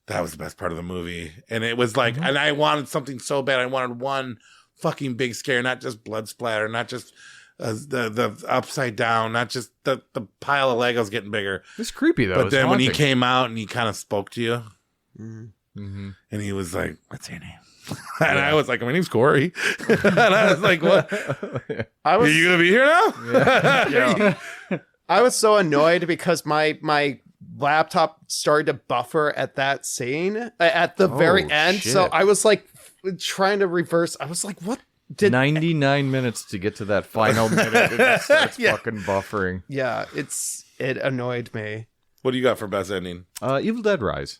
that was the best part of the movie. And it was like, and I wanted something so bad. I wanted one fucking big scare, not just blood splatter, not just the upside down, not just the pile of Legos getting bigger. It's creepy though. But It's then when he haunting. came out and he kind of spoke to you, Mm-hmm. and he was like, "What's your name?" And I was like, "My name's Cory." And I was like, "What? Are you gonna be here now?" Yeah. I was so annoyed because my laptop started to buffer at that scene at the very end. shit. So I was like trying to reverse. I was like, what did 99 minutes to get to that final minute and it starts fucking buffering. Yeah, it annoyed me. What do you got for best ending? Evil Dead Rise.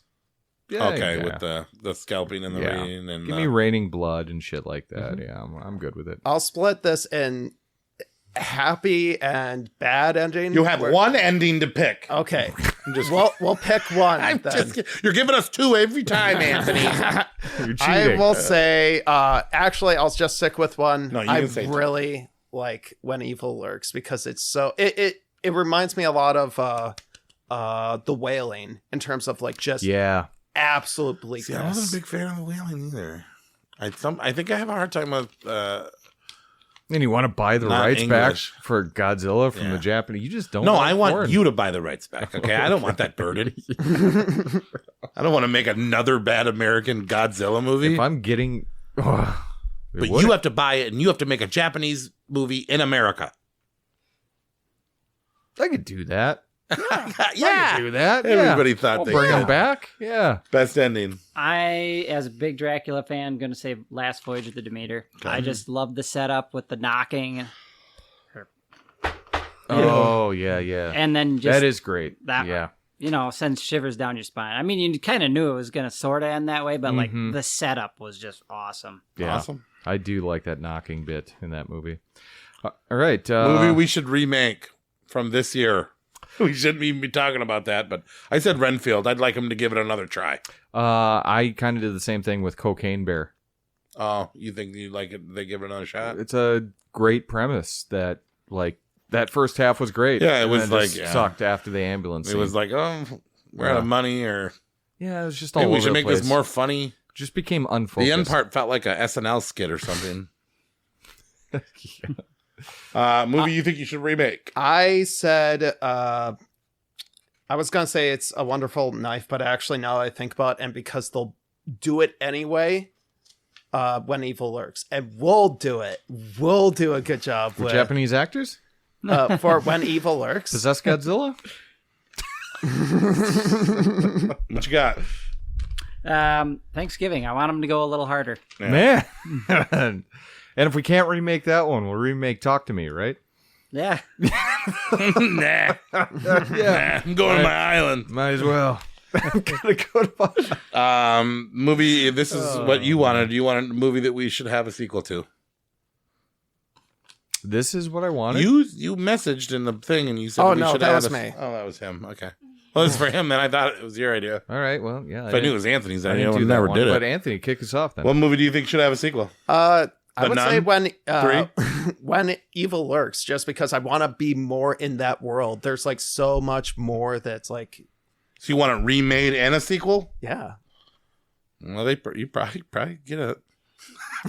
Yeah, Okay, yeah. with the scalping and the rain and give me raining blood and shit like that. Yeah, I'm good with it. I'll split this in happy and bad ending. You have one ending to pick. Okay. Just We'll pick one. You're giving us two every time, Anthony. You're cheating. I will say, actually, I'll just stick with one. No, you I can say two. really like When Evil Lurks because it's so it reminds me a lot of The Wailing in terms of like just absolute bleakness. See, I wasn't a big fan of The Wailing either. I think I have a hard time with. And you want to buy the Not rights English. back for Godzilla from the Japanese? You just don't. No, want I want foreign. you to buy the rights back. Okay, I don't want that burden. I don't want to make another bad American Godzilla movie. If I'm getting, but you have to buy it, and you have to make a Japanese movie in America. I could do that. Yeah, I could do that. Everybody thought I'll they bring could. him back. Yeah, Best ending. I, as a big Dracula fan, going to say Last Voyage of the Demeter. Okay. I just love the setup with the knocking. Oh yeah. And then just that is great. that, yeah. You know, sends shivers down your spine. I mean, you kind of knew it was going to sort of end that way, but like the setup was just awesome. Yeah. Awesome. I do like that knocking bit in that movie. All right. Movie we should remake from this year. We shouldn't even be talking about that, but I said Renfield. I'd like him to give it another try. I kind of did the same thing with Cocaine Bear. Oh, you think you like it? They give it another shot? It's a great premise that like that first half was great. Yeah, it and was then like just sucked after the ambulance. It scene. was like, oh, we're out of money, or yeah, it was just all maybe over we should the make place. this more funny. Just became unfocused. The end part felt like a SNL skit or something. Movie you think you should remake? I said I was gonna say It's a Wonderful Knife, but actually now I think about it, and because they'll do it anyway, When Evil Lurks, and we'll do it. We'll do a good job For with Japanese actors? For When Evil Lurks. Possess Godzilla? What you got? Thanksgiving. I want them to go a little harder. Yeah. Man. And if we can't remake that one, we'll remake Talk to Me, right? Yeah. Nah, I'm going to my island. Might as well. I'm gonna go to my movie. This is what you wanted. You wanted a movie that we should have a sequel to. This is what I wanted. You messaged in the thing and you said we should that add was a- me. Oh, that was him. Okay. Well, it's for him. Then I thought it was your idea. All right. Well, yeah. If I knew it was Anthony's I idea, I didn't would do that never one, did but it. Anthony, kick us off then. What movie do you think should have a sequel? I would Nun? say When 3? When Evil Lurks, just because I want to be more in that world. There's like so much more that's like, So you want it remade and a sequel? yeah. Well, you probably get it.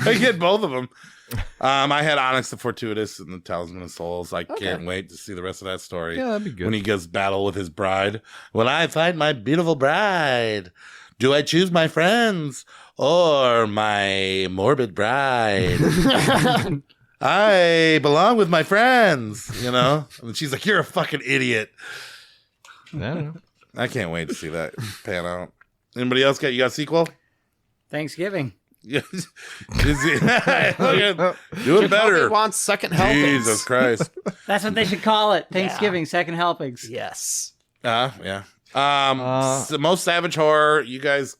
I get both of them. I had Onyx the Fortuitous and the Talisman of Souls. I can't wait to see the rest of that story. Yeah, that'd be good. When he goes battle with his bride. When I find my beautiful bride, do I choose my friends or my morbid bride? I belong with my friends, you know? And she's like, you're a fucking idiot. I don't know. I can't wait to see that pan out. Anybody else you got a sequel? Thanksgiving. Do it better. Jacoby wants second helpings. Jesus Christ. That's what they should call it. Thanksgiving, second helpings. Yes. Yeah. The most savage horror. You guys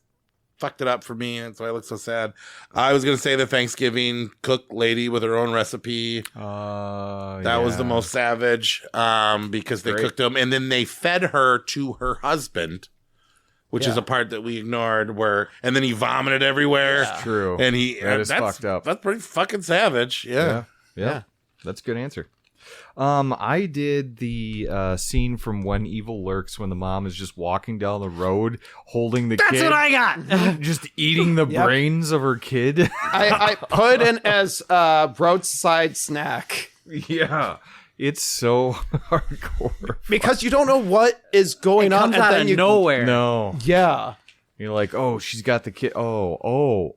fucked it up for me. That's why I look so sad. I was gonna say the Thanksgiving cook lady with her own recipe. That was the most savage. Because they cooked them and then they fed her to her husband, which is a part that we ignored. And then he vomited everywhere. It's true. And that is fucked up. That's pretty fucking savage. Yeah. That's a good answer. I did the scene from When Evil Lurks when the mom is just walking down the road holding the kid. That's what I got. Just eating the brains of her kid. I put in as a roadside snack. Yeah. It's so hardcore. Because you don't know what is going on. Comes out of nowhere. No. Yeah. You're like, oh, she's got the kid. Oh,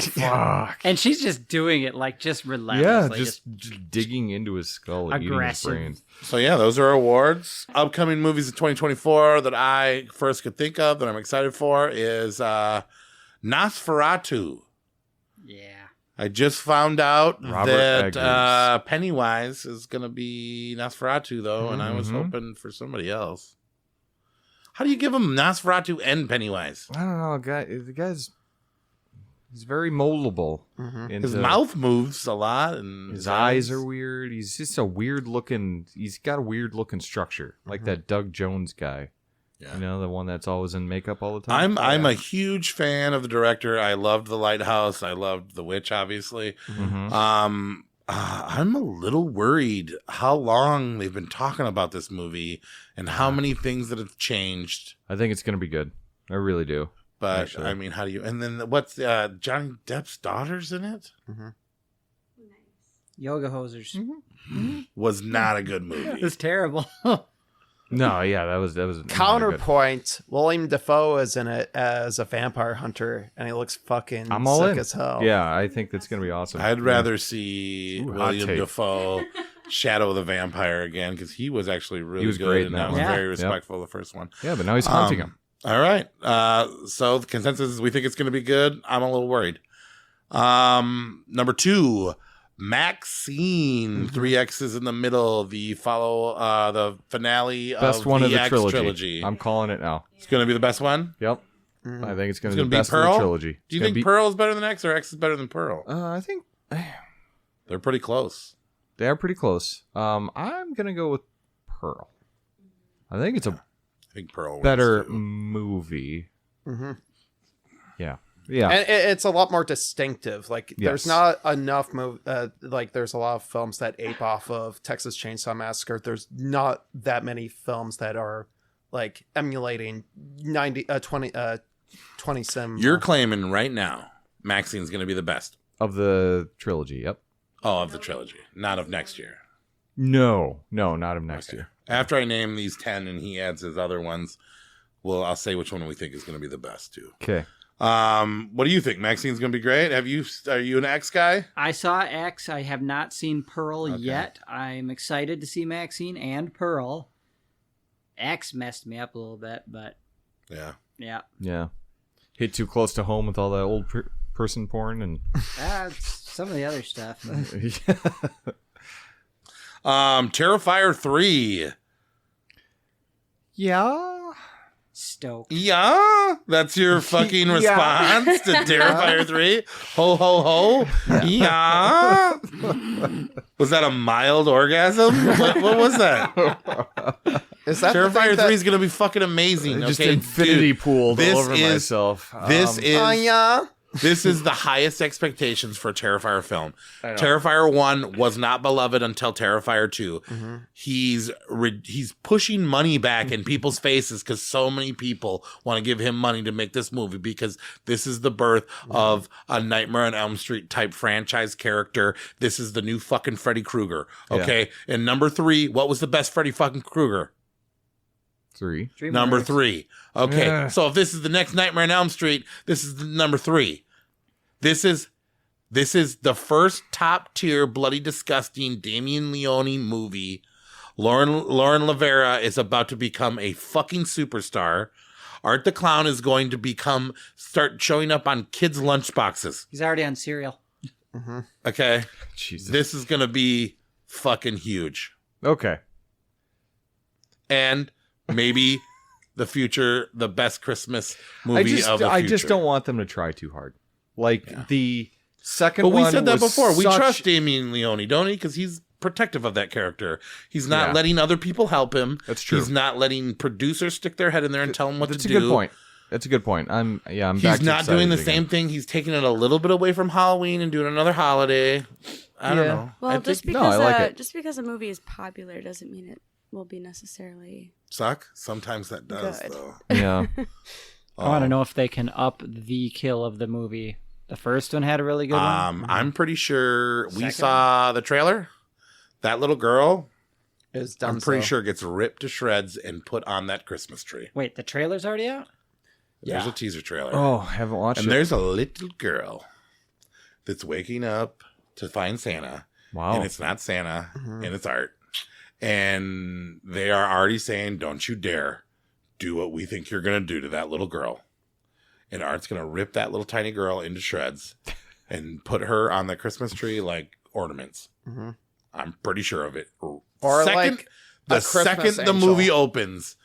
fuck. And she's just doing it like just Yeah, relentlessly. just digging into his skull and eating his Aggressive. brains. So yeah, those are awards. Upcoming movies of 2024 that I first could think of that I'm excited for is Nosferatu. Yeah. I just found out Robert that Pennywise is going to be Nosferatu, though, and I was hoping for somebody else. How do you give him Nosferatu and Pennywise? I don't know, the guy's he's very moldable. His mouth moves a lot, and his eyes are weird. He's just a weird looking. He's got a weird looking structure, like that Doug Jones guy. Yeah. You know, the one that's always in makeup all the time. I'm a huge fan of the director. I loved The Lighthouse. I loved The Witch, obviously. I'm a little worried how long they've been talking about this movie and how many things that have changed. I think it's going to be good. I really do. But, actually. I mean, how do you... And then what's... Johnny Depp's daughter's in it? Yoga Hosers. Was not a good movie. It was terrible. No, yeah, that was Counterpoint. William Dafoe is in it as a vampire hunter, and he looks fucking sick as hell. Yeah, I think that's gonna be awesome. I'd rather see William Dafoe Shadow the Vampire again, because he was actually really good. Great and that was very respectful of the first one. Yeah, but now he's hunting him. All right. So the consensus is we think it's going to be good. I'm a little worried. Number 2, Maxine. 3 X's in the middle. The finale best of one the of the X trilogy. I'm calling it now. It's going to be the best one? Yep. I think it's going to be the be best Pearl? of the trilogy. Do you think Pearl is better than X or X is better than Pearl? I think they're pretty close. They are pretty close. I'm going to go with Pearl. I think it's a Pearl better movie. Yeah. Yeah. And it's a lot more distinctive. Like, there's not enough there's a lot of films that ape off of Texas Chainsaw Massacre. There's not that many films that are like emulating 20 sim. You're claiming right now Maxine's going to be the best of the trilogy. Yep. Oh, of the trilogy, not of next year. No, not of next year. After I name these 10 and he adds his other ones, I'll say which one we think is going to be the best too. Okay. What do you think? Maxine's going to be great. Are you an X guy? I saw X. I have not seen Pearl yet. I'm excited to see Maxine and Pearl. X messed me up a little bit, but yeah. Hit too close to home with all that old person porn and some of the other stuff. Terrifier 3. Yeah. Stoked. Yeah, that's your fucking response to Terrifier 3. Ho ho ho. Yeah. Was that a mild orgasm? What was that? Is that Terrifier 3 is gonna be fucking amazing. Just infinity pooled all over myself. This is the highest expectations for a Terrifier film. Terrifier 1 was not beloved until Terrifier 2. He's pushing money back in people's faces because so many people want to give him money to make this movie, because this is the birth of a Nightmare on Elm Street type franchise character. This is the new fucking Freddy Krueger. Okay. Yeah. And number 3, what was the best Freddy fucking Krueger? 3. Number 3. Okay. Yeah. So if this is the next Nightmare on Elm Street, this is the number 3. This is the first top tier bloody disgusting Damien Leone movie. Lauren Lavera is about to become a fucking superstar. Art the Clown is going to start showing up on kids' lunchboxes. He's already on Serial. Okay. Jesus. This is going to be fucking huge. Okay. And maybe the best Christmas movie of the future. I just don't want them to try too hard. Like the second one. But we said that before. We trust Damien Leone, don't we? Because he's protective of that character. He's not letting other people help him. That's true. He's not letting producers stick their head in there and tell him what to do. That's a good point. That's a good point. I'm back. He's not doing the same thing. He's taking it a little bit away from Halloween and doing another holiday. I don't know. Well, just because a movie is popular doesn't mean it will be necessarily suck. Sometimes that does, good. Though. Yeah. I want to know if they can up the kill of the movie. The first one had a really good one. I'm pretty sure we saw the trailer. That little girl is done. I'm pretty sure gets ripped to shreds and put on that Christmas tree. Wait, the trailer's already out? There's a teaser trailer. Oh, I haven't watched it. And there's a little girl that's waking up to find Santa. Wow. And it's not Santa, and it's Art. And they are already saying, don't you dare do what we think you're going to do to that little girl. And Art's going to rip that little tiny girl into shreds and put her on the Christmas tree like ornaments. I'm pretty sure of it. Or the second the movie opens,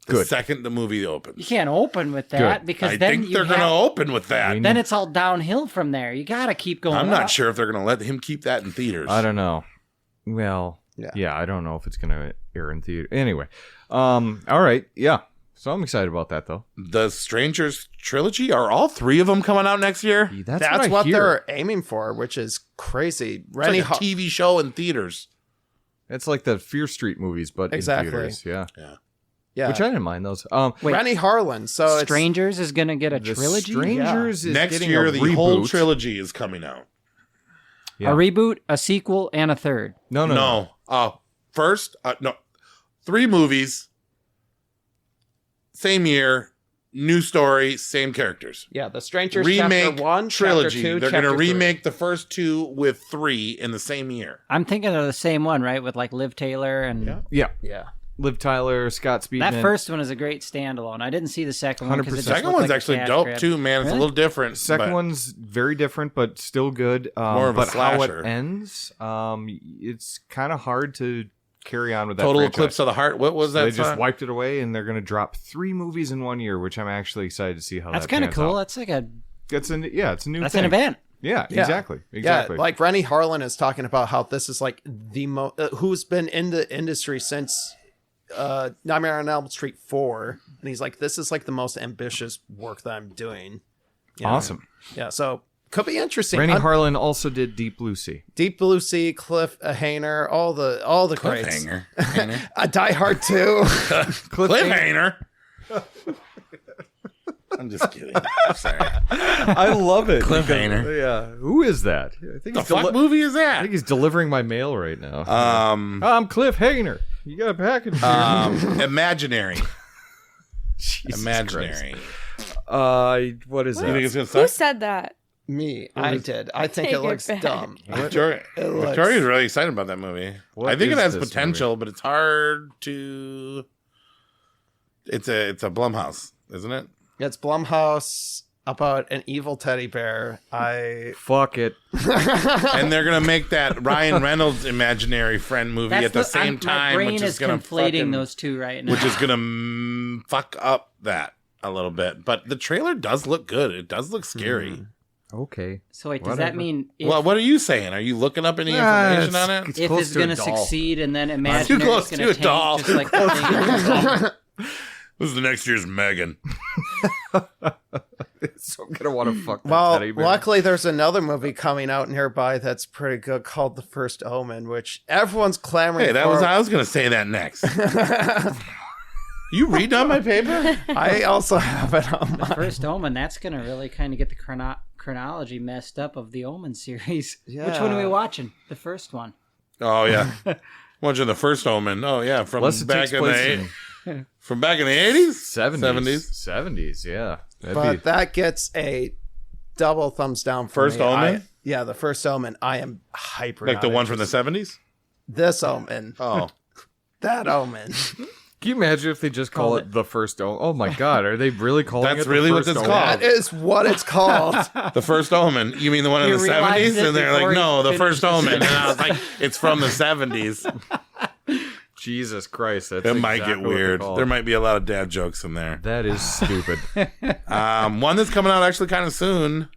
The second the movie opens. You can't open with that because I then think they're going to open with that. Then it's all downhill from there. You got to keep going. I'm not sure if they're going to let him keep that in theaters. I don't know. Well, yeah, I don't know if it's going to air in theater. Anyway, all right, yeah. So I'm excited about that, though. The Strangers trilogy, are all 3 of them coming out next year? That's what they're aiming for, which is crazy. It's like a TV show in theaters. It's like the Fear Street movies, but in theaters. Yeah. Which I didn't mind those. Wait, Rennie Harlan. So Strangers is going to get a trilogy? Strangers is next getting year, a the reboot. whole trilogy is coming out. A reboot, a sequel, and a third. No. First, 3 movies, same year, new story, same characters. Yeah, The Strangers remake Chapter 1, trilogy. Chapter 2, They're going to Chapter 3. remake the first 2 with 3 in the same year. I'm thinking of the same one, right? With like Liv Taylor and... Yeah. Liv Tyler, Scott Speedman. That first one is a great standalone. I didn't see the second one. 100%. The second one's actually dope too, man. It's a little different. Second one's very different, but still good. More of a but how slasher. it ends, it's kind of hard to carry on with that. Total franchise. Eclipse of the Heart. What was that? They just song? wiped it away, and they're going to drop 3 movies in 1 year, which I'm actually excited to see how That's that kind of pans cool. out. That's like a. It's a new. That's thing. an event. Yeah, Yeah. exactly. Yeah, like Rennie Harlan is talking about how this is like the who's been in the industry since Nightmare on Elm Street 4, and he's like, this is like the most ambitious work that I'm doing. You know? Awesome. Yeah, so could be interesting. Rennie Harlan also did Deep Blue Sea. Deep Blue Sea, Cliff Hanger, all the greats. Cliffhanger. Die Hard 2. Cliffhanger. I'm just kidding. I'm sorry. I love it. Cliffhanger. Yeah. Who is that? I think The he's fuck movie is I that? think he's delivering my mail right now. I'm Cliff Hanger. You got a package here. Imaginary. Jesus Imaginary. Christ. What is You think that? it's gonna Who suck? said that? Me, I did. I think Take it it looks back. dumb. Victoria's really excited about that movie. What I think it is has this potential, but it's hard to. It's a Blumhouse, isn't it? It's Blumhouse about an evil teddy bear. Fuck it. And they're gonna make that Ryan Reynolds imaginary friend movie at the same time, My brain which is gonna conflating those two right now. which is gonna fuck up that a little bit. But the trailer does look good. It does look scary. Okay. So wait, does Whatever. that mean if, Well, what are you saying? Are you looking up any information on it? if close it's to a going to doll. succeed and then Too imaginary close is going to to a tank doll. just like the thing? This is the next year's Megan. So I'm gonna want to fuck that Well, teddy bear. luckily there's another movie coming out nearby that's pretty good called The First Omen, which everyone's clamoring Hey, for. I was gonna say that next. You read on my paper? I also have it on The my... First Omen, that's going to really kind of get the chronology messed up of the Omen series. Yeah. Which one are we watching? The first one. Oh yeah. Watching the first Omen. Oh yeah, from Unless it back takes in place the from back in the 80s? 70s, yeah. But that gets a double thumbs down for First me. Omen? Yeah, The First Omen. I am hyper. Like the not one from the interested. 70s? This Omen. Oh. That Omen. Can you imagine if they just call it The First Omen? Oh my god, are they really calling That's it The really what First it's Omen? called. That is what it's called. The First Omen. You mean the one in You the realized 70s? it And they're like, before no, you the First finished the Omen. And I was like, it's from the 70s. Jesus Christ, that's It might exactly get what they're weird. called. There might be a lot of dad jokes in there. That is stupid. One that's coming out actually kind of soon.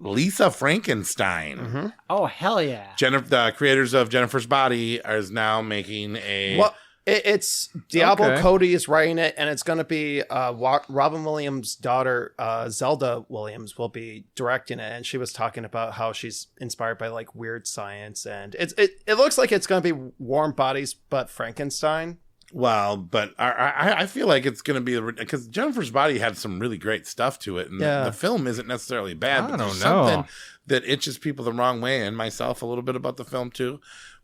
Lisa Frankenstein. Mm-hmm. Oh, hell yeah. The creators of Jennifer's Body is now making a. Well, it's Diablo Okay. Cody is writing it, and it's going to be Robin Williams' daughter, Zelda Williams, will be directing it. And she was talking about how she's inspired by like weird science, and it looks like it's going to be Warm Bodies, but Frankenstein. Well, but I feel like it's going to be because Jennifer's Body had some really great stuff to it, and Yeah. the film isn't necessarily bad. I But there's don't know. something that itches people the wrong way, and myself a little bit about the film too.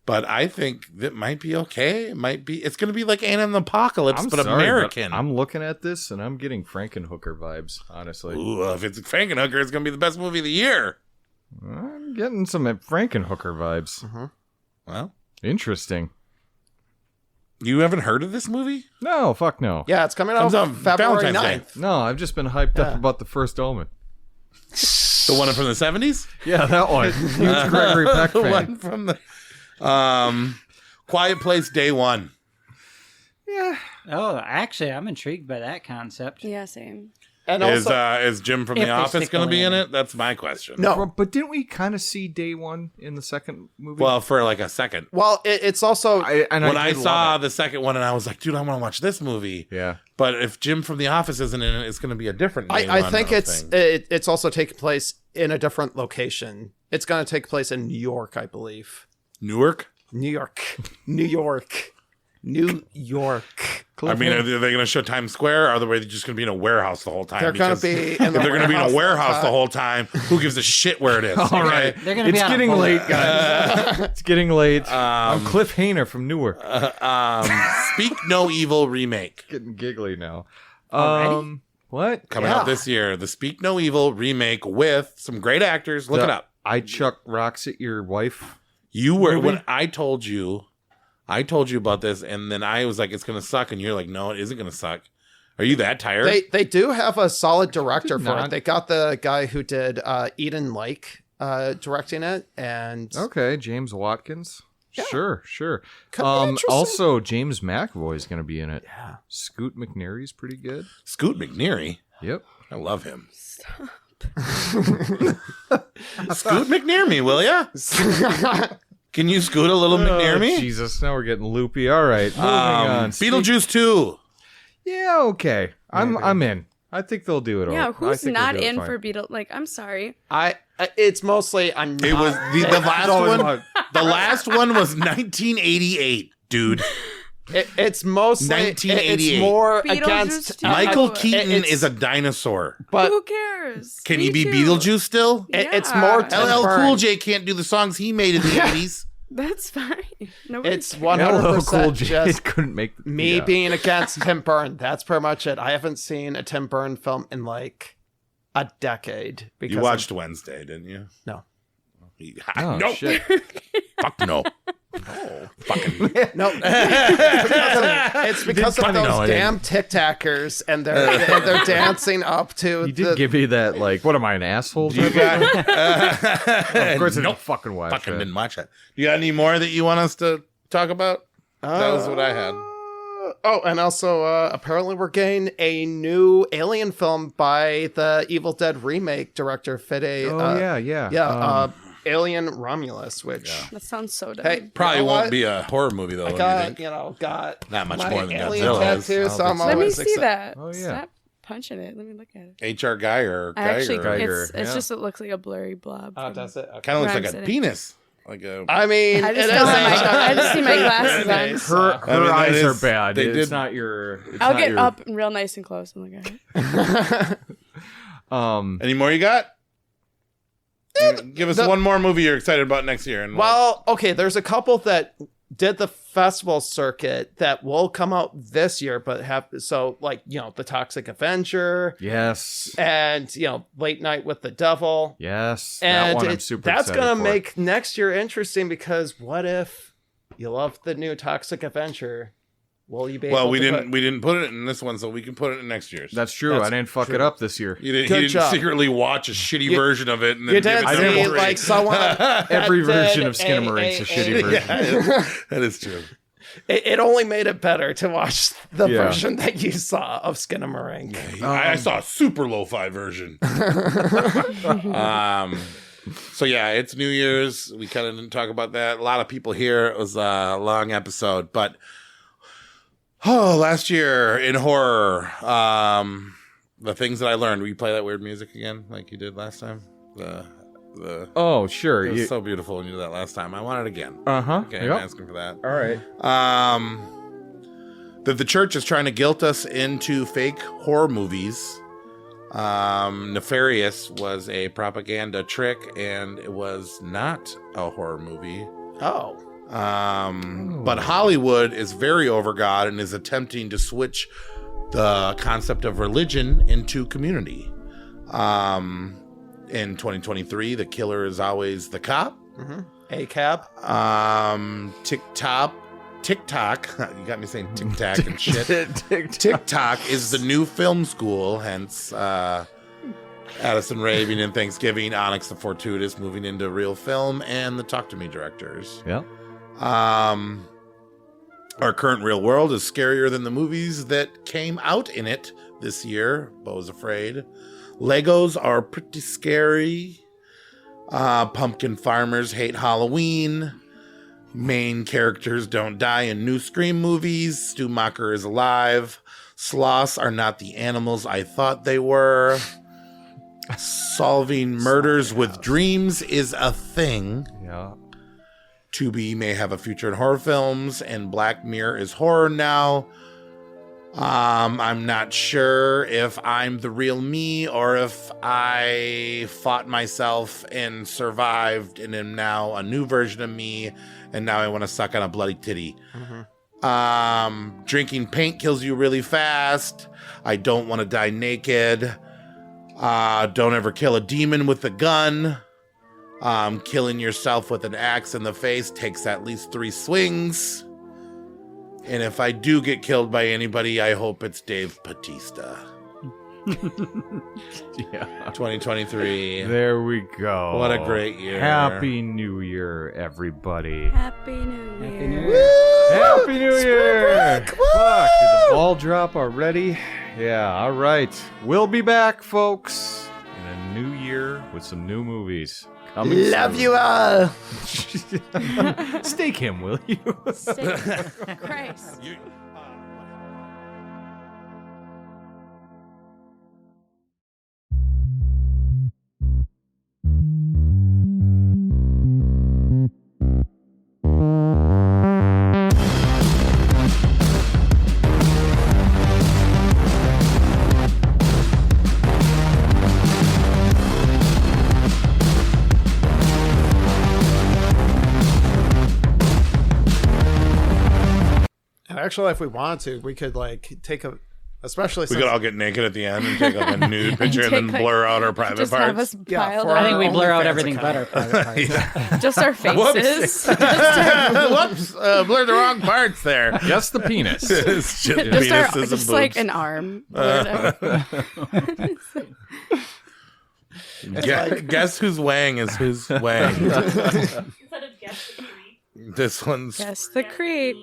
But I think that might be okay. It might be. It's going to be like Anna and the Apocalypse, but sorry, American. I'm looking at this and I'm getting Frankenhooker vibes, honestly. Ooh, if it's Frankenhooker, it's going to be the best movie of the year. I'm getting some Frankenhooker vibes. Mm-hmm. Well, Interesting. you haven't heard of this movie? No, fuck no. Yeah, it's coming out Comes out February Valentine's 9th. No, I've just been hyped Yeah. up about The First Omen. The one from the 70s? Yeah, that one. Huge Gregory Peck The fan. one from the Quiet Place Day One. Yeah, Oh, actually, I'm intrigued by that concept. Yeah, same. And also, is Jim from If The they Office stick going to be in land. it? That's my question. No. But didn't we kind of see day one in the second movie? Well, for like a second. well, it's also When I did saw love the second one and I was like, dude, I want to watch this movie. it. Yeah. But if Jim from The Office isn't in it, it's going to be a different day I one think of it's thing. it's also taking place in a different location. It's going to take place in New York, I believe. Newark? New York. New York. New York. I mean, are they going to show Times Square, or are they just going to be in a warehouse the whole time? They're going to Because be if in the they're going to be in a warehouse the time. whole time, who gives a shit where it is? All right. They're gonna be It's on a getting boat. late, guys. It's getting late. I'm Cliff Hainer from Newark. Speak No Evil remake. Getting giggly now. Already? What? Coming out this year. The Speak No Evil remake with some great actors. Look it up. I chuck rocks at your wife. You were, movie? when I told you about this, and then I was like, it's going to suck. And you're like, no, it isn't going to suck. Are you that tired? They do have a solid director for not. it. They got the guy who did Eden Lake directing it, and Okay, James Watkins. Yeah. Sure. Could be interesting. Also, James McAvoy is going to be in it. Yeah. Scoot McNairy's pretty good. Scoot McNairy. Yep. I love him. Scoot McNear me, will ya? Can you scoot a little McNear me? Jesus, now we're getting loopy. All right, moving on. Beetlejuice 2. Yeah, okay. I'm in. I think they'll do it. Yeah, I who's think they'll not do it in fine. for Beetle? Like, I'm sorry. it's mostly I'm. It was the last always one. hard. The last one was 1988, dude. It's mostly 1988. It's more Beetlejuice against too. Michael I- Keaton it's- is a dinosaur. but Who cares? Can Me he be too. Beetlejuice still? it's Yeah. more Tim LL Burn. Cool J can't do the songs he made in the 80s. That's fine. Nobody It's cares. 100% LL J just couldn't make me yeah. being against Tim Burn. That's pretty much it. I haven't seen a Tim Burn film in like a decade. Because You watched Wednesday, didn't you? No. Oh, no. shit. Fuck no. Oh, fucking. No, it's because of Funny, no, I those damn tic-tackers, and they're dancing up to. You did give me that, like, what am I, an asshole? You got. Of course, I Nope. didn't fucking watch Fucking it. didn't watch it. You got any more that you want us to talk about? That was what I had. Oh, and also, apparently we're getting a new Alien film by the Evil Dead remake director, Fede. Oh, yeah. Alien Romulus, which That sounds so dumb. hey, Probably you know won't what? be a horror movie though. I you got think? got Not much my more than Alien Godzilla is. tattoo, I so don't I'm think Let me always see excited. that. Oh, yeah. Stop punching it. Let me look at it. HR Geiger. I actually, Geiger, it's yeah. just it looks like a blurry blob. Oh, that's it. Okay. Kind of looks Where I'm like a sitting. penis. Like a. I mean, I it just is don't have a- my- I just see my glasses on. Her, I mean, that eyes is- are bad. they It's did- not your. It's I'll not get your, up and real nice and close and look at it. Any more you got? Give us one more movie you're excited about next year. And Well, okay, there's a couple that did the festival circuit that will come out this year, but have so like The Toxic Avenger Yes. and Late Night with the Devil. Yes. That And one I'm super that's excited gonna for. make next year interesting because what if you love the new Toxic Avenger? Will you be Well, able we to didn't put- we didn't put it in this one, so we can put it in next year's. That's true. That's I didn't fuck true. it up this year. You didn't, Good you didn't job. secretly watch a shitty version of it and then You give did it I see didn't number like three. someone Every that version did of Skinnamarink is a shitty version. Yeah, that is true. It only made it better to watch the Yeah. version that you saw of Skinnamarink. I saw a super lo-fi version. So yeah, it's New Year's. We kind of didn't talk about that. A lot of people here. It was a long episode, but last year in horror, the things that I learned. Will you play that weird music again, like you did last time? The Oh, sure. it was You, so beautiful when you did that last time. I want it again. uh-huh. Okay, Yep. I'm asking for that. All right. That the church is trying to guilt us into fake horror movies. Nefarious was a propaganda trick, and it was not a horror movie. Oh. But Hollywood is very overgod and is attempting to switch the concept of religion into community. In 2023, the killer is always the cop. A-Cab. TikTok, you got me saying tic-tac and shit. TikTok is the new film school, hence Addison Rae being in Thanksgiving, Onyx the Fortuitous moving into real film, and the Talk to Me directors. Yeah. Our current real world is scarier than the movies that came out in it this year. Beau's afraid. Legos are pretty scary. Pumpkin farmers hate Halloween. Main characters don't die in new Scream movies. Stumacher is alive. Sloths are not the animals I thought they were. Solving murders with dreams is a thing. Yeah. Tubi may have a future in horror films, and Black Mirror is horror now. I'm not sure if I'm the real me or if I fought myself and survived and am now a new version of me, and now I want to suck on a bloody titty. Drinking paint kills you really fast. I don't want to die naked. Don't ever kill a demon with a gun. Killing yourself with an axe in the face takes at least 3 swings. And if I do get killed by anybody, I hope it's Dave Bautista. Yeah. 2023. There we go. What a great year. Happy New Year, everybody. Happy New Year. Happy New Year. Happy New Year. Fuck, did the ball drop already? Yeah, all right. We'll be back, folks, in a new year with some new movies. Coming Love soon. you all. Stake him, will you? Christ. Actually, if we want to, we could like take a, especially We since could all get naked at the end and take like a nude picture and then take, like, blur out our private Just have parts. us piled for up. I think we our blur out OnlyFans everything but our account. private parts. Just our faces. Whoops, blurred the wrong parts there. Just the penis. It's just Just, penises and just like boobs. an arm. blurred out. Guess whose wang is whose wang. Instead of guess the creep. This one's Guess the creep.